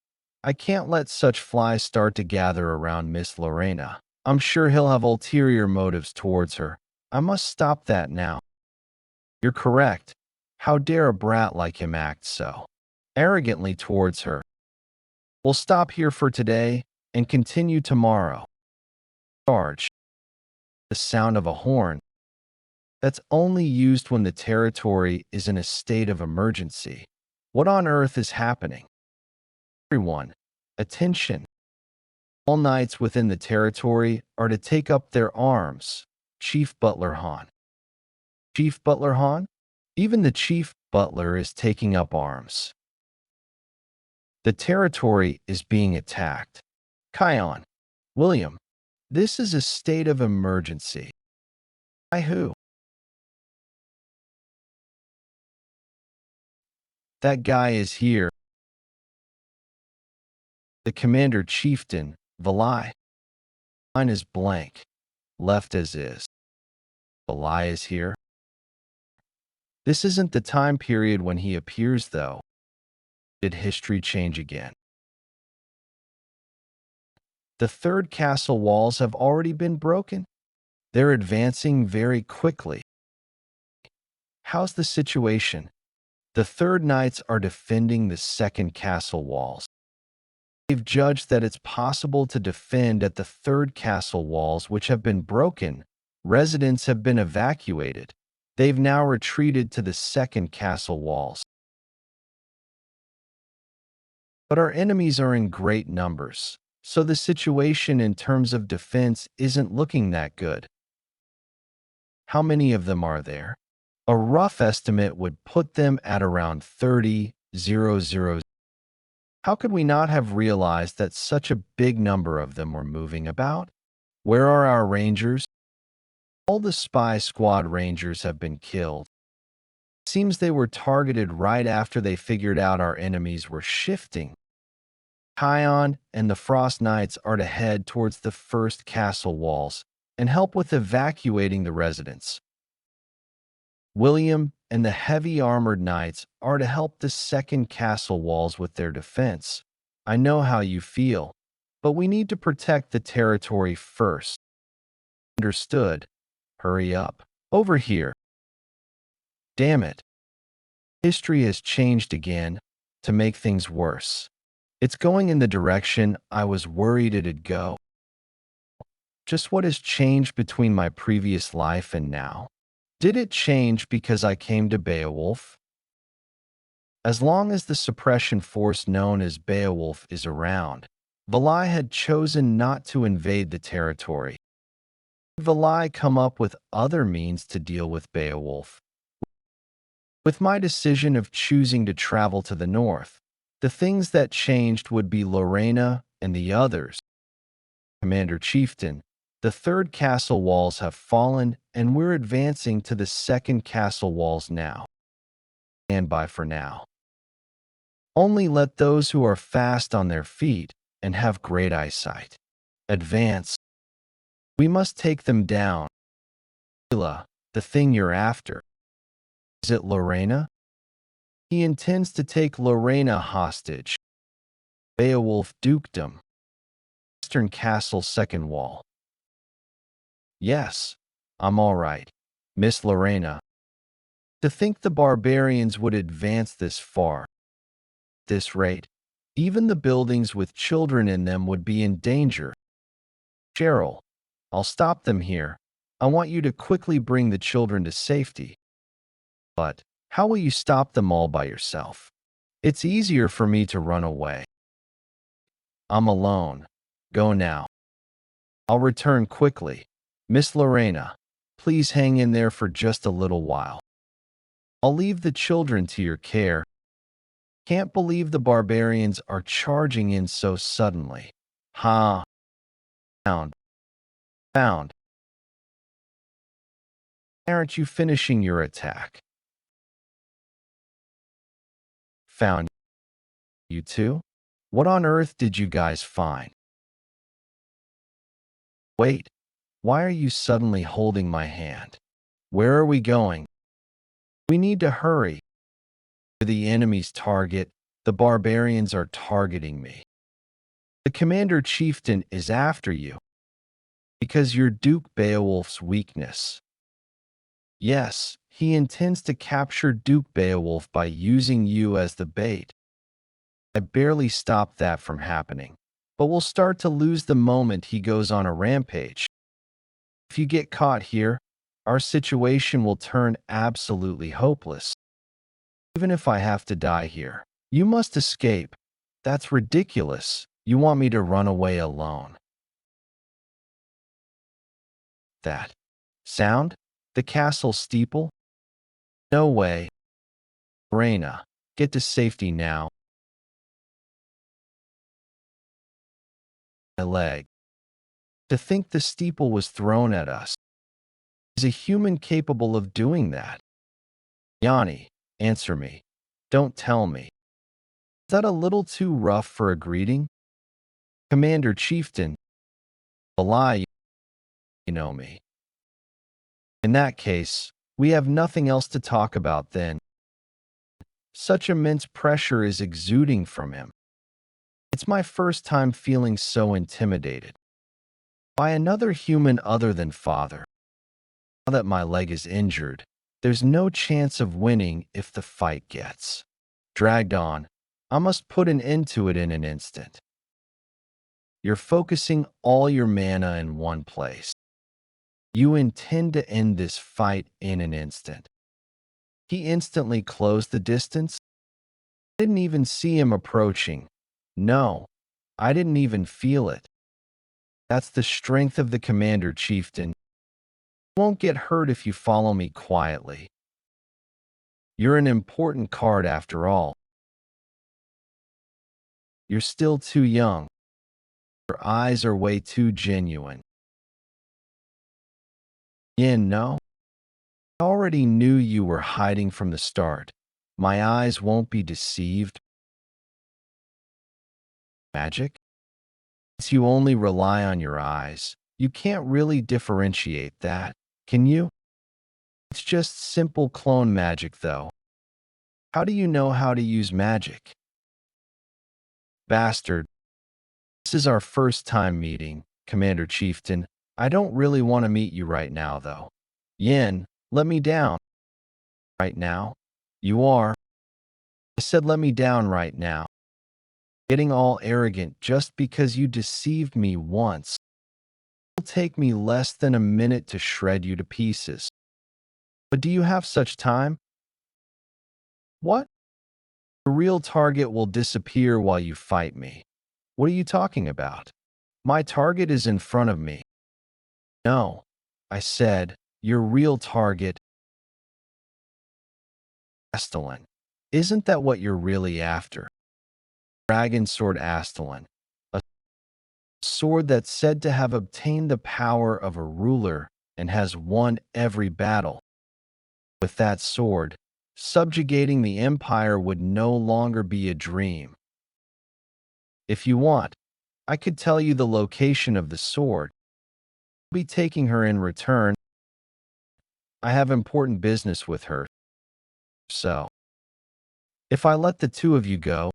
I can't let such flies start to gather around Miss Lorena. I'm sure he'll have ulterior motives towards her. I must stop that now. You're correct. How dare a brat like him act so arrogantly towards her? We'll stop here for today and continue tomorrow. Charge. The sound of a horn. That's only used when the territory is in a state of emergency. What on earth is happening? Everyone, attention. All knights within the territory are to take up their arms. Chief Butler Han. Chief Butler Han? Even the chief butler is taking up arms. The territory is being attacked. Kion. William. This is a state of emergency. By who? That guy is here. The commander chieftain, Valai. Mine is blank. Left as is. Valai is here. This isn't the time period when he appears, though. Did history change again? The third castle walls have already been broken. They're advancing very quickly. How's the situation? The third knights are defending the second castle walls. They've judged that it's possible to defend at the third castle walls, which have been broken. Residents have been evacuated. They've now retreated to the second castle walls. But our enemies are in great numbers, so the situation in terms of defense isn't looking that good. How many of them are there? A rough estimate would put them at around 30,000. How could we not have realized that such a big number of them were moving about? Where are our rangers? All the spy squad rangers have been killed. Seems they were targeted right after they figured out our enemies were shifting. Kion and the Frost Knights are to head towards the first castle walls and help with evacuating the residents. William and the heavy armored knights are to help the second castle walls with their defense. I know how you feel, but we need to protect the territory first. Understood. Hurry up. Over here. Damn it. History has changed again to make things worse. It's going in the direction I was worried it'd go. Just what has changed between my previous life and now? Did it change because I came to Beowulf? As long as the suppression force known as Beowulf is around, Valai had chosen not to invade the territory. Did Valai come up with other means to deal with Beowulf? With my decision of choosing to travel to the north, the things that changed would be Lorena and the others. Commander Chieftain, the third castle walls have fallen and we're advancing to the second castle walls now. Stand by for now. Only let those who are fast on their feet and have great eyesight advance. We must take them down. The thing you're after. Is it Lorena? He intends to take Lorena hostage. Beowulf dukedom. Western castle second wall. Yes, I'm all right, Miss Lorena. To think the barbarians would advance this far. At this rate, even the buildings with children in them would be in danger. Cheryl, I'll stop them here. I want you to quickly bring the children to safety. But how will you stop them all by yourself? It's easier for me to run away. I'm alone. Go now. I'll return quickly. Miss Lorena, please hang in there for just a little while. I'll leave the children to your care. Can't believe the barbarians are charging in so suddenly. Ha! Found. Found. Aren't you finishing your attack? Found. You too? What on earth did you guys find? Wait, why are you suddenly holding my hand? Where are we going? We need to hurry. The enemy's target, the barbarians are targeting me. The commander chieftain is after you because you're Duke Beowulf's weakness. Yes, he intends to capture Duke Beowulf by using you as the bait. I barely stopped that from happening, but we'll start to lose the moment he goes on a rampage. If you get caught here, our situation will turn absolutely hopeless. Even if I have to die here, you must escape. That's ridiculous. You want me to run away alone. That sound? The castle steeple? No way. Lorena, get to safety now. My leg. To think the steeple was thrown at us. Is a human capable of doing that? Yanni, answer me. Don't tell me. Is that a little too rough for a greeting? Commander Chieftain. A lie, you know me. In that case, we have nothing else to talk about then. Such immense pressure is exuding from him. It's my first time feeling so intimidated by another human other than father. Now that my leg is injured, there's no chance of winning if the fight gets dragged on. I must put an end to it in an instant. You're focusing all your mana in one place. You intend to end this fight in an instant. He instantly closed the distance. I didn't even see him approaching. No, I didn't even feel it. That's the strength of the commander chieftain. You won't get hurt if you follow me quietly. You're an important card after all. You're still too young. Your eyes are way too genuine. Yin, no? I already knew you were hiding from the start. My eyes won't be deceived. Magic? Since you only rely on your eyes, you can't really differentiate that, can you? It's just simple clone magic, though. How do you know how to use magic? Bastard. This is our first time meeting, Commander Chieftain. I don't really want to meet you right now, though. Yin, let me down. Right now? You are. I said let me down right now. Getting all arrogant just because you deceived me once. It'll take me less than a minute to shred you to pieces. But do you have such time? What? The real target will disappear while you fight me. What are you talking about? My target is in front of me. No, I said, your real target. Astalin. Isn't that what you're really after? Dragon sword Astalin. A sword that's said to have obtained the power of a ruler and has won every battle. With that sword, subjugating the empire would no longer be a dream. If you want, I could tell you the location of the sword. I'll be taking her in return. I have important business with her. So, if I let the two of you go,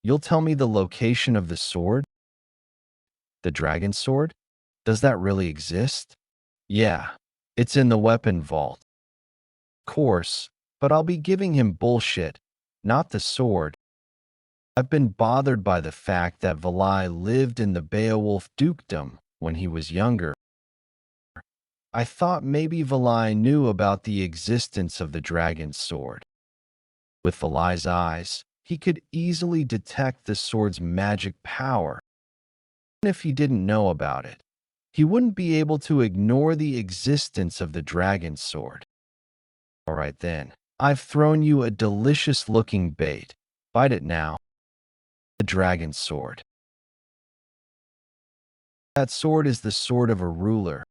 you'll tell me the location of the sword? The dragon sword? Does that really exist? Yeah, it's in the weapon vault. Of course, but I'll be giving him bullshit, not the sword. I've been bothered by the fact that Valai lived in the Beowulf dukedom when he was younger. I thought maybe Valai knew about the existence of the dragon's sword. With Valai's eyes, he could easily detect the sword's magic power. Even if he didn't know about it, he wouldn't be able to ignore the existence of the dragon's sword. All right then, I've thrown you a delicious-looking bait. Bite it now. The dragon's sword. That sword is the sword of a ruler.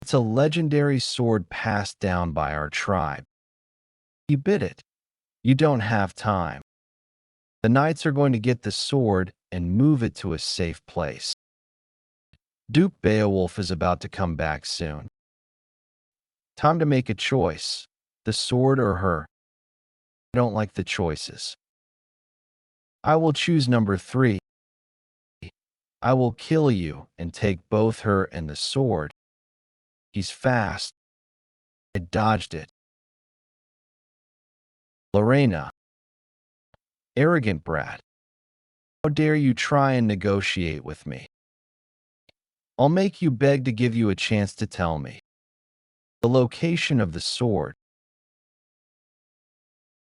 It's a legendary sword passed down by our tribe. You bit it. You don't have time. The knights are going to get the sword and move it to a safe place. Duke Beowulf is about to come back soon. Time to make a choice. The the sword or her? I don't like the choices. I will choose number 3. I will kill you and take both her and the sword. He's fast. I dodged it. Lorena. Arrogant brat. How dare you try and negotiate with me? I'll make you beg to give you a chance to tell me the location of the sword.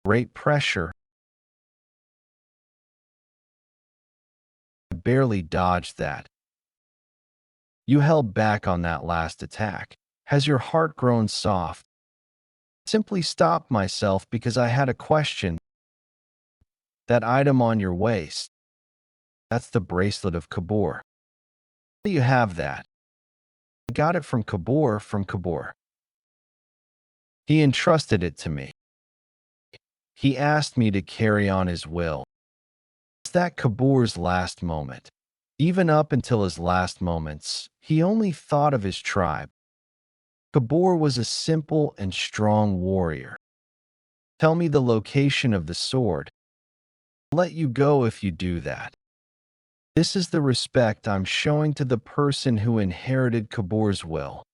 Great pressure. I barely dodged that. You held back on that last attack. Has your heart grown soft? Simply stopped myself because I had a question. That item on your waist. That's the bracelet of Kabore. How do you have that? I got it from Kabore. He entrusted it to me. He asked me to carry on his will. It's that Kabore's last moment. Even up until his last moments, he only thought of his tribe. Kabore was a simple and strong warrior. Tell me the location of the sword. I'll let you go if you do that. This is the respect I'm showing to the person who inherited Kabore's will.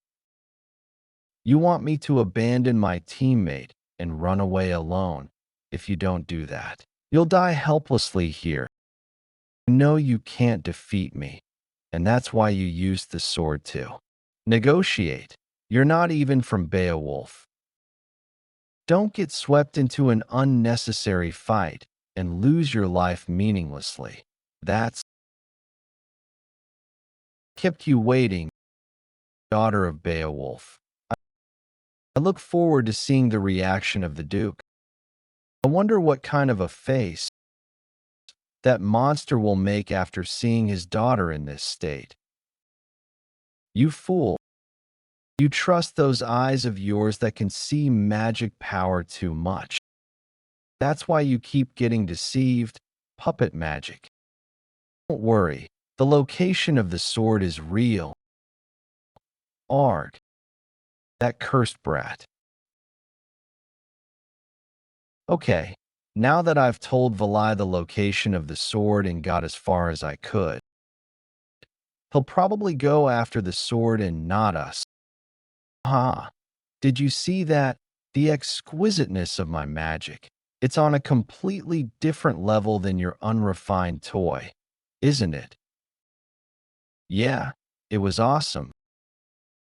You want me to abandon my teammate and run away alone. If you don't do that, you'll die helplessly here. I know you can't defeat me, and that's why you used the sword to negotiate. You're not even from Beaolf. Don't get swept into an unnecessary fight and lose your life meaninglessly. That's kept you waiting, daughter of Beaolf. I look forward to seeing the reaction of the Duke. I wonder what kind of a face that monster will make after seeing his daughter in this state. You fool. You trust those eyes of yours that can see magic power too much. That's why you keep getting deceived. Puppet magic. Don't worry. The location of the sword is real. Arg. That cursed brat. Okay, now that I've told Valai the location of the sword and got as far as I could, he'll probably go after the sword and not us. Did you see that? The exquisiteness of my magic. It's on a completely different level than your unrefined toy, isn't it? Yeah, it was awesome.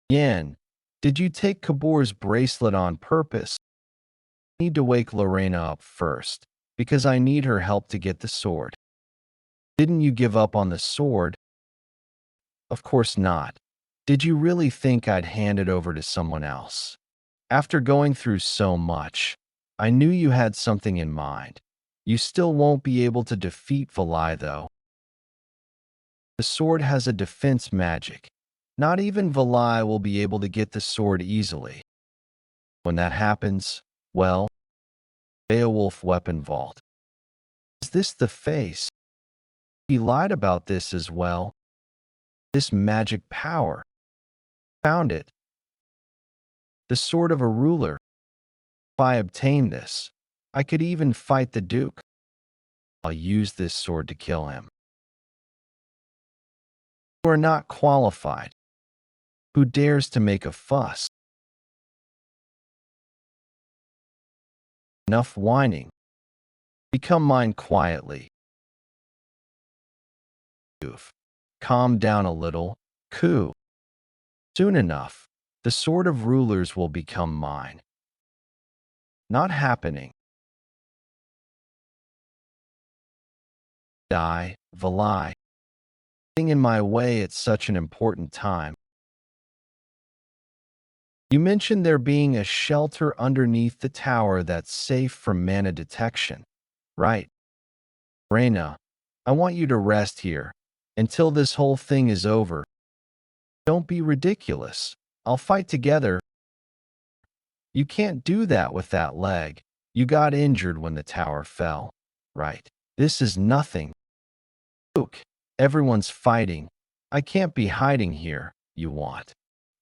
Yen, did you take Kabore's bracelet on purpose? I need to wake Lorena up first, because I need her help to get the sword. Didn't you give up on the sword? Of course not. Did you really think I'd hand it over to someone else? After going through so much, I knew you had something in mind. You still won't be able to defeat Valai, though. The sword has a defense magic. Not even Valai will be able to get the sword easily. When that happens, well, Beowulf weapon vault. Is this the face? He lied about this as well. This magic power. Found it. The sword of a ruler. If I obtain this, I could even fight the Duke. I'll use this sword to kill him. You are not qualified. Who dares to make a fuss? Enough whining. Become mine quietly. Goof. Calm down a little. Coo. Soon enough, the sword of rulers will become mine. Not happening. Die, Valai. Getting in my way at such an important time. You mentioned there being a shelter underneath the tower that's safe from mana detection. Right. Lorena, I want you to rest here until this whole thing is over. Don't be ridiculous. I'll fight together. You can't do that with that leg. You got injured when the tower fell. Right. This is nothing. Look, everyone's fighting. I can't be hiding here. You want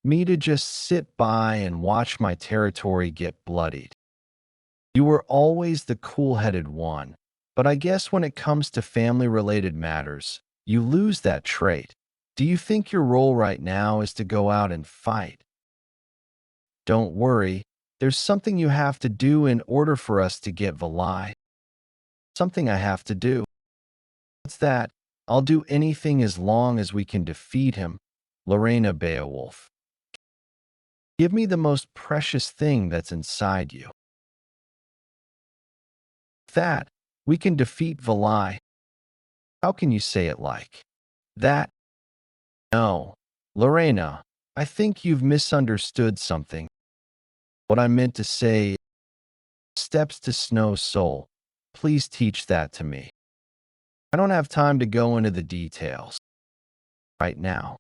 me to just sit by and watch my territory get bloodied? You were always the cool-headed one, but I guess when it comes to family-related matters, you lose that trait. Do you think your role right now is to go out and fight? Don't worry, there's something you have to do in order for us to get Valai. Something I have to do. What's that? I'll do anything as long as we can defeat him. Lorena Beaolf. Give me the most precious thing that's inside you. That, we can defeat Valai. How can you say it like that? No. Lorena, I think you've misunderstood something. What I meant to say, steps to Snow Soul. Please teach that to me. I don't have time to go into the details right now.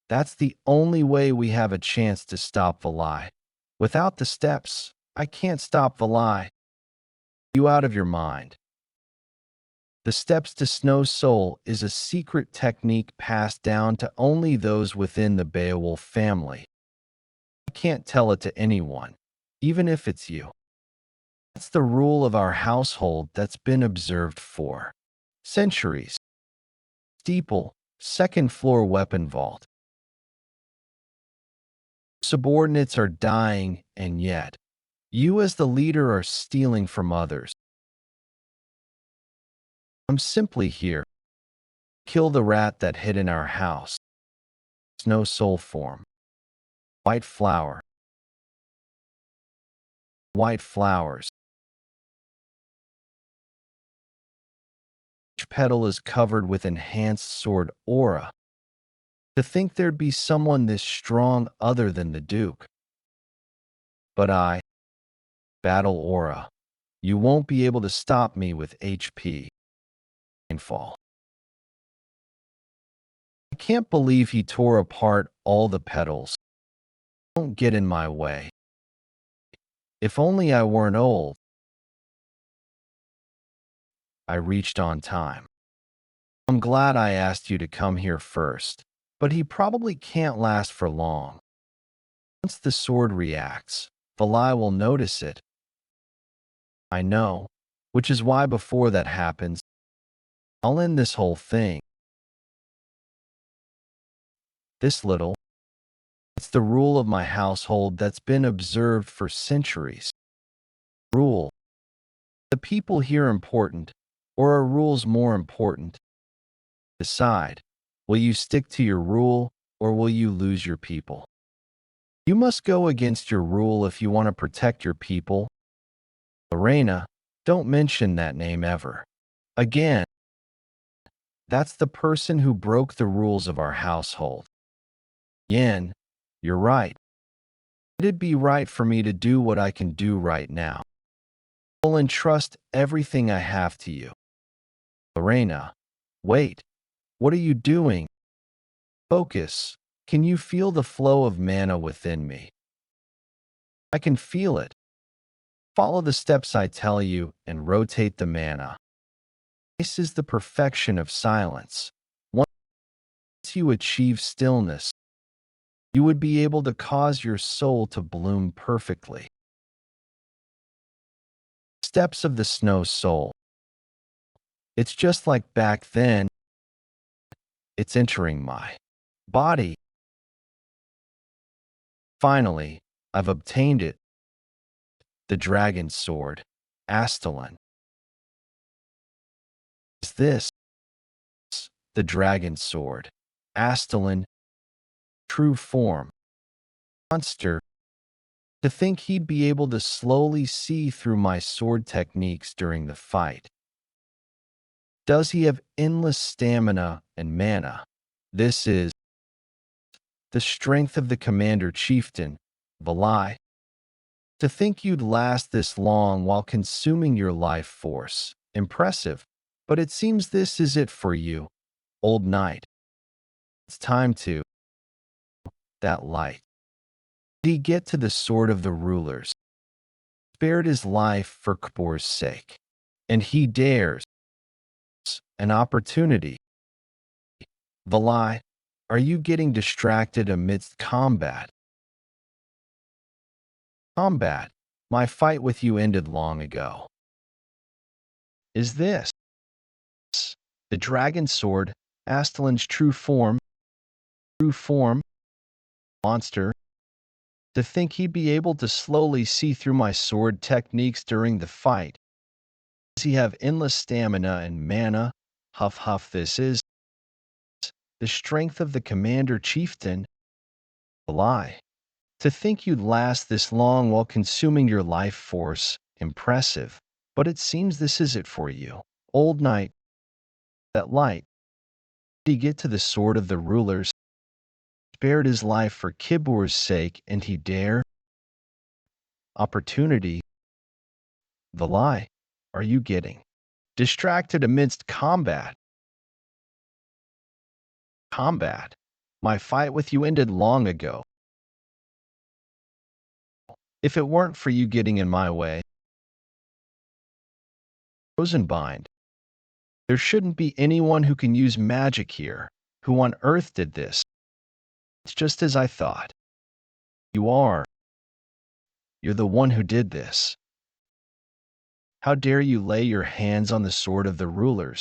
That's the only way we have a chance to stop Valai. Without the steps, I can't stop Valai. You out of your mind. The steps to Snow Soul is a secret technique passed down to only those within the Beowulf family. I can't tell it to anyone, even if it's you. That's the rule of our household that's been observed for centuries. Steeple, second floor weapon vault. Subordinates are dying, and yet, you as the leader are stealing from others. I'm simply here. Kill the rat that hid in our house. Snow Soul form. White flower. White flowers. Each petal is covered with enhanced sword aura. To think there'd be someone this strong other than the Duke. But I, battle aura. You won't be able to stop me with HP. Fall. I can't believe he tore apart all the petals. Don't get in my way. If only I weren't old. I reached on time. I'm glad I asked you to come here first, but he probably can't last for long. Once the sword reacts, Valai will notice it. I know, which is why before that happens, I'll end this whole thing. This little. It's the rule of my household that's been observed for centuries. Rule. The people here important, or are rules more important? Decide, will you stick to your rule, or will you lose your people? You must go against your rule if you want to protect your people. Lorena, don't mention that name ever. Again. That's the person who broke the rules of our household. Yen, you're right. It'd be right for me to do what I can do right now. I'll entrust everything I have to you. Lorena, wait. What are you doing? Focus. Can you feel the flow of mana within me? I can feel it. Follow the steps I tell you and rotate the mana. This is the perfection of silence. Once you achieve stillness, you would be able to cause your soul to bloom perfectly. Steps of the Snow Soul. It's just like back then. It's entering my body. Finally, I've obtained it. The dragon sword, Astalan. Is this the dragon sword, Astalan, true form? Monster. To think he'd be able to slowly see through my sword techniques during the fight. Does he have endless stamina and mana? This is the strength of the commander chieftain, Valai. To think you'd last this long while consuming your life force. Impressive. But it seems this is it for you, old knight. It's time to that light. Did he get to the sword of the rulers? Spared his life for Kabore's sake. And he dares an opportunity. Valai, are you getting distracted amidst combat? Combat. My fight with you ended long ago. Is this the dragon sword, Astalin's true form, monster? To think he'd be able to slowly see through my sword techniques during the fight. Does he have endless stamina and mana? Huff huff, this is the strength of the commander chieftain. A lie. To think you'd last this long while consuming your life force, impressive. But it seems this is it for you. Old knight, that light. Did he get to the sword of the rulers? Spared his life for Kabore's sake, and he dare? Opportunity. The lie. Are you getting distracted amidst combat? My fight with you ended long ago. If it weren't for you getting in my way, Rosenbind, there shouldn't be anyone who can use magic here. Who on earth did this? It's just as I thought. You are. You're the one who did this. How dare you lay your hands on the sword of the rulers?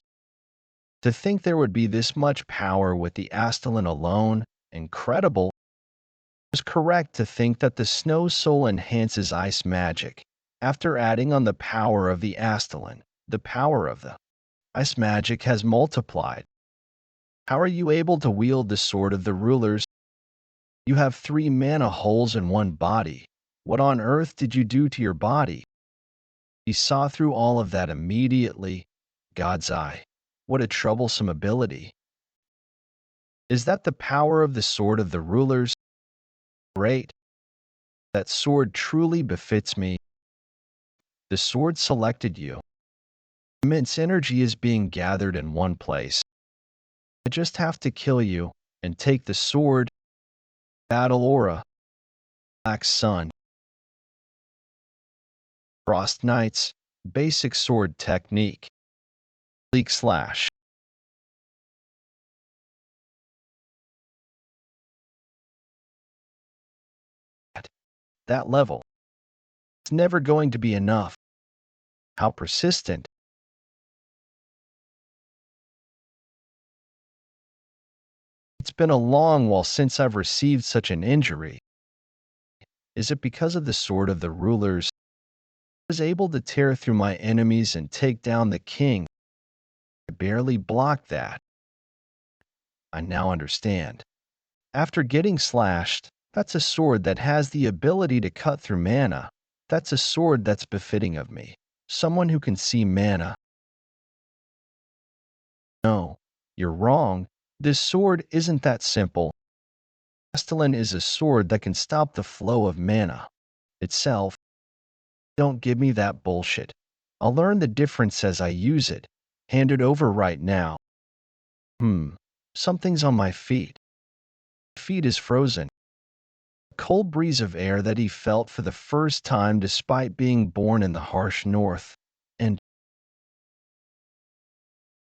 To think there would be this much power with the Astalin alone, incredible. It was correct to think that the snow soul enhances ice magic. After adding on the power of the Astalin, the power of the ice magic has multiplied. How are you able to wield the sword of the rulers? You have 3 mana holes in one body. What on earth did you do to your body? He saw through all of that immediately. God's eye. What a troublesome ability. Is that the power of the sword of the rulers? Great. That sword truly befits me. The sword selected you. Immense energy is being gathered in one place. I just have to kill you and take the sword. Battle aura. Black sun. Frost knights. Basic sword technique. Leak slash. That level. It's never going to be enough. How persistent. It's been a long while since I've received such an injury. Is it because of the sword of the rulers? I was able to tear through my enemies and take down the king. I barely blocked that. I now understand. After getting slashed, that's a sword that has the ability to cut through mana. That's a sword that's befitting of me. Someone who can see mana. No, you're wrong. This sword isn't that simple. Castellan is a sword that can stop the flow of mana itself. Don't give me that bullshit. I'll learn the difference as I use it. Hand it over right now. Something's on my feet. My feet is frozen. A cold breeze of air that he felt for the first time despite being born in the harsh north. And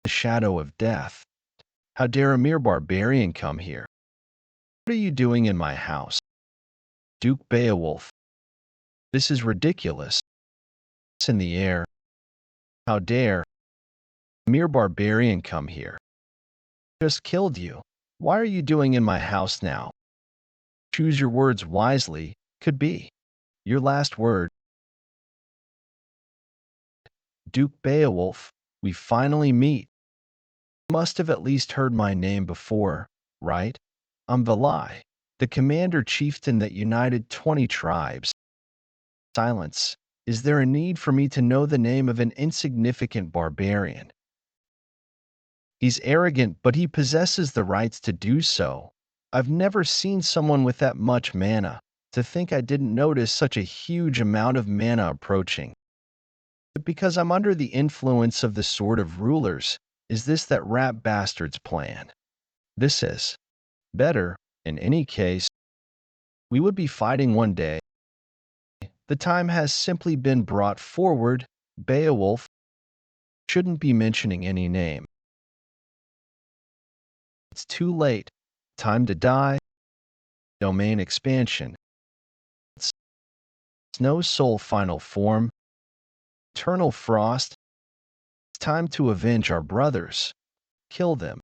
the shadow of death. How dare a mere barbarian come here? What are you doing in my house? Duke Beaolf. This is ridiculous. It's in the air. How dare a mere barbarian come here? Just killed you. Why are you doing in my house now? Choose your words wisely. Could be your last word. Duke Beaolf, we finally meet. You must have at least heard my name before, right? I'm Valai, the commander chieftain that united 20 tribes. Silence. Is there a need for me to know the name of an insignificant barbarian? He's arrogant, but he possesses the rights to do so. I've never seen someone with that much mana. To think I didn't notice such a huge amount of mana approaching. Because I'm under the influence of the Sword of Rulers. Is this that rat bastard's plan? This is better. In any case, we would be fighting one day. The time has simply been brought forward. Beowulf shouldn't be mentioning any name. It's too late. Time to die. Domain expansion. Snow soul final form, eternal frost. It's time to avenge our brothers. Kill them.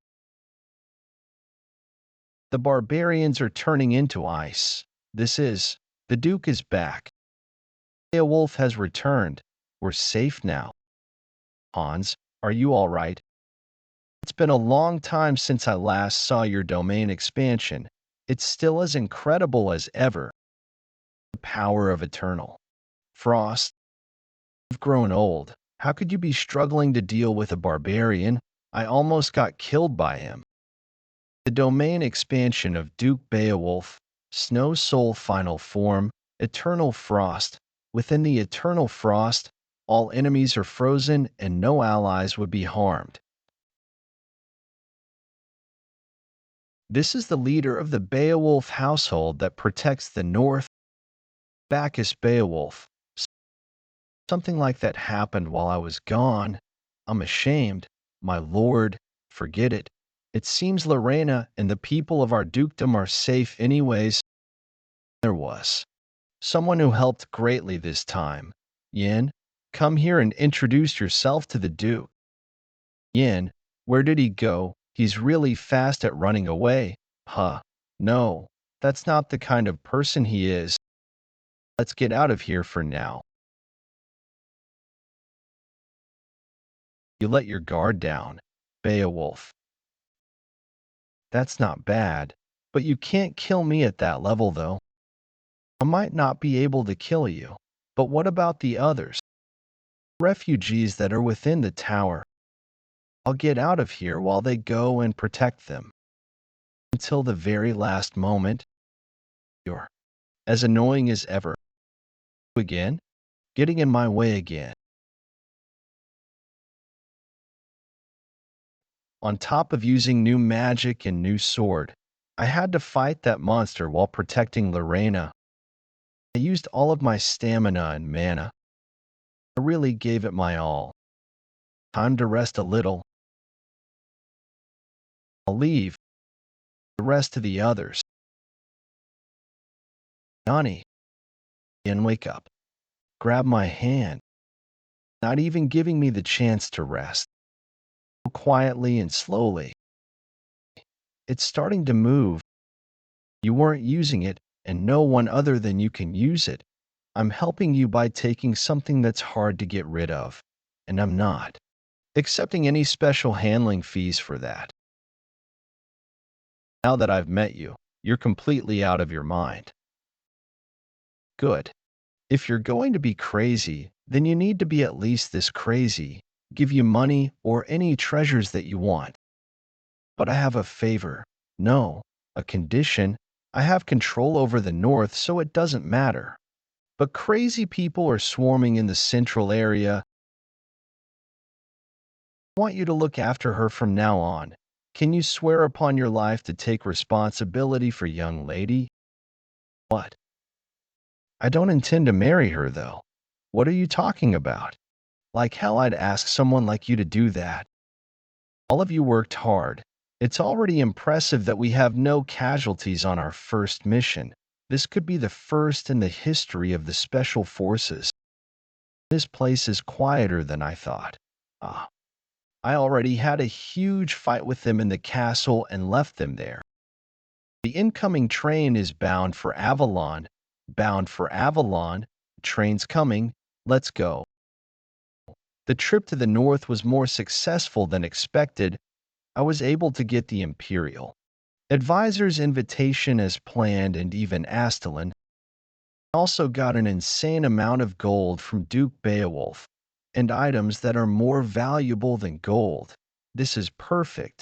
The barbarians are turning into ice. The Duke is back. Beowulf has returned. We're safe now. Hans, are you all right? It's been a long time since I last saw your domain expansion. It's still as incredible as ever. The power of eternal frost. You've grown old. How could you be struggling to deal with a barbarian? I almost got killed by him. The domain expansion of Duke Beowulf, Snow Soul final form, eternal frost. Within the eternal frost, all enemies are frozen and no allies would be harmed. This is the leader of the Beowulf household that protects the north. Bacchus Beowulf. Something like that happened while I was gone. I'm ashamed. My lord, forget it. It seems Lorena and the people of our dukedom are safe anyways. There was someone who helped greatly this time. Yin, come here and introduce yourself to the duke. Yin, where did he go? He's really fast at running away. Huh. No, that's not the kind of person he is. Let's get out of here for now. You let your guard down, Beowulf. That's not bad, but you can't kill me at that level though. I might not be able to kill you, but what about the others? Refugees that are within the tower. I'll get out of here while they go and protect them. Until the very last moment. You're as annoying as ever. Again? Getting in my way again. On top of using new magic and new sword, I had to fight that monster while protecting Lorena. I used all of my stamina and mana. I really gave it my all. Time to rest a little. I'll leave the rest to the others. Johnny, and wake up. Grab my hand, not even giving me the chance to rest. Quietly and slowly. It's starting to move. You weren't using it, and no one other than you can use it. I'm helping you by taking something that's hard to get rid of, and I'm not accepting any special handling fees for that. Now that I've met you, you're completely out of your mind. Good. If you're going to be crazy, then you need to be at least this crazy. Give you money or any treasures that you want. But I have a favor. No, a condition. I have control over the north, so it doesn't matter. But crazy people are swarming in the central area. I want you to look after her from now on. Can you swear upon your life to take responsibility for young lady? What? I don't intend to marry her, though. What are you talking about? Like hell I'd ask someone like you to do that. All of you worked hard. It's already impressive that we have no casualties on our first mission. This could be the first in the history of the Special Forces. This place is quieter than I thought. Ah, I already had a huge fight with them in the castle and left them there. The incoming train is bound for Avalon. Bound for Avalon. Train's coming. Let's go. The trip to the north was more successful than expected. I was able to get the Imperial Advisor's invitation as planned, and even Astalin. Also got an insane amount of gold from Duke Beowulf, and items that are more valuable than gold. This is perfect.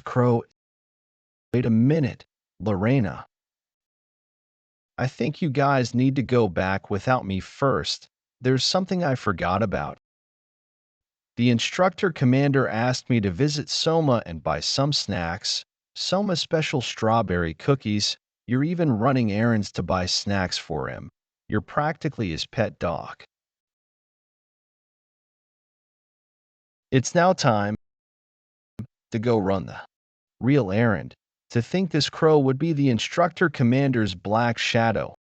Crow, wait a minute, Lorena. I think you guys need to go back without me first. There's something I forgot about. The instructor commander asked me to visit Soma and buy some snacks. Soma special strawberry cookies. You're even running errands to buy snacks for him. You're practically his pet dog. It's now time to go run the real errand. To think this crow would be the instructor commander's black shadow.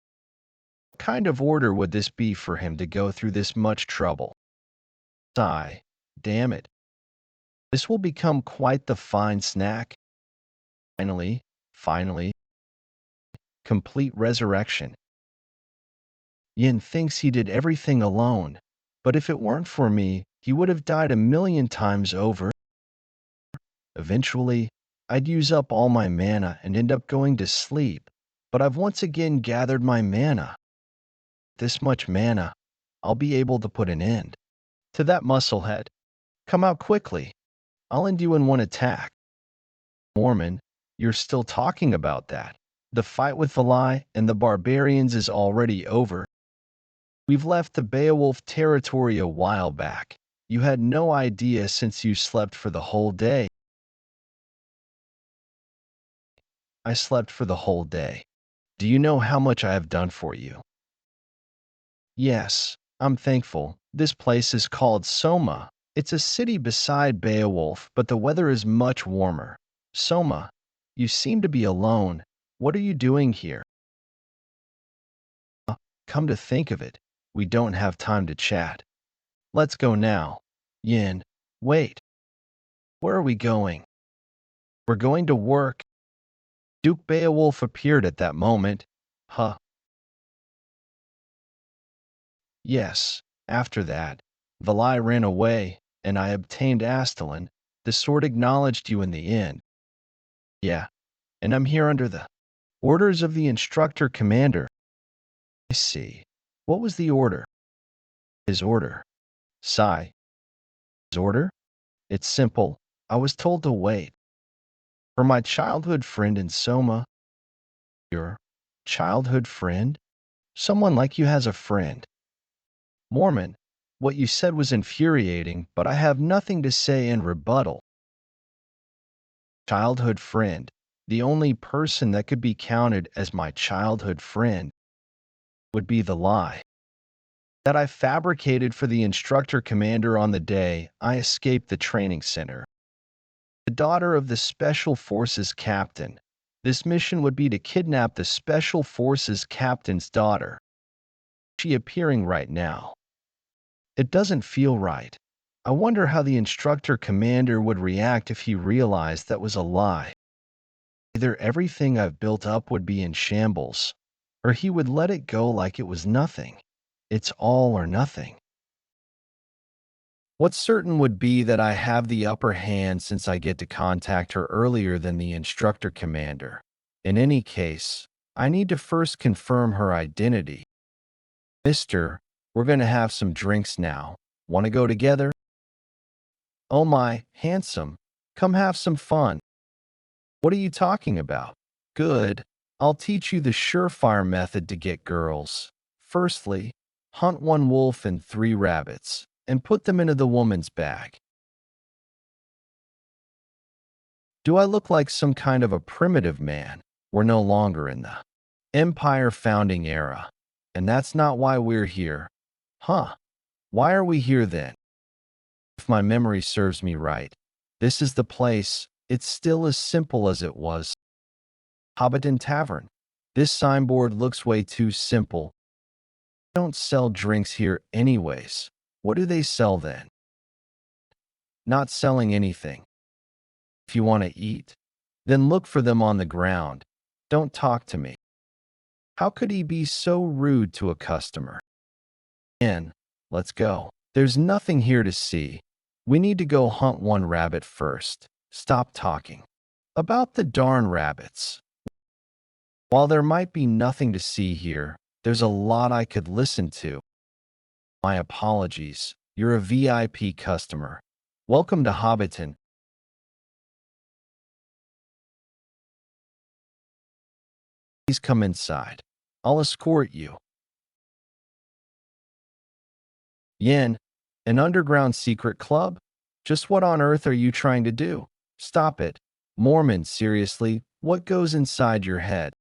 What kind of order would this be for him to go through this much trouble? Sigh. Damn it. This will become quite the fine snack. Finally, complete resurrection. Yin thinks he did everything alone, but if it weren't for me, he would have died a million times over. Eventually, I'd use up all my mana and end up going to sleep, but I've once again gathered my mana. This much mana, I'll be able to put an end to that musclehead. Come out quickly. I'll end you in one attack. Mormon, you're still talking about that. The fight with the lie and the barbarians is already over. We've left the Beaolf territory a while back. You had no idea since you slept for the whole day. I slept for the whole day. Do you know how much I have done for you? Yes, I'm thankful. This place is called Soma. It's a city beside Beowulf, but the weather is much warmer. Soma, you seem to be alone. What are you doing here? Come to think of it, we don't have time to chat. Let's go now. Yin, wait. Where are we going? We're going to work. Duke Beowulf appeared at that moment. Huh. Yes, after that, Valai ran away, and I obtained Astalin. The sword acknowledged you in the end. Yeah, and I'm here under the orders of the instructor commander. I see. What was the order? His order. Sigh. His order? It's simple. I was told to wait. For my childhood friend in Soma. Your childhood friend? Someone like you has a friend. Mormon, what you said was infuriating, but I have nothing to say in rebuttal. Childhood friend. The only person that could be counted as my childhood friend would be the lie that I fabricated for the instructor commander on the day I escaped the training center. The daughter of the Special Forces captain. This mission would be to kidnap the Special Forces captain's daughter. She appearing right now. It doesn't feel right. I wonder how the instructor commander would react if he realized that was a lie. Either everything I've built up would be in shambles, or he would let it go like it was nothing. It's all or nothing. What's certain would be that I have the upper hand since I get to contact her earlier than the instructor commander. In any case, I need to first confirm her identity. Mister, we're going to have some drinks now. Want to go together? Oh my, handsome. Come have some fun. What are you talking about? Good. I'll teach you the surefire method to get girls. Firstly, hunt 1 wolf and 3 rabbits, and put them into the woman's bag. Do I look like some kind of a primitive man? We're no longer in the Empire founding era. And that's not why we're here. Huh. Why are we here then? If my memory serves me right, this is the place. It's still as simple as it was. Hobbiton Tavern. This signboard looks way too simple. They don't sell drinks here anyways. What do they sell then? Not selling anything. If you want to eat, then look for them on the ground. Don't talk to me. How could he be so rude to a customer? In, let's go. There's nothing here to see. We need to go hunt 1 rabbit first. Stop talking about the darn rabbits. While there might be nothing to see here, there's a lot I could listen to. My apologies. You're a VIP customer. Welcome to Hobbiton. Please come inside. I'll escort you. Yin, an underground secret club? Just what on earth are you trying to do? Stop it. Mormon, seriously, what goes inside your head?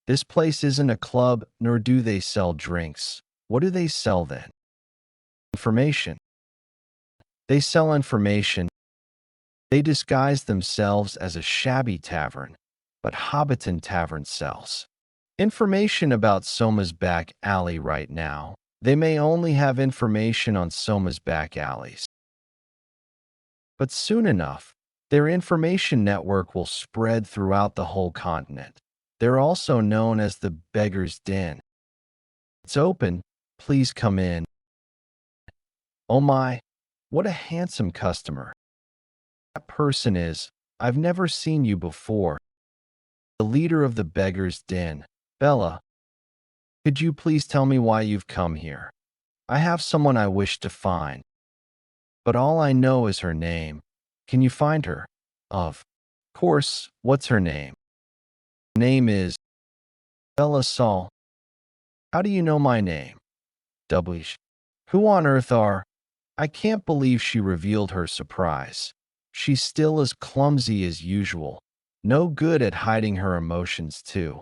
This place isn't a club, nor do they sell drinks. What do they sell then? Information. They sell information. They disguise themselves as a shabby tavern, but Hobbiton Tavern sells information about Soma's back alley right now. They may only have information on Soma's back alleys, but soon enough, their information network will spread throughout the whole continent. They're also known as the Beggar's Den. It's open. Please come in. Oh my, what a handsome customer. That person is. I've never seen you before. The leader of the Beggar's Den. Bella, could you please tell me why you've come here? I have someone I wish to find, but all I know is her name. Can you find her? Of course, what's her name? Her name is Bella Saul. How do you know my name? W. Who on earth are? I can't believe she revealed her surprise. She's still as clumsy as usual. No good at hiding her emotions, too.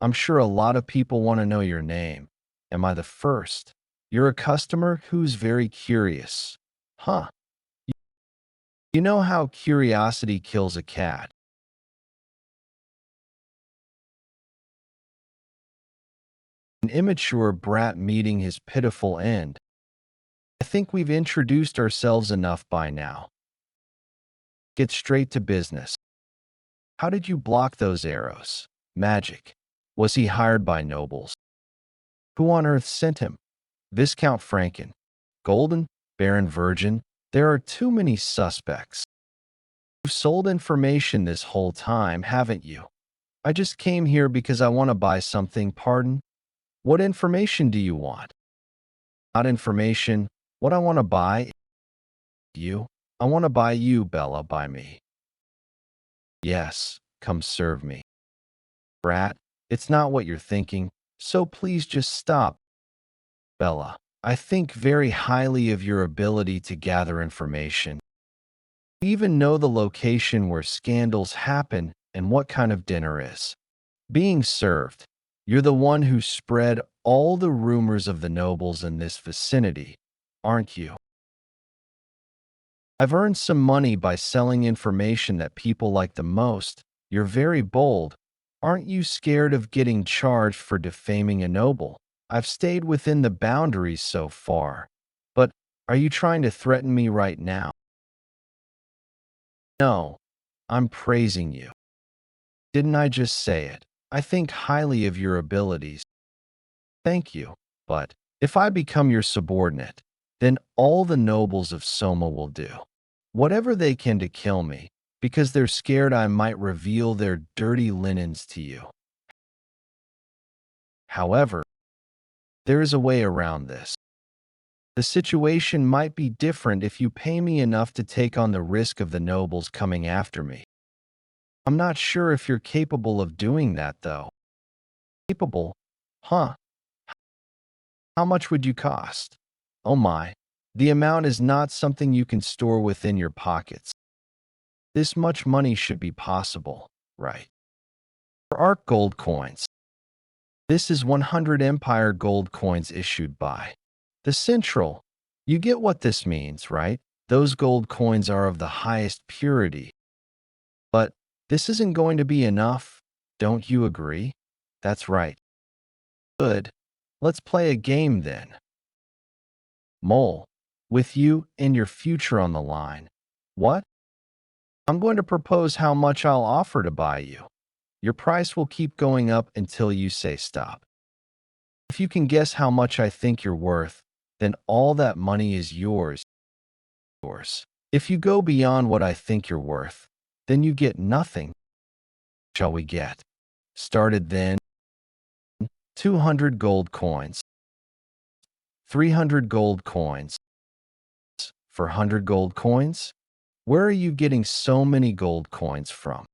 I'm sure a lot of people want to know your name. Am I the first? You're a customer who's very curious. Huh. You know how curiosity kills a cat. An immature brat meeting his pitiful end. I think we've introduced ourselves enough by now. Get straight to business. How did you block those arrows? Magic. Was he hired by nobles? Who on earth sent him? Viscount Franken. Golden? Baron Virgin? There are too many suspects. You've sold information this whole time, haven't you? I just came here because I want to buy something, pardon? What information do you want? Not information. What I want to buy? You? I want to buy you, Bella, buy me. Yes, come serve me. Brat, it's not what you're thinking, so please just stop. Bella, I think very highly of your ability to gather information. You even know the location where scandals happen and what kind of dinner is being served. You're the one who spread all the rumors of the nobles in this vicinity, aren't you? I've earned some money by selling information that people like the most. You're very bold. Aren't you scared of getting charged for defaming a noble? I've stayed within the boundaries so far. But are you trying to threaten me right now? No, I'm praising you. Didn't I just say it? I think highly of your abilities. Thank you, but if I become your subordinate, then all the nobles of Soma will do whatever they can to kill me, because they're scared I might reveal their dirty linens to you. However, there is a way around this. The situation might be different if you pay me enough to take on the risk of the nobles coming after me. I'm not sure if you're capable of doing that, though. Capable? Huh? How much would you cost? Oh my, the amount is not something you can store within your pockets. This much money should be possible, right? For Arc gold coins. This is 100 Empire gold coins issued by the Central. You get what this means, right? Those gold coins are of the highest purity. But this isn't going to be enough, don't you agree? That's right. Good. Let's play a game then. Mole, with you and your future on the line. What? I'm going to propose how much I'll offer to buy you. Your price will keep going up until you say stop. If you can guess how much I think you're worth, then all that money is yours. If you go beyond what I think you're worth, then you get nothing. Shall we get started then? 200 gold coins. 300 gold coins. For 100 gold coins? Where are you getting so many gold coins from?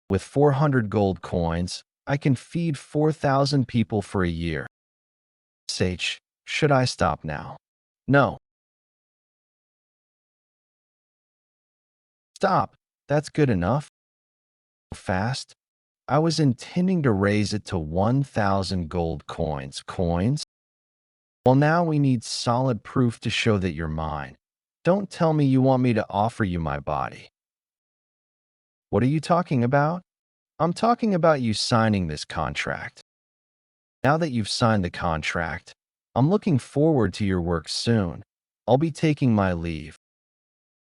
With 400 gold coins, I can feed 4,000 people for a year. Sage, should I stop now? No. Stop. That's good enough. Fast. I was intending to raise it to 1,000 gold coins. Coins? Well, now we need solid proof to show that you're mine. Don't tell me you want me to offer you my body. What are you talking about? I'm talking about you signing this contract. Now that you've signed the contract, I'm looking forward to your work soon. I'll be taking my leave.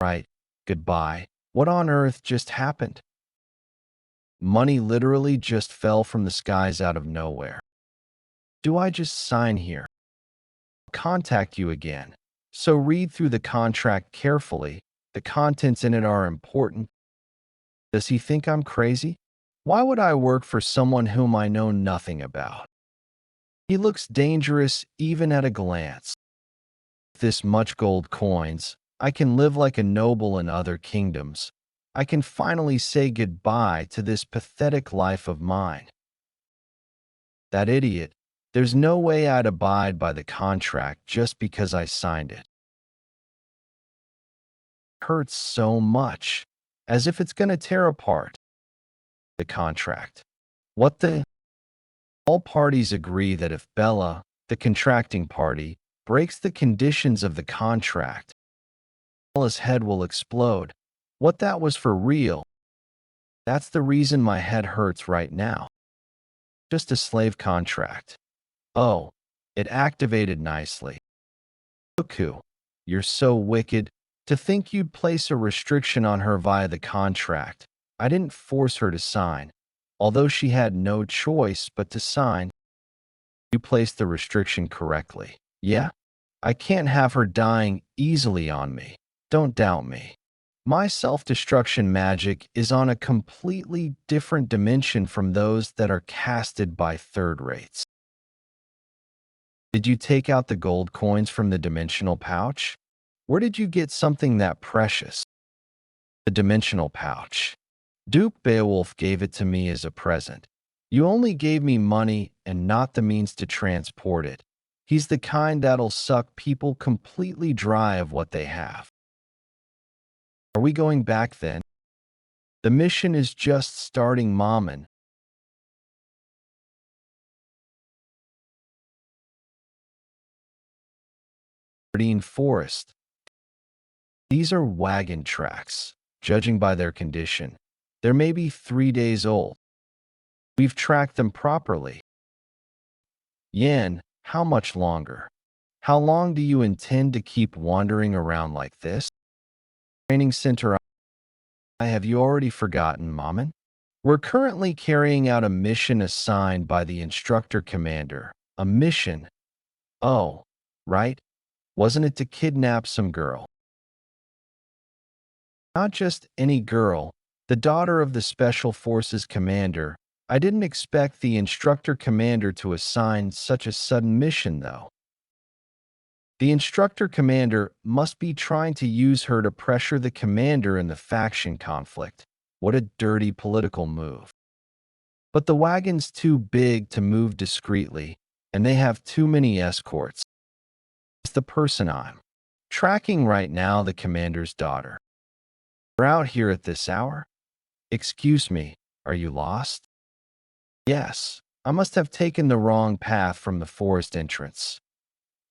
Right, goodbye. What on earth just happened? Money literally just fell from the skies out of nowhere. Do I just sign here? I'll contact you again. So read through the contract carefully. The contents in it are important. Does he think I'm crazy? Why would I work for someone whom I know nothing about? He looks dangerous even at a glance. With this much gold coins, I can live like a noble in other kingdoms. I can finally say goodbye to this pathetic life of mine. That idiot, there's no way I'd abide by the contract just because I signed it. It hurts so much, as if it's gonna tear apart. The contract. What the? All parties agree that if Bella, the contracting party, breaks the conditions of the contract, Bella's head will explode. What that was for real. That's the reason my head hurts right now. Just a slave contract. Oh, it activated nicely. Cuckoo, you're so wicked. To think you'd place a restriction on her via the contract. I didn't force her to sign, although she had no choice but to sign. You placed the restriction correctly. Yeah? I can't have her dying easily on me. Don't doubt me. My self-destruction magic is on a completely different dimension from those that are casted by third rates. Did you take out the gold coins from the dimensional pouch? Where did you get something that precious? The dimensional pouch. Duke Beaolf gave it to me as a present. You only gave me money and not the means to transport it. He's the kind that'll suck people completely dry of what they have. Are we going back then? The mission is just starting, Mammon. Forest. These are wagon tracks, judging by their condition. They're maybe 3 days old. We've tracked them properly. Yen, how much longer? How long do you intend to keep wandering around like this? Training center. Have you already forgotten, Mammon? We're currently carrying out a mission assigned by the Instructor commander. A mission? Oh, right. Wasn't it to kidnap some girl? Not just any girl, the daughter of the Special Forces commander. I didn't expect the Instructor commander to assign such a sudden mission, though. The Instructor commander must be trying to use her to pressure the commander in the faction conflict. What a dirty political move. But the wagon's too big to move discreetly, and they have too many escorts. It's the person I'm tracking right now, the commander's daughter. You're out here at this hour? Excuse me, are you lost? Yes, I must have taken the wrong path from the forest entrance.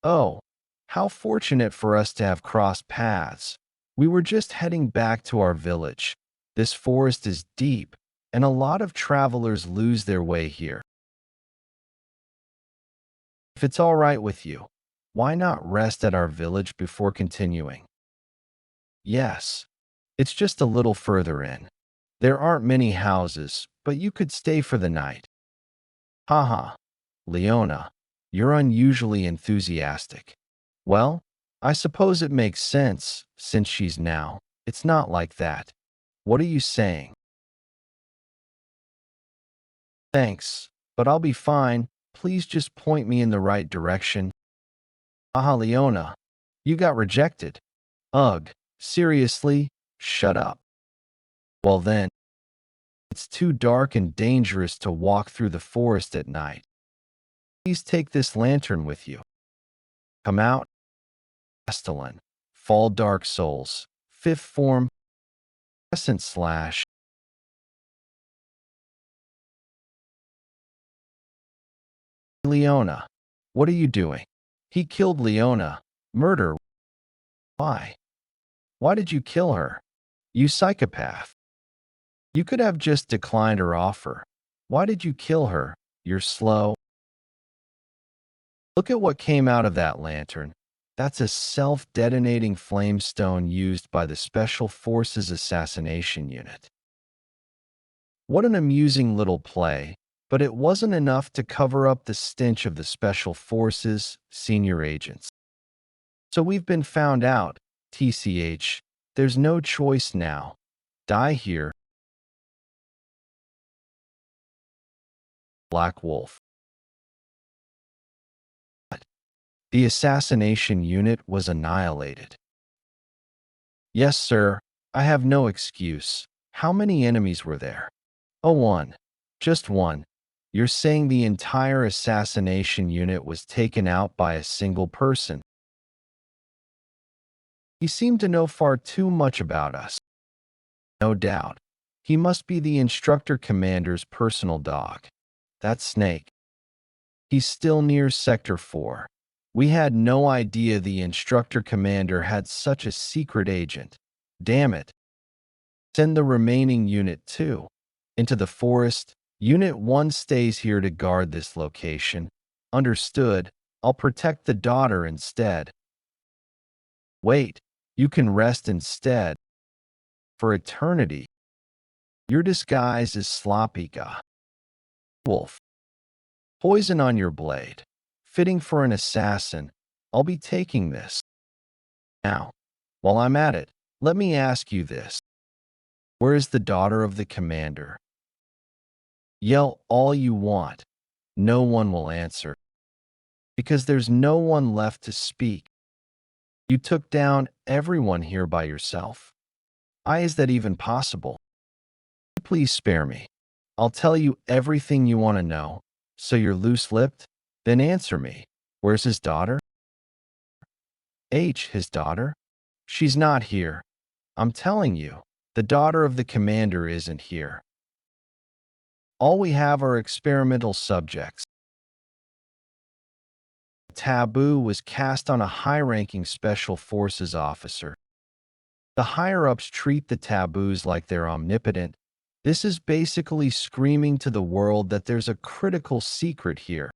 Oh, how fortunate for us to have crossed paths. We were just heading back to our village. This forest is deep, and a lot of travelers lose their way here. If it's all right with you, why not rest at our village before continuing? Yes, it's just a little further in. There aren't many houses, but you could stay for the night. Haha, Leona, you're unusually enthusiastic. Well, I suppose it makes sense, since she's now. It's not like that. What are you saying? Thanks, but I'll be fine. Please just point me in the right direction. Aha, Leona, you got rejected. Ugh, seriously? Shut up. Well then, it's too dark and dangerous to walk through the forest at night. Please take this lantern with you. Come out. Castellan, Fall Dark Souls, 5th form, Crescent Slash. Leona, what are you doing? He killed Leona. Murder. Why? Why did you kill her? You psychopath. You could have just declined her offer. Why did you kill her? You're slow. Look at what came out of that lantern. That's a self-detonating flamestone used by the Special Forces Assassination Unit. What an amusing little play, but it wasn't enough to cover up the stench of the Special Forces senior agents. So we've been found out, TCH. There's no choice now. Die here. Black Wolf. The assassination unit was annihilated. Yes, sir. I have no excuse. How many enemies were there? Oh, one. Just one. You're saying the entire assassination unit was taken out by a single person. He seemed to know far too much about us. No doubt. He must be the instructor commander's personal dog. That snake. He's still near Sector 4. We had no idea the instructor commander had such a secret agent. Damn it. Send the remaining Unit 2 into the forest. Unit 1 stays here to guard this location. Understood. I'll protect the daughter instead. Wait, you can rest instead. For eternity. Your disguise is sloppy, Wolf. Poison on your blade. Fitting for an assassin. I'll be taking this. Now, while I'm at it, let me ask you this. Where is the daughter of the commander? Yell all you want. No one will answer. Because there's no one left to speak. You took down everyone here by yourself. Is that even possible? Please spare me. I'll tell you everything you want to know. So you're loose-lipped? Then answer me. Where's his daughter? His daughter? She's not here. I'm telling you, the daughter of the commander isn't here. All we have are experimental subjects. A taboo was cast on a high-ranking Special Forces officer. The higher-ups treat the taboos like they're omnipotent. This is basically screaming to the world that there's a critical secret here.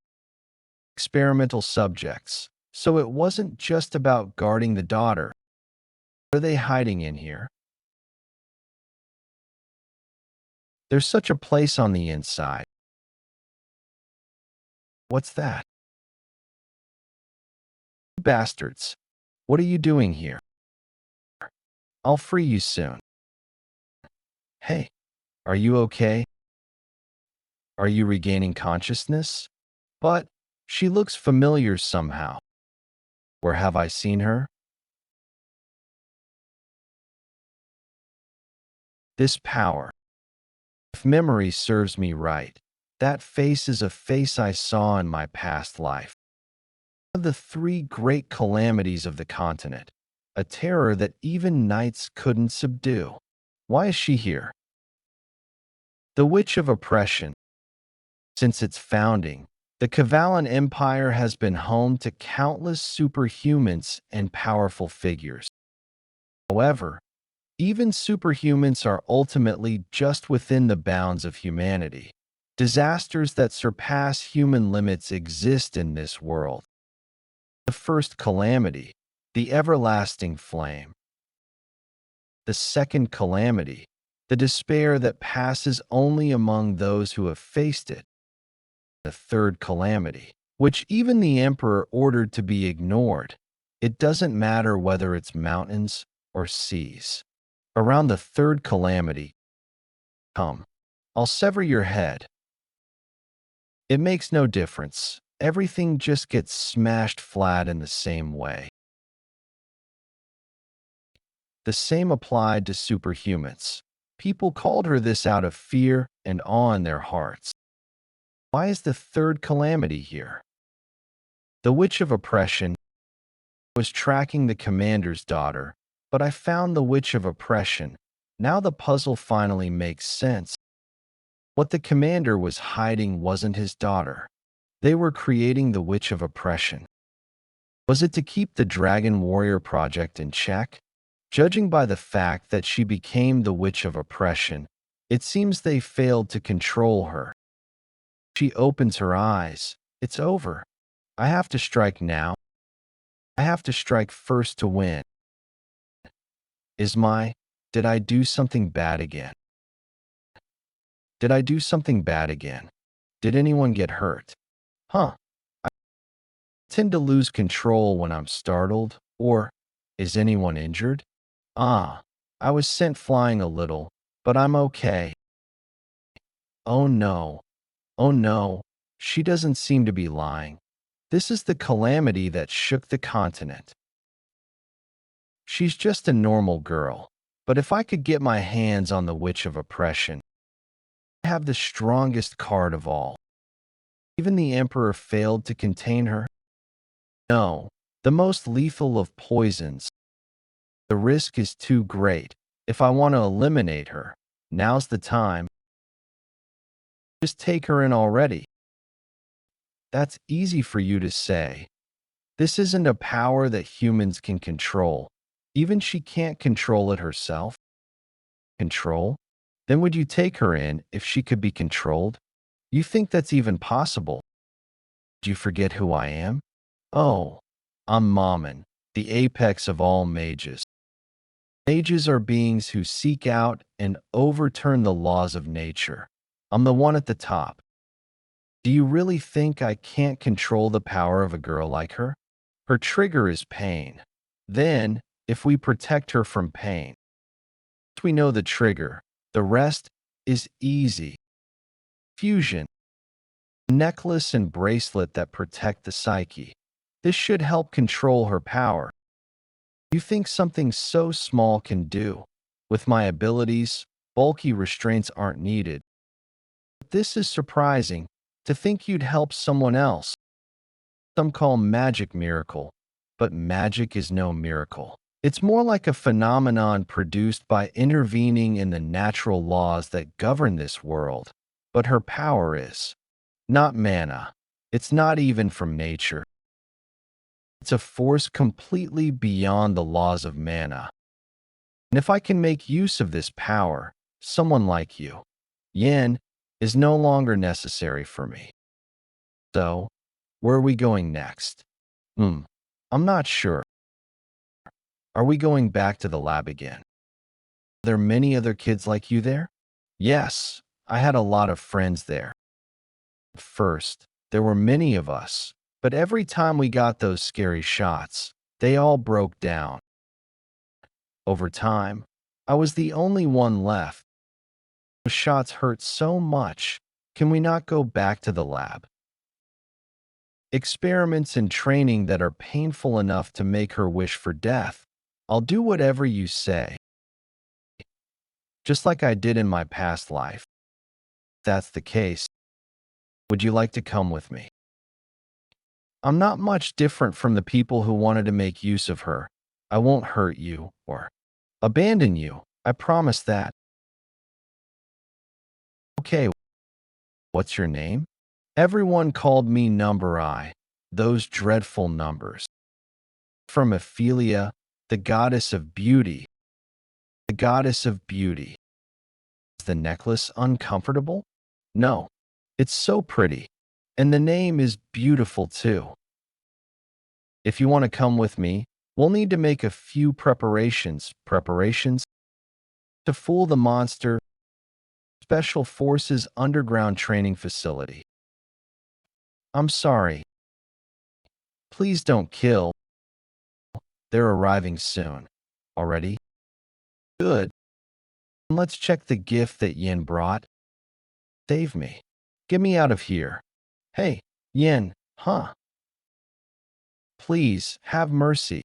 Experimental subjects. So it wasn't just about guarding the daughter. What are they hiding in here? There's such a place on the inside. What's that? Bastards. What are you doing here? I'll free you soon. Hey, are you okay? Are you regaining consciousness? But she looks familiar somehow. Where have I seen her? This power. If memory serves me right, that face is a face I saw in my past life. One of the three great calamities of the continent, a terror that even knights couldn't subdue. Why is she here? The Witch of Oppression. Since its founding, the Cavalan Empire has been home to countless superhumans and powerful figures. However, even superhumans are ultimately just within the bounds of humanity. Disasters that surpass human limits exist in this world. The first calamity, the everlasting flame. The second calamity, the despair that passes only among those who have faced it. The third calamity, which even the emperor ordered to be ignored. It doesn't matter whether it's mountains or seas. Around the third calamity, come, I'll sever your head. It makes no difference. Everything just gets smashed flat in the same way. The same applied to superhumans. People called her this out of fear and awe in their hearts. Why is the third calamity here? The Witch of Oppression was tracking the commander's daughter, but I found the Witch of Oppression. Now the puzzle finally makes sense. What the commander was hiding wasn't his daughter. They were creating the Witch of Oppression. Was it to keep the Dragon Warrior project in check? Judging by the fact that she became the witch of oppression, it seems they failed to control her. She opens her eyes. It's over. I have to strike now. I have to strike first to win. Did I do something bad again? Did I do something bad again? Did anyone get hurt? Huh. I tend to lose control when I'm startled. Or, is anyone injured? Ah, I was sent flying a little, but I'm okay. Oh no. Oh no. She doesn't seem to be lying. This is the calamity that shook the continent. She's just a normal girl. But if I could get my hands on the witch of oppression, I have the strongest card of all. Even the emperor failed to contain her. No, the most lethal of poisons. The risk is too great. If I want to eliminate her, now's the time. Just take her in already. That's easy for you to say. This isn't a power that humans can control. Even she can't control it herself. Control? Then would you take her in if she could be controlled? You think that's even possible? Do you forget who I am? Oh, I'm Mammon, the apex of all mages. Mages are beings who seek out and overturn the laws of nature. I'm the one at the top. Do you really think I can't control the power of a girl like her? Her trigger is pain. Then, if we protect her from pain, we know the trigger. The rest is easy. Fusion. Necklace and bracelet that protect the psyche. This should help control her power. You think something so small can do? With my abilities, bulky restraints aren't needed. This is surprising, to think you'd help someone else. Some call magic miracle, but magic is no miracle. It's more like a phenomenon produced by intervening in the natural laws that govern this world. But her power is not mana. It's not even from nature. It's a force completely beyond the laws of mana. And if I can make use of this power, someone like you, Yen, is no longer necessary for me. So, where are we going next? I'm not sure. Are we going back to the lab again? Are there many other kids like you there? Yes, I had a lot of friends there. At first, there were many of us, but every time we got those scary shots, they all broke down. Over time, I was the only one left. Those shots hurt so much. Can we not go back to the lab? Experiments and training that are painful enough to make her wish for death. I'll do whatever you say. Just like I did in my past life. If that's the case, would you like to come with me? I'm not much different from the people who wanted to make use of her. I won't hurt you or abandon you. I promise that. Okay, what's your name? Everyone called me Number I, those dreadful numbers. From Ophelia, the goddess of beauty. The goddess of beauty. Is the necklace uncomfortable? No, it's so pretty. And the name is beautiful too. If you want to come with me, we'll need to make a few preparations to fool the monster. Special Forces Underground Training Facility. I'm sorry. Please don't kill. They're arriving soon. Already? Good. Let's check the gift that Yin brought. Save me. Get me out of here. Hey, Yin, huh? Please, have mercy.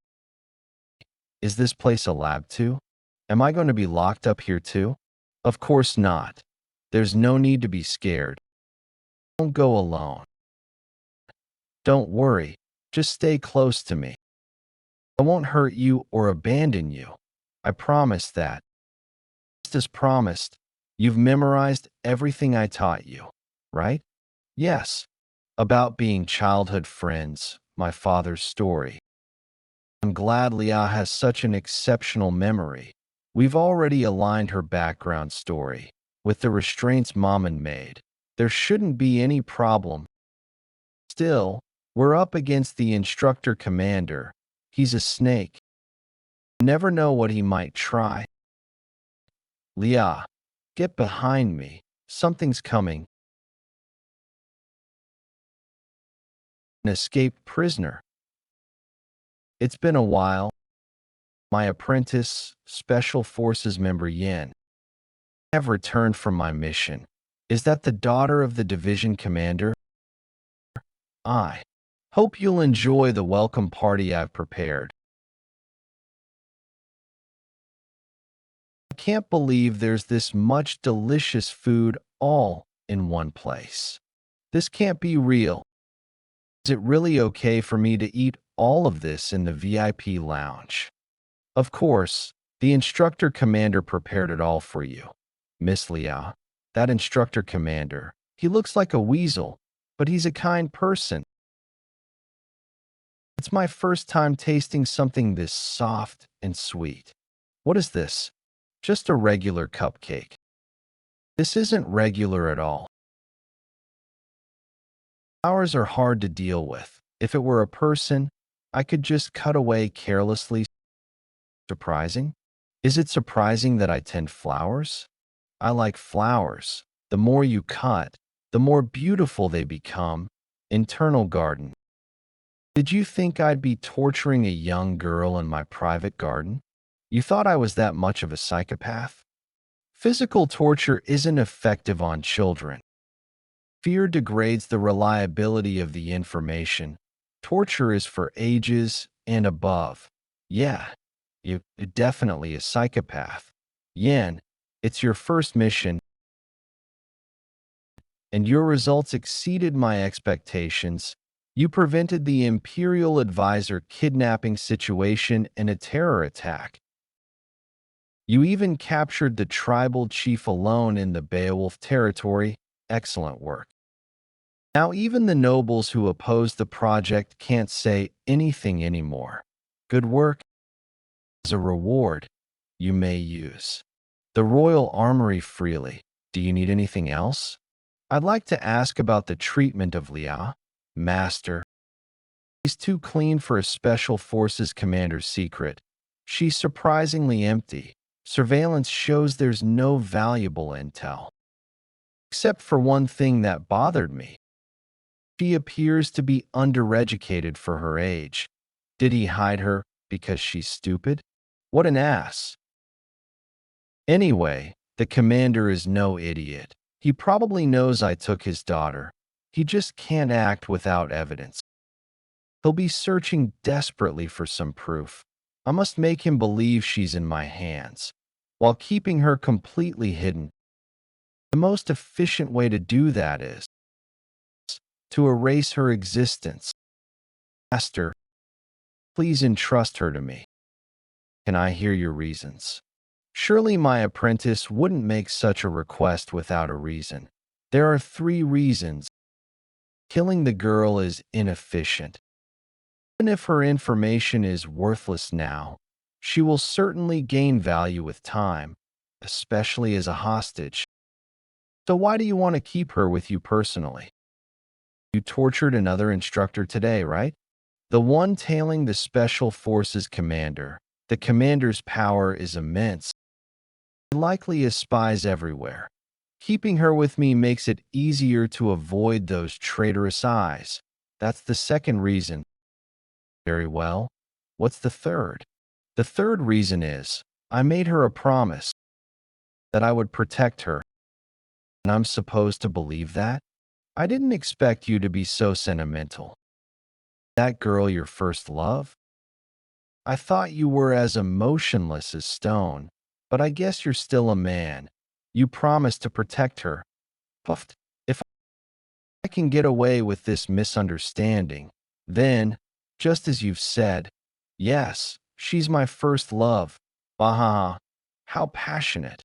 Is this place a lab too? Am I going to be locked up here too? Of course not. There's no need to be scared. Don't go alone. Don't worry. Just stay close to me. I won't hurt you or abandon you. I promise that. Just as promised, you've memorized everything I taught you, right? Yes. About being childhood friends, my father's story. I'm glad Leah has such an exceptional memory. We've already aligned her background story with the restraints Mom and made. There shouldn't be any problem. Still, we're up against the instructor commander. He's a snake. You never know what he might try. Leah, get behind me. Something's coming. An escaped prisoner. It's been a while. My apprentice, Special Forces member Yin, I have returned from my mission. Is that the daughter of the division commander? I hope you'll enjoy the welcome party I've prepared. I can't believe there's this much delicious food all in one place. This can't be real. Is it really okay for me to eat all of this in the VIP lounge? Of course, the instructor commander prepared it all for you. Miss Leah, that instructor commander, he looks like a weasel, but he's a kind person. It's my first time tasting something this soft and sweet. What is this? Just a regular cupcake. This isn't regular at all. Flowers are hard to deal with. If it were a person, I could just cut away carelessly. Surprising? Is it surprising that I tend flowers? I like flowers. The more you cut, the more beautiful they become. Internal garden. Did you think I'd be torturing a young girl in my private garden? You thought I was that much of a psychopath? Physical torture isn't effective on children. Fear degrades the reliability of the information. Torture is for ages and above. Yeah, you're definitely a psychopath. Yin, it's your first mission, and your results exceeded my expectations. You prevented the Imperial Advisor kidnapping situation and a terror attack. You even captured the tribal chief alone in the Beaolf territory. Excellent work. Now even the nobles who opposed the project can't say anything anymore. Good work. As a reward, you may use the royal armory freely. Do you need anything else? I'd like to ask about the treatment of Leah, Master. She's too clean for a special forces commander's secret. She's surprisingly empty. Surveillance shows there's no valuable intel. Except for one thing that bothered me. She appears to be undereducated for her age. Did he hide her because she's stupid? What an ass. Anyway, the commander is no idiot. He probably knows I took his daughter. He just can't act without evidence. He'll be searching desperately for some proof. I must make him believe she's in my hands, while keeping her completely hidden. The most efficient way to do that is to erase her existence. Master, please entrust her to me. Can I hear your reasons? Surely my apprentice wouldn't make such a request without a reason. There are 3 reasons. Killing the girl is inefficient. Even if her information is worthless now, she will certainly gain value with time, especially as a hostage. So why do you want to keep her with you personally? You tortured another instructor today, right? The one tailing the Special Forces commander. The commander's power is immense. He likely has spies everywhere. Keeping her with me makes it easier to avoid those traitorous eyes. That's the second reason. Very well. What's the third? The third reason is, I made her a promise that I would protect her. And I'm supposed to believe that? I didn't expect you to be so sentimental. That girl your first love? I thought you were as emotionless as stone, but I guess you're still a man. You promised to protect her. Puffed. If I can get away with this misunderstanding, then, just as you've said, yes, she's my first love. Baha, how passionate.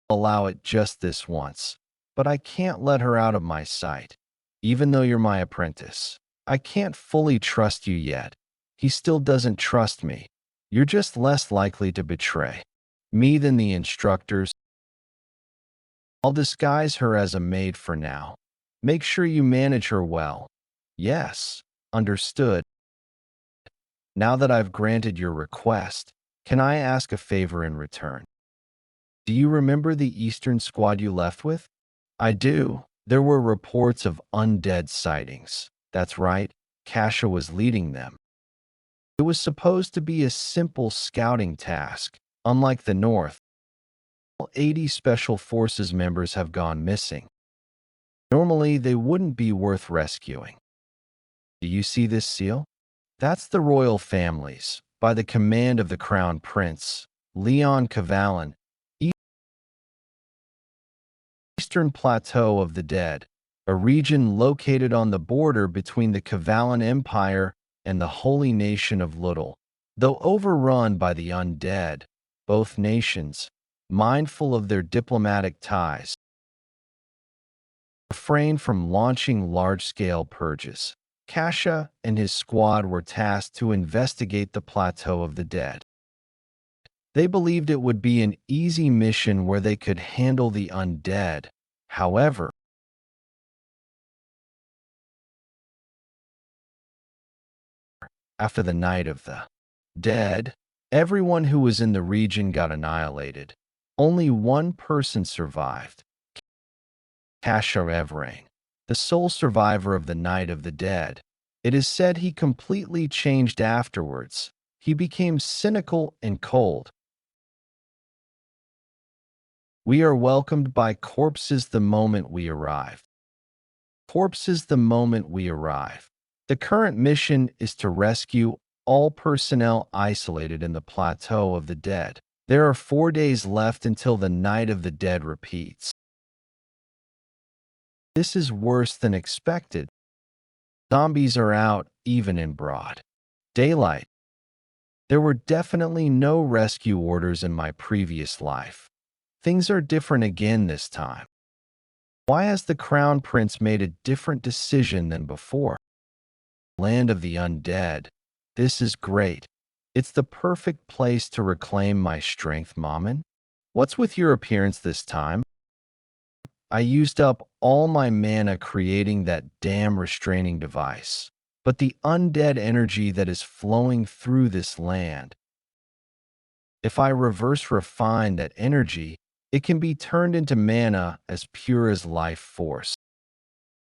Allow it just this once, but I can't let her out of my sight. Even though you're my apprentice, I can't fully trust you yet. He still doesn't trust me. You're just less likely to betray me than the instructors. I'll disguise her as a maid for now. Make sure you manage her well. Yes, understood. Now that I've granted your request, can I ask a favor in return? Do you remember the Eastern squad you left with? I do. There were reports of undead sightings. That's right, Kasha was leading them. It was supposed to be a simple scouting task. Unlike the North, all 80 Special Forces members have gone missing. Normally, they wouldn't be worth rescuing. Do you see this seal? That's the royal families, by the command of the Crown Prince, Leon Cavalan, Eastern Plateau of the Dead, a region located on the border between the Cavalan Empire and the holy nation of Little. Though overrun by the undead, both nations, mindful of their diplomatic ties, refrained from launching large-scale purges. Kasha and his squad were tasked to investigate the Plateau of the Dead. They believed it would be an easy mission where they could handle the undead. However, after the Night of the Dead, everyone who was in the region got annihilated. Only one person survived, Kasha Evrang, the sole survivor of the Night of the Dead. It is said he completely changed afterwards. He became cynical and cold. We are welcomed by corpses the moment we arrive. Corpses the moment we arrive. The current mission is to rescue all personnel isolated in the Plateau of the Dead. There are 4 days left until the Night of the Dead repeats. This is worse than expected. Zombies are out, even in broad daylight. There were definitely no rescue orders in my previous life. Things are different again this time. Why has the Crown Prince made a different decision than before? Land of the undead. This is great. It's the perfect place to reclaim my strength, Mammon. What's with your appearance this time? I used up all my mana creating that damn restraining device. But the undead energy that is flowing through this land, if I reverse refine that energy, it can be turned into mana as pure as life force.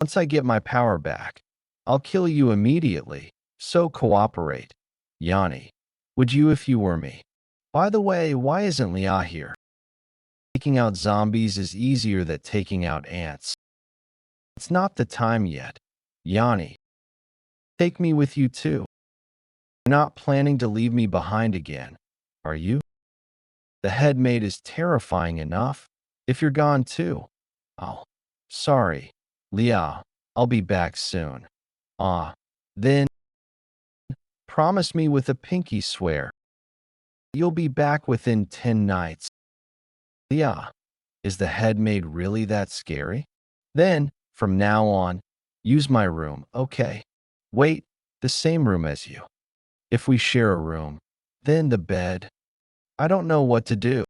Once I get my power back, I'll kill you immediately, so cooperate. Yanni, would you if you were me? By the way, why isn't Leah here? Taking out zombies is easier than taking out ants. It's not the time yet. Yanni, take me with you too. You're not planning to leave me behind again, are you? The headmate is terrifying enough. If you're gone too. Oh, sorry. Leah, I'll be back soon. Then promise me with a pinky swear. You'll be back within 10 nights. Leah, is the headmaid really that scary? Then, from now on, use my room, okay? Wait, the same room as you. If we share a room, then the bed. I don't know what to do.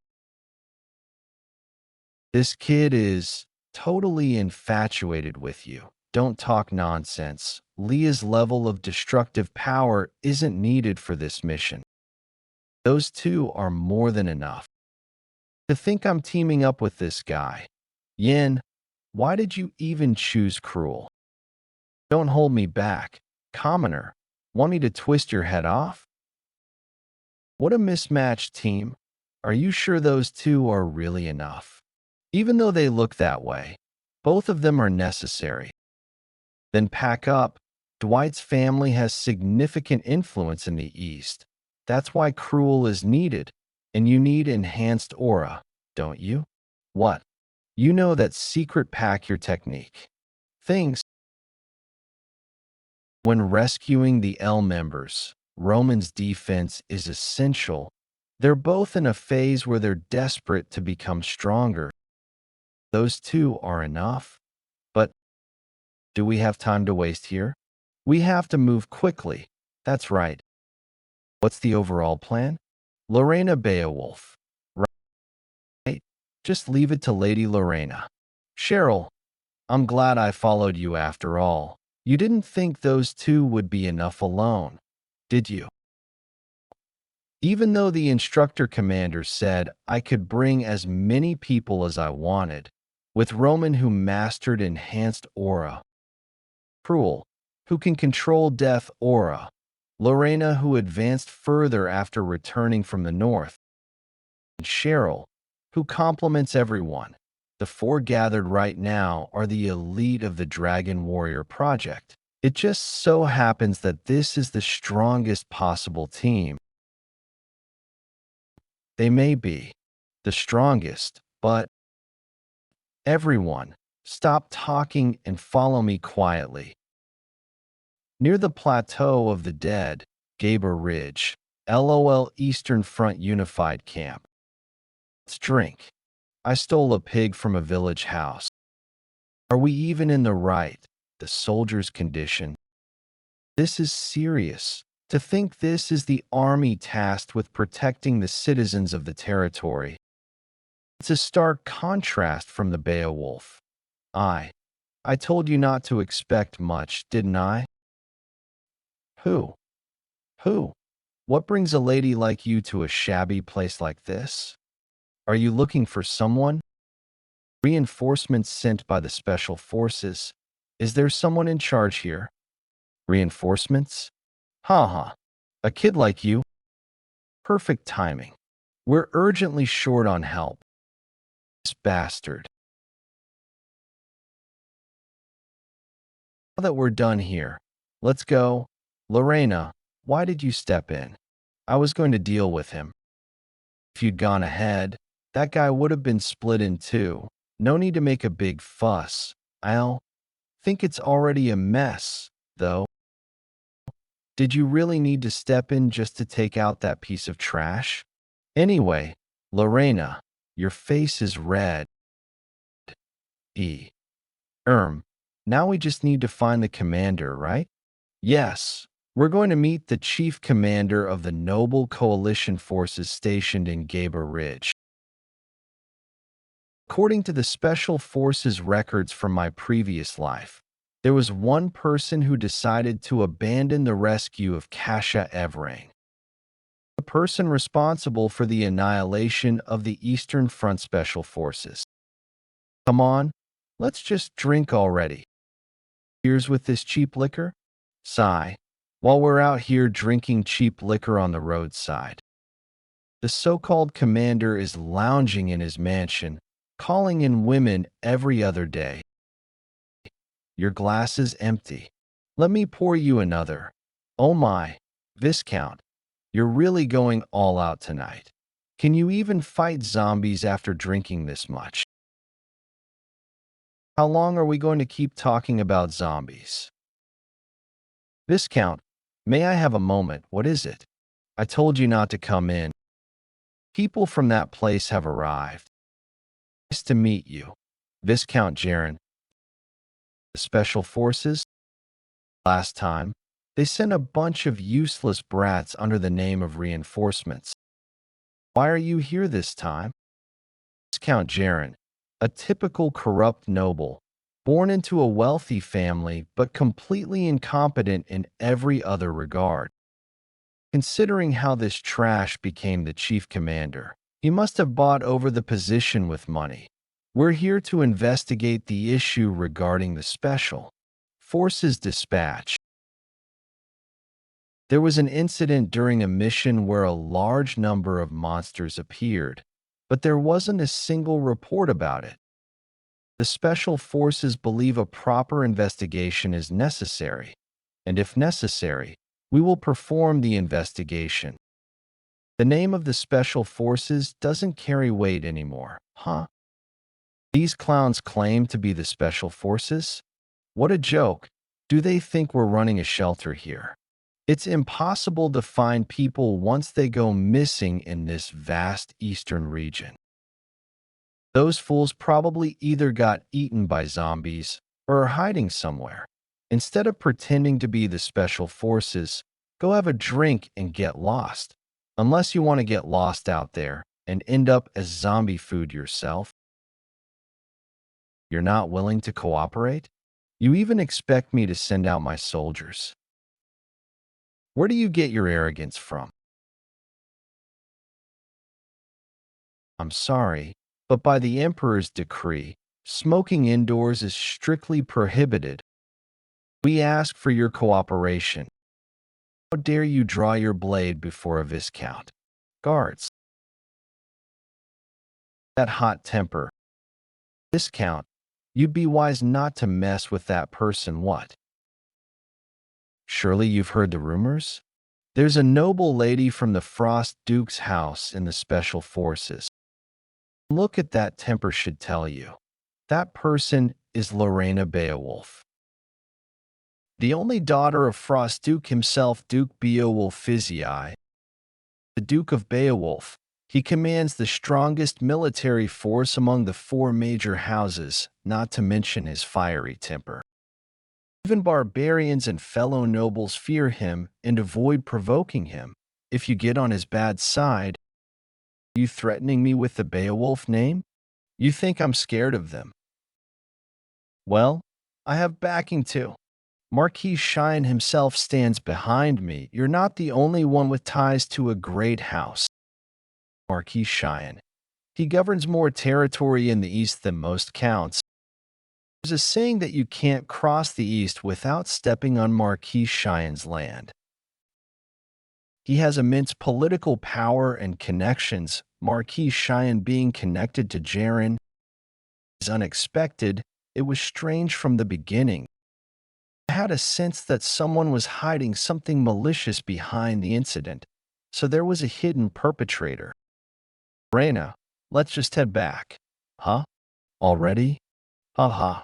This kid is totally infatuated with you. Don't talk nonsense. Leah's level of destructive power isn't needed for this mission. Those two are more than enough. To think I'm teaming up with this guy. Yin, why did you even choose cruel? Don't hold me back. Commoner, want me to twist your head off? What a mismatched team. Are you sure those two are really enough? Even though they look that way, both of them are necessary. Then pack up. Dwight's family has significant influence in the East. That's why Cruel is needed, and you need enhanced aura, don't you? What? You know that secret pack your technique. Things. When rescuing the L members, Roman's defense is essential. They're both in a phase where they're desperate to become stronger. Those two are enough. But do we have time to waste here? We have to move quickly. That's right. What's the overall plan? Lorena Beaolf. Right? Just leave it to Lady Lorena. Cheryl, I'm glad I followed you after all. You didn't think those two would be enough alone, did you? Even though the instructor commander said I could bring as many people as I wanted, with Roman who mastered enhanced aura, Cruel, who can control death aura, Lorena who advanced further after returning from the north, and Cheryl, who complements everyone. The four gathered right now are the elite of the Dragon Warrior Project. It just so happens that this is the strongest possible team. They may be the strongest, but everyone, stop talking and follow me quietly. Near the plateau of the dead, Kabore Ridge, LOL Eastern Front Unified Camp. Let's drink. I stole a pig from a village house. Are we even in the right? The soldier's condition. This is serious. To think this is the army tasked with protecting the citizens of the territory. It's a stark contrast from the Beowulf. I told you not to expect much, didn't I? Who? Who? What brings a lady like you to a shabby place like this? Are you looking for someone? Reinforcements sent by the special forces. Is there someone in charge here? Reinforcements? Ha. A kid like you? Perfect timing. We're urgently short on help. This bastard. Now that we're done here, let's go. Lorena, why did you step in? I was going to deal with him. If you'd gone ahead, that guy would have been split in two. No need to make a big fuss. I'll think it's already a mess, though. Did you really need to step in just to take out that piece of trash? Anyway, Lorena, your face is red. Now we just need to find the commander, right? Yes, we're going to meet the chief commander of the noble coalition forces stationed in Kabore Ridge. According to the Special Forces records from my previous life, there was one person who decided to abandon the rescue of Kasha Evrang, the person responsible for the annihilation of the Eastern Front Special Forces. Come on, let's just drink already. Here's with this cheap liquor? Sigh, while we're out here drinking cheap liquor on the roadside. The so-called commander is lounging in his mansion, calling in women every other day. Your glass is empty. Let me pour you another. Oh my, Viscount, you're really going all out tonight. Can you even fight zombies after drinking this much? How long are we going to keep talking about zombies? Viscount, may I have a moment? What is it? I told you not to come in. People from that place have arrived. Nice to meet you, Viscount Jaren. The Special Forces? Last time, they sent a bunch of useless brats under the name of reinforcements. Why are you here this time? Viscount Jaren, a typical corrupt noble, born into a wealthy family but completely incompetent in every other regard. Considering how this trash became the chief commander, he must have bought over the position with money. We're here to investigate the issue regarding the Special Forces dispatch. There was an incident during a mission where a large number of monsters appeared, but there wasn't a single report about it. The Special Forces believe a proper investigation is necessary, and if necessary, we will perform the investigation. The name of the Special Forces doesn't carry weight anymore, huh? These clowns claim to be the Special Forces? What a joke. Do they think we're running a shelter here? It's impossible to find people once they go missing in this vast eastern region. Those fools probably either got eaten by zombies or are hiding somewhere. Instead of pretending to be the Special Forces, Go have a drink and get lost. Unless you want to get lost out there and end up as zombie food yourself. You're not willing to cooperate? You even expect me to send out my soldiers. Where do you get your arrogance from? I'm sorry, but by the Emperor's decree, smoking indoors is strictly prohibited. We ask for your cooperation. How dare you draw your blade before a viscount? Guards. That hot temper. Viscount, you'd be wise not to mess with that person, what? Surely you've heard the rumors? There's a noble lady from the Frost Duke's house in the Special Forces. Look at that temper should tell you. That person is Lorena Beaolf. The only daughter of Frost Duke himself, Duke Beaolf, the Duke of Beowulf. He commands the strongest military force among the 4 major houses, not to mention his fiery temper. Even barbarians and fellow nobles fear him and avoid provoking him. If you get on his bad side, are you threatening me with the Beowulf name? You think I'm scared of them? Well, I have backing too. Marquis Cheyenne himself stands behind me. You're not the only one with ties to a great house. Marquis Cheyenne. He governs more territory in the east than most counts. There's a saying that you can't cross the east without stepping on Marquis Cheyenne's land. He has immense political power and connections. Marquis Cheyenne being connected to Jaren is unexpected. It was strange from the beginning. I had a sense that someone was hiding something malicious behind the incident, so there was a hidden perpetrator. Lorena, let's just head back. Huh? Already? Haha.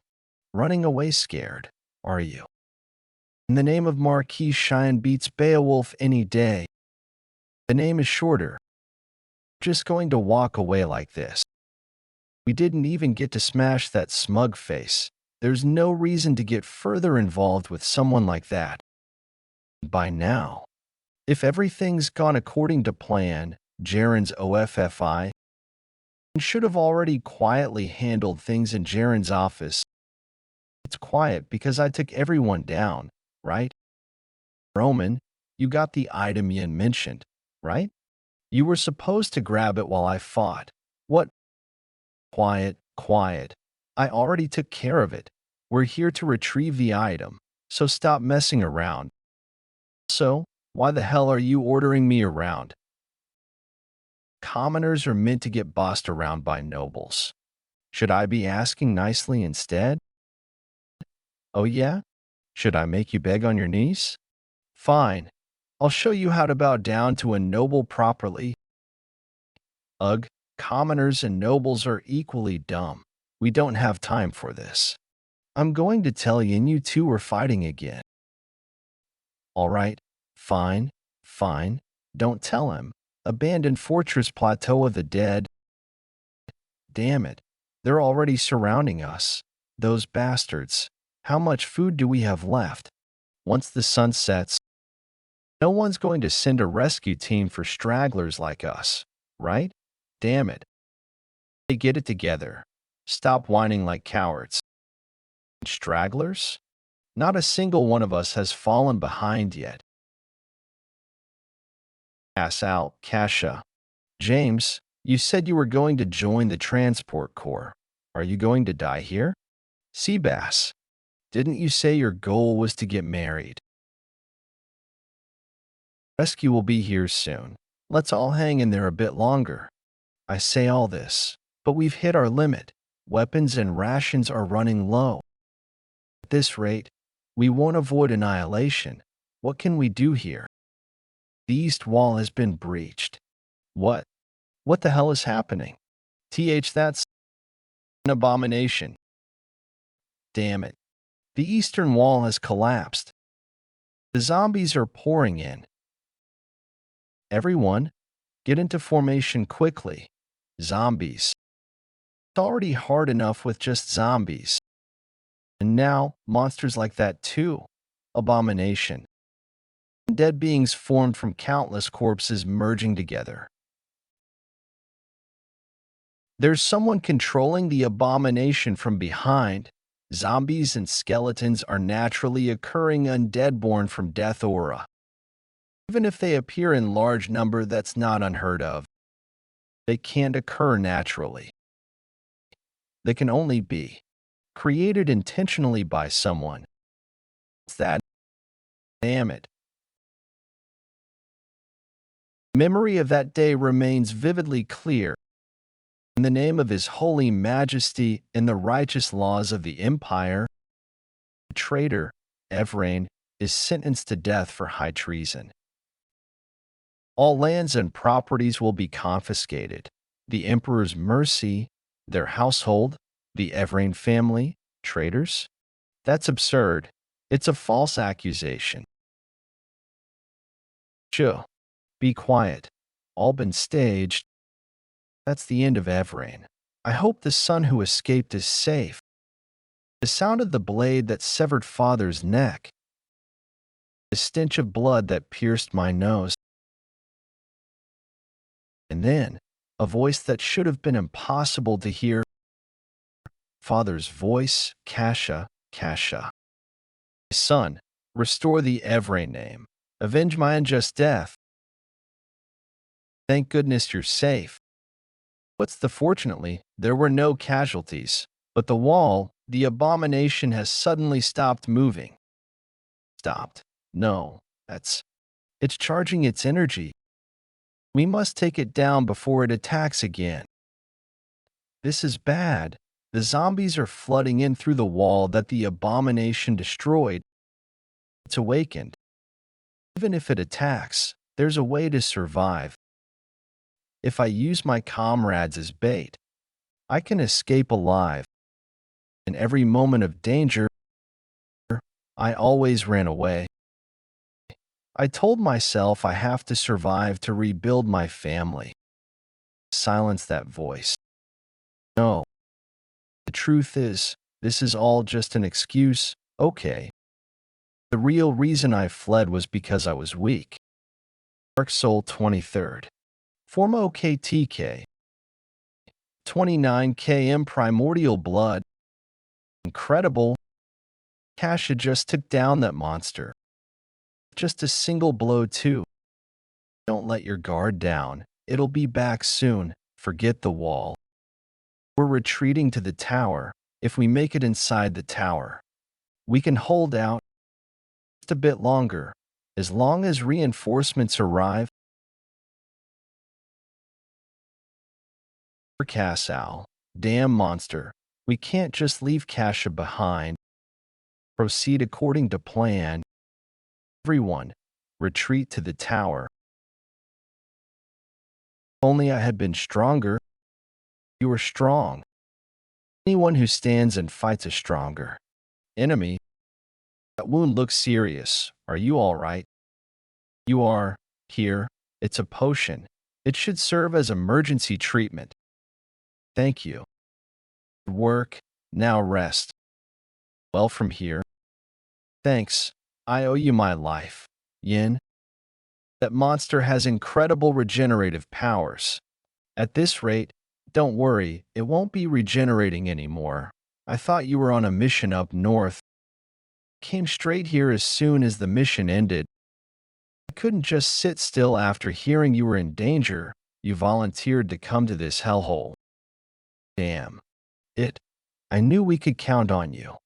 Running away scared, are you? In the name of Marquis Cheyenne beats Beowulf any day. The name is shorter. Just going to walk away like this. We didn't even get to smash that smug face. There's no reason to get further involved with someone like that. By now, if everything's gone according to plan, Jaren's OFFI should have already quietly handled things in Jaren's office. It's quiet because I took everyone down, right? Roman, you got the item Yin mentioned, right? You were supposed to grab it while I fought. What? Quiet, quiet. I already took care of it. We're here to retrieve the item, so stop messing around. So, why the hell are you ordering me around? Commoners are meant to get bossed around by nobles. Should I be asking nicely instead? Oh yeah? Should I make you beg on your knees? Fine. I'll show you how to bow down to a noble properly. Ugh, commoners and nobles are equally dumb. We don't have time for this. I'm going to tell Yin you two are fighting again. All right, fine, fine. Don't tell him. Abandoned Fortress Plateau of the Dead. Damn it. They're already surrounding us. Those bastards. How much food do we have left? Once the sun sets, no one's going to send a rescue team for stragglers like us, right? Damn it. They get it together. Stop whining like cowards. Stragglers? Not a single one of us has fallen behind yet. Pass out, Kasha. James, you said you were going to join the Transport Corps. Are you going to die here? Seabass, didn't you say your goal was to get married? Rescue will be here soon. Let's all hang in there a bit longer. I say all this, but we've hit our limit. Weapons and rations are running low. At this rate, we won't avoid annihilation. What can we do here? The east wall has been breached. What? What the hell is happening? That's an abomination. Damn it. The eastern wall has collapsed. The zombies are pouring in. Everyone, get into formation quickly. Zombies. It's already hard enough with just zombies. And now, monsters like that too. Abomination. Dead beings formed from countless corpses merging together. There's someone controlling the abomination from behind. Zombies and skeletons are naturally occurring undead born from death aura. Even if they appear in large number, that's not unheard of. They can't occur naturally. They can only be created intentionally by someone. It's that. Damn it. Memory of that day remains vividly clear. In the name of His Holy Majesty and the righteous laws of the Empire, the traitor, Evrain, is sentenced to death for high treason. All lands and properties will be confiscated. The Emperor's mercy, their household, the Evrain family, traitors? That's absurd. It's a false accusation. Shoo. Be quiet. All been staged. That's the end of Evrain. I hope the son who escaped is safe. The sound of the blade that severed father's neck. The stench of blood that pierced my nose. And then, a voice that should have been impossible to hear. Father's voice, Kasha, Kasha. Son, restore the Evrain name. Avenge my unjust death. Thank goodness you're safe. Fortunately, there were no casualties, but the wall, the abomination has suddenly stopped moving. Stopped. No, it's charging its energy. We must take it down before it attacks again. This is bad. The zombies are flooding in through the wall that the abomination destroyed. It's awakened. Even if it attacks, there's a way to survive. If I use my comrades as bait, I can escape alive. In every moment of danger, I always ran away. I told myself I have to survive to rebuild my family. Silence that voice. No. The truth is, this is all just an excuse, okay. The real reason I fled was because I was weak. Dark Soul 23rd. Formo KTK. 29 km primordial blood. Incredible. Kasha just took down that monster. Just a single blow too. Don't let your guard down. It'll be back soon. Forget the wall. We're retreating to the tower. If we make it inside the tower, we can hold out just a bit longer. As long as reinforcements arrive. Kasal, damn monster. We can't just leave Kasha behind. Proceed according to plan. Everyone, retreat to the tower. If only I had been stronger. You are strong. Anyone who stands and fights a stronger enemy. That wound looks serious. Are you all right? You are. Here, it's a potion. It should serve as emergency treatment. Thank you. Good work. Now rest. Well, from here. Thanks. I owe you my life. Yin. That monster has incredible regenerative powers. At this rate, don't worry, it won't be regenerating anymore. I thought you were on a mission up north. Came straight here as soon as the mission ended. I couldn't just sit still after hearing you were in danger. You volunteered to come to this hellhole. Damn. I knew we could count on you.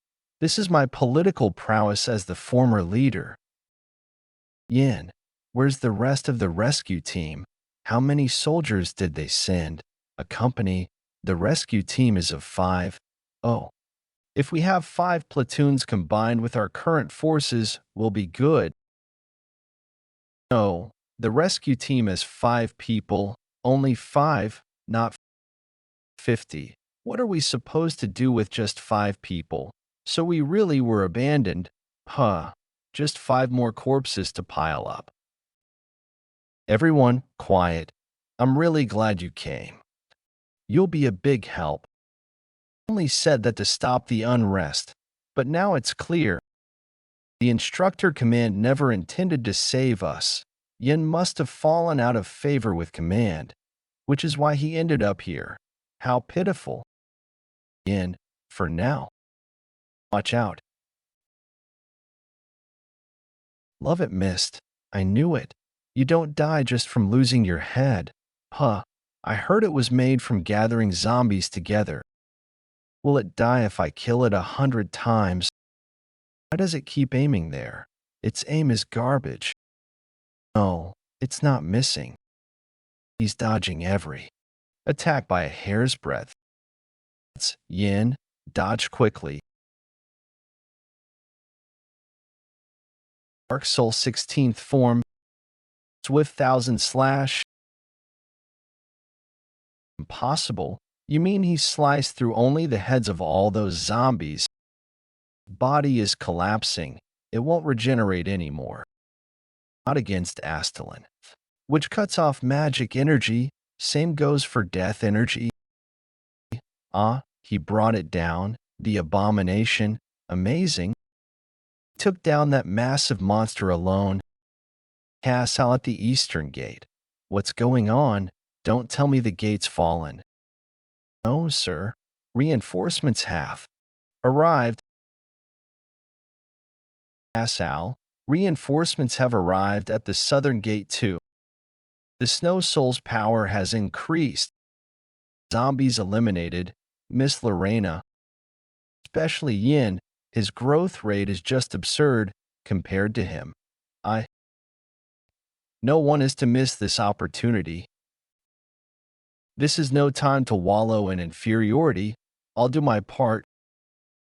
This is my political prowess as the former leader. Yin, where's the rest of the rescue team? How many soldiers did they send? A company. The rescue team is of 5. Oh. If we have 5 platoons combined with our current forces, we'll be good. No, the rescue team is 5 people. Only 5, not 50. What are we supposed to do with just 5 people? So we really were abandoned. Huh. Just 5 more corpses to pile up. Everyone, quiet. I'm really glad you came. You'll be a big help. I only said that to stop the unrest, but now it's clear. The Instructor command never intended to save us. Yin must have fallen out of favor with command, which is why he ended up here. How pitiful. Yin, for now. Watch out. Love it, Mist. I knew it. You don't die just from losing your head. Huh. I heard it was made from gathering zombies together. Will it die if I kill it 100 times? Why does it keep aiming there? Its aim is garbage. No, it's not missing. He's dodging every attack by a hair's breadth. That's Yin. Dodge quickly. Dark Soul 16th form. Swift 1000 slash. Impossible. You mean he sliced through only the heads of all those zombies? Body is collapsing. It won't regenerate anymore. Not against Astalin, which cuts off magic energy. Same goes for death energy. He brought it down. The abomination. Amazing. Took down that massive monster alone. Castle at the eastern gate. What's going on? Don't tell me the gate's fallen. No, sir. Reinforcements have arrived. Castle. Reinforcements have arrived at the southern gate too. The Snow Soul's power has increased. Zombies eliminated. Miss Lorena. Especially Yin. His growth rate is just absurd compared to him. No one is to miss this opportunity. This is no time to wallow in inferiority. I'll do my part.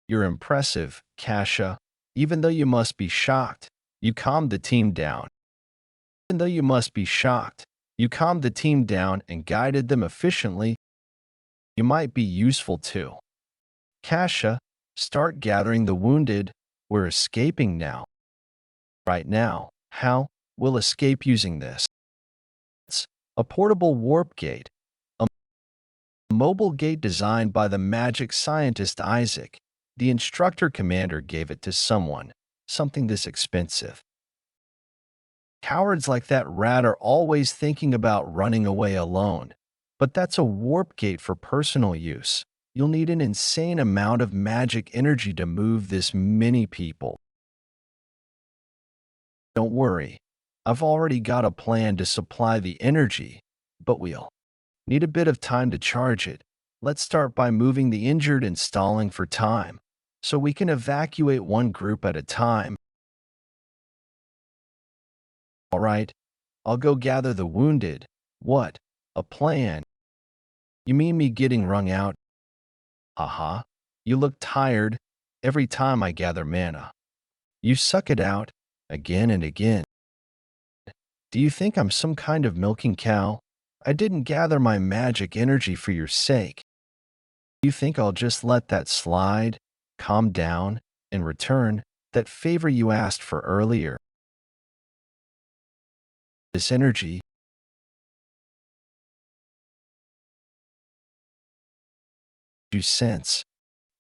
You're impressive, Kasha. Even though you must be shocked, you calmed the team down. Even though you must be shocked, you calmed the team down and guided them efficiently. You might be useful too. Kasha, start gathering the wounded. We're escaping now. Right now. How? We'll escape using this. It's a portable warp gate. A mobile gate designed by the magic scientist Isaac. The Instructor commander gave it to someone. Something this expensive. Cowards like that rat are always thinking about running away alone. But that's a warp gate for personal use. You'll need an insane amount of magic energy to move this many people. Don't worry. I've already got a plan to supply the energy, but we'll need a bit of time to charge it. Let's start by moving the injured and stalling for time, so we can evacuate one group at a time. All right, I'll go gather the wounded. What? A plan? You mean me getting wrung out? Haha, you look tired every time I gather mana. You suck it out again and again. Do you think I'm some kind of milking cow? I didn't gather my magic energy for your sake. You think I'll just let that slide, calm down, and return that favor you asked for earlier? This energy. You sense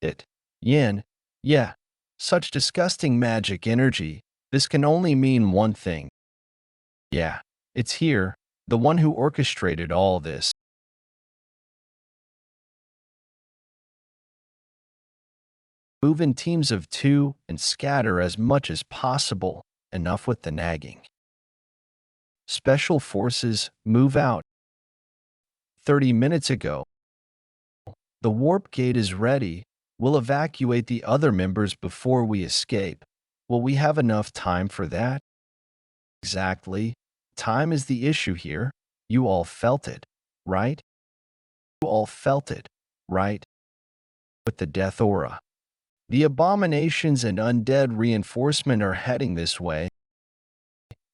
it. Yin. Yeah. Such disgusting magic energy. This can only mean one thing. Yeah, it's here, the one who orchestrated all this. Move in teams of 2 and scatter as much as possible. Enough with the nagging. Special forces, move out. 30 minutes ago. The warp gate is ready. We'll evacuate the other members before we escape. Will we have enough time for that? Exactly. Time is the issue here. You all felt it, right? You all felt it, right? With the death aura. The abominations and undead reinforcement are heading this way.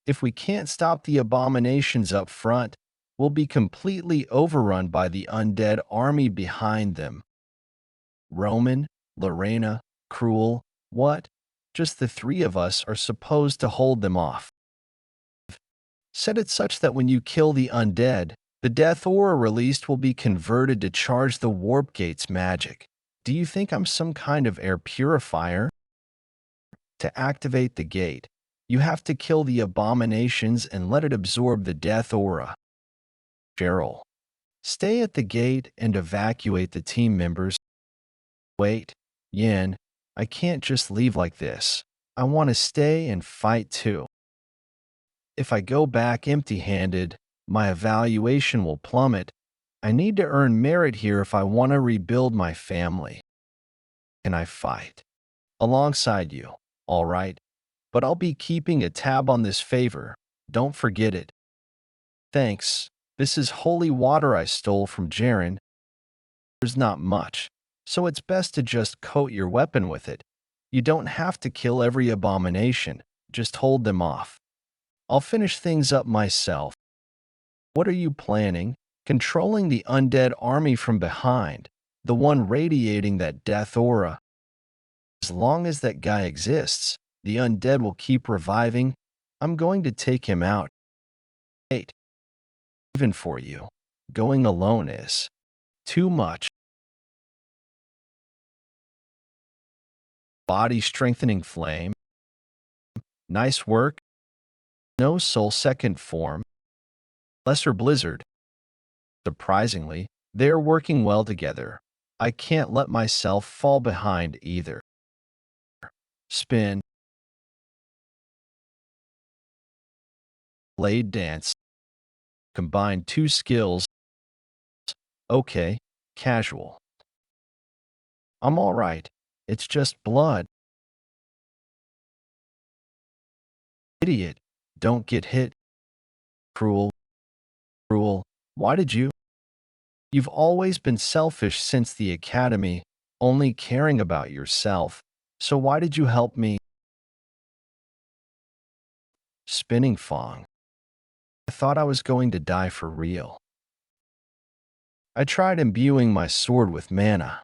If we can't stop the abominations up front, we'll be completely overrun by the undead army behind them. Roman, Lorena, Cruel, what? Just the 3 of us are supposed to hold them off. Set it such that when you kill the undead, the death aura released will be converted to charge the warp gate's magic. Do you think I'm some kind of air purifier? To activate the gate, you have to kill the abominations and let it absorb the death aura. Cheryl, stay at the gate and evacuate the team members. Wait, Yin, I can't just leave like this. I want to stay and fight too. If I go back empty-handed, my evaluation will plummet. I need to earn merit here if I want to rebuild my family. Can I fight? Alongside you, all right? But I'll be keeping a tab on this favor. Don't forget it. Thanks. This is holy water I stole from Jaren. There's not much, so it's best to just coat your weapon with it. You don't have to kill every abomination, just hold them off. I'll finish things up myself. What are you planning? Controlling the undead army from behind, the one radiating that death aura. As long as that guy exists, the undead will keep reviving. I'm going to take him out. 8. Even for you, going alone is too much. Body strengthening flame. Nice work. No soul second form. Lesser blizzard. Surprisingly, they are working well together. I can't let myself fall behind either. Spin. Blade dance. Combine two skills. Okay, casual. I'm all right. It's just blood. Idiot. Don't get hit. Cruel. Cruel. Why did you? You've always been selfish since the academy, only caring about yourself. So why did you help me? Spinning Fong. I thought I was going to die for real. I tried imbuing my sword with mana,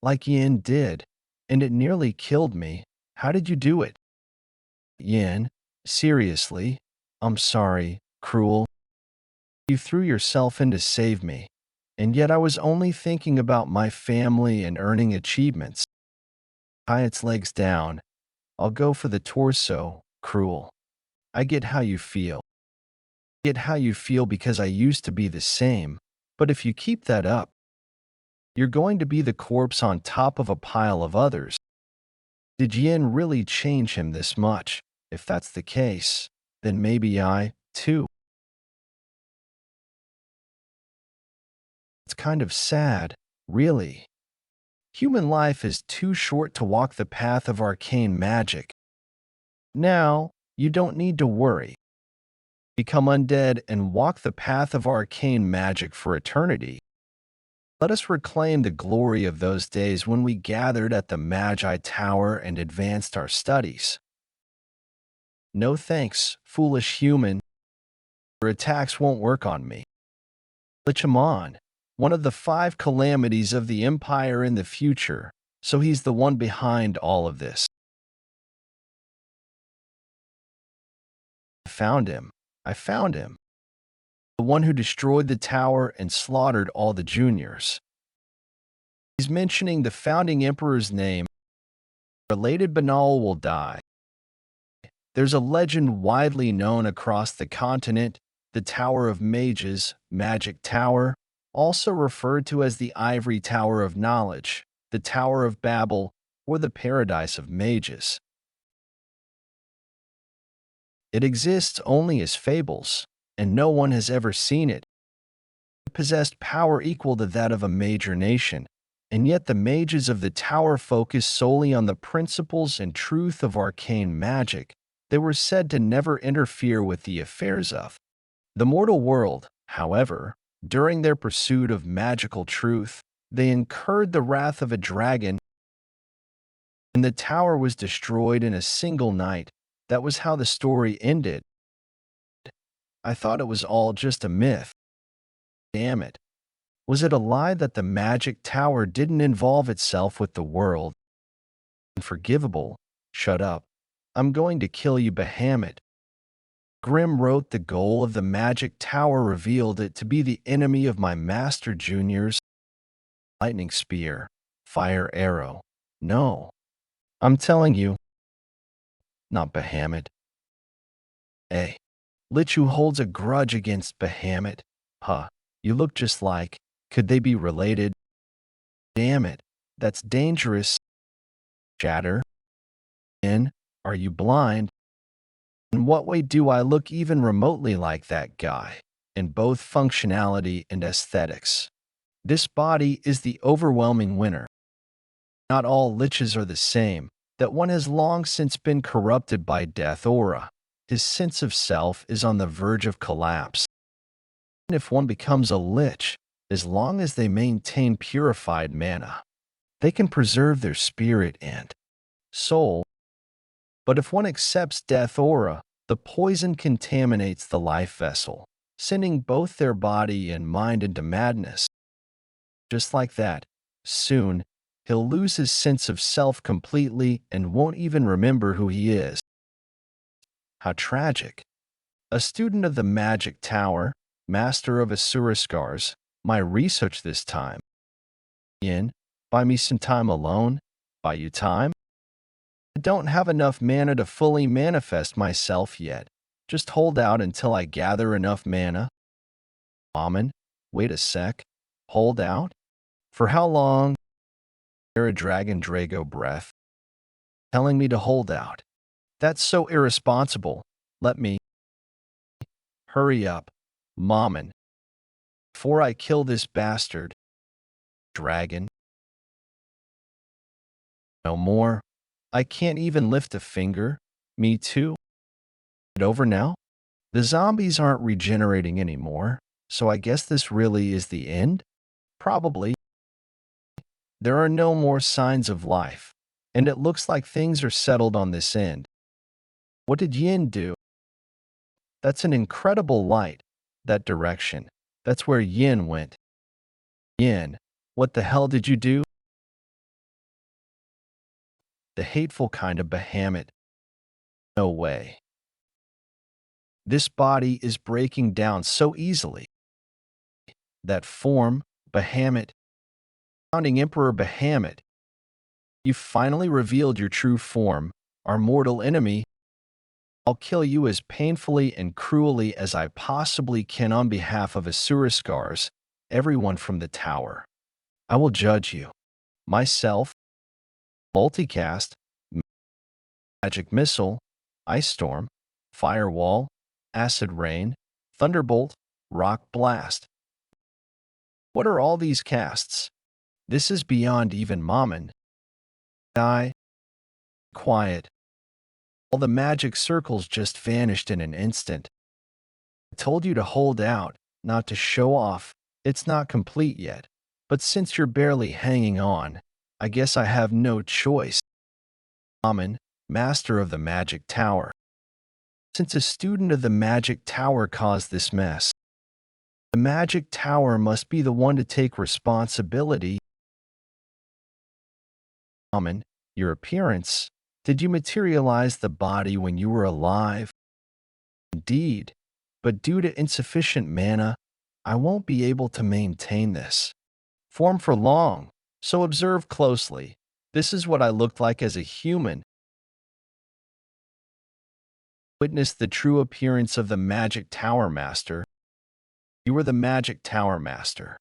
like Yin did, and it nearly killed me. How did you do it? Yin, seriously? I'm sorry, cruel. You threw yourself in to save me, and yet I was only thinking about my family and earning achievements. Tie its legs down. I'll go for the torso, cruel. I get how you feel. Get how you feel because I used to be the same, but if you keep that up, you're going to be the corpse on top of a pile of others. Did Yin really change him this much? If that's the case, then maybe I, too. It's kind of sad, really. Human life is too short to walk the path of arcane magic. Now, you don't need to worry. Become undead and walk the path of arcane magic for eternity. Let us reclaim the glory of those days when we gathered at the Magi Tower and advanced our studies. No thanks, foolish human. Your attacks won't work on me. Lich on, one of the 5 calamities of the Empire in the future, so he's the one behind all of this. I found him. The one who destroyed the tower and slaughtered all the juniors. He's mentioning the founding emperor's name. Related Beaolf will die. There's a legend widely known across the continent, the Tower of Mages, Magic Tower, also referred to as the Ivory Tower of Knowledge, the Tower of Babel, or the Paradise of Mages. It exists only as fables, and no one has ever seen it. It possessed power equal to that of a major nation, and yet the mages of the tower focused solely on the principles and truth of arcane magic. They were said to never interfere with the affairs of the mortal world. However, during their pursuit of magical truth, they incurred the wrath of a dragon, and the tower was destroyed in a single night. That was how the story ended. I thought it was all just a myth. Damn it. Was it a lie that the magic tower didn't involve itself with the world? Unforgivable. Shut up. I'm going to kill you, Bahamut. Grimm wrote the goal of the magic tower revealed it to be the enemy of my master juniors. Lightning spear. Fire arrow. No. I'm telling you. not Bahamut. A. Lich who holds a grudge against Bahamut. Huh, you look just like. Could they be related? Damn it, that's dangerous. Shatter. In, are you blind? In what way do I look even remotely like that guy? In both functionality and aesthetics. This body is the overwhelming winner. Not all liches are the same, that one has long since been corrupted by death aura. His sense of self is on the verge of collapse. And if one becomes a lich, as long as they maintain purified mana, they can preserve their spirit and soul. But if one accepts death aura, the poison contaminates the life vessel, sending both their body and mind into madness. Just like that, soon, he'll lose his sense of self completely and won't even remember who he is. How tragic. A student of the Magic Tower, master of Asura Scars, my research this time. Yin, buy me some time alone. Buy you time? I don't have enough mana to fully manifest myself yet. Just hold out until I gather enough mana. Amen. Wait a sec. Hold out? For how long? A dragon Drago breath. Telling me to hold out. That's so irresponsible. Let me. Hurry up, Mommin. Before I kill this bastard. Dragon. No more. I can't even lift a finger. Me too. It over now? The zombies aren't regenerating anymore, so I guess this really is the end? Probably. There are no more signs of life, and it looks like things are settled on this end. What did Yin do? That's an incredible light. That direction. That's where Yin went. Yin, what the hell did you do? The hateful kind of Bahamut. No way. This body is breaking down so easily. That form, Bahamut, founding Emperor Bahamut. You finally revealed your true form, our mortal enemy. I'll kill you as painfully and cruelly as I possibly can on behalf of Asura Scars, everyone from the tower. I will judge you. Myself, multicast, magic missile, ice storm, firewall, acid rain, thunderbolt, rock blast. What are all these casts? This is beyond even Mammon. Die. Quiet. All the magic circles just vanished in an instant. I told you to hold out, not to show off. It's not complete yet. But since you're barely hanging on, I guess I have no choice. Mammon, master of the Magic Tower. Since a student of the Magic Tower caused this mess, the Magic Tower must be the one to take responsibility. Mammon, your appearance. Did you materialize the body when you were alive? Indeed, but due to insufficient mana, I won't be able to maintain this form for long, so observe closely. This is what I looked like as a human. Witness the true appearance of the Magic Tower Master. You were the Magic Tower Master.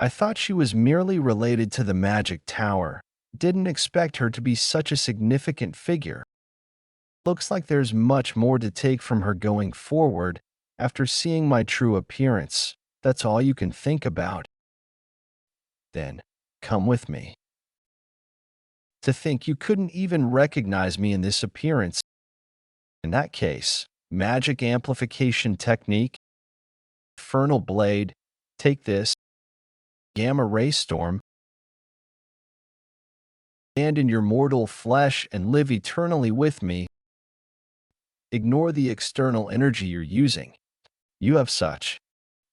I thought she was merely related to the Magic Tower. Didn't expect her to be such a significant figure. Looks like there's much more to take from her going forward after seeing my true appearance. That's all you can think about. Then, come with me. To think you couldn't even recognize me in this appearance. In that case, magic amplification technique, infernal blade, take this, gamma ray storm, stand in your mortal flesh and live eternally with me. Ignore the external energy you're using. You have such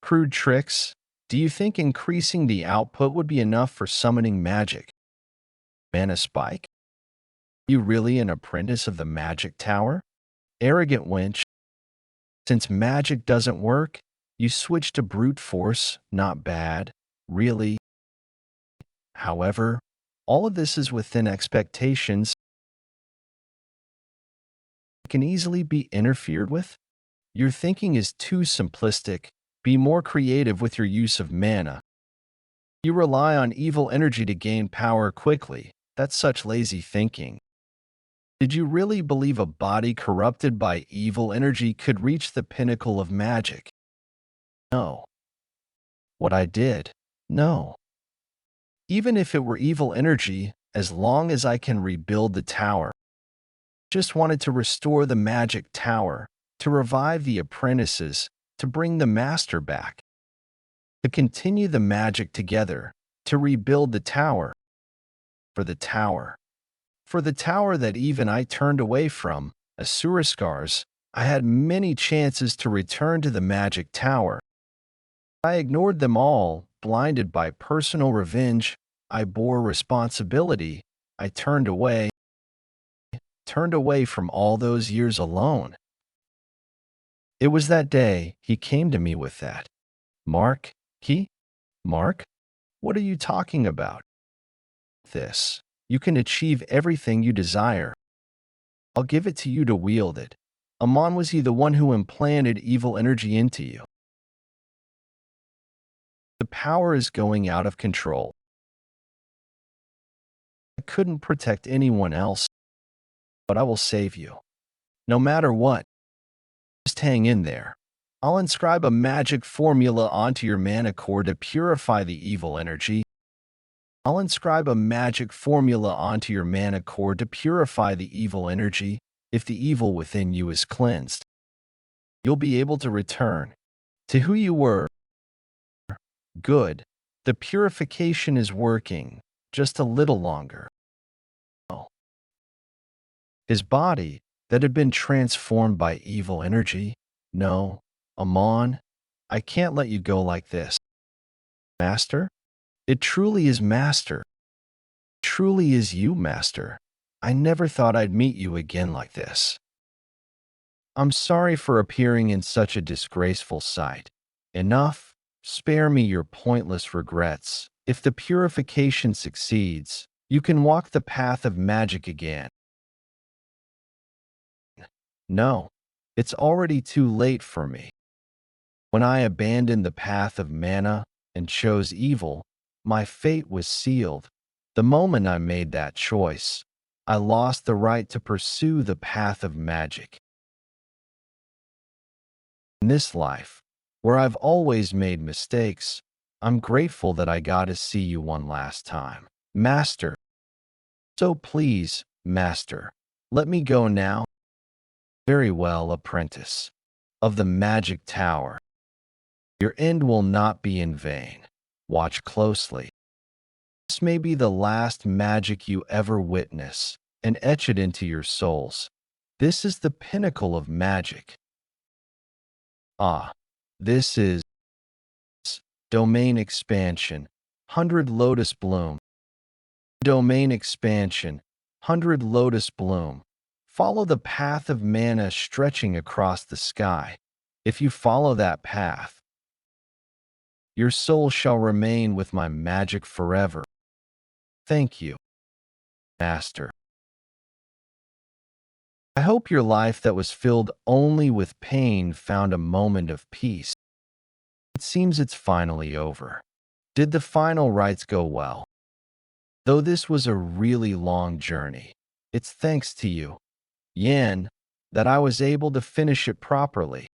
crude tricks. Do you think increasing the output would be enough for summoning magic? Mana spike? You really an apprentice of the Magic Tower? Arrogant wench. Since magic doesn't work, you switch to brute force. Not bad. Really. However, all of this is within expectations. can easily be interfered with? Your thinking is too simplistic. Be more creative with your use of mana. You rely on evil energy to gain power quickly. That's such lazy thinking. Did you really believe a body corrupted by evil energy could reach the pinnacle of magic? No. What I did? No. Even if it were evil energy, as long as I can rebuild the tower. Just wanted to restore the magic tower, to revive the apprentices, to bring the master back, to continue the magic together, to rebuild the tower. For the tower. For the tower that even I turned away from, Asuraskars, I had many chances to return to the magic tower. I ignored them all, blinded by personal revenge. I bore responsibility. I turned away from all those years alone. It was that day he came to me with that. Mark? Mark? What are you talking about? This. You can achieve everything you desire. I'll give it to you to wield it. Amon, was he the one who implanted evil energy into you? The power is going out of control. I couldn't protect anyone else, but I will save you. No matter what, just hang in there. I'll inscribe a magic formula onto your mana core to purify the evil energy. I'll inscribe a magic formula onto your mana core to purify the evil energy. If the evil within you is cleansed, you'll be able to return to who you were. Good. The purification is working. Just a little longer. His body, that had been transformed by evil energy. No, Amon, I can't let you go like this. Master? It truly is Master. It truly is you, Master. I never thought I'd meet you again like this. I'm sorry for appearing in such a disgraceful sight. Enough. Spare me your pointless regrets. If the purification succeeds, you can walk the path of magic again. No, it's already too late for me. When I abandoned the path of mana and chose evil, my fate was sealed. The moment I made that choice, I lost the right to pursue the path of magic. In this life, where I've always made mistakes, I'm grateful that I got to see you one last time, Master. So please, Master, let me go now. Very well, apprentice of the magic tower. Your end will not be in vain. Watch closely. This may be the last magic you ever witness, and etch it into your souls. This is the pinnacle of magic. Ah, this is domain expansion, 100 lotus bloom. Domain expansion, 100 lotus bloom. Follow the path of mana stretching across the sky. If you follow that path, your soul shall remain with my magic forever. Thank you, Master. I hope your life that was filled only with pain found a moment of peace. It seems it's finally over. Did the final rites go well? Though this was a really long journey, it's thanks to you, Yan, that I was able to finish it properly.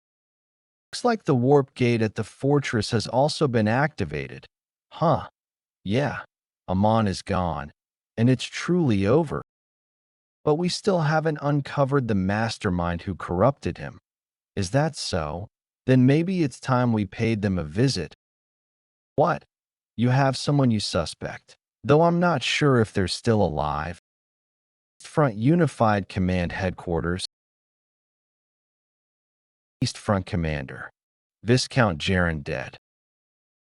Looks like the warp gate at the fortress has also been activated. Huh. Yeah, Amon is gone, and it's truly over. But we still haven't uncovered the mastermind who corrupted him. Is that so? Then maybe it's time we paid them a visit. What? You have someone you suspect, though I'm not sure if they're still alive. East Front Unified Command Headquarters. East Front Commander. Viscount Jaren dead.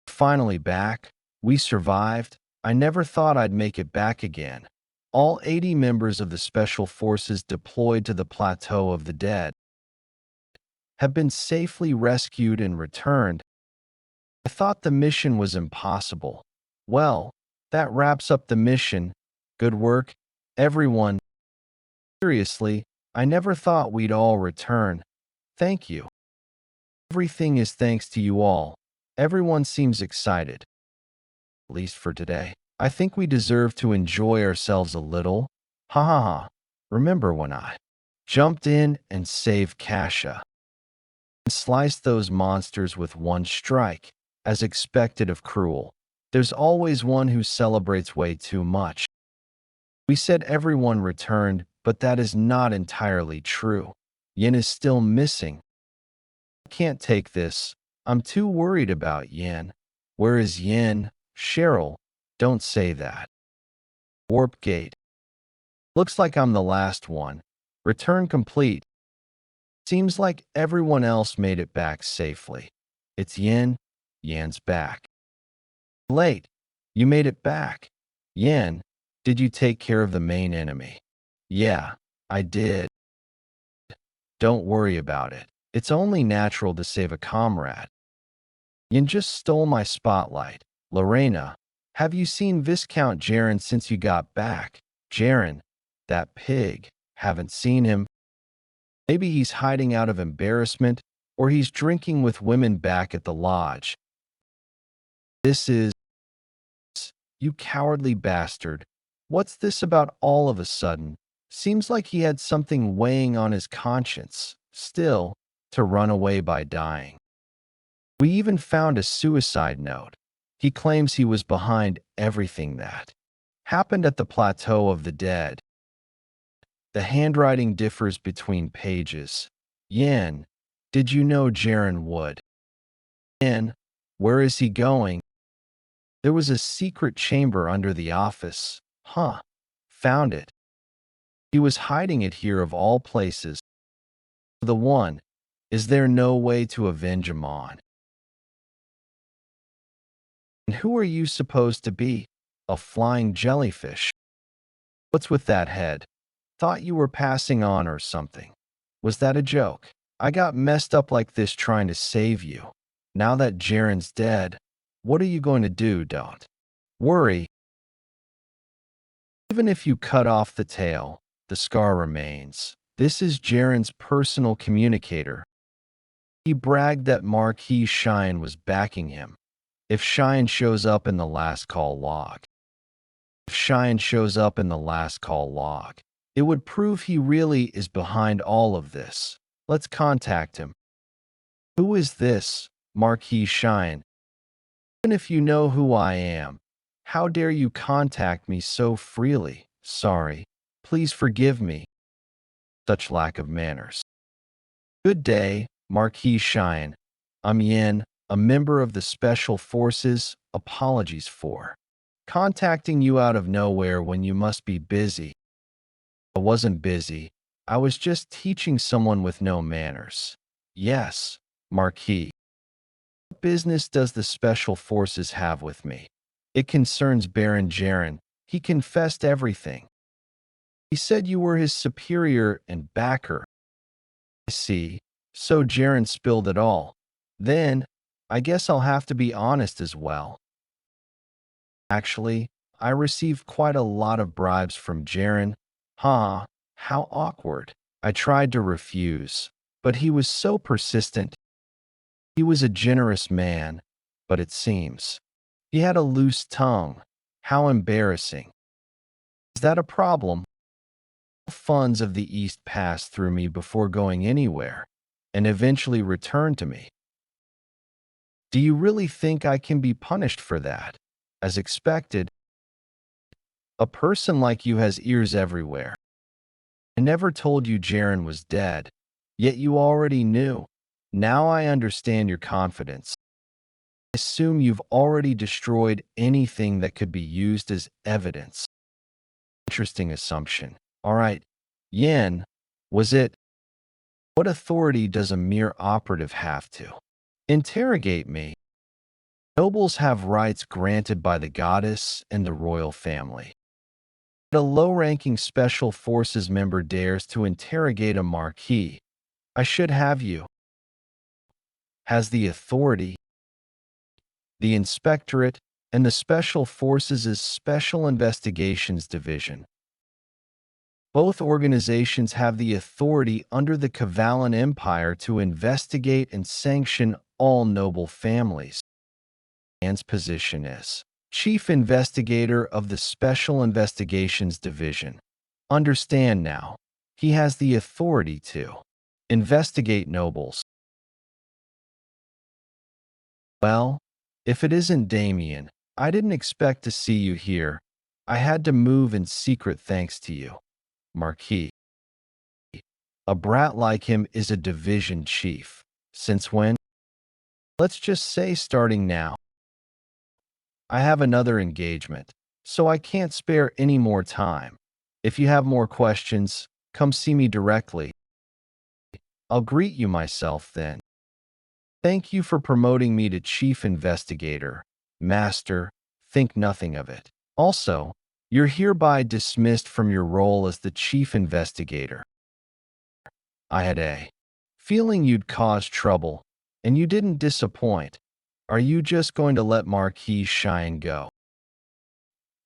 Finally back. We survived. I never thought I'd make it back again. All 80 members of the Special Forces deployed to the Plateau of the Dead have been safely rescued and returned. I thought the mission was impossible. Well, that wraps up the mission. Good work, everyone. Seriously, I never thought we'd all return. Thank you. Everything is thanks to you all. Everyone seems excited. At least for today. I think we deserve to enjoy ourselves a little. Ha ha ha. Remember when I jumped in and saved Kasha and sliced those monsters with one strike, as expected of Cruel. There's always one who celebrates way too much. We said everyone returned, but that is not entirely true. Yin is still missing. I can't take this. I'm too worried about Yin. Where is Yin? Cheryl, don't say that. Warp gate. Looks like I'm the last one. Return complete. Seems like everyone else made it back safely. It's Yin. Yin's back. Late. You made it back. Yin, did you take care of the main enemy? Yeah, I did. Don't worry about it. It's only natural to save a comrade. Yin just stole my spotlight. Lorena, have you seen Viscount Jaren since you got back? Jaren, that pig. Haven't seen him. Maybe he's hiding out of embarrassment, or he's drinking with women back at the lodge. This is... You cowardly bastard. What's this about all of a sudden? Seems like he had something weighing on his conscience. Still, to run away by dying. We even found a suicide note. He claims he was behind everything that happened at the Plateau of the Dead. The handwriting differs between pages. Yin, did you know Jaren would? Yin, where is he going? There was a secret chamber under the office. Huh. Found it. He was hiding it here of all places. The one. Is there no way to avenge him on? And who are you supposed to be? A flying jellyfish? What's with that head? Thought you were passing on or something. Was that a joke? I got messed up like this trying to save you. Now that Jaren's dead, what are you going to do? Don't worry. Even if you cut off the tail, the scar remains. This is Jaren's personal communicator. He bragged that Marquis Shine was backing him. If Shine shows up in the last call log. If Shine shows up in the last call log, it would prove he really is behind all of this. Let's contact him. Who is this, Marquis Shine? Even if you know who I am, how dare you contact me so freely? Sorry. Please forgive me. Such lack of manners. Good day, Marquis Shine. I'm Yin, a member of the Special Forces. Apologies for contacting you out of nowhere when you must be busy. I wasn't busy. I was just teaching someone with no manners. Yes, Marquis. What business does the Special Forces have with me? It concerns Baron Jaren. He confessed everything. He said you were his superior and backer. I see. So Jaren spilled it all. Then, I guess I'll have to be honest as well. Actually, I received quite a lot of bribes from Jaren. Huh, how awkward. I tried to refuse, but he was so persistent. He was a generous man, but it seems he had a loose tongue. How embarrassing. Is that a problem? Funds of the East passed through me before going anywhere, and eventually returned to me. Do you really think I can be punished for that? As expected, a person like you has ears everywhere. I never told you Jaren was dead, yet you already knew. Now I understand your confidence. I assume you've already destroyed anything that could be used as evidence. Interesting assumption. All right, Yin, was it? What authority does a mere operative have to interrogate me? Nobles have rights granted by the goddess and the royal family. But a low-ranking special forces member dares to interrogate a marquis. I should have you. Has the authority. The Inspectorate and the Special Forces' Special Investigations Division. Both organizations have the authority under the Cavalan Empire to investigate and sanction all noble families. Man's position is Chief Investigator of the Special Investigations Division. Understand now, he has the authority to investigate nobles. Well, if it isn't Damien, I didn't expect to see you here. I had to move in secret thanks to you, Marquis. A brat like him is a division chief. Since when? Let's just say starting now. I have another engagement, so I can't spare any more time. If you have more questions, come see me directly. I'll greet you myself then. Thank you for promoting me to Chief Investigator. Master, think nothing of it. Also, you're hereby dismissed from your role as the Chief Investigator. I had a feeling you'd cause trouble, and you didn't disappoint. Are you just going to let Marquis Shine go?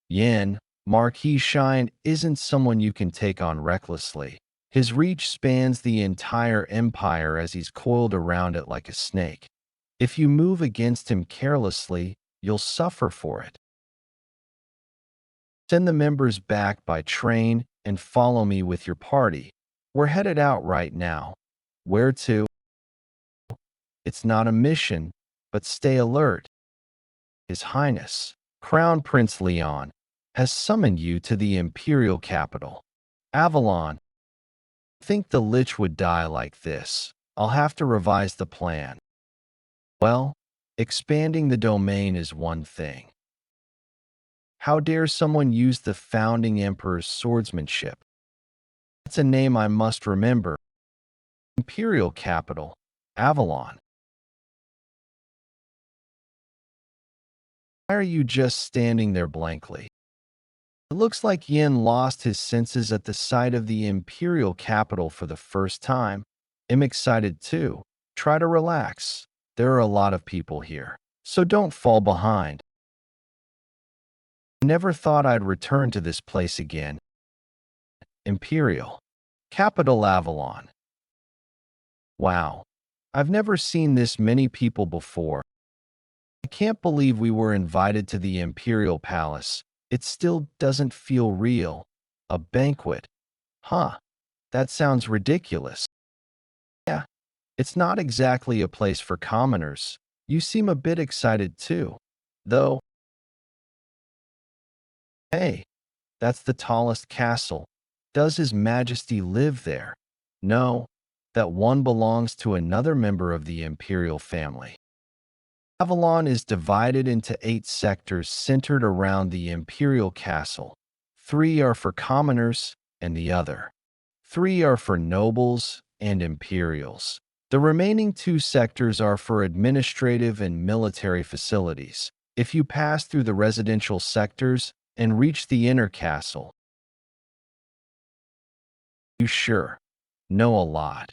Yin, Marquis Shine isn't someone you can take on recklessly. His reach spans the entire empire as he's coiled around it like a snake. If you move against him carelessly, you'll suffer for it. Send the members back by train and follow me with your party. We're headed out right now. Where to? It's not a mission, but stay alert. His Highness, Crown Prince Leon, has summoned you to the imperial capital, Avalon. Think the Lich would die like this. I'll have to revise the plan. Well, expanding the domain is one thing. How dare someone use the founding emperor's swordsmanship? That's a name I must remember. Imperial capital, Avalon. Why are you just standing there blankly? It looks like Yin lost his senses at the sight of the imperial capital for the first time. I'm excited too. Try to relax. There are a lot of people here, so don't fall behind. I never thought I'd return to this place again. Imperial capital Avalon. Wow, I've never seen this many people before. I can't believe we were invited to the Imperial Palace. It still doesn't feel real. A banquet. Huh, that sounds ridiculous. Yeah, it's not exactly a place for commoners. You seem a bit excited too, though. Hey, that's the tallest castle. Does His Majesty live there? No, that one belongs to another member of the imperial family. Avalon is divided into 8 sectors centered around the imperial castle. 3 are for commoners, and the other 3 are for nobles and imperials. The remaining 2 sectors are for administrative and military facilities. If you pass through the residential sectors and reach the inner castle, you sure know a lot.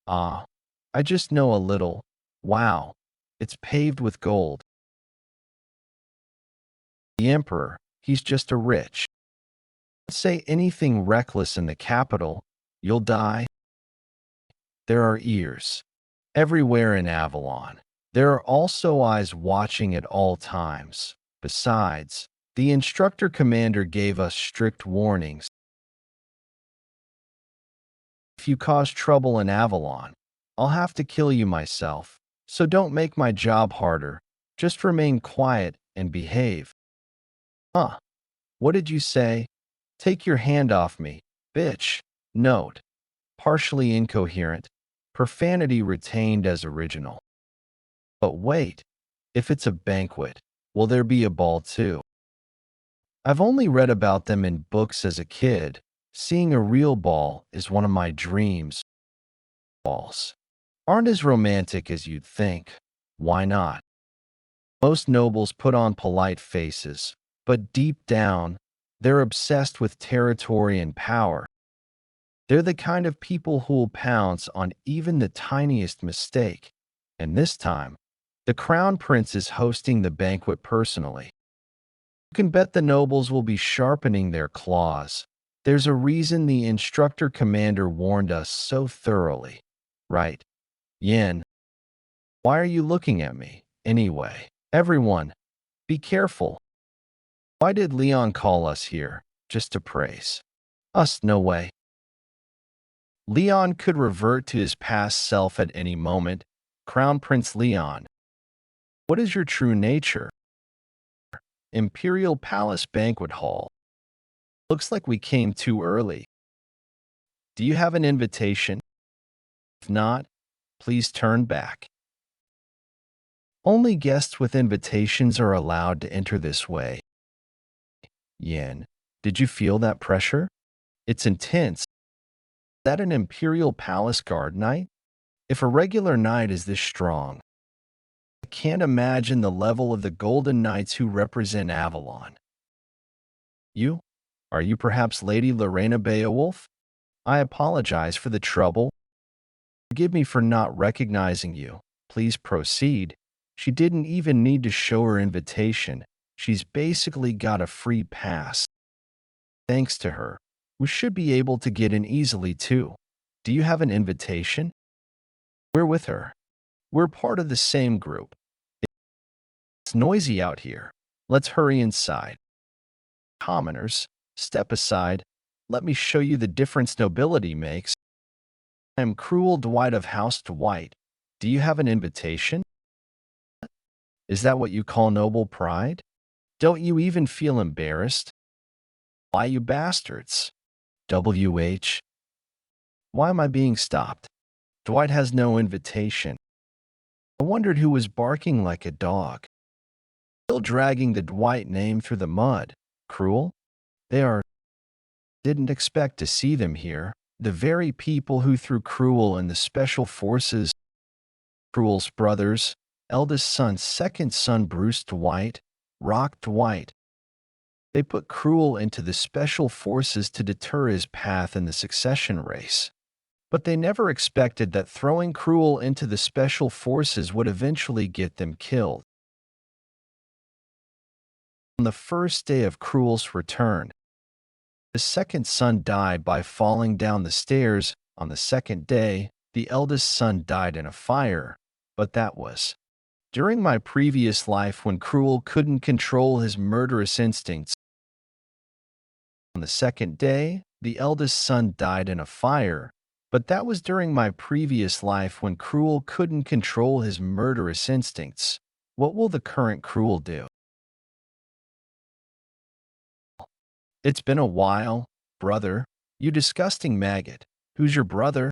I just know a little. Wow. It's paved with gold. The emperor, he's just a rich. Don't say anything reckless in the capital, you'll die. There are ears everywhere in Avalon. There are also eyes watching at all times. Besides, the instructor commander gave us strict warnings. If you cause trouble in Avalon, I'll have to kill you myself. So don't make my job harder. Just remain quiet and behave. Huh? What did you say? Take your hand off me, bitch. Note: partially incoherent. Profanity retained as original. But wait, if it's a banquet, will there be a ball too? I've only read about them in books as a kid. Seeing a real ball is one of my dreams. Balls aren't as romantic as you'd think. Why not? Most nobles put on polite faces, but deep down, they're obsessed with territory and power. They're the kind of people who'll pounce on even the tiniest mistake. And this time, the crown prince is hosting the banquet personally. You can bet the nobles will be sharpening their claws. There's a reason the instructor commander warned us so thoroughly. Right? Yin, why are you looking at me? Anyway, everyone, be careful. Why did Leon call us here? Just to praise us? No way. Leon could revert to his past self at any moment. Crown Prince Leon, what is your true nature? Imperial Palace Banquet Hall. Looks like we came too early. Do you have an invitation? If not, please turn back. Only guests with invitations are allowed to enter this way. Yin, did you feel that pressure? It's intense. Is that an Imperial Palace Guard night? If a regular knight is this strong, I can't imagine the level of the Golden Knights who represent Avalon. You? Are you perhaps Lady Lorena Beaolf? I apologize for the trouble. Forgive me for not recognizing you. Please proceed. She didn't even need to show her invitation. She's basically got a free pass. Thanks to her, we should be able to get in easily too. Do you have an invitation? We're with her. We're part of the same group. It's noisy out here. Let's hurry inside. Commoners, step aside. Let me show you the difference nobility makes. I am Cruel Dwight of House Dwight. Do you have an invitation? Is that what you call noble pride? Don't you even feel embarrassed? Why, you bastards? WH. Why am I being stopped? Dwight has no invitation. I wondered who was barking like a dog. Still dragging the Dwight name through the mud. Cruel? They are. Didn't expect to see them here. The very people who threw Cruel in the special forces. Cruel's brothers, eldest son, second son Bruce Dwight, Rock Dwight. They put Cruel into the special forces to deter his path in the succession race. But they never expected that throwing Cruel into the special forces would eventually get them killed. On the first day of Cruel's return, the second son died by falling down the stairs. On the second day, the eldest son died in a fire, but that was during my previous life when Cruel couldn't control his murderous instincts. On the second day, the eldest son died in a fire, but that was during my previous life when Cruel couldn't control his murderous instincts. What will the current Cruel do? It's been a while, brother. You disgusting maggot. Who's your brother?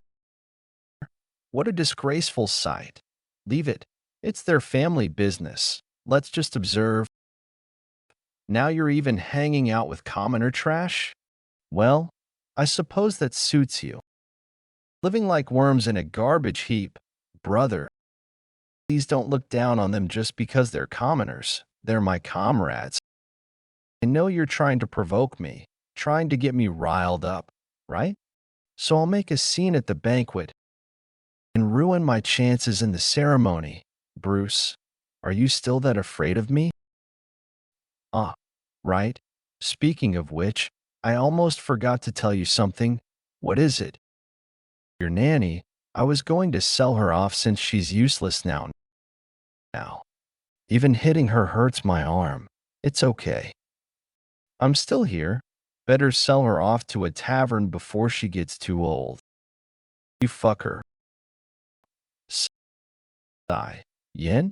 What a disgraceful sight. Leave it. It's their family business. Let's just observe. Now you're even hanging out with commoner trash? Well, I suppose that suits you. Living like worms in a garbage heap, brother. Please don't look down on them just because they're commoners. They're my comrades. I know you're trying to provoke me, trying to get me riled up, right? So I'll make a scene at the banquet and ruin my chances in the ceremony. Bruce, are you still that afraid of me? Ah, right. Speaking of which, I almost forgot to tell you something. What is it? Your nanny. I was going to sell her off since she's useless now. Even hitting her hurts my arm. It's okay. I'm still here. Better sell her off to a tavern before she gets too old. You fucker. Sigh. Yen?